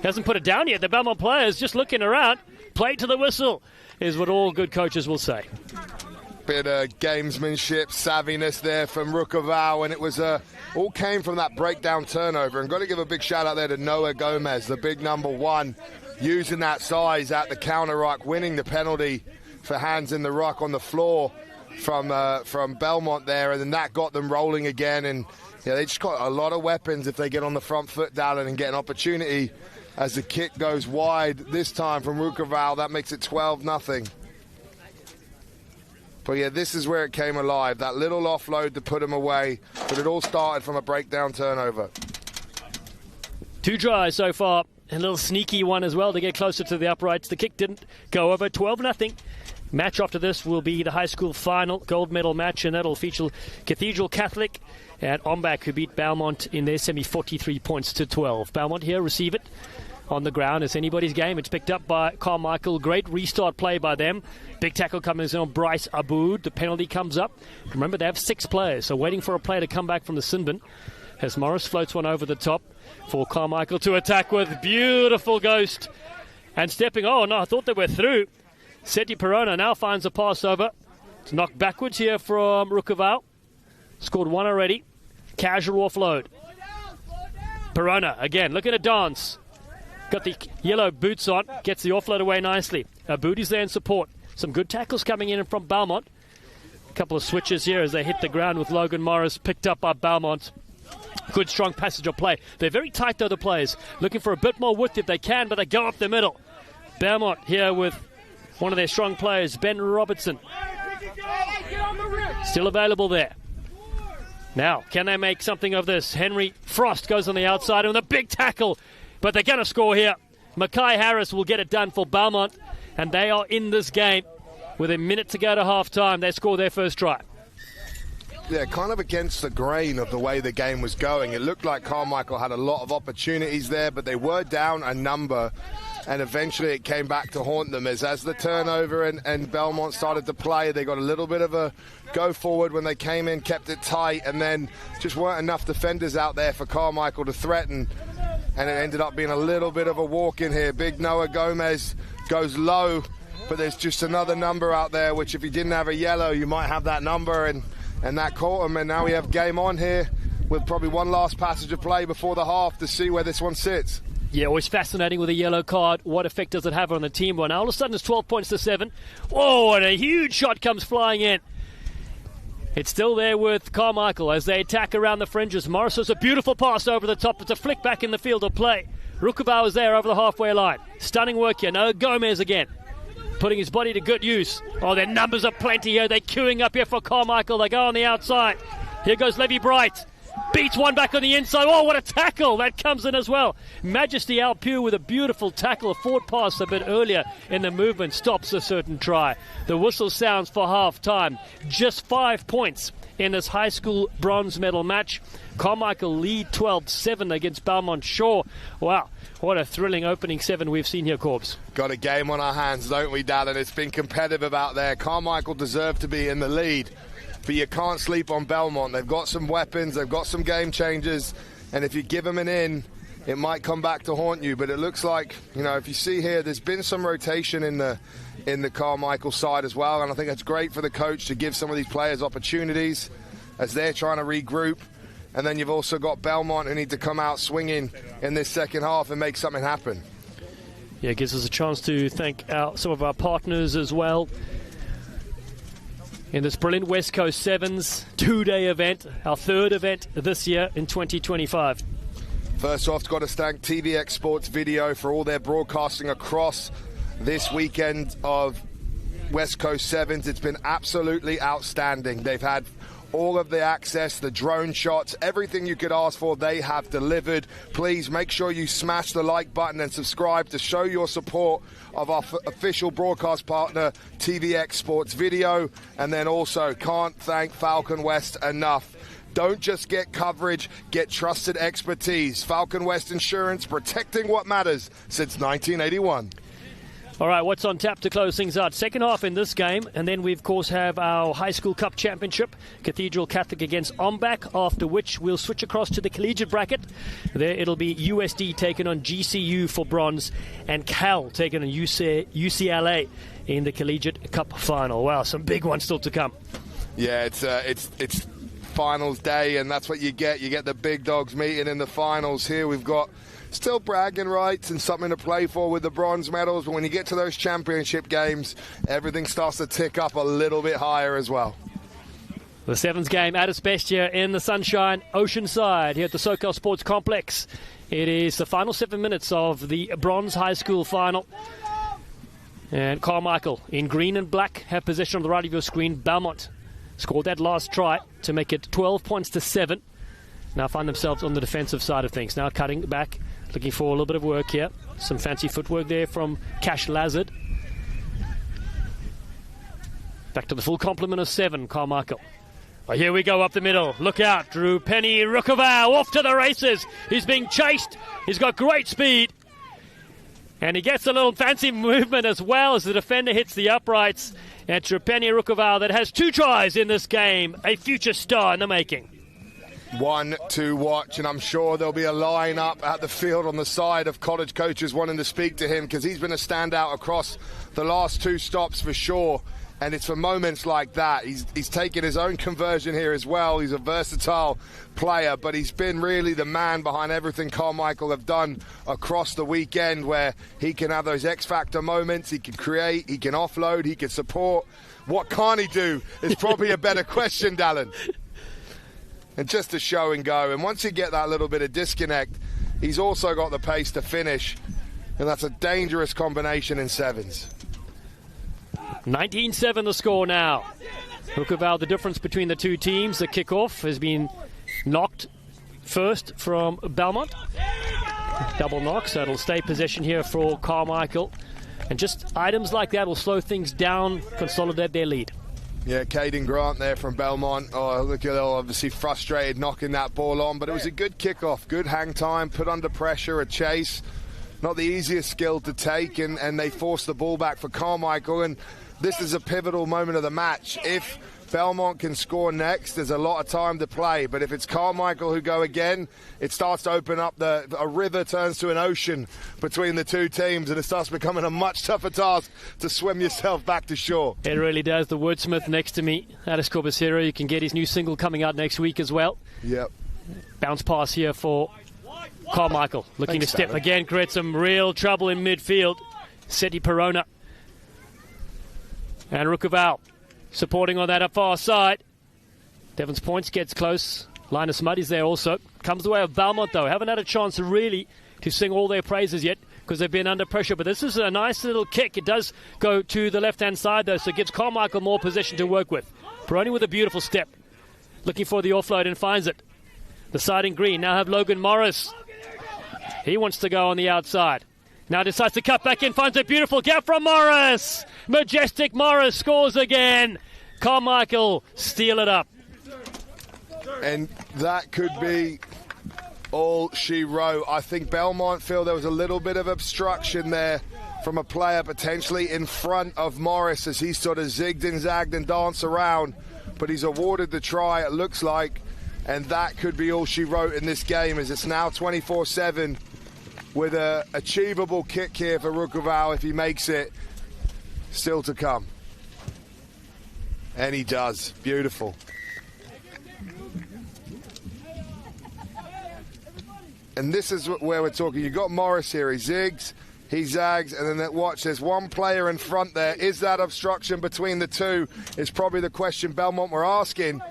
Hasn't put it down yet. The Belmont players just looking around. Play to the whistle is what all good coaches will say. Bit of gamesmanship, savviness there from Rukuvau, and it was all came from that breakdown turnover. And got to give a big shout out there to Noah Gomez, the big number 1, using that size at the counter ruck, winning the penalty for hands in the ruck on the floor from Belmont there, and then that got them rolling again. And yeah, they just got a lot of weapons if they get on the front foot, Dallin, and get an opportunity as the kick goes wide this time from Rukuvau. That makes it 12-0. But yeah, this is where it came alive. That little offload to put him away, but it all started from a breakdown turnover. 2 tries so far. A little sneaky one as well to get closer to the uprights. The kick didn't go over. 12-0. Match after this will be the high school final gold medal match, and that'll feature Cathedral Catholic and Ombak, who beat Belmont in their semi 43 points to 12. Belmont here receive it on the ground. It's anybody's game. It's picked up by Carmichael. Great restart play by them. Big tackle coming in on Bryce Aboud. The penalty comes up. Remember, they have 6 players, so waiting for a player to come back from the sin bin as Morris floats one over the top for Carmichael to attack with. Beautiful ghost. And stepping, oh no, I thought they were through. Seti Perona now finds a pass over. It's knocked backwards here from Rukuvau. Scored 1 already. Casual offload. Perona again, looking to dance. Got the yellow boots on. Gets the offload away nicely. Booty's there in support. Some good tackles coming in from Belmont. A couple of switches here as they hit the ground with Logan Morris. Picked up by Belmont. Good strong passage of play. They're very tight, though, the players. Looking for a bit more width if they can, but they go up the middle. Belmont here with one of their strong players, Ben Robertson. Still available there. Now, can they make something of this? Henry Frost goes on the outside with a big tackle, but they're going to score here. Mackay Harris will get it done for Belmont, and they are in this game with a minute to go to half-time. They score their first try. Yeah, kind of against the grain of the way the game was going. It looked like Carmichael had a lot of opportunities there, but they were down a number, and eventually it came back to haunt them as the turnover and Belmont started to play. They got a little bit of a go forward when they came in, kept it tight, and then just weren't enough defenders out there for Carmichael to threaten, and it ended up being a little bit of a walk in here. Big Noah Gomez goes low, but there's just another number out there, which if you didn't have a yellow, you might have that number, and that caught him. And now we have game on here with probably one last passage of play before the half to see where this one sits. Yeah, always fascinating with a yellow card. What effect does it have on the team? Well, now all of a sudden it's 12 points to 7. Oh, and a huge shot comes flying in. It's still there with Carmichael as they attack around the fringes. Morris has a beautiful pass over the top. It's a flick back in the field of play. Rukuvau is there over the halfway line. Stunning work here. No, Gomez again, putting his body to good use. Oh, their numbers are plenty here. They're queuing up here for Carmichael. They go on the outside. Here goes Levy Bright. Beats one back on the inside. Oh, what a tackle. That comes in as well. Majesty Alpew with a beautiful tackle. A forward pass a bit earlier in the movement stops a certain try. The whistle sounds for half-time. Just 5 points in this high school bronze medal match. Carmichael lead 12-7 against Belmont Shore. Wow, what a thrilling opening 7 we've seen here, Corbs. Got a game on our hands, don't we, Dallin? It's been competitive out there. Carmichael deserved to be in the lead, but you can't sleep on Belmont. They've got some weapons, they've got some game changers, and if you give them an in, it might come back to haunt you. But it looks like, you know, if you see here, there's been some rotation in the Carmichael side as well, and I think it's great for the coach to give some of these players opportunities as they're trying to regroup. And then you've also got Belmont who need to come out swinging in this second half and make something happen. Yeah, it gives us a chance to thank some of our partners as well in this brilliant West Coast Sevens 2-day event, our third event this year in 2025. First off, got to thank TVX Sports Video for all their broadcasting across this weekend of West Coast Sevens. It's been absolutely outstanding. They've had all of the access, the drone shots, everything you could ask for, they have delivered. Please make sure you smash the like button and subscribe to show your support of our official broadcast partner, TVX Sports Video. And then also, can't thank Falcon West enough. Don't just get coverage, get trusted expertise. Falcon West Insurance, protecting what matters since 1981. All right, what's on tap to close things out? Second half in this game, and then we, of course, have our High School Cup Championship, Cathedral Catholic against Ombak, after which we'll switch across to the collegiate bracket. There it'll be USD taking on GCU for bronze, and Cal taking on UCLA in the Collegiate Cup final. Wow, some big ones still to come. Yeah, it's finals day, and that's what you get. You get the big dogs meeting in the finals. Here we've got still bragging rights and something to play for with the bronze medals, but when you get to those championship games, everything starts to tick up a little bit higher as well. The Sevens game at its best here in the sunshine, Oceanside, here at the SoCal Sports Complex. It is the final 7 minutes of the bronze high school final. And Carmichael in green and black have possession on the right of your screen. Belmont scored that last try to make it 12 points to 7. Now find themselves on the defensive side of things. Now cutting back, looking for a little bit of work here. Some fancy footwork there from Cash Lazard. Back to the full complement of 7, Carmichael. Oh, here we go up the middle. Look out, Drew Penny Rukoval off to the races. He's being chased. He's got great speed. And he gets a little fancy movement as well as the defender hits the uprights. And Trupeni Rukoval that has 2 tries in this game. A future star in the making. One to watch, and I'm sure there'll be a line up at the field on the side of college coaches wanting to speak to him, because he's been a standout across the last 2 stops for sure. And it's for moments like that. He's taken his own conversion here as well. He's a versatile player, but he's been really the man behind everything Carmichael have done across the weekend, where he can have those X-factor moments, he can create, he can offload, he can support. What can't he do is probably a better question, Dallin. And just a show and go. And once you get that little bit of disconnect, he's also got the pace to finish. And that's a dangerous combination in sevens. 19-7 the score now. Rukoval, the difference between the two teams. The kickoff has been knocked first from Belmont. Double knock, so it'll stay possession here for Carmichael. And just items like that will slow things down, consolidate their lead. Yeah, Caden Grant there from Belmont. Oh, look at all, obviously frustrated knocking that ball on, but it was a good kickoff, good hang time, put under pressure, a chase. Not the easiest skill to take, and they forced the ball back for Carmichael, and this is a pivotal moment of the match. If Belmont can score next, there's a lot of time to play, but if it's Carmichael who go again, it starts to open up, a river turns to an ocean between the two teams, and it starts becoming a much tougher task to swim yourself back to shore. It really does. The wordsmith next to me, Addis Corbusero, you can get his new single coming out next week as well. Yep. Bounce pass here for Carmichael, looking to step again, create some real trouble in midfield. Seti Perona. And Rukoval supporting on that far side. Devon's Points gets close. Linus Muddy's there also. Comes the way of Belmont, though. Haven't had a chance really to sing all their praises yet because they've been under pressure. But this is a nice little kick. It does go to the left-hand side, though, so it gives Carmichael more position to work with. Peroni with a beautiful step. Looking for the offload and finds it. The side in green now have Logan Morris. He wants to go on the outside. Now decides to cut back in, finds a beautiful gap from Morris. Majestic Morris scores again. Carmichael steal it up. And that could be all she wrote. I think Belmont feel there was a little bit of obstruction there from a player potentially in front of Morris as he sort of zigged and zagged and danced around. But he's awarded the try, it looks like. And that could be all she wrote in this game, as it's now 24-7 with a achievable kick here for Rukoval if he makes it. Still to come. And he does. Beautiful. And this is where we're talking. You've got Morris here. He zigs, he zags, and then watch, there's one player in front there. Is that obstruction between the two? Is probably the question Belmont were asking.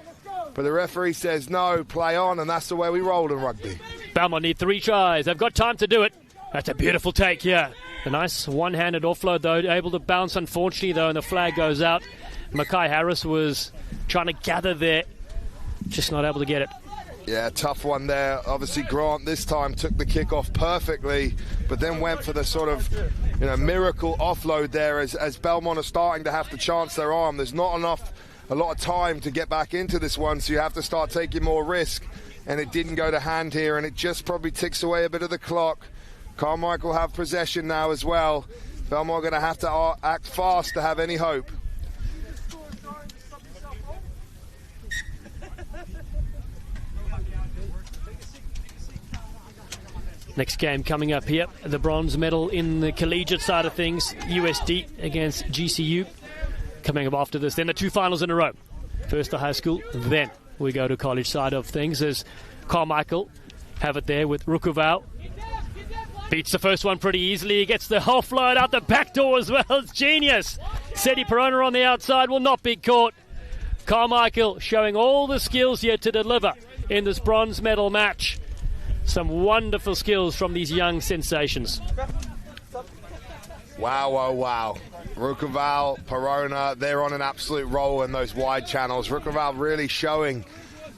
But the referee says no, play on, and that's the way we roll in rugby. Belmont need 3 tries. They've got time to do it. That's a beautiful take here. A nice one-handed offload, though, able to bounce, unfortunately, though, and the flag goes out. Mackay Harris was trying to gather there just not able to get it. Yeah, tough one there. Obviously, Grant this time took the kick off perfectly, but then went for the sort of, miracle offload there as Belmont are starting to have to chance their arm. There's not a lot of time to get back into this one, so you have to start taking more risk. And it didn't go to hand here, and it just probably ticks away a bit of the clock. Carmichael have possession now as well. Belmont are going to have to act fast to have any hope. Next game coming up here, the bronze medal in the collegiate side of things, USD against GCU. Coming up after this, then the 2 finals in a row. First the high school, then we go to college side of things as Carmichael have it there with Rukuval. Beats the first one pretty easily. He gets the offload out the back door as well. It's genius. Seti Perona on the outside will not be caught. Carmichael showing all the skills here to deliver in this bronze medal match. Some wonderful skills from these young sensations. Wow, wow, wow. Rukuval, Perona, they're on an absolute roll in those wide channels. Rukuval really showing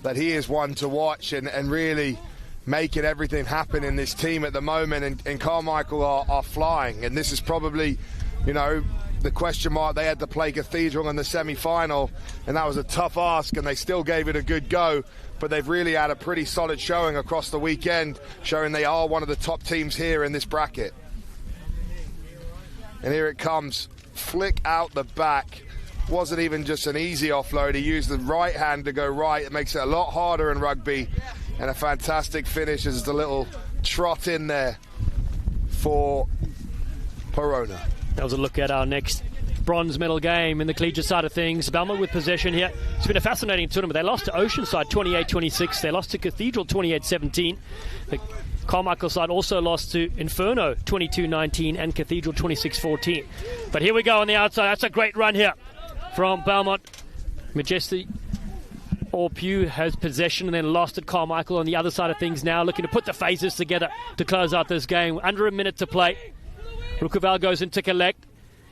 that he is one to watch and really making everything happen in this team at the moment. And Carmichael are flying. And this is probably, the question mark. They had to play Cathedral in the semi-final, and that was a tough ask, and they still gave it a good go. But they've really had a pretty solid showing across the weekend, showing they are one of the top teams here in this bracket. And here it comes. Flick out the back. Wasn't even just an easy offload. He used the right hand to go right. It makes it a lot harder in rugby. And a fantastic finish as the little trot in there for Perona. That was a look at our next bronze medal game in the collegiate side of things. Belmont with possession here. It's been a fascinating tournament. They lost to Oceanside 28-26. They lost to Cathedral 28-17. The Carmichael side also lost to Inferno 22-19 and Cathedral 26-14. But here we go on the outside. That's a great run here from Belmont. Majesty Orpew has possession and then lost at Carmichael on the other side of things now, looking to put the phases together to close out this game. Under a minute to play. Rukuval goes in to collect.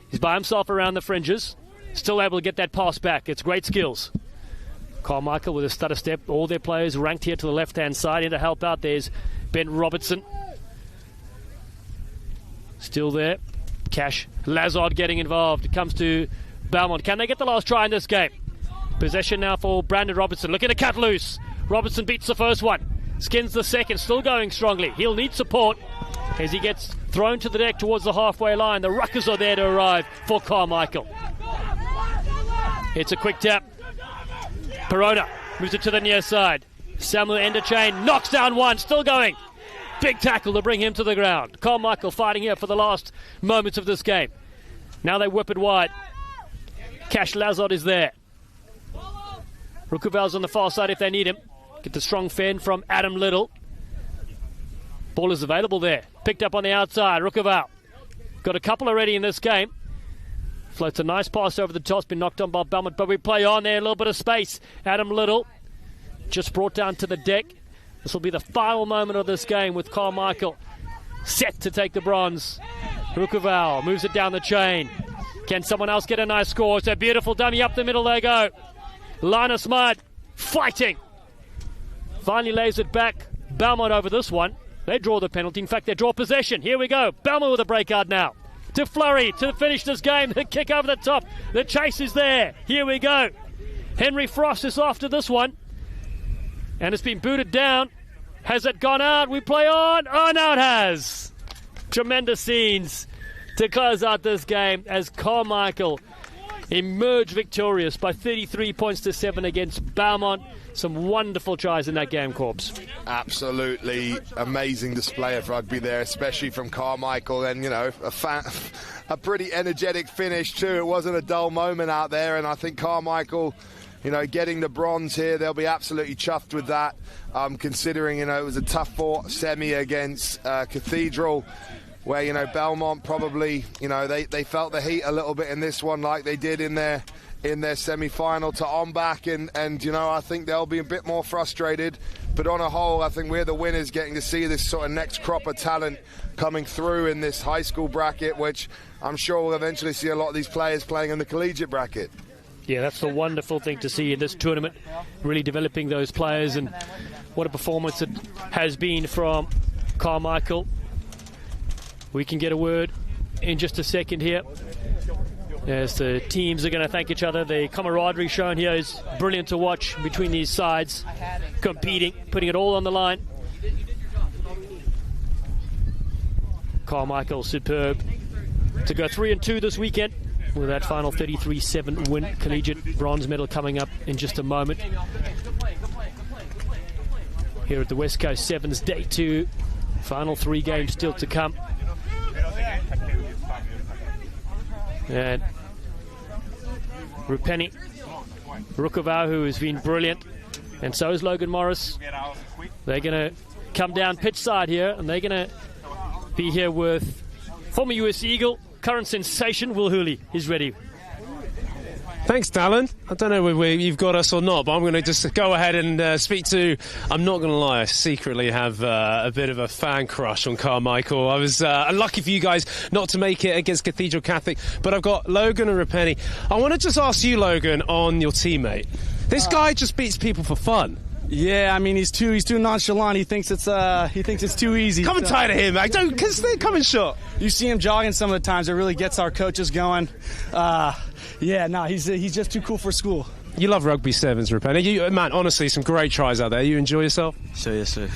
He's by himself around the fringes. Still able to get that pass back. It's great skills. Carmichael with a stutter step. All their players ranked here to the left-hand side. In to help out, there's Ben Robertson. Still there. Cash Lazard getting involved. It comes to Belmont. Can they get the last try in this game? Possession now for Brandon Robertson. Looking to cut loose. Robertson beats the first one. Skins the second. Still going strongly. He'll need support as he gets thrown to the deck towards the halfway line. The ruckers are there to arrive for Carmichael. It's a quick tap. Perona moves it to the near side. Samuel Enderchain knocks down one. Still going. Big tackle to bring him to the ground. Carmichael fighting here for the last moments of this game. Now they whip it wide. Cash Lazard is there. Rukuval's on the far side if they need him. Get the strong fend from Adam Little. Ball is available there. Picked up on the outside. Rukuval got a couple already in this game. Floats a nice pass over the top. It's been knocked on by Belmont, but we play on there. A little bit of space. Adam Little just brought down to the deck. This will be the final moment of this game with Carmichael set to take the bronze. Rukuval moves it down the chain. Can someone else get a nice score? It's a beautiful dummy up the middle. They go. Linus Mudd fighting. Finally lays it back. Belmont over this one. They draw the penalty. In fact, they draw possession. Here we go. Belmont with a breakout now. To Flurry to finish this game. The kick over the top. The chase is there. Here we go. Henry Frost is after this one. And it's been booted down. Has it gone out? We play on. Oh, no, it has. Tremendous scenes to close out this game as Carmichael emerged victorious by 33 points to 7 against Belmont. Some wonderful tries in that game, Corbs. Absolutely amazing display of rugby there, especially from Carmichael, and a pretty energetic finish too. It wasn't a dull moment out there, and I think Carmichael, getting the bronze here, they'll be absolutely chuffed with that, considering it was a tough fought semi against Cathedral, where Belmont probably they felt the heat a little bit in this one, like they did in their semi-final to Ombak, and I think they'll be a bit more frustrated. But on a whole, I think we're the winners, getting to see this sort of next crop of talent coming through in this high school bracket, which I'm sure we'll eventually see a lot of these players playing in the collegiate bracket. Yeah, that's the wonderful thing to see in this tournament, really developing those players, and what a performance it has been from Carmichael. We can get a word in just a second here, as the teams are going to thank each other. The camaraderie shown here is brilliant to watch between these sides, competing, putting it all on the line. Carmichael superb to go 3-2 this weekend with that final 33-7 win. Collegiate bronze medal coming up in just a moment. Here at the West Coast Sevens, day 2. Final 3 games still to come. And Rupeni Rukavahu has been brilliant, and so is Logan Morris. They're going to come down pitch side here, and they're going to be here with former US Eagle, current sensation Will Hooley. He's ready. Thanks, Dallin. I don't know whether you've got us or not, but I'm going to just go ahead and speak to... I'm not going to lie, I secretly have a bit of a fan crush on Carmichael. I was unlucky for you guys not to make it against Cathedral Catholic, but I've got Logan and Rupeni. I want to just ask you, Logan, on your teammate. This guy just beats people for fun. Yeah, I mean he's too nonchalant. He thinks it's too easy. Come and tie to him, mate. Don't, because they're coming short. You see him jogging some of the times. It really gets our coaches going. He's just too cool for school. You love rugby sevens, Rupeni. Man, honestly, some great tries out there. You enjoy yourself? Sure, yes, sir.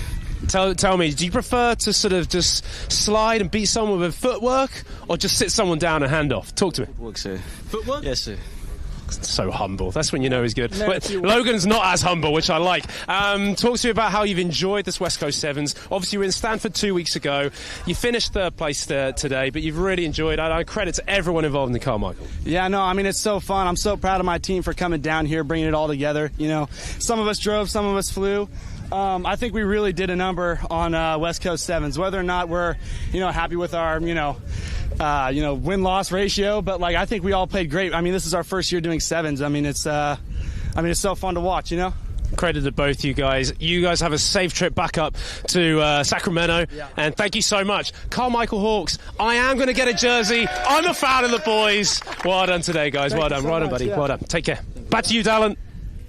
Tell me, do you prefer to sort of just slide and beat someone with footwork, or just sit someone down and hand off? Talk to me. Footwork, sir. Footwork? Yes, sir. So humble. That's when you know he's good. No, but Logan's not as humble, which I like. Talk to me about how you've enjoyed this West Coast Sevens. Obviously, you were in Stanford 2 weeks ago. You finished third place today, but you've really enjoyed it. I credit to everyone involved in the Carmichael. Yeah, no, I mean, it's so fun. I'm so proud of my team for coming down here, bringing it all together. You know, some of us drove, some of us flew. I think we really did a number on West Coast Sevens. Whether or not we're, happy with our, win-loss ratio, but I think we all played great. I mean, this is our first year doing sevens. I mean, it's so fun to watch. Credit to both you guys. You guys have a safe trip back up to Sacramento, and thank you so much. Carmichael Hawks, I am going to get a jersey. I'm a fan of the boys. Well done today, guys. Well done, buddy. Yeah. Well done. Take care. Back to you, Dallin.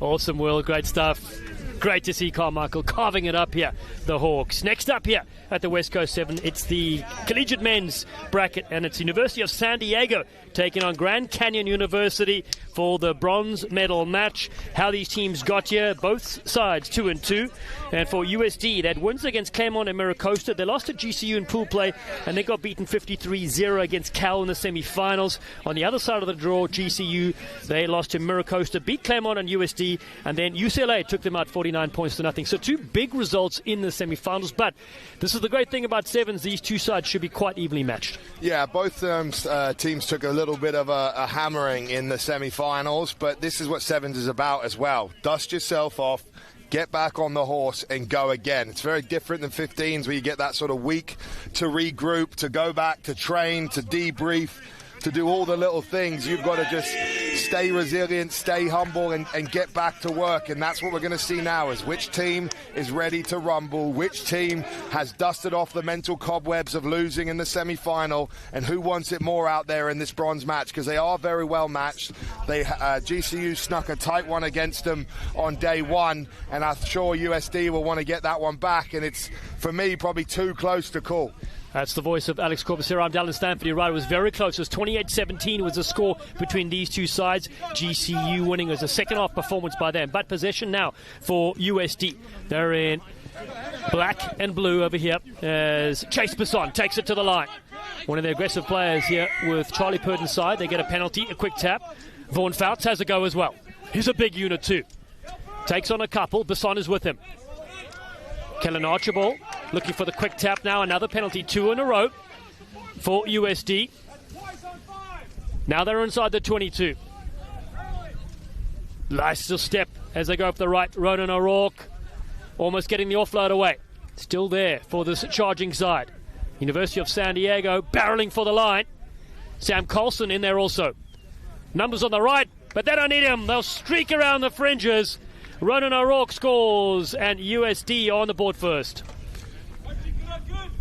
Awesome, Will. Great stuff. Great to see Carmichael carving it up here, the Hawks. Next up here at the West Coast 7, it's the collegiate men's bracket, and it's University of San Diego taking on Grand Canyon University for the bronze medal match. How these teams got here, both sides 2-2. And for USD, that wins against Claremont and Maricosta. They lost to GCU in pool play, and they got beaten 53-0 against Cal in the semi-finals. On the other side of the draw, GCU, they lost to Maricosta, beat Claremont and USD, and then UCLA took them out 49 points to nothing. So 2 big results in the semi-finals, but this is the great thing about sevens. These 2 sides should be quite evenly matched. Yeah, both teams took a little bit of a hammering in the semi-finals, but this is what sevens is about as well. Dust yourself off, get back on the horse and go again. It's very different than 15s where you get that sort of week to regroup, to go back, to train, to debrief, to do all the little things. You've got to just stay resilient, stay humble, and get back to work. And that's what we're going to see now, is which team is ready to rumble, which team has dusted off the mental cobwebs of losing in the semi-final, and who wants it more out there in this bronze match, because they are very well matched. GCU snuck a tight one against them on day 1, and I'm sure USD will want to get that one back, and it's, for me, probably too close to call. That's the voice of Alex Corbacero. I'm Dallin Stanford. You're right, it was very close. It was 28-17 was the score between these 2 sides. GCU winning as a second-half performance by them. But possession now for USD. They're in black and blue over here as Chase Bisson takes it to the line. One of the aggressive players here with Charlie Purd inside. They get a penalty, a quick tap. Vaughan Fouts has a go as well. He's a big unit too. Takes on a couple. Bisson is with him. Kellen Archibald looking for the quick tap now. Another penalty, 2 in a row for USD. Now they're inside the 22. Nice step as they go up the right. Ronan O'Rourke almost getting the offload away. Still there for this charging side. University of San Diego barreling for the line. Sam Colson in there also. Numbers on the right, but they don't need him. They'll streak around the fringes. Ronan O'Rourke scores, and USD on the board first.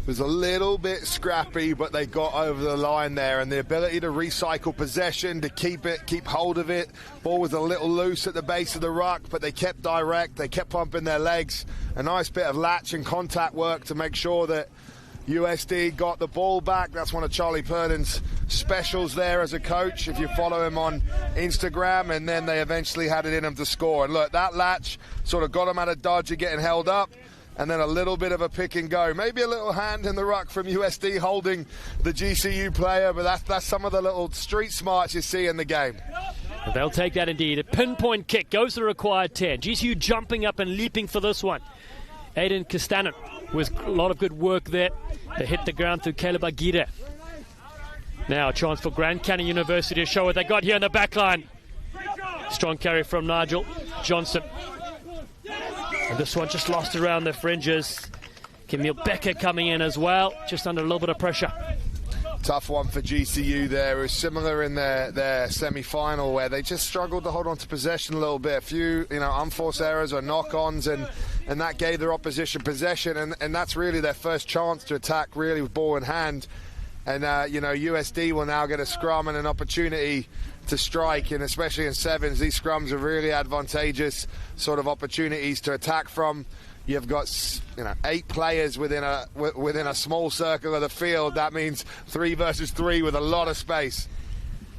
was a little bit scrappy, but they got over the line there, and the ability to recycle possession, to keep hold of it. Ball was a little loose at the base of the ruck, but they kept direct, they kept pumping their legs. A nice bit of latch and contact work to make sure that USD got the ball back. That's one of Charlie Purdon's specials there as a coach, if you follow him on Instagram, and then they eventually had it in them to score. And look, that latch sort of got them out of dodge of getting held up, and then a little bit of a pick and go. Maybe a little hand in the ruck from USD holding the GCU player, but that's some of the little street smarts you see in the game. They'll take that indeed. A pinpoint kick goes to the required 10. GCU jumping up and leaping for this one. Aiden Castanen with a lot of good work there. They hit the ground through Caleb Aguirre. Now a chance for Grand Canyon University to show what they got here in the back line. Strong carry from Nigel Johnson. And this one just lost around the fringes. Camille Becker coming in as well, just under a little bit of pressure. Tough one for GCU there. It was similar in their semi-final, where they just struggled to hold on to possession a little bit. A few, unforced errors or knock-ons, and that gave their opposition possession, and that's really their first chance to attack really with ball in hand. And, USD will now get a scrum and an opportunity to strike, and especially in sevens, these scrums are really advantageous sort of opportunities to attack from. You've got 8 players within a small circle of the field. That means 3 versus 3 with a lot of space.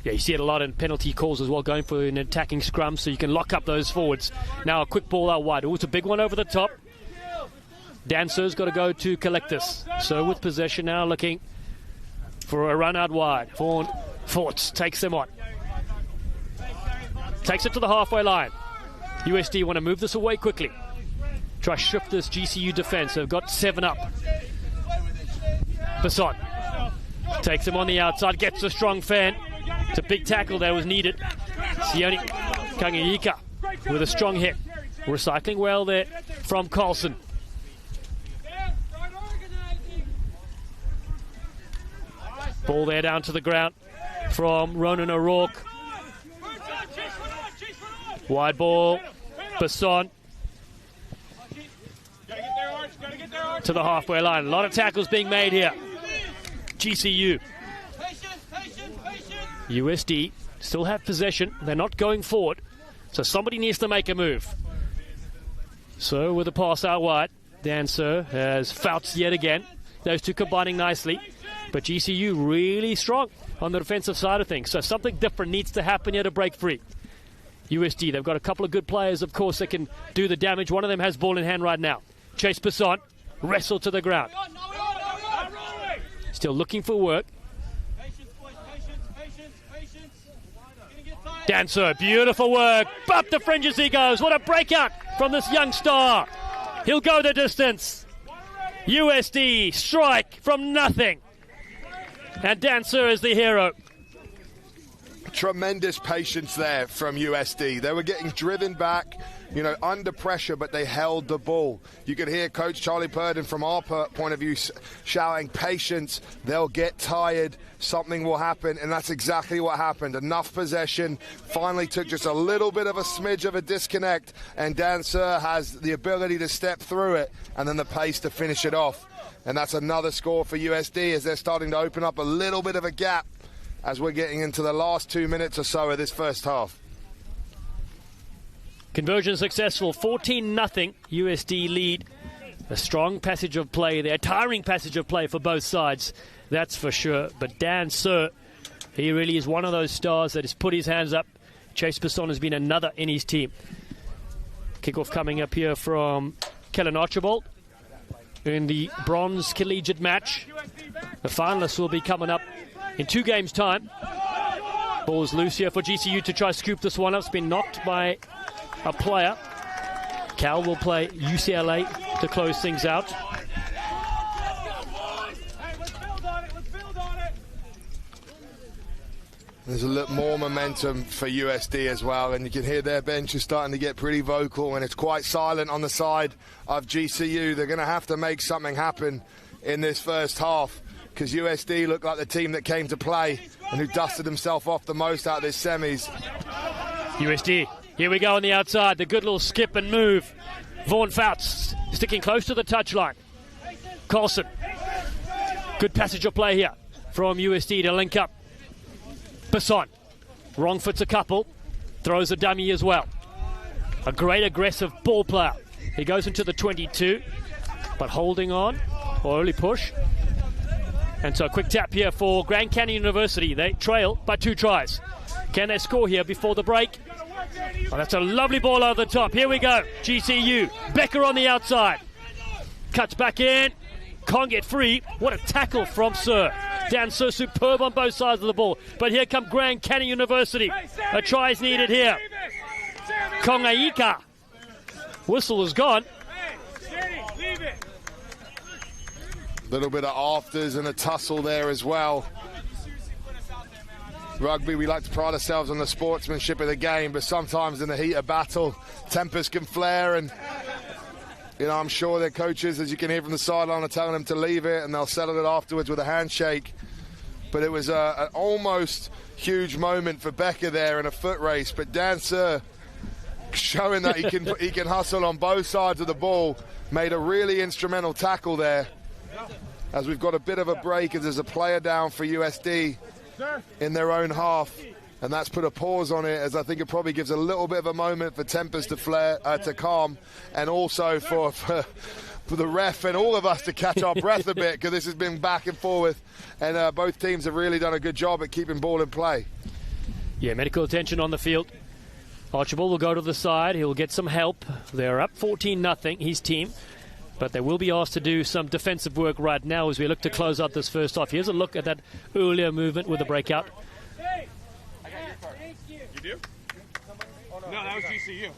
Yeah, you see it a lot in penalty calls as well, going for an attacking scrum, so you can lock up those forwards. Now a quick ball out wide. Oh, it's a big one over the top. Dancer's got to go to collect this. So with possession now, looking for a run out wide. Vaughan Forts takes them on. Takes it to the halfway line. USD want to move this away quickly. Try to shift this GCU defense. They've got 7 up. Basson takes him on the outside, gets a strong fan. It's a big tackle that was needed. Sione Kangayika with a strong hit. Recycling well there from Carlson. Ball there down to the ground from Ronan O'Rourke. Wide ball, Basson to the halfway line. A lot of tackles being made here. GCU. USD still have possession. They're not going forward, so somebody needs to make a move. So with a pass out wide, Dancer has Fouts yet again. Those two combining nicely, but GCU really strong on the defensive side of things, so something different needs to happen here to break free. USD, they've got a couple of good players, of course, that can do the damage. One of them has ball in hand right now. Chase Basson, wrestle to the ground. Still looking for work. Dancer, beautiful work. Up the fringes he goes. What a breakout from this young star. He'll go the distance. USD, strike from nothing. And Dancer is the hero. Tremendous patience there from USD. They were getting driven back, under pressure, but they held the ball. You could hear Coach Charlie Purdon from our point of view shouting, patience, they'll get tired, something will happen, and that's exactly what happened. Enough possession, finally took just a little bit of a smidge of a disconnect, and Dancer has the ability to step through it, and then the pace to finish it off. And that's another score for USD as they're starting to open up a little bit of a gap as we're getting into the last 2 minutes or so of this first half. Conversion successful, 14-0 USD lead. A strong passage of play there, tiring passage of play for both sides, that's for sure. But Dan Sir, he really is one of those stars that has put his hands up. Chase Basson has been another in his team. Kickoff coming up here from Kellen Archibald in the bronze collegiate match. The finalists will be coming up in 2 games' time. Ball's loose here for GCU to try scoop this one up. It's been knocked by a player. Cal will play UCLA to close things out. There's a little more momentum for USD as well, and you can hear their bench is starting to get pretty vocal, and it's quite silent on the side of GCU. They're going to have to make something happen in this first half, because USD looked like the team that came to play and who dusted himself off the most out of this semis. USD, here we go on the outside. The good little skip and move. Vaughan Fouts sticking close to the touchline. Carlson Good passage of play here from USD to link up. Basson. Wrong foots a couple. Throws a dummy as well. A great aggressive ball player. He goes into the 22, but holding on. Or early push. And so a quick tap here for Grand Canyon University. They trail by 2 tries. Can they score here before the break? Oh, that's a lovely ball over the top. Here we go. GCU. Becker on the outside. Cuts back in. Can't get free. What a tackle from Sir. Dan Sir, superb on both sides of the ball. But here come Grand Canyon University. A try is needed here. Kongaika. Whistle is gone. Little bit of afters and a tussle there as well. Rugby, we like to pride ourselves on the sportsmanship of the game, but sometimes in the heat of battle, tempers can flare, and I'm sure their coaches, as you can hear from the sideline, are telling them to leave it, and they'll settle it afterwards with a handshake. But it was an almost huge moment for Becker there in a foot race, but Dan Sir, showing that he can hustle on both sides of the ball, made a really instrumental tackle there. As we've got a bit of a break, as there's a player down for USD in their own half, and that's put a pause on it, as I think it probably gives a little bit of a moment for tempers to calm, and also for the ref and all of us to catch our breath a bit, because this has been back and forth, and both teams have really done a good job at keeping ball in play. Yeah, medical attention on the field. Archibald will go to the side. He'll get some help. They're up 14-0, his team. But they will be asked to do some defensive work right now as we look to close out this first half. Here's a look at that earlier movement with the breakout. You do? No, that was GCU.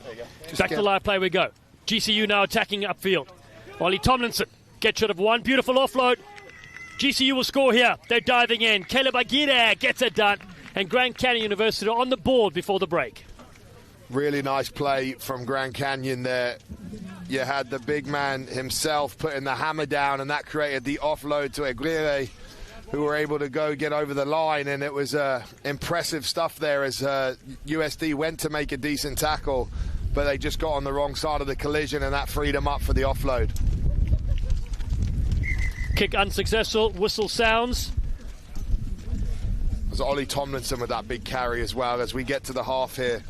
There you go. Back to live play we go. GCU now attacking upfield. Ollie Tomlinson gets rid of one. Beautiful offload. GCU will score here. They're diving in. Caleb Aguirre gets it done. And Grand Canyon University on the board before the break. Really nice play from Grand Canyon there. You had the big man himself putting the hammer down, and that created the offload to Aguirre, who were able to get over the line, and it was impressive stuff there as USD went to make a decent tackle, but they just got on the wrong side of the collision, and that freed them up for the offload. Kick unsuccessful, whistle sounds. It was Ollie Tomlinson with that big carry as well as we get to the half here.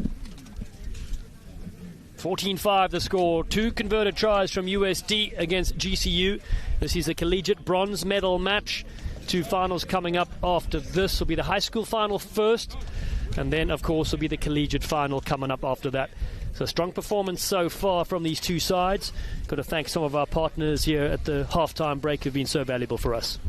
14-5 the score. 2 converted tries from USD against GCU. This is a collegiate bronze medal match. 2 finals coming up after this. Will be the high school final first, and then of course will be the collegiate final coming up after that. So strong performance so far from these 2 sides. Got to thank some of our partners here at the halftime break who've been so valuable for us.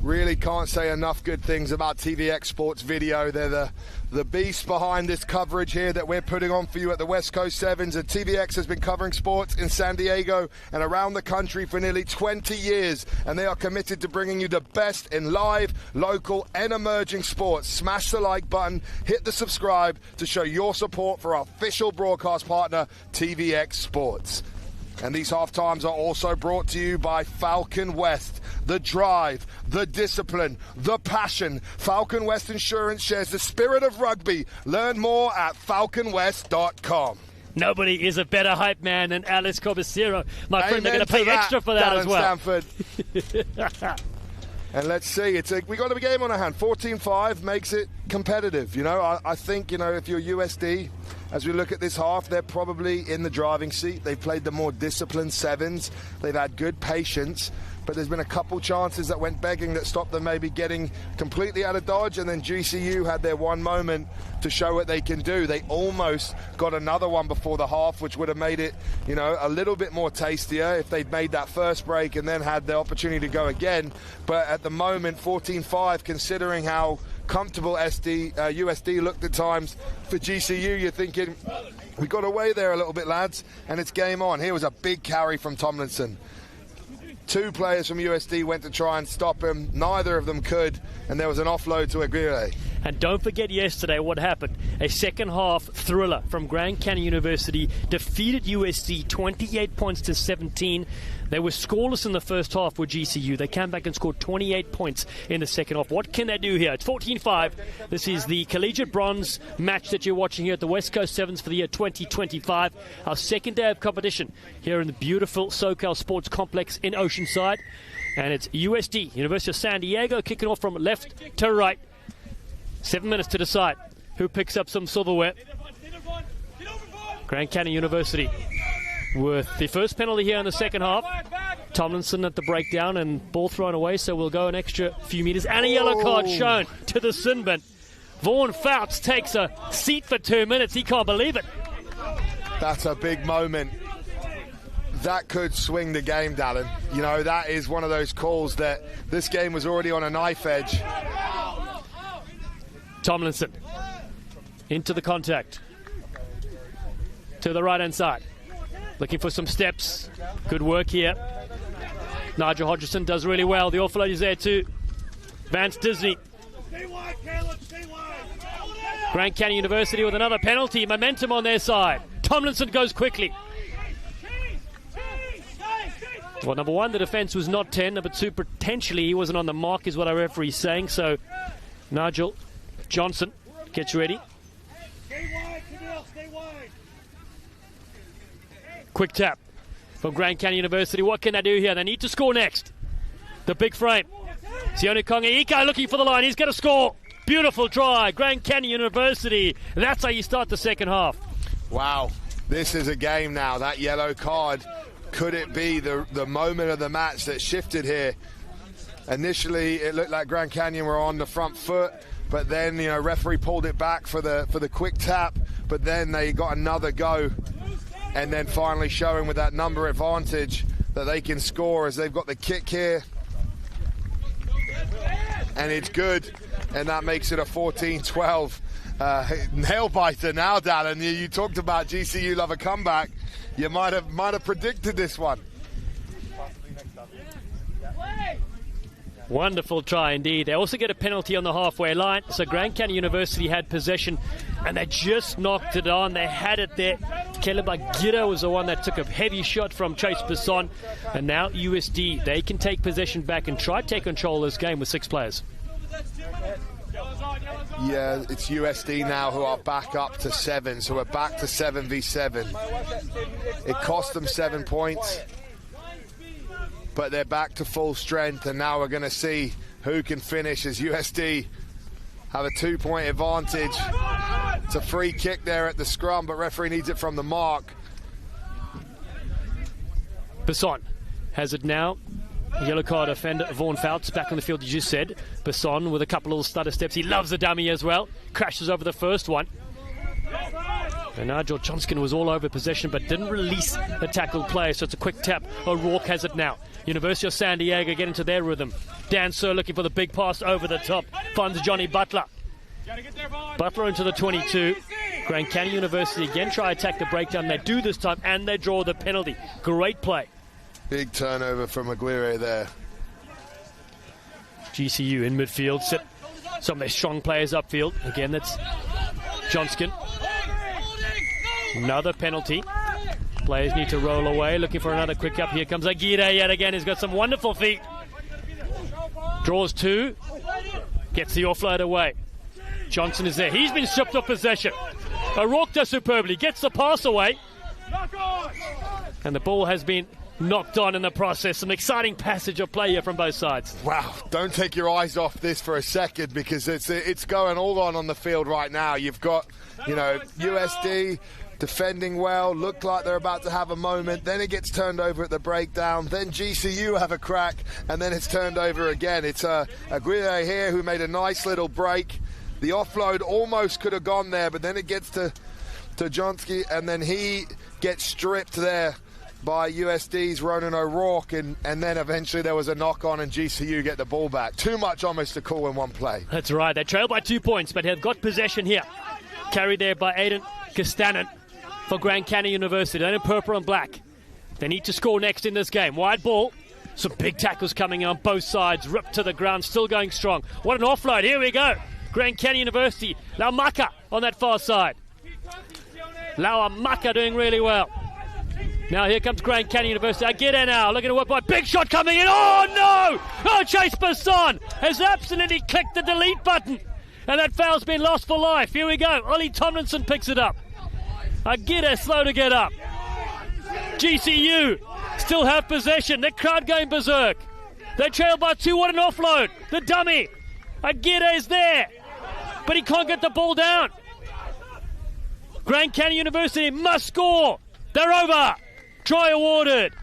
Really can't say enough good things about TVX Sports Video. They're the beast behind this coverage here that we're putting on for you at the West Coast Sevens. And TVX has been covering sports in San Diego and around the country for nearly 20 years. And they are committed to bringing you the best in live, local and emerging sports. Smash the like button, hit the subscribe to show your support for our official broadcast partner, TVX Sports. And these halftimes are also brought to you by Falcon West. The drive, the discipline, the passion. Falcon West Insurance shares the spirit of rugby. Learn more at falconwest.com. Nobody is a better hype man than Alex Corbicero. My friend, they're going to pay extra for that as well. Stanford. And let's see, we got a game on our hand. 14-5 makes it competitive. I think, if you're USD, as we look at this half, they're probably in the driving seat. They've played the more disciplined sevens. They've had good patience. But there's been a couple chances that went begging that stopped them maybe getting completely out of dodge, and then GCU had their one moment to show what they can do. They almost got another one before the half, which would have made it, a little bit more tastier if they'd made that first break and then had the opportunity to go again. But at the moment, 14-5, considering how comfortable USD looked at times for GCU, you're thinking, we got away there a little bit, lads, and it's game on. Here was a big carry from Tomlinson. 2 players from USD went to try and stop him. Neither of them could, and there was an offload to Aguirre. And don't forget yesterday what happened. A second half thriller from Grand Canyon University defeated USD 28 points to 17. They were scoreless in the first half with GCU. They came back and scored 28 points in the second half. What can they do here? It's 14-5. This is the collegiate bronze match that you're watching here at the West Coast Sevens for the year 2025. Our second day of competition here in the beautiful SoCal Sports Complex in Oceanside. And it's USD, University of San Diego, kicking off from left to right. 7 minutes to decide who picks up some silverware. Grand Canyon University with the first penalty here in the second half. Tomlinson at the breakdown and ball thrown away, so we'll go an extra few meters. And a yellow card shown to the sin bin. Vaughan Fouts takes a seat for 2 minutes. He can't believe it. That's a big moment. That could swing the game, Dallin. You know, that is one of those calls that this game was already on a knife edge. Tomlinson into the contact. To the right-hand side. Looking for some steps. Good work here. Nigel Hodgson does really well. The offload is there too. Vance Disney. Grand Canyon University with another penalty. Momentum on their side. Tomlinson goes quickly. Well, number one, the defence was not 10. Number two, potentially he wasn't on the mark is what our referee's saying. So Nigel Johnson gets ready. Quick tap from Grand Canyon University. What can they do here? They need to score next. The big frame. Sione Kongeika looking for the line. He's going to score. Beautiful try. Grand Canyon University. That's how you start the second half. Wow. This is a game now. That yellow card, could it be the moment of the match that shifted here? Initially, it looked like Grand Canyon were on the front foot, but then, you know, referee pulled it back for the quick tap, but then they got another go. And then finally showing with that number advantage that they can score as they've got the kick here. And it's good. And that makes it a 14-12 nail biter now, Dallin. You talked about GCU love a comeback. You might have predicted this one. Wonderful try indeed. They also get a penalty on the halfway line. So Grand Canyon University had possession and they just knocked it on. They had it there. Caleb Aguirre was the one that took a heavy shot from Chase Besson. And now USD, they can take possession back and try to take control of this game with 6 players. Yeah, it's USD now who are back up to 7. So we're back to 7v7. It cost them 7 points. But they're back to full strength, and now we're going to see who can finish as USD have a 2-point advantage. It's a free kick there at the scrum, but referee needs it from the mark. Besson has it now. Yellow card offender Vaughan Fouts back on the field, you just said. Besson with a couple little stutter steps. He loves the dummy as well. Crashes over the first one. And Nigel Johnson was all over possession but didn't release the tackle play, so it's a quick tap. O'Rourke has it now. University of San Diego get into their rhythm. Dan Sir looking for the big pass over the top. Finds Johnny Butler. Butler into the 22. Grand Canyon University again try to attack the breakdown. They do this time and they draw the penalty. Great play. Big turnover from Aguirre there. GCU in midfield. Sit some of their strong players upfield. Again, that's Johnskin. Another penalty. Players need to roll away. Looking for another quick up. Here comes Aguirre yet again. He's got some wonderful feet. Draws 2. Gets the offload away. Johnson is there. He's been stripped of possession. O'Rourke does superbly. Gets the pass away. And the ball has been knocked on in the process. An exciting passage of play here from both sides. Wow, don't take your eyes off this for a second because it's going all on the field right now. You've got, you know, USD defending well, looked like they're about to have a moment, then it gets turned over at the breakdown, then GCU have a crack, and then it's turned over again. It's Aguirre here who made a nice little break. The offload almost could have gone there, but then it gets to Johnsky, and then he gets stripped there by USD's Ronan O'Rourke, and then eventually there was a knock-on and GCU get the ball back. Too much almost to call in one play. That's right. They trail by 2 points, but have got possession here. Carried there by Aiden Castanen for Grand Canyon University. They're in purple and black. They need to score next in this game. Wide ball. Some big tackles coming on both sides. Ripped to the ground, still going strong. What an offload. Here we go. Grand Canyon University. Laumaka on that far side. Laumaka doing really well. Now here comes Grand Canyon University. I get in now. Looking to work by. Big shot coming in. Oh, no! Oh, Chase Basson has absolutely clicked the delete button. And that foul's been lost for life. Here we go. Ollie Tomlinson picks it up. Agita slow to get up. GCU still have possession. The crowd going berserk. They trail by 2. What an offload. The dummy. Agita is there. But he can't get the ball down. Grand Canyon University must score. They're over. Try awarded.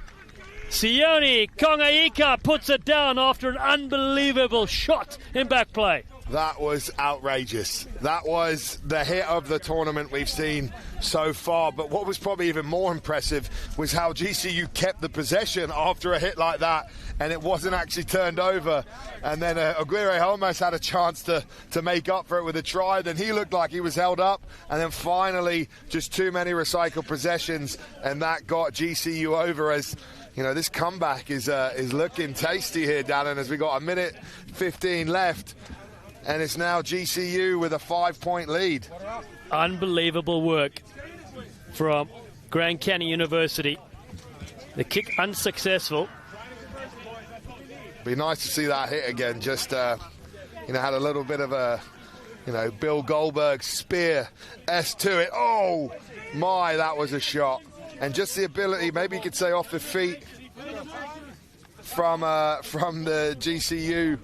Sione Kongaika puts it down after an unbelievable shot in back play. That was outrageous. That was the hit of the tournament we've seen so far. But what was probably even more impressive was how GCU kept the possession after a hit like that, and it wasn't actually turned over. And then Aguirre almost had a chance to make up for it with a try. Then he looked like he was held up. And then finally, just too many recycled possessions, and that got GCU over. As you know, this comeback is looking tasty here, Dallin, as we got 1:15 left. And it's now GCU with a 5-point lead. Unbelievable work from Grand Canyon University. The kick unsuccessful. Be nice to see that hit again. Just, had a little bit of a, Bill Goldberg spear to it. Oh, my, that was a shot. And just the ability, maybe you could say off the feet from the GCU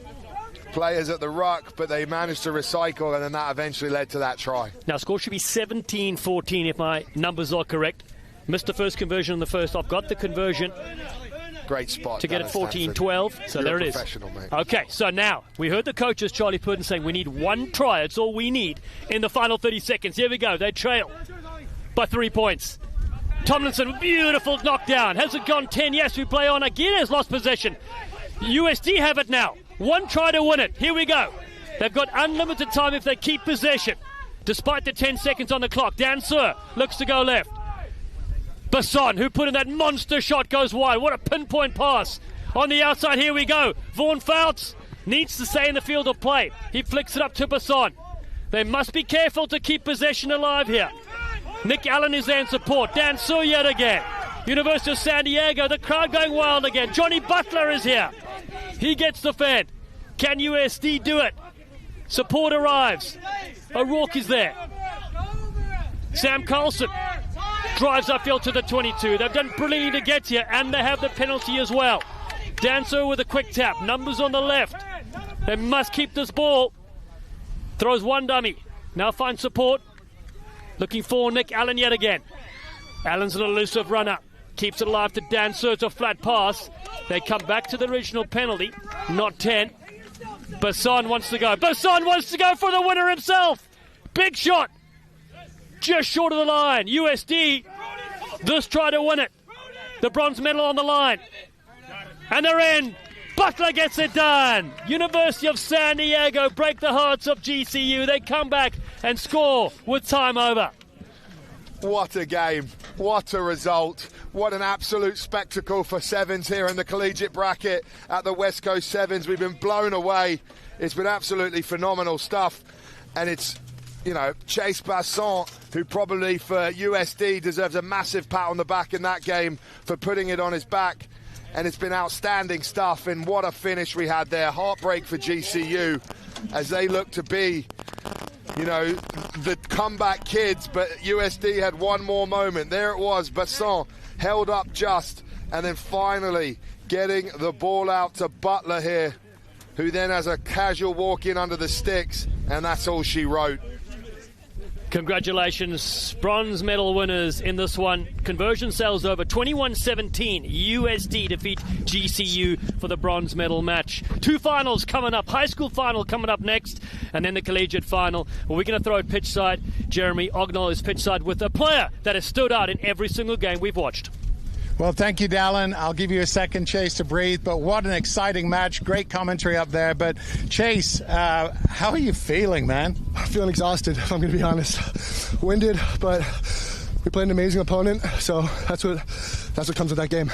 players at the ruck, but they managed to recycle, and then that eventually led to that try. Now, score should be 17-14 if my numbers are correct. Missed the first conversion in the first half, got the conversion. Great spot to get it 14-12. So there it is. Mate. Okay, so now we heard the coaches, Charlie Purdon, saying we need one try. It's all we need in the final 30 seconds. Here we go. They trail by 3 points. Tomlinson, beautiful knockdown. Has it gone 10? Yes, we play on. Again, has lost possession. USD have it now. One try to win it. Here we go. They've got unlimited time if they keep possession. Despite the 10 seconds on the clock. Dan Sur looks to go left. Basson, who put in that monster shot, goes wide. What a pinpoint pass. On the outside, here we go. Vaughn Fouts needs to stay in the field of play. He flicks it up to Basson. They must be careful to keep possession alive here. Nick Allen is there in support. Dan Sur yet again. University of San Diego, the crowd going wild again. Johnny Butler is here. He gets the fed. Can USD do it? Support arrives. O'Rourke is there. Sam Carlson drives upfield to the 22. They've done brilliantly to get here, and they have the penalty as well. Dancer with a quick tap. Numbers on the left. They must keep this ball. Throws one dummy. Now finds support. Looking for Nick Allen yet again. Allen's an elusive runner. Keeps it alive to Dan Sur. It's a flat pass. They come back to the original penalty. Not 10. Basson wants to go. Basson wants to go for the winner himself. Big shot. Just short of the line. USD. This try to win it. The bronze medal on the line. And they're in. Butler gets it done. University of San Diego break the hearts of GCU. They come back and score with time over. What a game. What a result. What an absolute spectacle for Sevens here in the collegiate bracket at the West Coast Sevens. We've been blown away. It's been absolutely phenomenal stuff. And it's, Chase Basson, who probably for USD deserves a massive pat on the back in that game for putting it on his back. And it's been outstanding stuff. And what a finish we had there. Heartbreak for GCU as they look to be, the comeback kids, but USD had one more moment. There it was, Basson held up just, and then finally getting the ball out to Butler here, who then has a casual walk in under the sticks, and that's all she wrote. Congratulations, bronze medal winners in this one. Conversion sales over 21-17. USD defeat GCU for the bronze medal match. Two finals coming up. High school final coming up next, and then the collegiate final. Well, we're going to throw it pitch side. Jeremy Ognall is pitch side with a player that has stood out in every single game we've watched. Well, thank you, Dallin. I'll give you a second, Chase, to breathe. But what an exciting match. Great commentary up there. But, Chase, how are you feeling, man? I'm feeling exhausted, if I'm going to be honest. Winded, but we played an amazing opponent. So that's what comes with that game.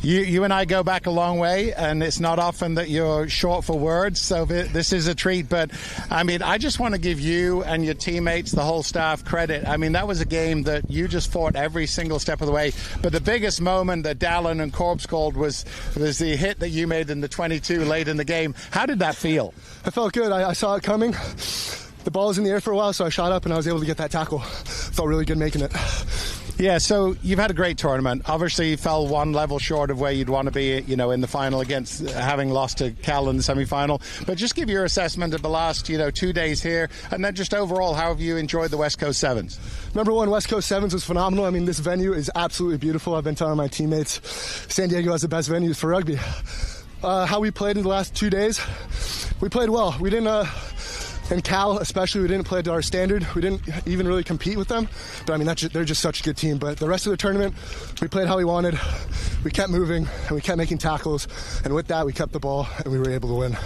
You and I go back a long way, and it's not often that you're short for words, so this is a treat. But, I mean, I just want to give you and your teammates, the whole staff, credit. I mean, that was a game that you just fought every single step of the way. But the biggest moment that Dallin and Corbs called was the hit that you made in the 22 late in the game. How did that feel? I felt good. I saw it coming. The ball was in the air for a while, so I shot up and I was able to get that tackle. Felt really good making it. Yeah, so you've had a great tournament. Obviously, you fell one level short of where you'd want to be, you know, in the final against having lost to Cal in the semi-final. But just give your assessment of the last, 2 days here, and then just overall, how have you enjoyed the West Coast Sevens? Number one, West Coast Sevens was phenomenal. I mean, this venue is absolutely beautiful. I've been telling my teammates, San Diego has the best venues for rugby. How we played in the last 2 days, we played well. We didn't... And Cal, especially, we didn't play to our standard. We didn't even really compete with them. But, I mean, they're just such a good team. But the rest of the tournament, we played how we wanted. We kept moving, and we kept making tackles. And with that, we kept the ball, and we were able to win.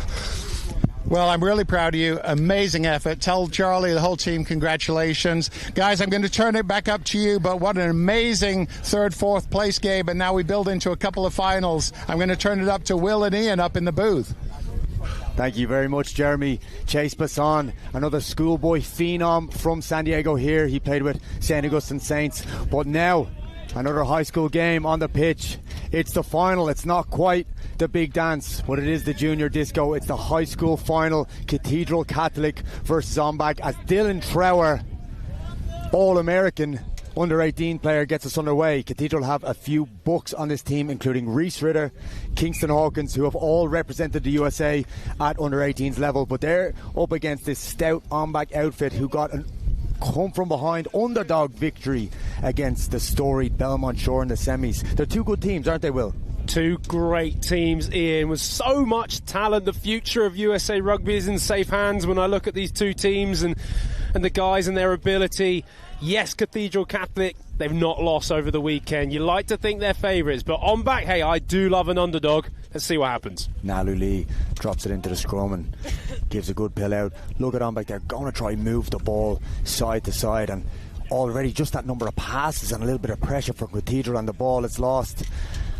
Well, I'm really proud of you. Amazing effort. Tell Charlie, the whole team, congratulations. Guys, I'm going to turn it back up to you, but what an amazing third, fourth place game. And now we build into a couple of finals. I'm going to turn it up to Will and Ian up in the booth. Thank you very much, Jeremy. Chase Basson, another schoolboy phenom from San Diego here. He played with St. Augustine Saints. But now, another high school game on the pitch. It's the final. It's not quite the big dance, but it is the junior disco. It's the high school final. Cathedral Catholic versus Ombak as Dylan Trower, All-American under-18 player, gets us underway. Cathedral have a few bucks on this team, including Reese Ritter, Kingston Hawkins, who have all represented the USA at under-18s level, but they're up against this stout Ombak outfit who got a come-from-behind underdog victory against the storied Belmont Shore in the semis. They're two good teams, aren't they, Will? Two great teams, Ian, with so much talent. The future of USA Rugby is in safe hands when I look at these two teams and the guys and their ability. Yes, Cathedral Catholic, they've not lost over the weekend. You like to think they're favourites, but on back, hey, I do love an underdog. Let's see what happens. Nalu Lee drops it into the scrum and gives a good pill out. Look at Ombak, they're going to try and move the ball side to side, and already just that number of passes and a little bit of pressure from Cathedral, and the ball is lost.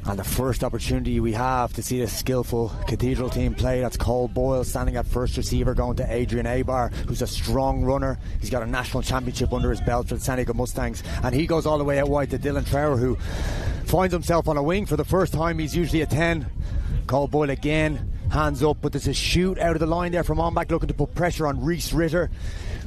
And the first opportunity we have to see a skillful Cathedral team play, that's Cole Boyle standing at first receiver, going to Adrian Abar, who's a strong runner. He's got a national championship under his belt for the San Diego Mustangs, and he goes all the way out wide to Dylan Trower, who finds himself on a wing for the first time. He's usually a 10. Cole Boyle again, hands up, but there's a shoot out of the line there from Ombak, looking to put pressure on Reese Ritter,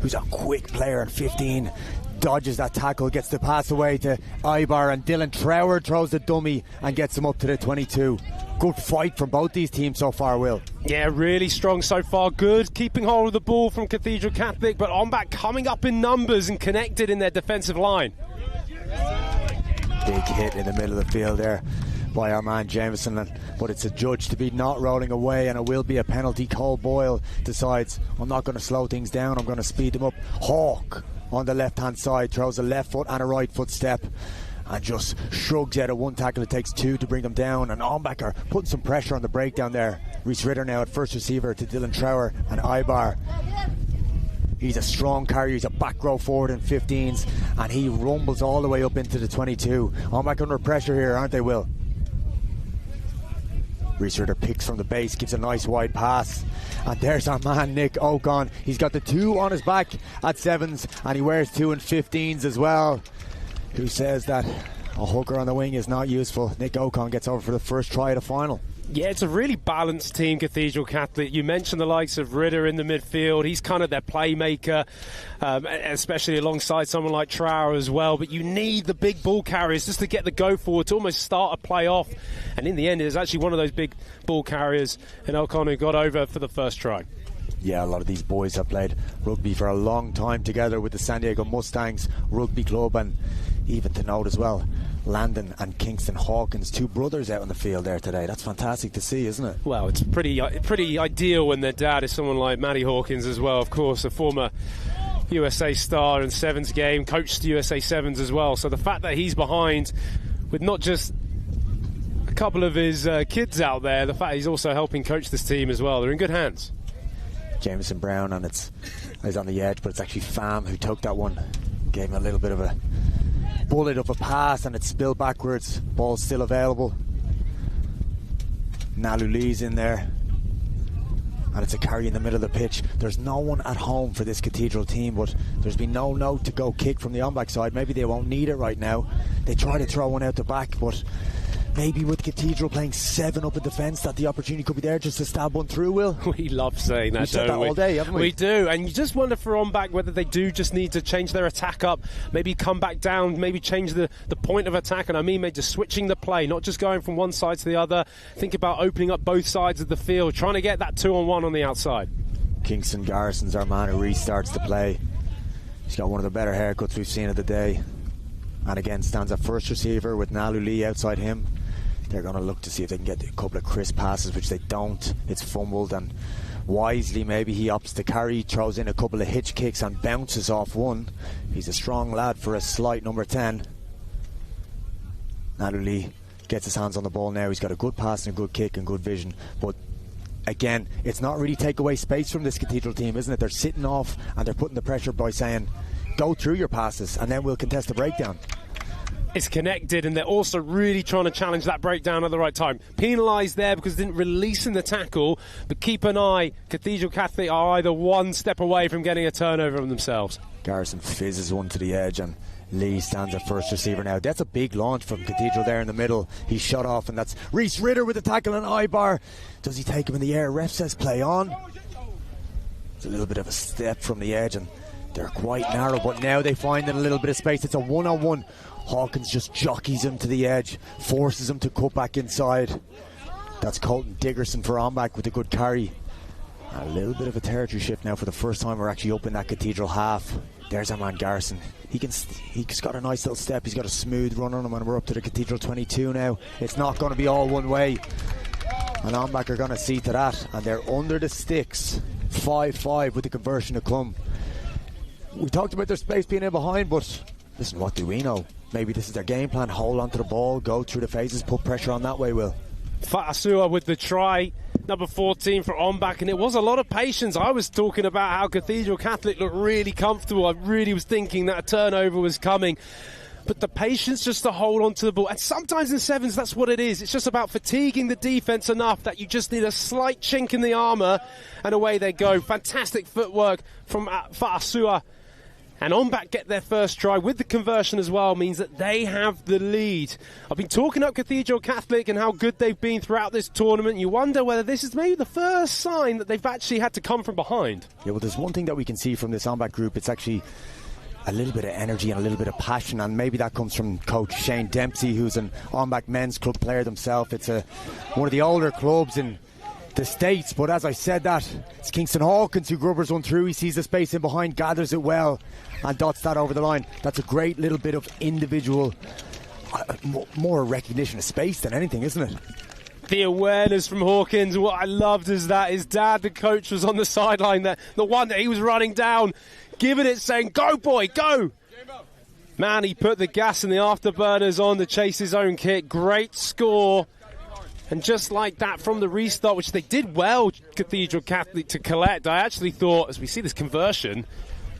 who's a quick player at 15. Dodges that tackle, gets the pass away to Ibar, and Dylan Trower throws the dummy and gets him up to the 22. Good fight from both these teams so far, Will. Yeah, really strong so far. Good keeping hold of the ball from Cathedral Catholic, but Ombak coming up in numbers and connected in their defensive line. Big hit in the middle of the field there by our man Jameson, but it's a judge to be not rolling away, and it will be a penalty. Cole Boyle decides, I'm not going to slow things down, I'm going to speed them up. Hawk on the left hand side throws a left foot and a right foot step and just shrugs out of one tackle. It takes two to bring them down, and Ombak are putting some pressure on the breakdown there. Reese Ritter now at first receiver to Dylan Trower, and Ibar, he's a strong carrier, he's a back row forward in 15s, and he rumbles all the way up into the 22. Ombak under pressure here, aren't they, Will? Reese Ritter picks from the base, gives a nice wide pass, and there's our man Nick Ocon. He's got the 2 on his back at 7s, and he wears 2 in 15s as well. Who says that a hooker on the wing is not useful? Nick Ocon gets over for the first try of the final. Yeah, it's a really balanced team, Cathedral Catholic. You mentioned the likes of Ritter in the midfield. He's kind of their playmaker, especially alongside someone like Trower as well. But you need the big ball carriers just to get the go forward, to almost start a play off. And in the end, it was actually one of those big ball carriers in Ocon who got over for the first try. Yeah, a lot of these boys have played rugby for a long time together with the San Diego Mustangs Rugby Club, and even to note as well, Landon and Kingston Hawkins, 2 brothers out on the field there today. That's fantastic to see, isn't it? Well, it's pretty ideal when their dad is someone like Matty Hawkins as well, of course, a former USA star in Sevens game, coached USA Sevens as well. So the fact that he's behind with not just a couple of his kids out there, the fact he's also helping coach this team as well, they're in good hands. Jameson Brown, and he's on the edge, but it's actually Pham who took that one, gave him a little bit of a bullet of a pass, and it spilled backwards. Ball still available. Naluli's in there. And it's a carry in the middle of the pitch. There's no one at home for this Cathedral team, but there's been no note to go kick from the on-back side. Maybe they won't need it right now. They try to throw one out the back, but maybe with Cathedral playing 7 up in defence, that the opportunity could be there just to stab one through, Will. We love saying that, We've said that all day, haven't we? We do, and you just wonder for on-back whether they do just need to change their attack up, maybe come back down, maybe change the point of attack, and I mean maybe just switching the play, not just going from one side to the other. Think about opening up both sides of the field, trying to get that 2-on-1 on the outside. Kingston Garrison's our man who restarts the play. He's got one of the better haircuts we've seen of the day. And again, stands at first receiver with Naluli outside him. They're going to look to see if they can get a couple of crisp passes, which they don't. It's fumbled, and wisely maybe he opts to carry, throws in a couple of hitch kicks and bounces off one. He's a strong lad for a slight number 10. Naluli gets his hands on the ball now. He's got a good pass and a good kick and good vision, but again, it's not really take away space from this Cathedral team, isn't it? They're sitting off and they're putting the pressure by saying, go through your passes and then we'll contest the breakdown. It's connected, and they're also really trying to challenge that breakdown at the right time. Penalised there because they didn't release in the tackle, but keep an eye. Cathedral Catholic are either one step away from getting a turnover on themselves. Garrison fizzes one to the edge, and Lee stands at first receiver now. That's a big launch from Cathedral there in the middle. He's shut off, and that's Reese Ritter with the tackle and Ibar. Does he take him in the air? Ref says play on. It's a little bit of a step from the edge, and they're quite narrow, but now they find a little bit of space. It's a one-on-one. Hawkins just jockeys him to the edge, forces him to cut back inside. That's Colton Diggerson for on-back with a good carry. A little bit of a territory shift now for the first time we're actually up in that Cathedral half. There's our man Garrison. He's got a nice little step. He's got a smooth run on him, and we're up to the Cathedral 22 now. It's not going to be all one way. And on-back are going to see to that, and they're under the sticks. 5-5 with the conversion to come. We talked about their space being in behind, but listen, what do we know? Maybe this is their game plan. Hold onto the ball, go through the phases, put pressure on that way, Will. Fatasua with the try, number 14 for on-back, and it was a lot of patience. I was talking about how Cathedral Catholic looked really comfortable. I really was thinking that a turnover was coming. But the patience just to hold on to the ball. And sometimes in sevens, that's what it is. It's just about fatiguing the defence enough that you just need a slight chink in the armour, and away they go. Fantastic footwork from Fatasua. And on-back get their first try with the conversion as well, means that they have the lead. I've been talking up Cathedral Catholic and how good they've been throughout this tournament. You wonder whether this is maybe the first sign that they've actually had to come from behind. Yeah, well, there's one thing that we can see from this on-back group. It's actually a little bit of energy and a little bit of passion, and maybe that comes from coach Shane Dempsey, who's an on-back men's club player himself. It's one of the older clubs in the States, but as I said that, it's Kingston Hawkins who grubbers one through. He sees the space in behind, gathers it well, and dots that over the line. That's a great little bit of individual, more recognition of space than anything, isn't it? The awareness from Hawkins. What I loved is that his dad, the coach, was on the sideline there. The one that he was running down, giving it, saying, go boy, go. Man, he put the gas and the afterburners on to chase his own kick. Great score. And just like that from the restart, which they did well, Cathedral Catholic, to collect, I actually thought, as we see this conversion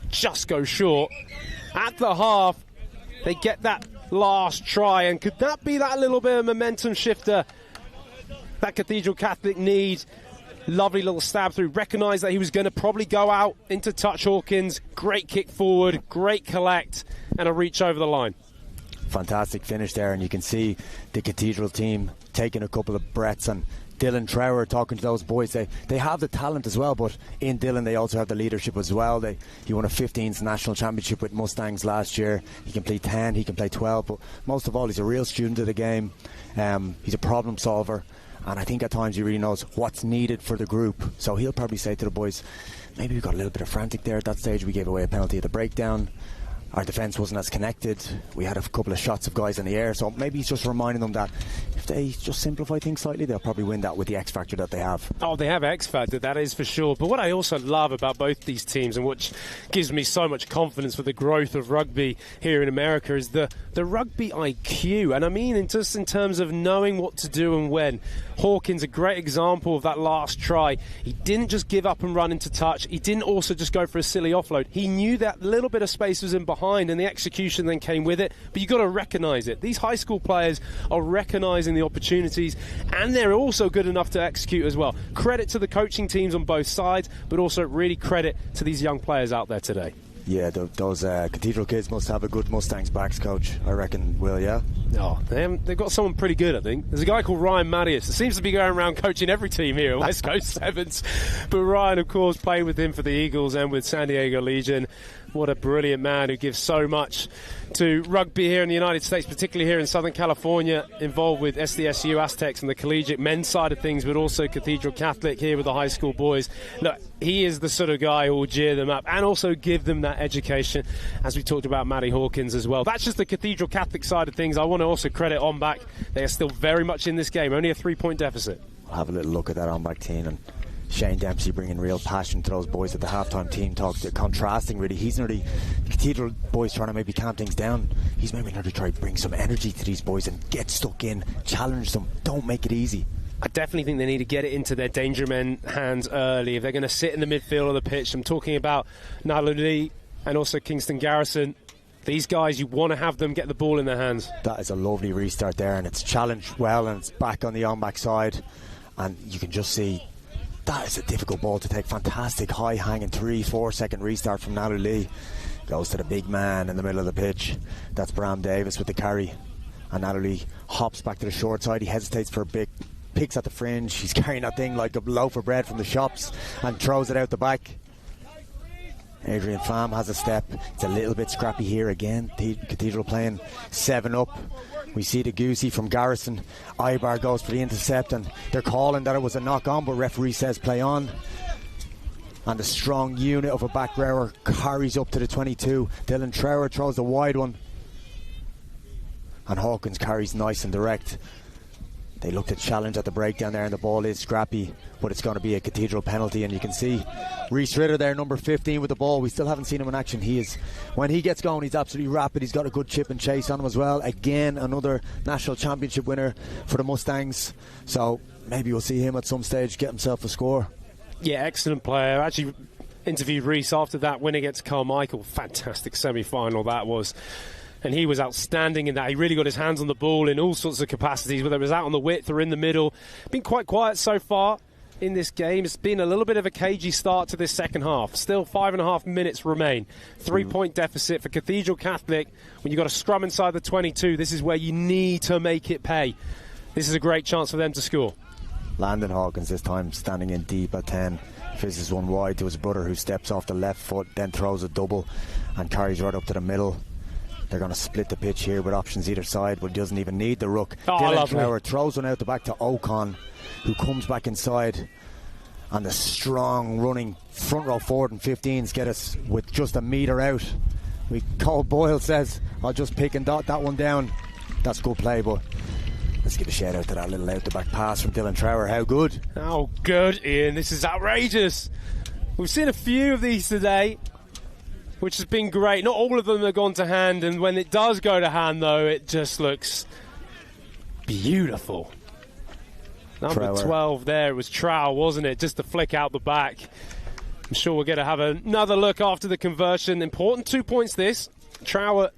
just go short, at the half, they get that last try. And could that be that little bit of momentum shifter that Cathedral Catholic need? Lovely little stab through. Recognised that he was going to probably go out into touch Hawkins. Great kick forward, great collect, and a reach over the line. Fantastic finish there, and you can see the Cathedral team taking a couple of breaths, and Dylan Trower talking to those boys. They have the talent as well, but in Dylan they also have the leadership as well. He won a 15s national championship with Mustangs last year. He can play 10, he can play 12, but most of all he's a real student of the game. He's a problem solver, and I think at times he really knows what's needed for the group. So he'll probably say to the boys, maybe we got a little bit of frantic there at that stage. We gave away a penalty at the breakdown. Our defence wasn't as connected. We had a couple of shots of guys in the air, so maybe he's just reminding them that if they just simplify things slightly, they'll probably win that with the X factor that they have. Oh, they have X factor, that is for sure. But what I also love about both these teams, and which gives me so much confidence for the growth of rugby here in America, is the rugby IQ. And I mean just in terms of knowing what to do and when. Hawkins, a great example of that last try. He didn't just give up and run into touch. He didn't also just go for a silly offload. He knew that little bit of space was in behind, and the execution then came with it. But you've got to recognise it. These high school players are recognising the the opportunities, and they're also good enough to execute as well. Credit to the coaching teams on both sides, but also really credit to these young players out there today. Yeah, those Cathedral kids must have a good Mustangs backs coach, I reckon, Will, yeah? No, they've got someone pretty good, I think. There's a guy called Ryan Mattias that seems to be going around coaching every team here at West Coast Sevens. But Ryan, of course, playing with him for the Eagles and with San Diego Legion. What a brilliant man who gives so much to rugby here in the United States, particularly here in Southern California, involved with SDSU Aztecs and the collegiate men's side of things, but also Cathedral Catholic here with the high school boys. Look, he is the sort of guy who will cheer them up and also give them that education, as we talked about Matty Hawkins as well. That's just the Cathedral Catholic side of things. I want to also credit on back. They are still very much in this game, only a 3-point deficit. I'll have a little look at that on back team, and Shane Dempsey bringing real passion to those boys at the halftime team talk. They're contrasting really. He's nearly, Cathedral boys trying to maybe calm things down. He's maybe nearly trying to bring some energy to these boys and get stuck in, challenge them, don't make it easy. I definitely think they need to get it into their danger men hands early if they're going to sit in the midfield of the pitch. I'm talking about Naluli and also Kingston Garrison. These guys, you want to have them get the ball in their hands. That is a lovely restart there, and it's challenged well, and it's back on the on-back side, and you can just see that is a difficult ball to take. Fantastic high-hanging 3-4 second restart from Nalu Lee. Goes to the big man in the middle of the pitch. That's Bram Davis with the carry, and Nalu Lee hops back to the short side. He hesitates for a bit, picks at the fringe. He's carrying that thing like a loaf of bread from the shops and throws it out the back. Adrian Pham has a step. It's a little bit scrappy here again. Cathedral playing 7 up. We see the Goosey from Garrison. Ibar goes for the intercept, and they're calling that it was a knock on, but referee says play on. And the strong unit of a back rower carries up to the 22. Dylan Trower throws the wide one, and Hawkins carries nice and direct. They look to challenge at the breakdown there, and the ball is scrappy, but it's going to be a Cathedral penalty. And you can see Reese Ritter there, number 15 with the ball. We still haven't seen him in action. When he gets going, he's absolutely rapid. He's got a good chip and chase on him as well. Again, another national championship winner for the Mustangs. So maybe we'll see him at some stage get himself a score. Yeah, excellent player. I actually interviewed Reese after that win against Carmichael. Fantastic semi-final that was. And he was outstanding in that. He really got his hands on the ball in all sorts of capacities, whether it was out on the width or in the middle. Been quite quiet so far in this game. It's been a little bit of a cagey start to this second half. Still 5.5 minutes remain. 3-point deficit for Cathedral Catholic. When you've got a scrum inside the 22, this is where you need to make it pay. This is a great chance for them to score. Landon Hawkins this time standing in deep at 10. Fizzes one wide to his brother, who steps off the left foot, then throws a double and carries right up to the middle. They're going to split the pitch here with options either side, but he doesn't even need the ruck. Dylan Flower throws one out the back to Ocon, who comes back inside. And the strong running front row forward and 15s get us with just a metre out. Cole Boyle says, I'll just pick and dot that one down. That's good play, but let's give a shout out to that little out the back pass from Dylan Trower. How good? How good, Ian. This is outrageous. We've seen a few of these today, which has been great. Not all of them have gone to hand, and when it does go to hand, though, it just looks beautiful. Number 12 there, it was Trow, wasn't it? Just to flick out the back. I'm sure we're going to have another look after the conversion. Important 2 points this. Trower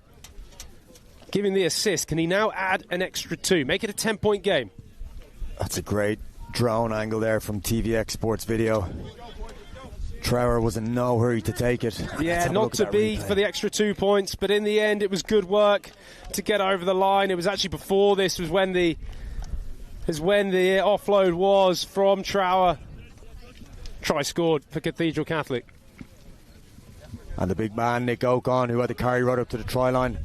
giving the assist. Can he now add an extra 2? Make it a 10-point game. That's a great drone angle there from TVX Sports Video. Trower was in no hurry to take it. Yeah, not to be for the extra 2 points, but in the end it was good work to get over the line. It was actually before this was when the offload was from Trower. Try scored for Cathedral Catholic. And the big man, Nick Ocon, who had the carry right up to the try line,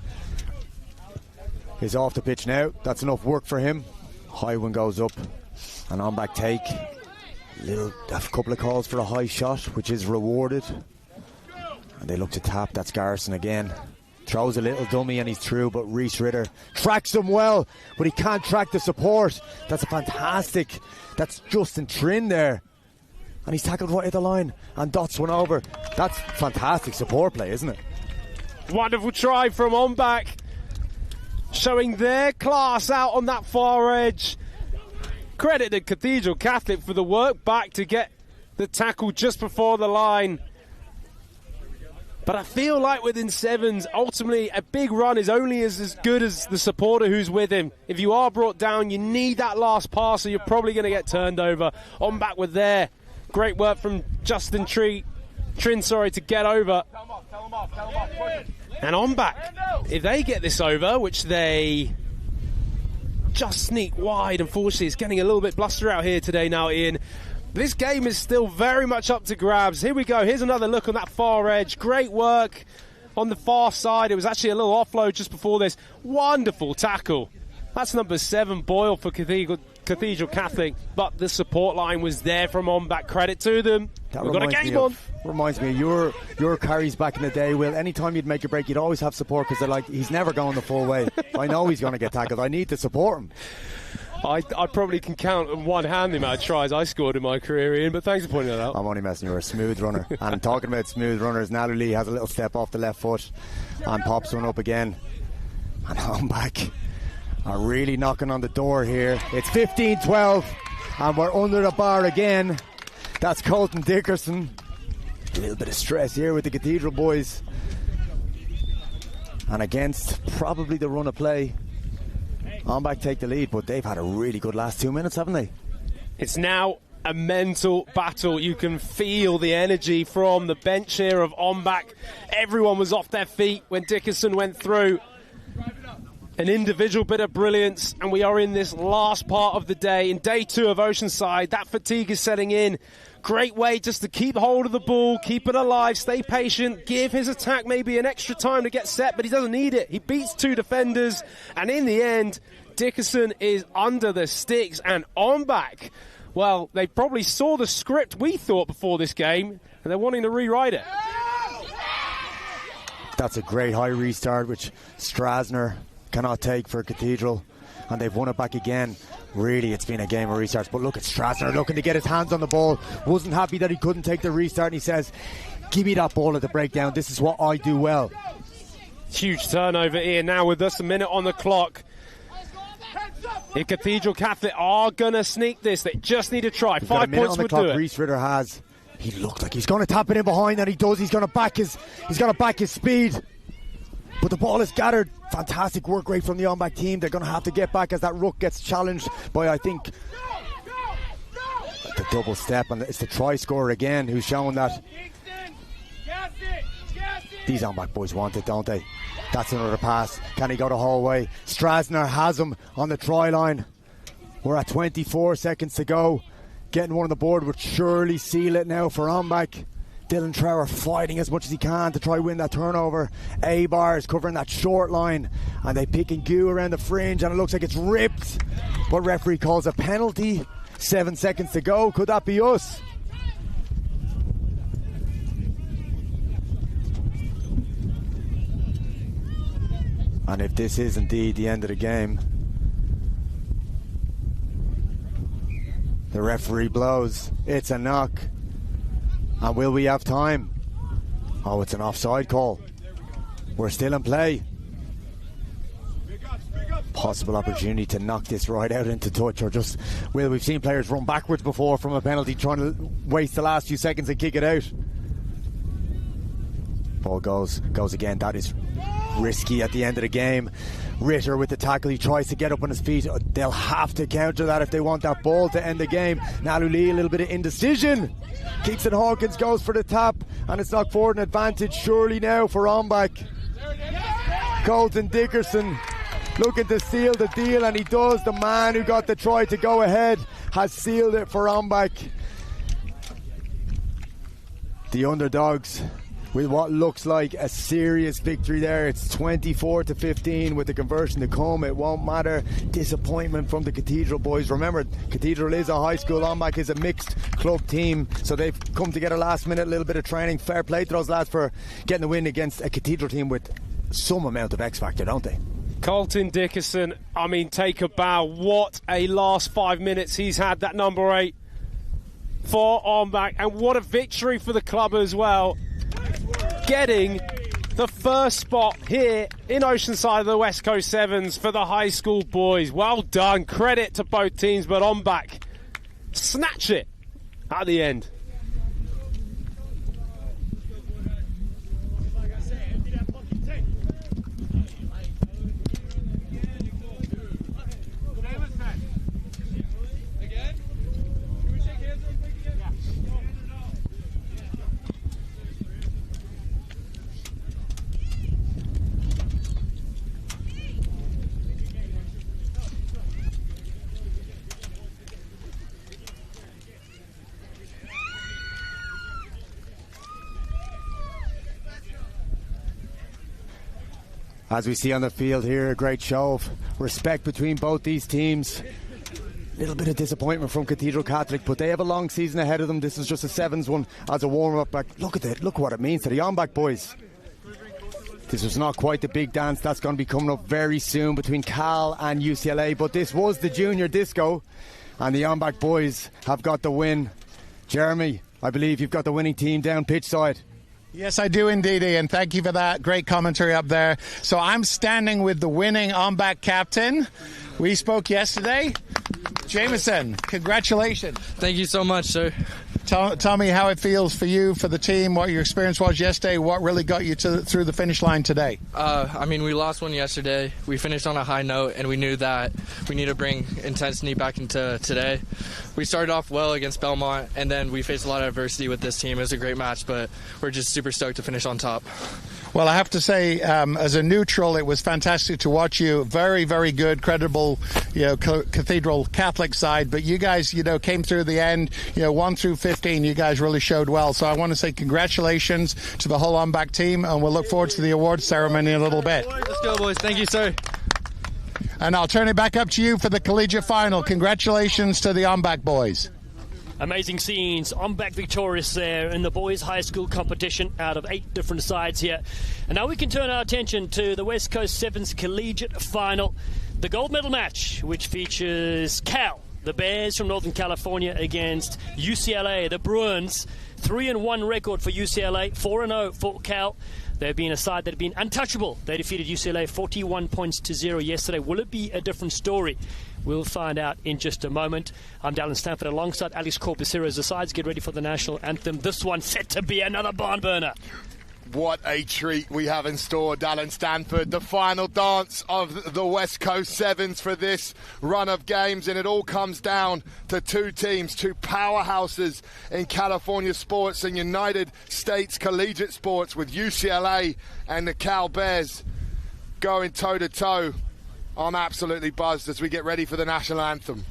is off the pitch now. That's enough work for him. High one goes up, and on back take. A couple of calls for a high shot, which is rewarded. And they look to tap. That's Garrison again. Throws a little dummy and he's through, but Reese Ritter tracks him well, but he can't track the support. That's a fantastic. That's Justin Trin there. And he's tackled right at the line and dots one over. That's fantastic support play, isn't it? Wonderful try from on back, showing their class out on that far edge. Credit to Cathedral Catholic for the work back to get the tackle just before the line. But I feel like within sevens, ultimately, a big run is only as good as the supporter who's with him. If you are brought down, you need that last pass, or you're probably going to get turned over. On back with there. Great work from Justin Trin, to get over. And on back, if they get this over, which they just sneak wide, unfortunately, it's getting a little bit bluster out here today now, Ian. This game is still very much up to grabs. Here we go. Here's another look on that far edge. Great work on the far side. It was actually a little offload just before this. Wonderful tackle. That's number 7, Boyle for Cathedral Catholic. But the support line was there from on back. Credit to them. We've got a game on. Reminds me of your carries back in the day, Will. Anytime you'd make a break, you'd always have support because they're like, he's never going the full way. I know he's going to get tackled. I need to support him. I probably can count on one hand the amount of tries I scored in my career, Ian, but thanks for pointing that out. I'm only messing. You're a smooth runner. And talking about smooth runners, Nalu Lee has a little step off the left foot and pops one up again. And I'm back. I'm really knocking on the door here. It's 15-12 and we're under the bar again. That's Colton Dickerson. A little bit of stress here with the Cathedral boys. And against probably the run of play, on back take the lead, but they've had a really good last 2 minutes, haven't they? It's now a mental battle. You can feel the energy from the bench here of on back. Everyone was off their feet when Dickerson went through. An individual bit of brilliance, and we are in this last part of the day, in day 2 of Oceanside. That fatigue is setting in. Great way just to keep hold of the ball, keep it alive, stay patient, give his attack maybe an extra time to get set, but he doesn't need it. He beats 2 defenders, and in the end, Dickerson is under the sticks and on back. Well, they probably saw the script we thought before this game, and they're wanting to rewrite it. That's a great high restart, which Strasner cannot take for Cathedral, and they've won it back again. Really, it's been a game of restarts, but look at Strasner looking to get his hands on the ball. Wasn't happy that he couldn't take the restart, and he says, give me that ball at the breakdown. This is what I do well. Huge turnover here now with us, a minute on the clock. If Cathedral Catholic are going to sneak this, they just need to try. 5 points would do it. Reese Ritter has. He looked like he's going to tap it in behind, and he does. He's going to back his speed. But the ball is gathered. Fantastic work rate from the on-back team. They're going to have to get back as that ruck gets challenged by, I think, the double step. And it's the try scorer again who's showing that these on-back boys want it, don't they? That's another pass. Can he go the whole way? Strasner has him on the try line. We're at 24 seconds to go. Getting one on the board would surely seal it now for on-back. Dylan Trower fighting as much as he can to try win that turnover. A-Bar is covering that short line, and they pick and goo around the fringe, and it looks like it's ripped, but referee calls a penalty. 7 seconds to go. Could that be us? And if this is indeed the end of the game, the referee blows. It's a knock. And will we have time? Oh, it's an offside call. We're still in play. Possible opportunity to knock this right out into touch, or just, well, we've seen players run backwards before from a penalty, trying to waste the last few seconds and kick it out. Ball goes again. That is risky at the end of the game. Ritter with the tackle, he tries to get up on his feet. They'll have to counter that if they want that ball to end the game. Nalu Lee, a little bit of indecision. Keegan Hawkins goes for the tap, and it's knocked forward an advantage surely now for on-back. Colton Dickerson looking to seal the deal, and he does. The man who got the try to go ahead has sealed it for on-back. The underdogs with what looks like a serious victory there. It's 24-15 with the conversion to come. It won't matter. Disappointment from the Cathedral boys. Remember, Cathedral is a high school. On-back is a mixed club team, so they've come together last minute, a little bit of training. Fair play to those lads for getting the win against a Cathedral team with some amount of X-factor, don't they? Colton Dickerson, I mean, take a bow. What a last 5 minutes he's had, that number 8 for on-back, and what a victory for the club as well. Getting the first spot here in Oceanside of the West Coast Sevens for the high school boys. Well done. Credit to both teams, but on-back snatch it at the end. As we see on the field here, a great show of respect between both these teams. A little bit of disappointment from Cathedral Catholic, but they have a long season ahead of them. This is just a sevens one as a warm-up. Look at it. Look what it means to the on-back boys. This was not quite the big dance that's going to be coming up very soon between Cal and UCLA, but this was the junior disco, and the on-back boys have got the win. Jeremy, I believe you've got the winning team down pitch side. Yes, I do indeed, Ian. Thank you for that great commentary up there. So I'm standing with the winning on-back captain. We spoke yesterday. Jameson, congratulations. Thank you so much, sir. Tell me how it feels for you, for the team, what your experience was yesterday, what really got you through the finish line today. We lost one yesterday. We finished on a high note, and we knew that we need to bring intensity back into today. We started off well against Belmont, and then we faced a lot of adversity with this team. It was a great match, but we're just super stoked to finish on top. Well, I have to say, as a neutral, it was fantastic to watch you. Very, very good, credible, Cathedral Catholic side. But you guys, came through the end, 1 through 15. You guys really showed well. So I want to say congratulations to the whole on-back team, and we'll look forward to the awards ceremony in a little bit. Let's go, boys. Thank you, sir. And I'll turn it back up to you for the collegiate final. Congratulations to the on-back boys. Amazing scenes. I'm back victorious there in the boys' high school competition out of 8 different sides here. And now we can turn our attention to the West Coast Sevens collegiate final, the gold medal match, which features Cal, the Bears from Northern California, against UCLA, the Bruins. 3-1 record for UCLA, 4-0 for Cal. They've been a side that have been untouchable. They defeated UCLA 41 points to 0 yesterday. Will it be a different story? We'll find out in just a moment. I'm Dallin Stanford alongside Alex Corpusero as the sides get ready for the national anthem. This one set to be another barn burner. What a treat we have in store, Dallin Stanford. The final dance of the West Coast Sevens for this run of games, and it all comes down to 2 teams, 2 powerhouses in California sports and United States collegiate sports, with UCLA and the Cal Bears going toe-to-toe. I'm absolutely buzzed as we get ready for the national anthem.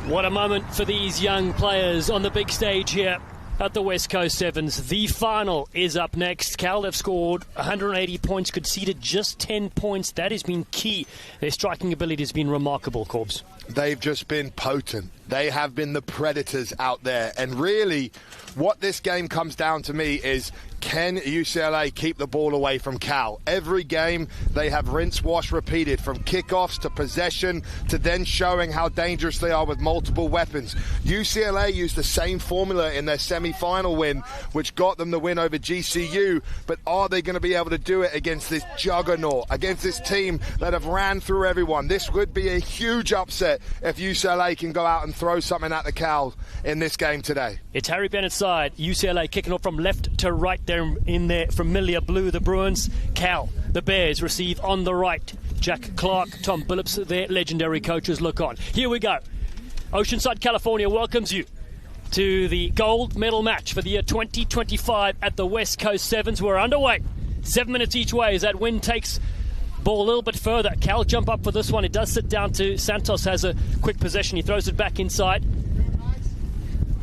What a moment for these young players on the big stage here at the West Coast Sevens. The final is up next. Cal have scored 180 points, conceded just 10 points. That has been key. Their striking ability has been remarkable, Corbs. They've just been potent. They have been the predators out there. And really, what this game comes down to me is, can UCLA keep the ball away from Cal? Every game, they have rinse, wash, repeated, from kickoffs to possession to then showing how dangerous they are with multiple weapons. UCLA used the same formula in their semi-final win, which got them the win over GCU. But are they going to be able to do it against this juggernaut, against this team that have ran through everyone? This would be a huge upset if UCLA can go out and throw something at the Cal in this game today. It's Harry Bennett's side. UCLA kicking off from left to right there in their familiar blue, the Bruins. Cal, the Bears, receive on the right. Jack Clark, Tom Billups, their legendary coaches, look on. Here we go. Oceanside, California welcomes you to the gold medal match for the year 2025 at the West Coast Sevens. We're underway. 7 minutes each way as that wind takes ball a little bit further. Cal jump up for this one. It does sit down to Santos, has a quick possession. He throws it back inside.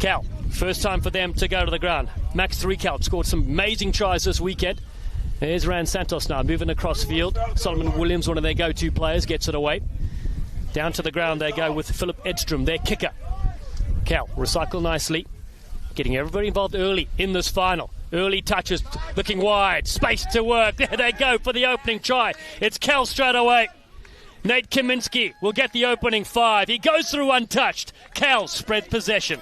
Cal, first time for them to go to the ground. Max 3 Cal scored some amazing tries this weekend. There's Ran Santos now moving across field. Solomon Williams, one of their go-to players, gets it away. Down to the ground they go with Philip Edstrom, their kicker. Cal recycle nicely, getting everybody involved early in this final. Early touches, looking wide, space to work. There they go for the opening try. It's Cal straight away. Nate Kaminsky will get the opening 5. He goes through untouched. Cal spread possession.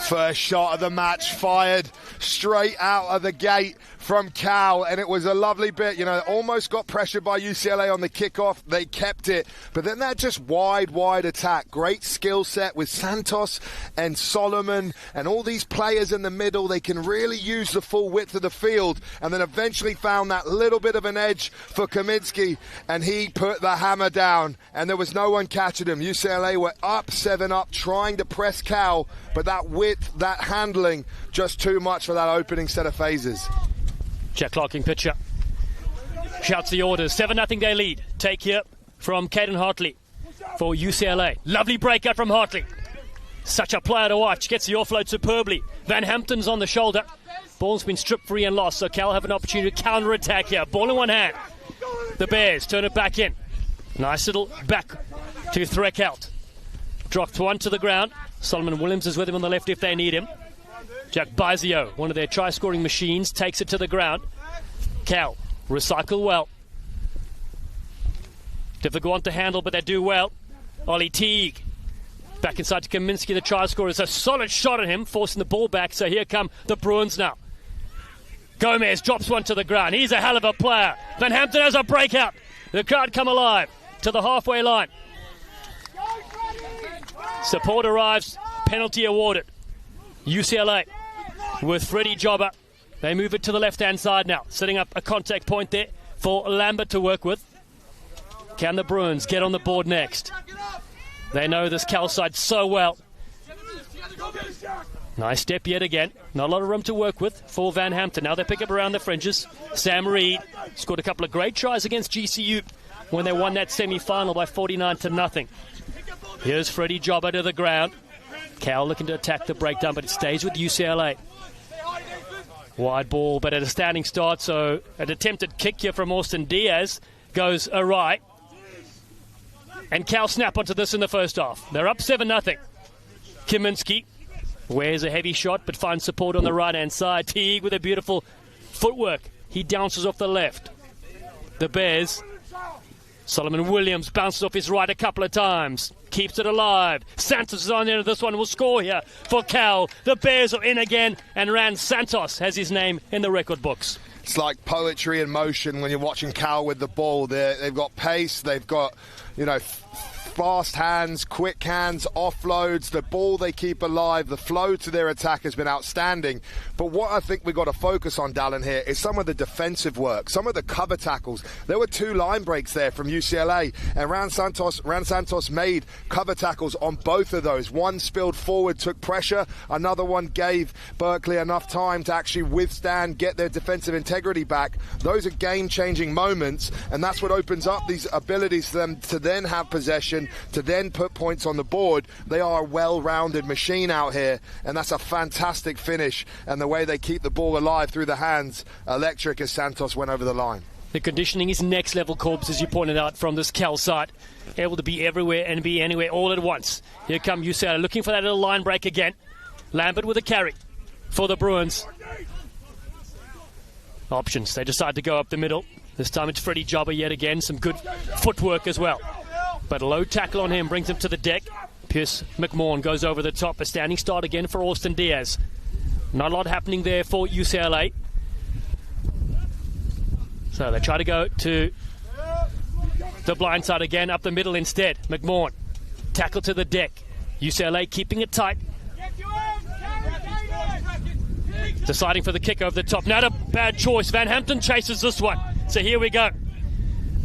First shot of the match fired straight out of the gate from Cal, and it was a lovely bit. Almost got pressured by UCLA on the kickoff. They kept it, but then that just wide attack. Great skill set with Santos and Solomon and all these players in the middle. They can really use the full width of the field, and then eventually found that little bit of an edge for Kaminsky, and he put the hammer down, and there was no one catching him. UCLA were up 7-up, trying to press Cal, but that width, that handling, just too much for that opening set of phases. Jack Clarking pitcher shouts the orders. 7-0 they lead. Take here from Caden Hartley for UCLA. Lovely breakout from Hartley. Such a player to watch. Gets the offload superbly. Van Hampton's on the shoulder. Ball's been stripped free and lost, so Cal have an opportunity to counter-attack here. Ball in one hand. The Bears turn it back in. Nice little back to Threck out. Dropped one to the ground. Solomon Williams is with him on the left if they need him. Jack Bizio, one of their try-scoring machines, takes it to the ground. Cal, recycle well. Difficult one to handle, but they do well. Ollie Teague, back inside to Kaminsky, the try scorer. It's a solid shot at him, forcing the ball back. So here come the Bruins now. Gomez drops one to the ground. He's a hell of a player. Van Hampton has a breakout. The crowd come alive to the halfway line. Support arrives, penalty awarded. UCLA with Freddie Jobber. They move it to the left-hand side now, setting up a contact point there for Lambert to work with. Can the Bruins get on the board next? They know this Cal side so well. Nice step yet again. Not a lot of room to work with for Van Hampton. Now they pick up around the fringes. Sam Reed scored a couple of great tries against GCU when they won that semi-final by 49-0. Here's Freddie Jobber to the ground. Cal looking to attack the breakdown, but it stays with UCLA. Wide ball, but at a standing start, so an attempted kick here from Austin Diaz goes awry. And Cal snap onto this in the first half. They're up 7-0. Kaminsky wears a heavy shot, but finds support on the right-hand side. Teague with a beautiful footwork. He bounces off the left. The Bears. Solomon Williams bounces off his right a couple of times. Keeps it alive. Santos is on the end of this one. Will score here for Cal. The Bears are in again, and Ran Santos has his name in the record books. It's like poetry in motion when you're watching Cal with the ball. They've got pace. They've got, fast hands, quick hands, offloads, the ball they keep alive, the flow to their attack has been outstanding. But what I think we've got to focus on, Dallin, here is some of the defensive work, some of the cover tackles. There were 2 line breaks there from UCLA, and Ran Santos made cover tackles on both of those. One spilled forward, took pressure. Another one gave Berkeley enough time to actually withstand, get their defensive integrity back. Those are game-changing moments, and that's what opens up these abilities for them to then have possession, to then put points on the board. They are a well-rounded machine out here, and that's a fantastic finish. And the way they keep the ball alive through the hands, electric as Santos went over the line. The conditioning is next level, Corbs, as you pointed out from this Cal side. Able to be everywhere and be anywhere all at once. Here come UCLA looking for that little line break again. Lambert with a carry for the Bruins. Options. They decide to go up the middle. This time it's Freddie Jobber yet again. Some good footwork as well. But a low tackle on him brings him to the deck. Pierce McMahon goes over the top. A standing start again for Austin Diaz. Not a lot happening there for UCLA. So they try to go to the blind side again, up the middle instead. McMahon, tackle to the deck. UCLA keeping it tight. Deciding for the kick over the top. Not a bad choice. Van Hampton chases this one. So here we go.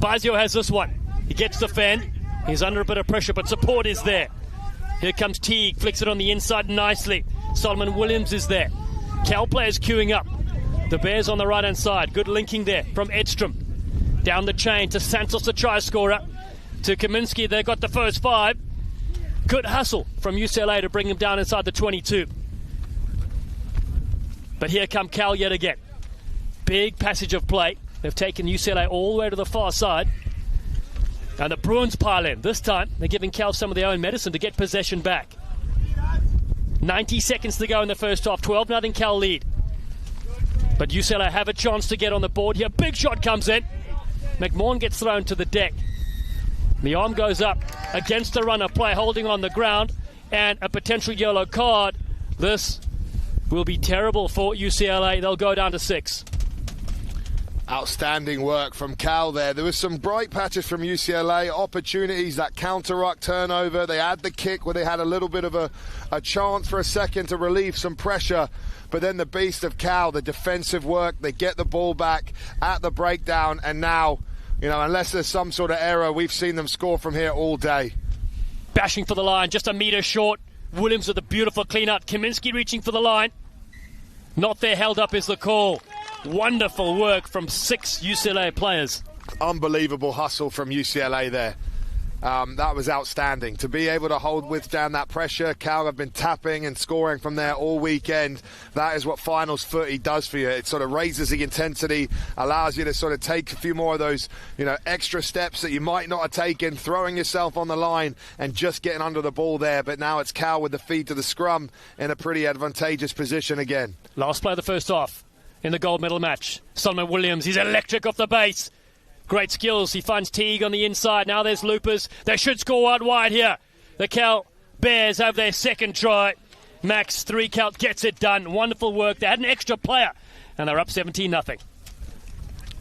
Bizio has this one. He gets the fend. He's under a bit of pressure, but support is there. Here comes Teague, flicks it on the inside nicely. Solomon Williams is there. Cal players queuing up. The Bears on the right-hand side. Good linking there from Edstrom. Down the chain to Santos, the try scorer. To Kaminsky, they got the first 5. Good hustle from UCLA to bring him down inside the 22. But here come Cal yet again. Big passage of play. They've taken UCLA all the way to the far side. And the Bruins pile in. This time, they're giving Cal some of their own medicine to get possession back. 90 seconds to go in the first half. 12-0 Cal lead. But UCLA have a chance to get on the board here. Big shot comes in. McMahon gets thrown to the deck. The arm goes up against the runner play, holding on the ground. And a potential yellow card. This will be terrible for UCLA. They'll go down to 6. Outstanding work from Cal there. There was some bright patches from UCLA, opportunities, that counter-ruck turnover. They had the kick where they had a little bit of a chance for a second to relieve some pressure. But then the beast of Cal, the defensive work, they get the ball back at the breakdown. And now, you know, unless there's some sort of error, we've seen them score from here all day. Bashing for the line, just a metre short. Williams with a beautiful clean-out. Kaminsky reaching for the line. Not there, held up is the call. Wonderful work from 6 UCLA players. Unbelievable hustle from UCLA there. That was outstanding. To be able to withstand that pressure, Cal have been tapping and scoring from there all weekend. That is what finals footy does for you. It sort of raises the intensity, allows you to sort of take a few more of those, you know, extra steps that you might not have taken, throwing yourself on the line and just getting under the ball there. But now it's Cal with the feed to the scrum in a pretty advantageous position again. Last play of the first half in the gold medal match. Solomon Williams, he's electric off the base. Great skills. He finds Teague on the inside. Now there's Loopers. They should score out wide here. The Cal Bears have their second try. Max 3 count gets it done. Wonderful work. They had an extra player, and they're up 17-0.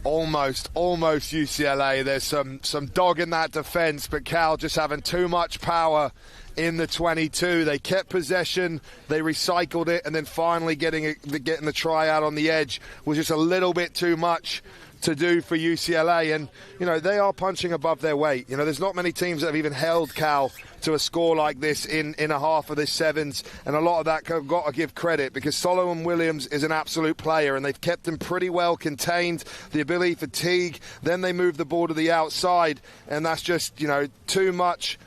Almost UCLA. There's some dog in that defence, but Cal just having too much power in the 22. They kept possession, they recycled it, and then finally getting the try out on the edge was just a little bit too much to do for UCLA. And, you know, they are punching above their weight. You know, there's not many teams that have even held Cal to a score like this in a half of this sevens, and a lot of that I've got to give credit, because Solomon Williams is an absolute player, and they've kept him pretty well contained. The ability for Teague, then they move the ball to the outside, and that's just, you know, too much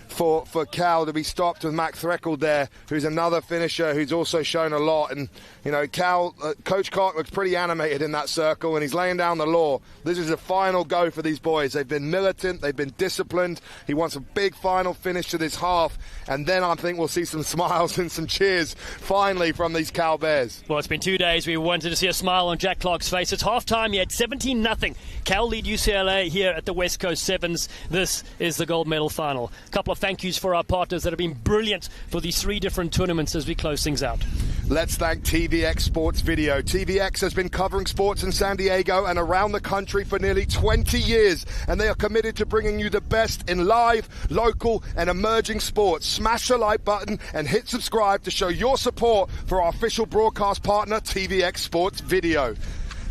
for Cal to be stopped with Mac Threckle there, who's another finisher who's also shown a lot. And, you know, Cal, Coach Clark looks pretty animated in that circle, and he's laying down the law. This is a final go for these boys. They've been militant, they've been disciplined. He wants a big final finish to this half, and then I think we'll see some smiles and some cheers finally from these Cal Bears. Well, it's been 2 days. We wanted to see a smile on Jack Clark's face. It's half-time yet, 17-0. Cal lead UCLA here at the West Coast Sevens. This is the gold medal final. A couple of thank yous for our partners that have been brilliant for these 3 different tournaments as we close things out. Let's thank TVX Sports Video. TVX has been covering sports in San Diego and around the country for nearly 20 years, and they are committed to bringing you the best in live, local, and emerging sports. Smash the like button and hit subscribe to show your support for our official broadcast partner, TVX Sports Video.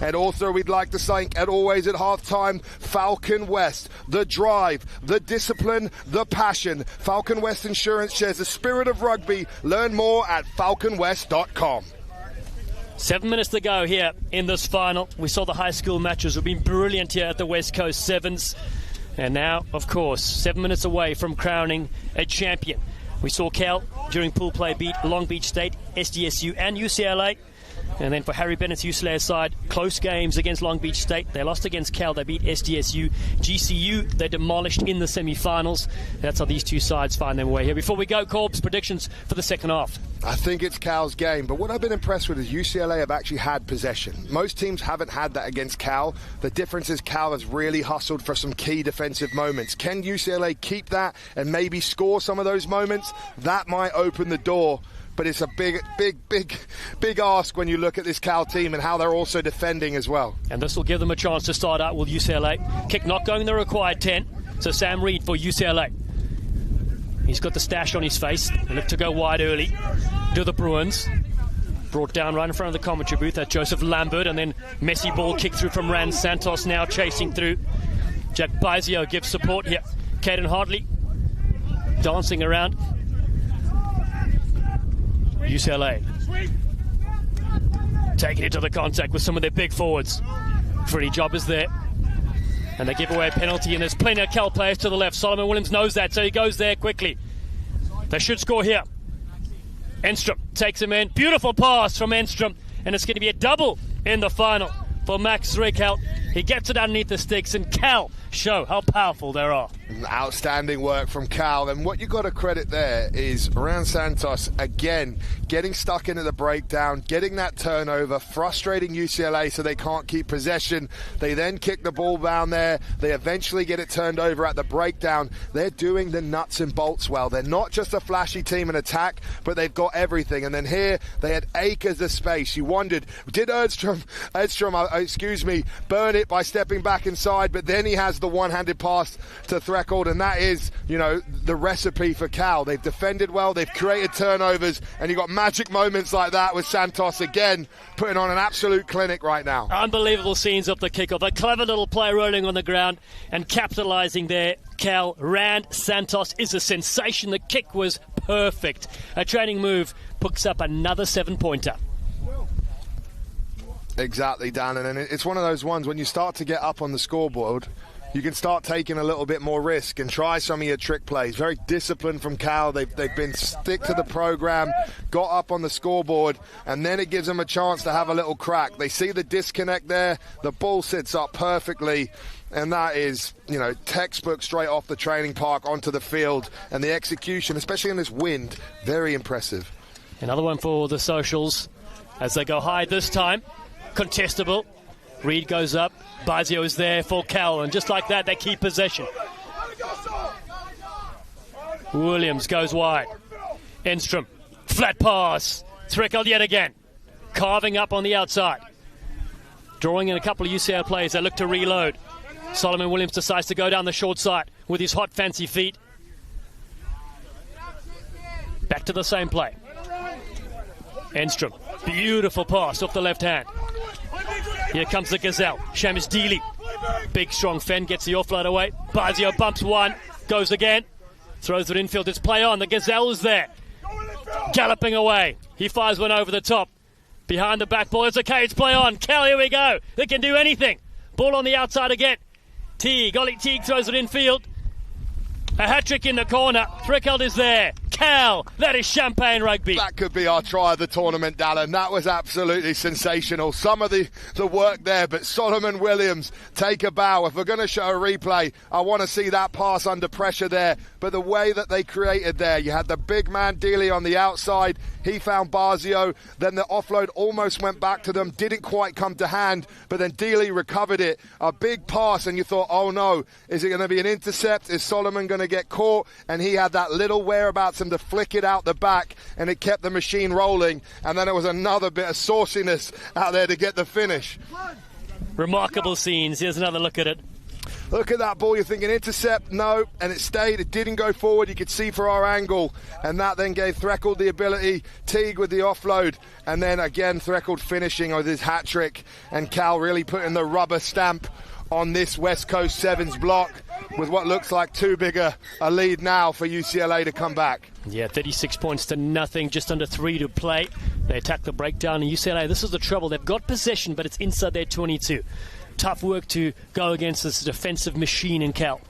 And also, we'd like to thank, as always at halftime, Falcon West. The drive, the discipline, the passion. Falcon West Insurance shares the spirit of rugby. Learn more at falconwest.com. 7 minutes to go here in this final. We saw the high school matches have been brilliant here at the West Coast Sevens. And now, of course, 7 minutes away from crowning a champion. We saw Cal during pool play beat Long Beach State, SDSU, and UCLA. And then for Harry Bennett's UCLA side, close games against Long Beach State. They lost against Cal. They beat SDSU. GCU, they demolished in the semi-finals. That's how these two sides find their way here. Before we go, Corb's predictions for the second half. I think it's Cal's game, but what I've been impressed with is UCLA have actually had possession. Most teams haven't had that against Cal. The difference is Cal has really hustled for some key defensive moments. Can UCLA keep that and maybe score some of those moments? That might open the door. But it's a big ask when you look at this Cal team and how they're also defending as well. And this will give them a chance to start out with UCLA. Kick not going the required 10. So Sam Reed for UCLA. He's got the stash on his face. They look to go wide early to the Bruins. Brought down right in front of the commentary booth. That's Joseph Lambert. And then messy ball kick through from Rand Santos now chasing through. Jack Bizio gives support here. Caden Hartley dancing around. UCLA taking it to the contact with some of their big forwards. Freddie Jobbers there. And they give away a penalty, and there's plenty of Cal players to the left. Solomon Williams knows that, so he goes there quickly. They should score here. Enstrom takes him in. Beautiful pass from Enstrom. and it's going to be a double in the final for Max Zrekhout. He gets it underneath the sticks, and Cal show how powerful they are. Outstanding work from Cal, and what you got to credit there is Ryan Santos again getting stuck into the breakdown, getting that turnover, frustrating UCLA so they can't keep possession. They then kick the ball down there. They eventually get it turned over at the breakdown. They're doing the nuts and bolts well. They're not just a flashy team in attack, but they've got everything. And then here they had acres of space. You wondered, did Edstrom, burn it by stepping back inside? But then he has the one-handed pass to Threcold, and that is, the recipe for Cal. They've defended well, they've created turnovers, and you've got magic moments like that with Santos again putting on an absolute clinic right now. Unbelievable scenes of the kickoff. A clever little play rolling on the ground and capitalizing there. Cal Rand Santos is a sensation. The kick was perfect. A training move picks up another 7-pointer. Exactly, Dan, and it's one of those ones when you start to get up on the scoreboard, you can start taking a little bit more risk and try some of your trick plays. Very disciplined from Cal. They've been stick to the program, got up on the scoreboard, and then it gives them a chance to have a little crack. They see the disconnect there. The ball sits up perfectly, and that is, textbook straight off the training park onto the field. And the execution, especially in this wind, very impressive. Another one for the Socials as they go high this time. Contestable. Reed goes up. Bazio is there for Cal, and just like that, they keep possession. Williams goes wide. Enstrom, flat pass. Threcold yet again. Carving up on the outside. Drawing in a couple of UCL players. They look to reload. Solomon Williams decides to go down the short side with his hot, fancy feet. Back to the same play. Enstrom, beautiful pass off the left hand. Here comes the Gazelle. Shamus Deely. Big, strong Fen gets the offload away. Bazio bumps one. Goes again. Throws it infield. It's play on. The Gazelle is there. Galloping away. He fires one over the top. Behind the back ball. It's okay. It's play on. Cal, here we go. They can do anything. Ball on the outside again. Teague. Ollie Teague throws it infield. A hat-trick in the corner. Threcold is there. Cal, that is champagne rugby. That could be our try of the tournament, Dallin. That was absolutely sensational. Some of the work there, but Solomon Williams, take a bow. If we're going to show a replay, I want to see that pass under pressure there. But the way that they created there, you had the big man Deely on the outside. He found Bazio. Then the offload almost went back to them. Didn't quite come to hand, but then Deely recovered it. A big pass, and you thought, oh no, is it going to be an intercept? Is Solomon going to get caught? And he had that little whereabouts to flick it out the back, and it kept the machine rolling. And then it was another bit of sauciness out there to get the finish. Remarkable scenes. Here's another look at it. Look at that ball. You're thinking intercept, no, and it stayed. It didn't go forward. You could see for our angle, and that then gave Threcold the ability. Teague with the offload, and then again Threcold finishing with his hat trick, and Cal really putting the rubber stamp on this West Coast Sevens block with what looks like too big a lead now for UCLA to come back. Yeah, 36 points to nothing, just under 3 to play. They attack the breakdown, and UCLA, this is the trouble. They've got possession, but it's inside their 22. Tough work to go against this defensive machine in Cal.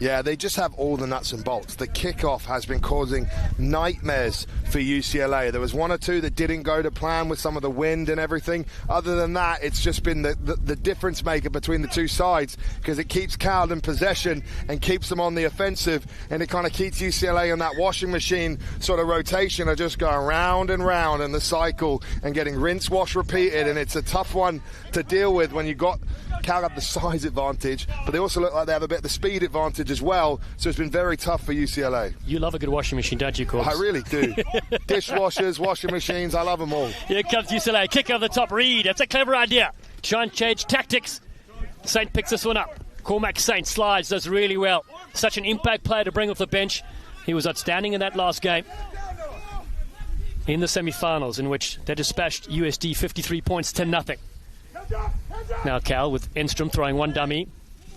Yeah, they just have all the nuts and bolts. The kickoff has been causing nightmares for UCLA. There was one or two that didn't go to plan with some of the wind and everything. Other than that, it's just been the difference maker between the two sides, because it keeps Cal in possession and keeps them on the offensive, and it kind of keeps UCLA in that washing machine sort of rotation of just going round and round in the cycle and getting rinse, wash, repeated, and it's a tough one to deal with when you got Cal have the size advantage, but they also look like they have a bit of the speed advantage as well, so it's been very tough for UCLA. You love a good washing machine, don't you, Corbs? I really do. Dishwashers, washing machines, I love them all. Here comes UCLA, kick over the top, Reed. That's a clever idea. Try and change tactics. Saint picks this one up. Cormac Saint slides, does really well. Such an impact player to bring off the bench. He was outstanding in that last game. In the semi-finals, in which they dispatched USD 53 points to nothing. Now Cal with Enstrom throwing one dummy.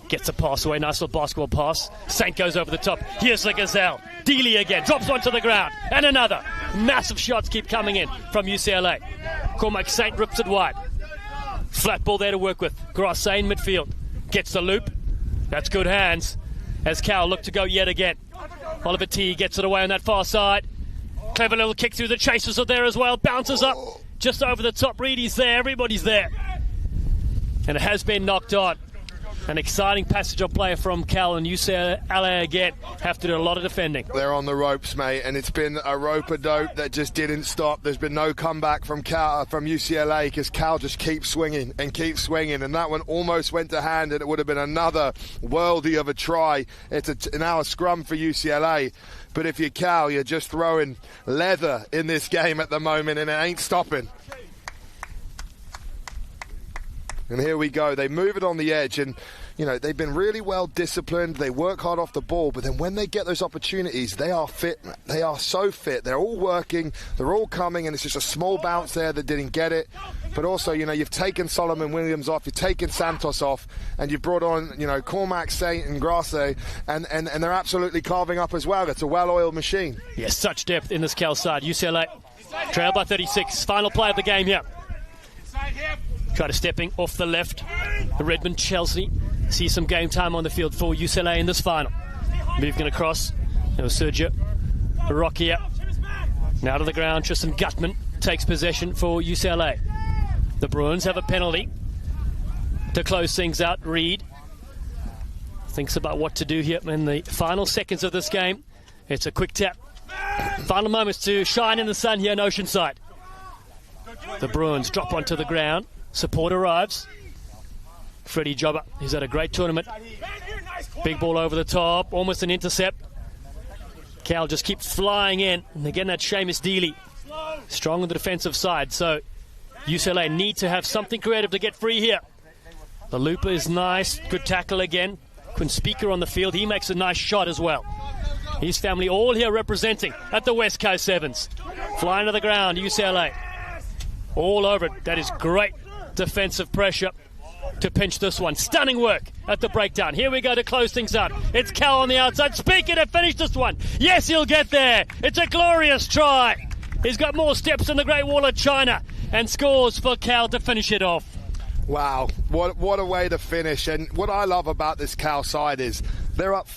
Gets a pass away, nice little basketball pass. Saint goes over the top. Here's the Gazelle. Deely again, drops one to the ground. And another. Massive shots keep coming in from UCLA. Cormac Saint rips it wide. Flat ball there to work with. Grosset in midfield. Gets the loop. That's good hands. As Cal look to go yet again. Oliver T gets it away on that far side. Clever little kick through the chasers are there as well. Bounces up. just over the top. Reedy's there. Everybody's there. And it has been knocked on. An exciting passage of play from Cal, and UCLA again have to do a lot of defending. They're on the ropes, mate, and it's been a rope-a-dope that just didn't stop. There's been no comeback from UCLA because Cal just keeps swinging, and and that one almost went to hand, and it would have been another worldie of a try. It's now a scrum for UCLA, but if you're Cal, you're just throwing leather in this game at the moment, and it ain't stopping. And here we go. They move it on the edge, and they've been really well disciplined. They work hard off the ball, but then when they get those opportunities, they are fit. They are so fit. They're all working. They're all coming, and it's just a small bounce there that didn't get it. But also, you've taken Solomon Williams off, you've taken Santos off, and you've brought on, Cormac, Saint, and Grasse, and they're absolutely carving up as well. It's a well-oiled machine. Yes, such depth in this Cal side. UCLA trail by 36. Final play of the game here. Try to stepping off the left. Redmond Chelsea see some game time on the field for UCLA in this final. Moving across. Sergio Rocky now to the ground. Tristan Gutman takes possession for UCLA. The Bruins have a penalty to close things out. Reed thinks about what to do here in the final seconds of this game. It's a quick tap. Final moments to shine in the sun here in Oceanside. The Bruins drop onto the ground. Support arrives. Freddie Jobber, he's had a great tournament. Big ball over the top, almost an intercept. Cal just keeps flying in. And again, that Seamus Dealey, strong on the defensive side. So UCLA need to have something creative to get free here. The looper is nice. Good tackle again. Quinn Speaker on the field. He makes a nice shot as well. His family all here representing at the West Coast Sevens. Flying to the ground, UCLA. All over it. That is great defensive pressure to pinch this one. Stunning work at the breakdown. Here we go to close things out. It's Cal on the outside. Speaker to finish this one. Yes, he'll get there. It's a glorious try. He's got more steps than the Great Wall of China and scores for Cal to finish it off. Wow, what a way to finish. And what I love about this Cal side is they're up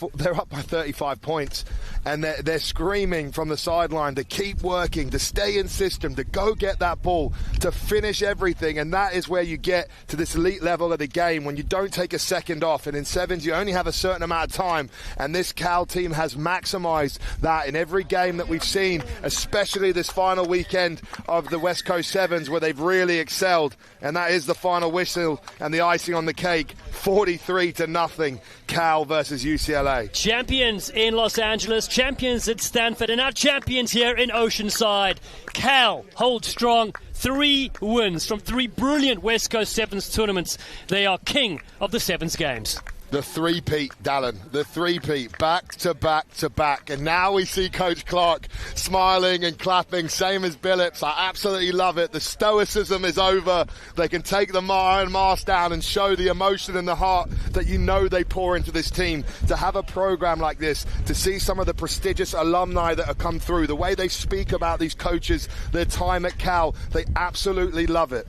by 35 points, and they're screaming from the sideline to keep working, to stay in system, to go get that ball, to finish everything. And that is where you get to this elite level of the game, when you don't take a second off. And in sevens, you only have a certain amount of time. And this Cal team has maximized that in every game that we've seen, especially this final weekend of the West Coast Sevens, where they've really excelled. And that is the final whistle and the icing on the cake. 43-0, Cal versus UCLA. Champions in Los Angeles, champions at Stanford, and our champions here in Oceanside. Cal holds strong. 3 wins from 3 brilliant West Coast Sevens tournaments. They are king of the Sevens games. The three-peat, Dallin. The three-peat, back to back to back. And now we see Coach Clark smiling and clapping, same as Billups. I absolutely love it. The stoicism is over. They can take the iron mask down and show the emotion and the heart that they pour into this team. To have a program like this, to see some of the prestigious alumni that have come through, the way they speak about these coaches, their time at Cal, they absolutely love it.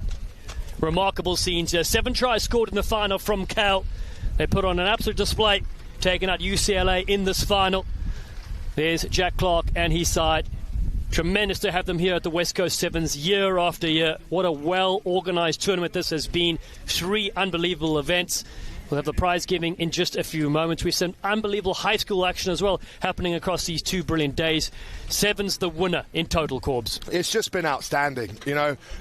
Remarkable scenes here. 7 tries scored in the final from Cal. They put on an absolute display, taking out UCLA in this final. There's Jack Clark and his side. Tremendous to have them here at the West Coast Sevens year after year. What a well-organized tournament this has been. 3 unbelievable events. We'll have the prize giving in just a few moments. We've some unbelievable high school action as well happening across these 2 brilliant days. Sevens the winner in total, Corbs. It's just been outstanding.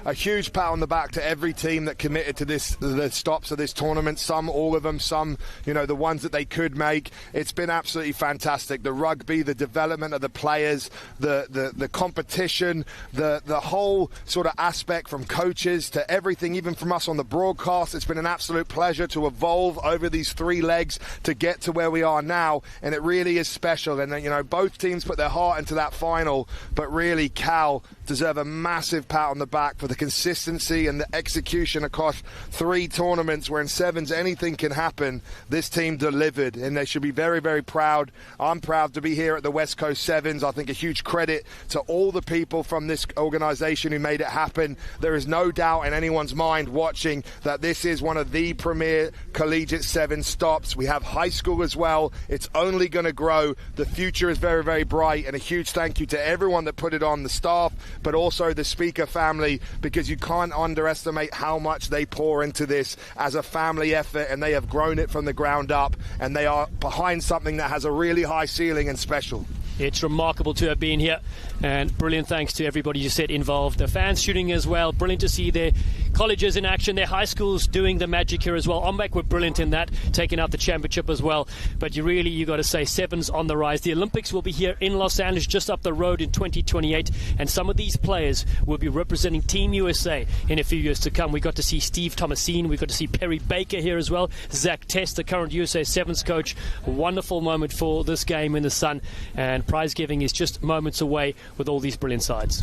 A huge pat on the back to every team that committed to the stops of this tournament. Some, all of them, some, the ones that they could make. It's been absolutely fantastic. The rugby, the development of the players, the competition, the whole sort of aspect from coaches to everything, even from us on the broadcast. It's been an absolute pleasure to evolve over these 3 legs to get to where we are now, and it really is special. And both teams put their heart into that final, but really Cal deserve a massive pat on the back for the consistency and the execution across 3 tournaments where in sevens anything can happen. This team delivered, and they should be very, very proud. I'm proud to be here at the West Coast Sevens. I think a huge credit to all the people from this organization who made it happen. There is no doubt in anyone's mind watching that this is one of the premier collegiate collegiate 7 stops. We have high school as well. It's only going to grow. The future is very, very bright, and a huge thank you to everyone that put it on, the staff, but also the speaker family, because you can't underestimate how much they pour into this as a family effort, and they have grown it from the ground up, and they are behind something that has a really high ceiling and special. It's remarkable to have been here, and brilliant thanks to everybody you said involved. The fans shooting as well. Brilliant to see their colleges in action, their high schools doing the magic here as well. Ombak were brilliant in that, taking out the championship as well. But you got to say, Sevens on the rise. The Olympics will be here in Los Angeles, just up the road in 2028, and some of these players will be representing Team USA in a few years to come. We got to see Steve Thomasine, we got to see Perry Baker here as well. Zach Test, the current USA Sevens coach. A wonderful moment for this game in the sun, and prize giving is just moments away with all these brilliant sides.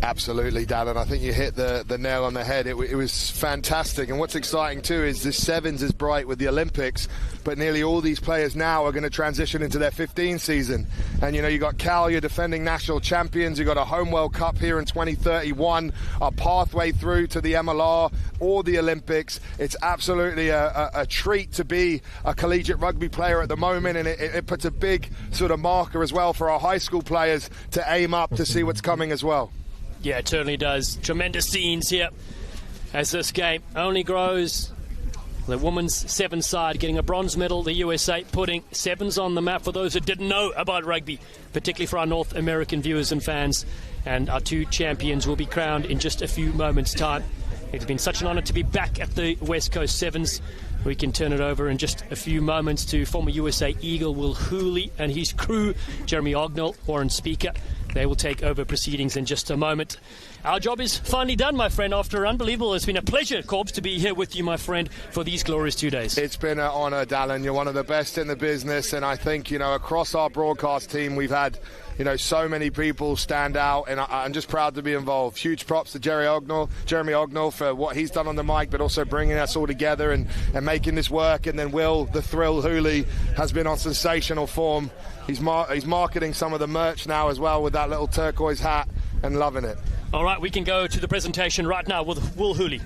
Absolutely, Dallin. I think you hit the nail on the head. It was fantastic. And what's exciting too is the Sevens is bright with the Olympics, but nearly all these players now are going to transition into their 15 season. And you got Cal, you're defending national champions. You got a home World Cup here in 2031, a pathway through to the MLR or the Olympics. It's absolutely a treat to be a collegiate rugby player at the moment, and it puts a big sort of marker as well for our high school players to aim up to see what's coming as well. Yeah, it certainly does. Tremendous scenes here as this game only grows. The women's sevens side getting a bronze medal. The USA putting sevens on the map for those who didn't know about rugby, particularly for our North American viewers and fans. And our 2 champions will be crowned in just a few moments' time. It's been such an honour to be back at the West Coast Sevens. We can turn it over in just a few moments to former USA Eagle Will Hooley and his crew, Jeremy Ognall, Warren Speaker. They will take over proceedings in just a moment. Our job is finally done, my friend, after unbelievable. It's been a pleasure, Corbs, to be here with you, my friend, for these glorious 2 days. It's been an honour, Dallin. You're one of the best in the business, and I think, across our broadcast team, we've had, so many people stand out, and I'm just proud to be involved. Huge props to Jeremy Ognall for what he's done on the mic, but also bringing us all together and making this work. And then Will, the Thrill Hooley, has been on sensational form. He's marketing some of the merch now as well with that little turquoise hat, and loving it. All right, we can go to the presentation right now with Will Hooley.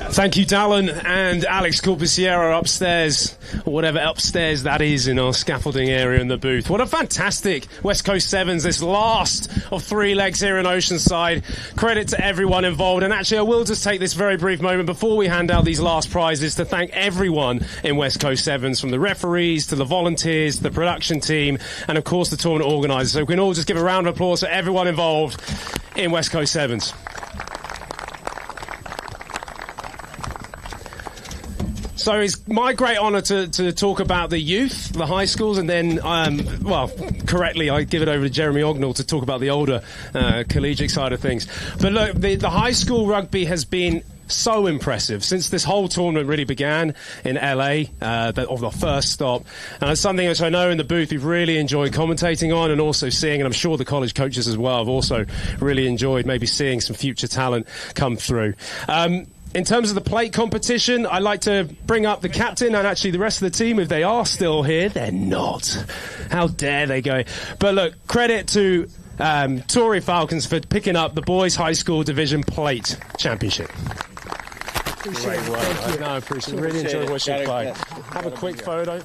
Thank you, Dallin and Alex Corbusiero upstairs, or whatever upstairs that is in our scaffolding area in the booth. What a fantastic West Coast Sevens, this last of 3 legs here in Oceanside. Credit to everyone involved. And actually, I will just take this very brief moment before we hand out these last prizes to thank everyone in West Coast Sevens, from the referees to the volunteers, to the production team, and of course the tournament organisers. So we can all just give a round of applause to everyone involved in West Coast Sevens. So it's my great honour to talk about the youth, the high schools, and then, correctly, I give it over to Jeremy Ognall to talk about the older collegiate side of things. But look, the high school rugby has been so impressive since this whole tournament really began in LA, of the first stop. And it's something which I know in the booth we've really enjoyed commentating on and also seeing, and I'm sure the college coaches as well have also really enjoyed maybe seeing some future talent come through. In terms of the plate competition, I'd like to bring up the captain and actually the rest of the team, if they are still here. They're not. How dare they go? But look, credit to Tory Falcons for picking up the boys' high school division plate championship. Great work. I appreciate it. Really enjoy watching you play. Have a quick photo.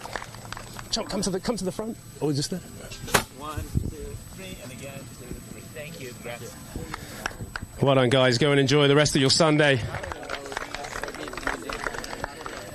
Come to the front. Oh, just there. 1, 2, 3, and again 2, 3. Thank you. Congrats. Well done, guys. Go and enjoy the rest of your Sunday.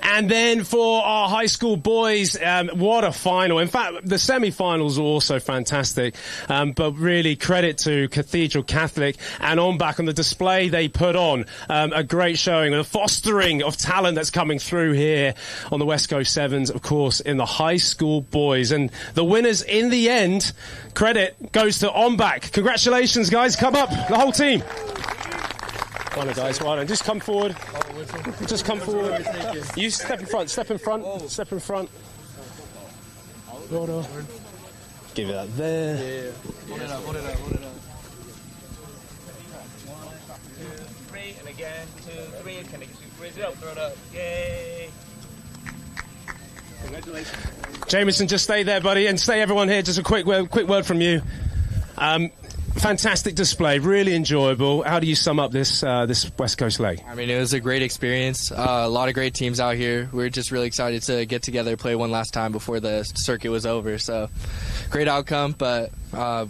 And then for our high school boys, what a final. In fact, the semi-finals were also fantastic. But really credit to Cathedral Catholic and Ombak on the display they put on. A great showing and a fostering of talent that's coming through here on the West Coast Sevens, of course, in the high school boys. And the winners in the end, credit goes to Ombak. Congratulations, guys. Come up, the whole team. Well done, guys. Well done. Just come forward. Just come forward. You step in front. Step in front. Step in front. Hold on. Give it that there. Yeah. Hold it up. Hold it up. Hold it up. 1, 2, 3, and again 2, 3. Can you raise it up? Throw it up. Yay! Congratulations. Jameson, just stay there, buddy, and stay everyone here. Just a quick word from you. fantastic display, really enjoyable. How do you sum up this West Coast leg? I mean, it was a great experience. A lot of great teams out here. We're just really excited to get together, play one last time before the circuit was over. So, great outcome, but I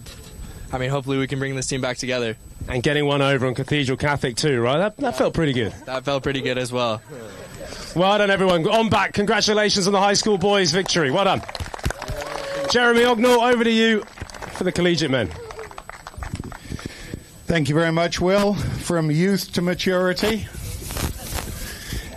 mean, hopefully we can bring this team back together. And getting one over on Cathedral Catholic too, right? That felt pretty good. That felt pretty good as well. Well done, everyone. On back. Congratulations on the high school boys' victory. Well done. Jeremy Ognall, over to you for the collegiate men. Thank you very much, Will. From youth to maturity.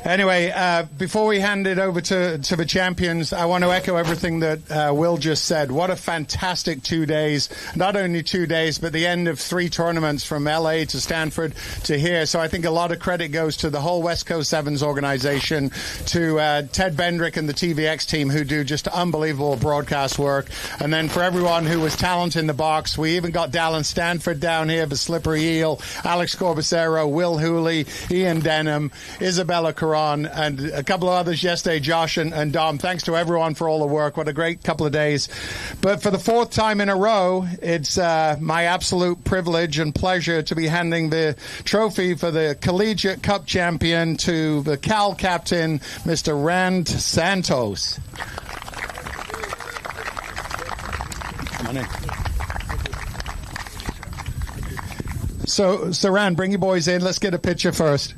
Anyway, before we hand it over to the champions, I want to echo everything that Will just said. What a fantastic 2 days. Not only 2 days, but the end of 3 tournaments from LA to Stanford to here. So I think a lot of credit goes to the whole West Coast Sevens organization, to Ted Bendrick and the TVX team who do just unbelievable broadcast work. And then for everyone who was talent in the box, we even got Dallin Stanford down here, the Slippery Eel, Alex Corbacero, Will Hooley, Ian Denham, Isabella Caron, and a couple of others yesterday, Josh and Dom. Thanks to everyone for all the work. What a great couple of days. But for the 4th time in a row, it's my absolute privilege and pleasure to be handing the trophy for the Collegiate Cup champion to the Cal captain, Mr. Rand Santos. Come on in. So Rand, bring your boys in. Let's get a picture first.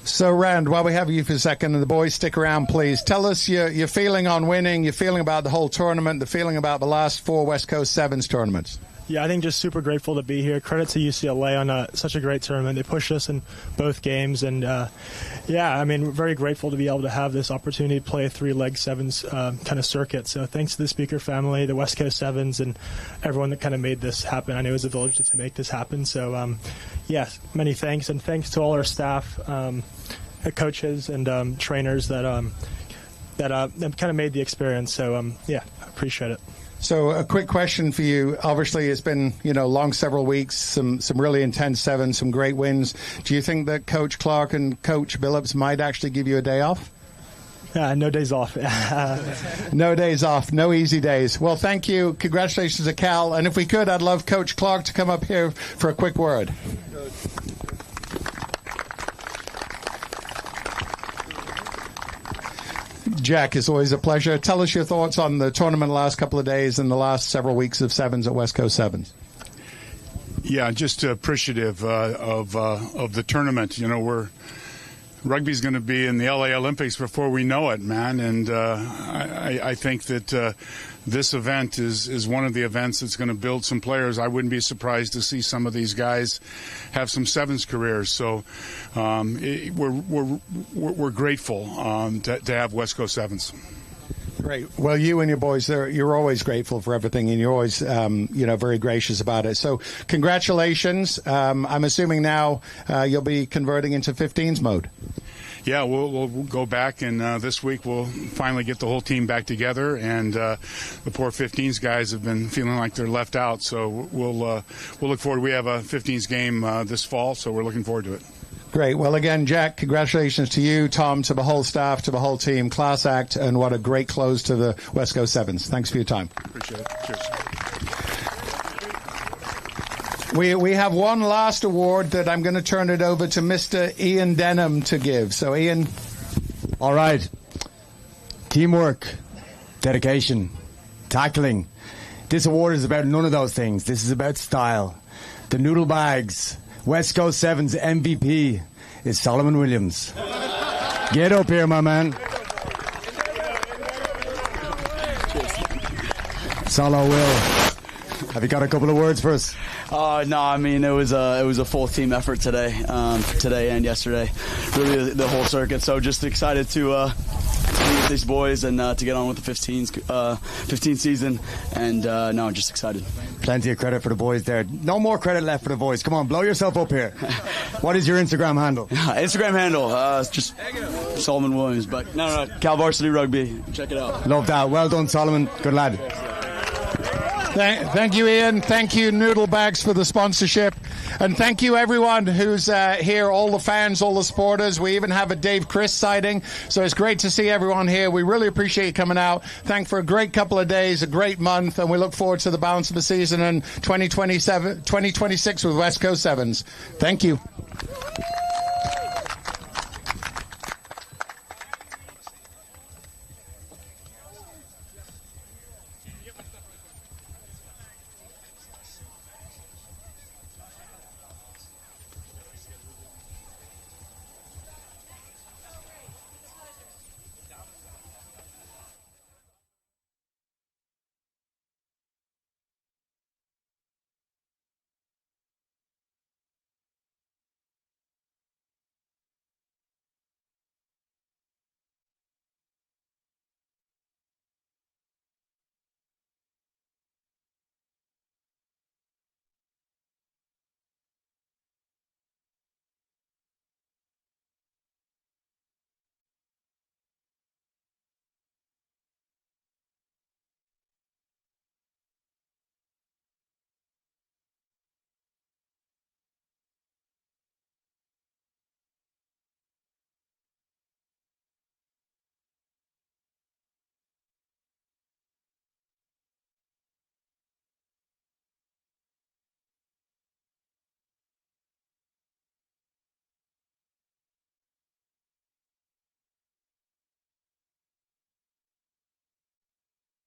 So, Rand, while we have you for a second, and the boys stick around, please, tell us your feeling on winning, your feeling about the whole tournament, the feeling about the last 4 West Coast Sevens tournaments. Yeah, I think just super grateful to be here. Credit to UCLA on such a great tournament. They pushed us in both games, and yeah, I mean, we're very grateful to be able to have this opportunity to play a 3-leg sevens kind of circuit. So thanks to the speaker family, the West Coast Sevens, and everyone that kind of made this happen. I know it was a village to make this happen. So yes, many thanks, and thanks to all our staff, coaches, and trainers that kind of made the experience. So yeah, I appreciate it. So a quick question for you. Obviously, it's been, long several weeks, some really intense sevens, some great wins. Do you think that Coach Clark and Coach Billups might actually give you a day off? No days off. No days off. No easy days. Well, thank you. Congratulations to Cal. And if we could, I'd love Coach Clark to come up here for a quick word. Jack, it's always a pleasure. Tell us your thoughts on the tournament the last couple of days and the last several weeks of sevens at West Coast Sevens. Yeah, just appreciative of the tournament. Rugby's going to be in the LA Olympics before we know it, man. And I think that this event is one of the events that's going to build some players. I wouldn't be surprised to see some of these guys have some sevens careers. So we're grateful to have West Coast Sevens. Great. Well, you and your boys, you're always grateful for everything, and you're always, very gracious about it. So congratulations. I'm assuming now you'll be converting into 15s mode. Yeah, we'll go back, and this week we'll finally get the whole team back together. And the poor 15s guys have been feeling like they're left out. So we'll look forward. We have a 15s game this fall, so we're looking forward to it. Great. Well, again, Jack, congratulations to you, Tom, to the whole staff, to the whole team. Class act, and what a great close to the West Coast Sevens. Thanks for your time. Appreciate it. Cheers. We have one last award that I'm going to turn it over to Mr. Ian Denham to give. So, Ian. All right. Teamwork, dedication, tackling. This award is about none of those things. This is about style. The Noodle Bags West Coast Sevens MVP is Solomon Williams. Get up here, my man. Solo Will, have you got a couple of words for us? No, I mean it was a full team effort today and yesterday, really the whole circuit. So just excited to be with these boys and to get on with the 15 season. And no, just excited. Plenty of credit for the boys there. No more credit left for the boys. Come on, blow yourself up here. What is your Instagram handle? Instagram handle, just Solomon Williams, but no, Cal Varsity Rugby. Check it out. Love that. Well done, Solomon. Good lad. Thank you, Ian. Thank you, Noodle Bags, for the sponsorship. And thank you, everyone who's here, all the fans, all the supporters. We even have a Dave Chris sighting. So it's great to see everyone here. We really appreciate you coming out. Thank for a great couple of days, a great month, and we look forward to the balance of the season and 2026 with West Coast Sevens. Thank you.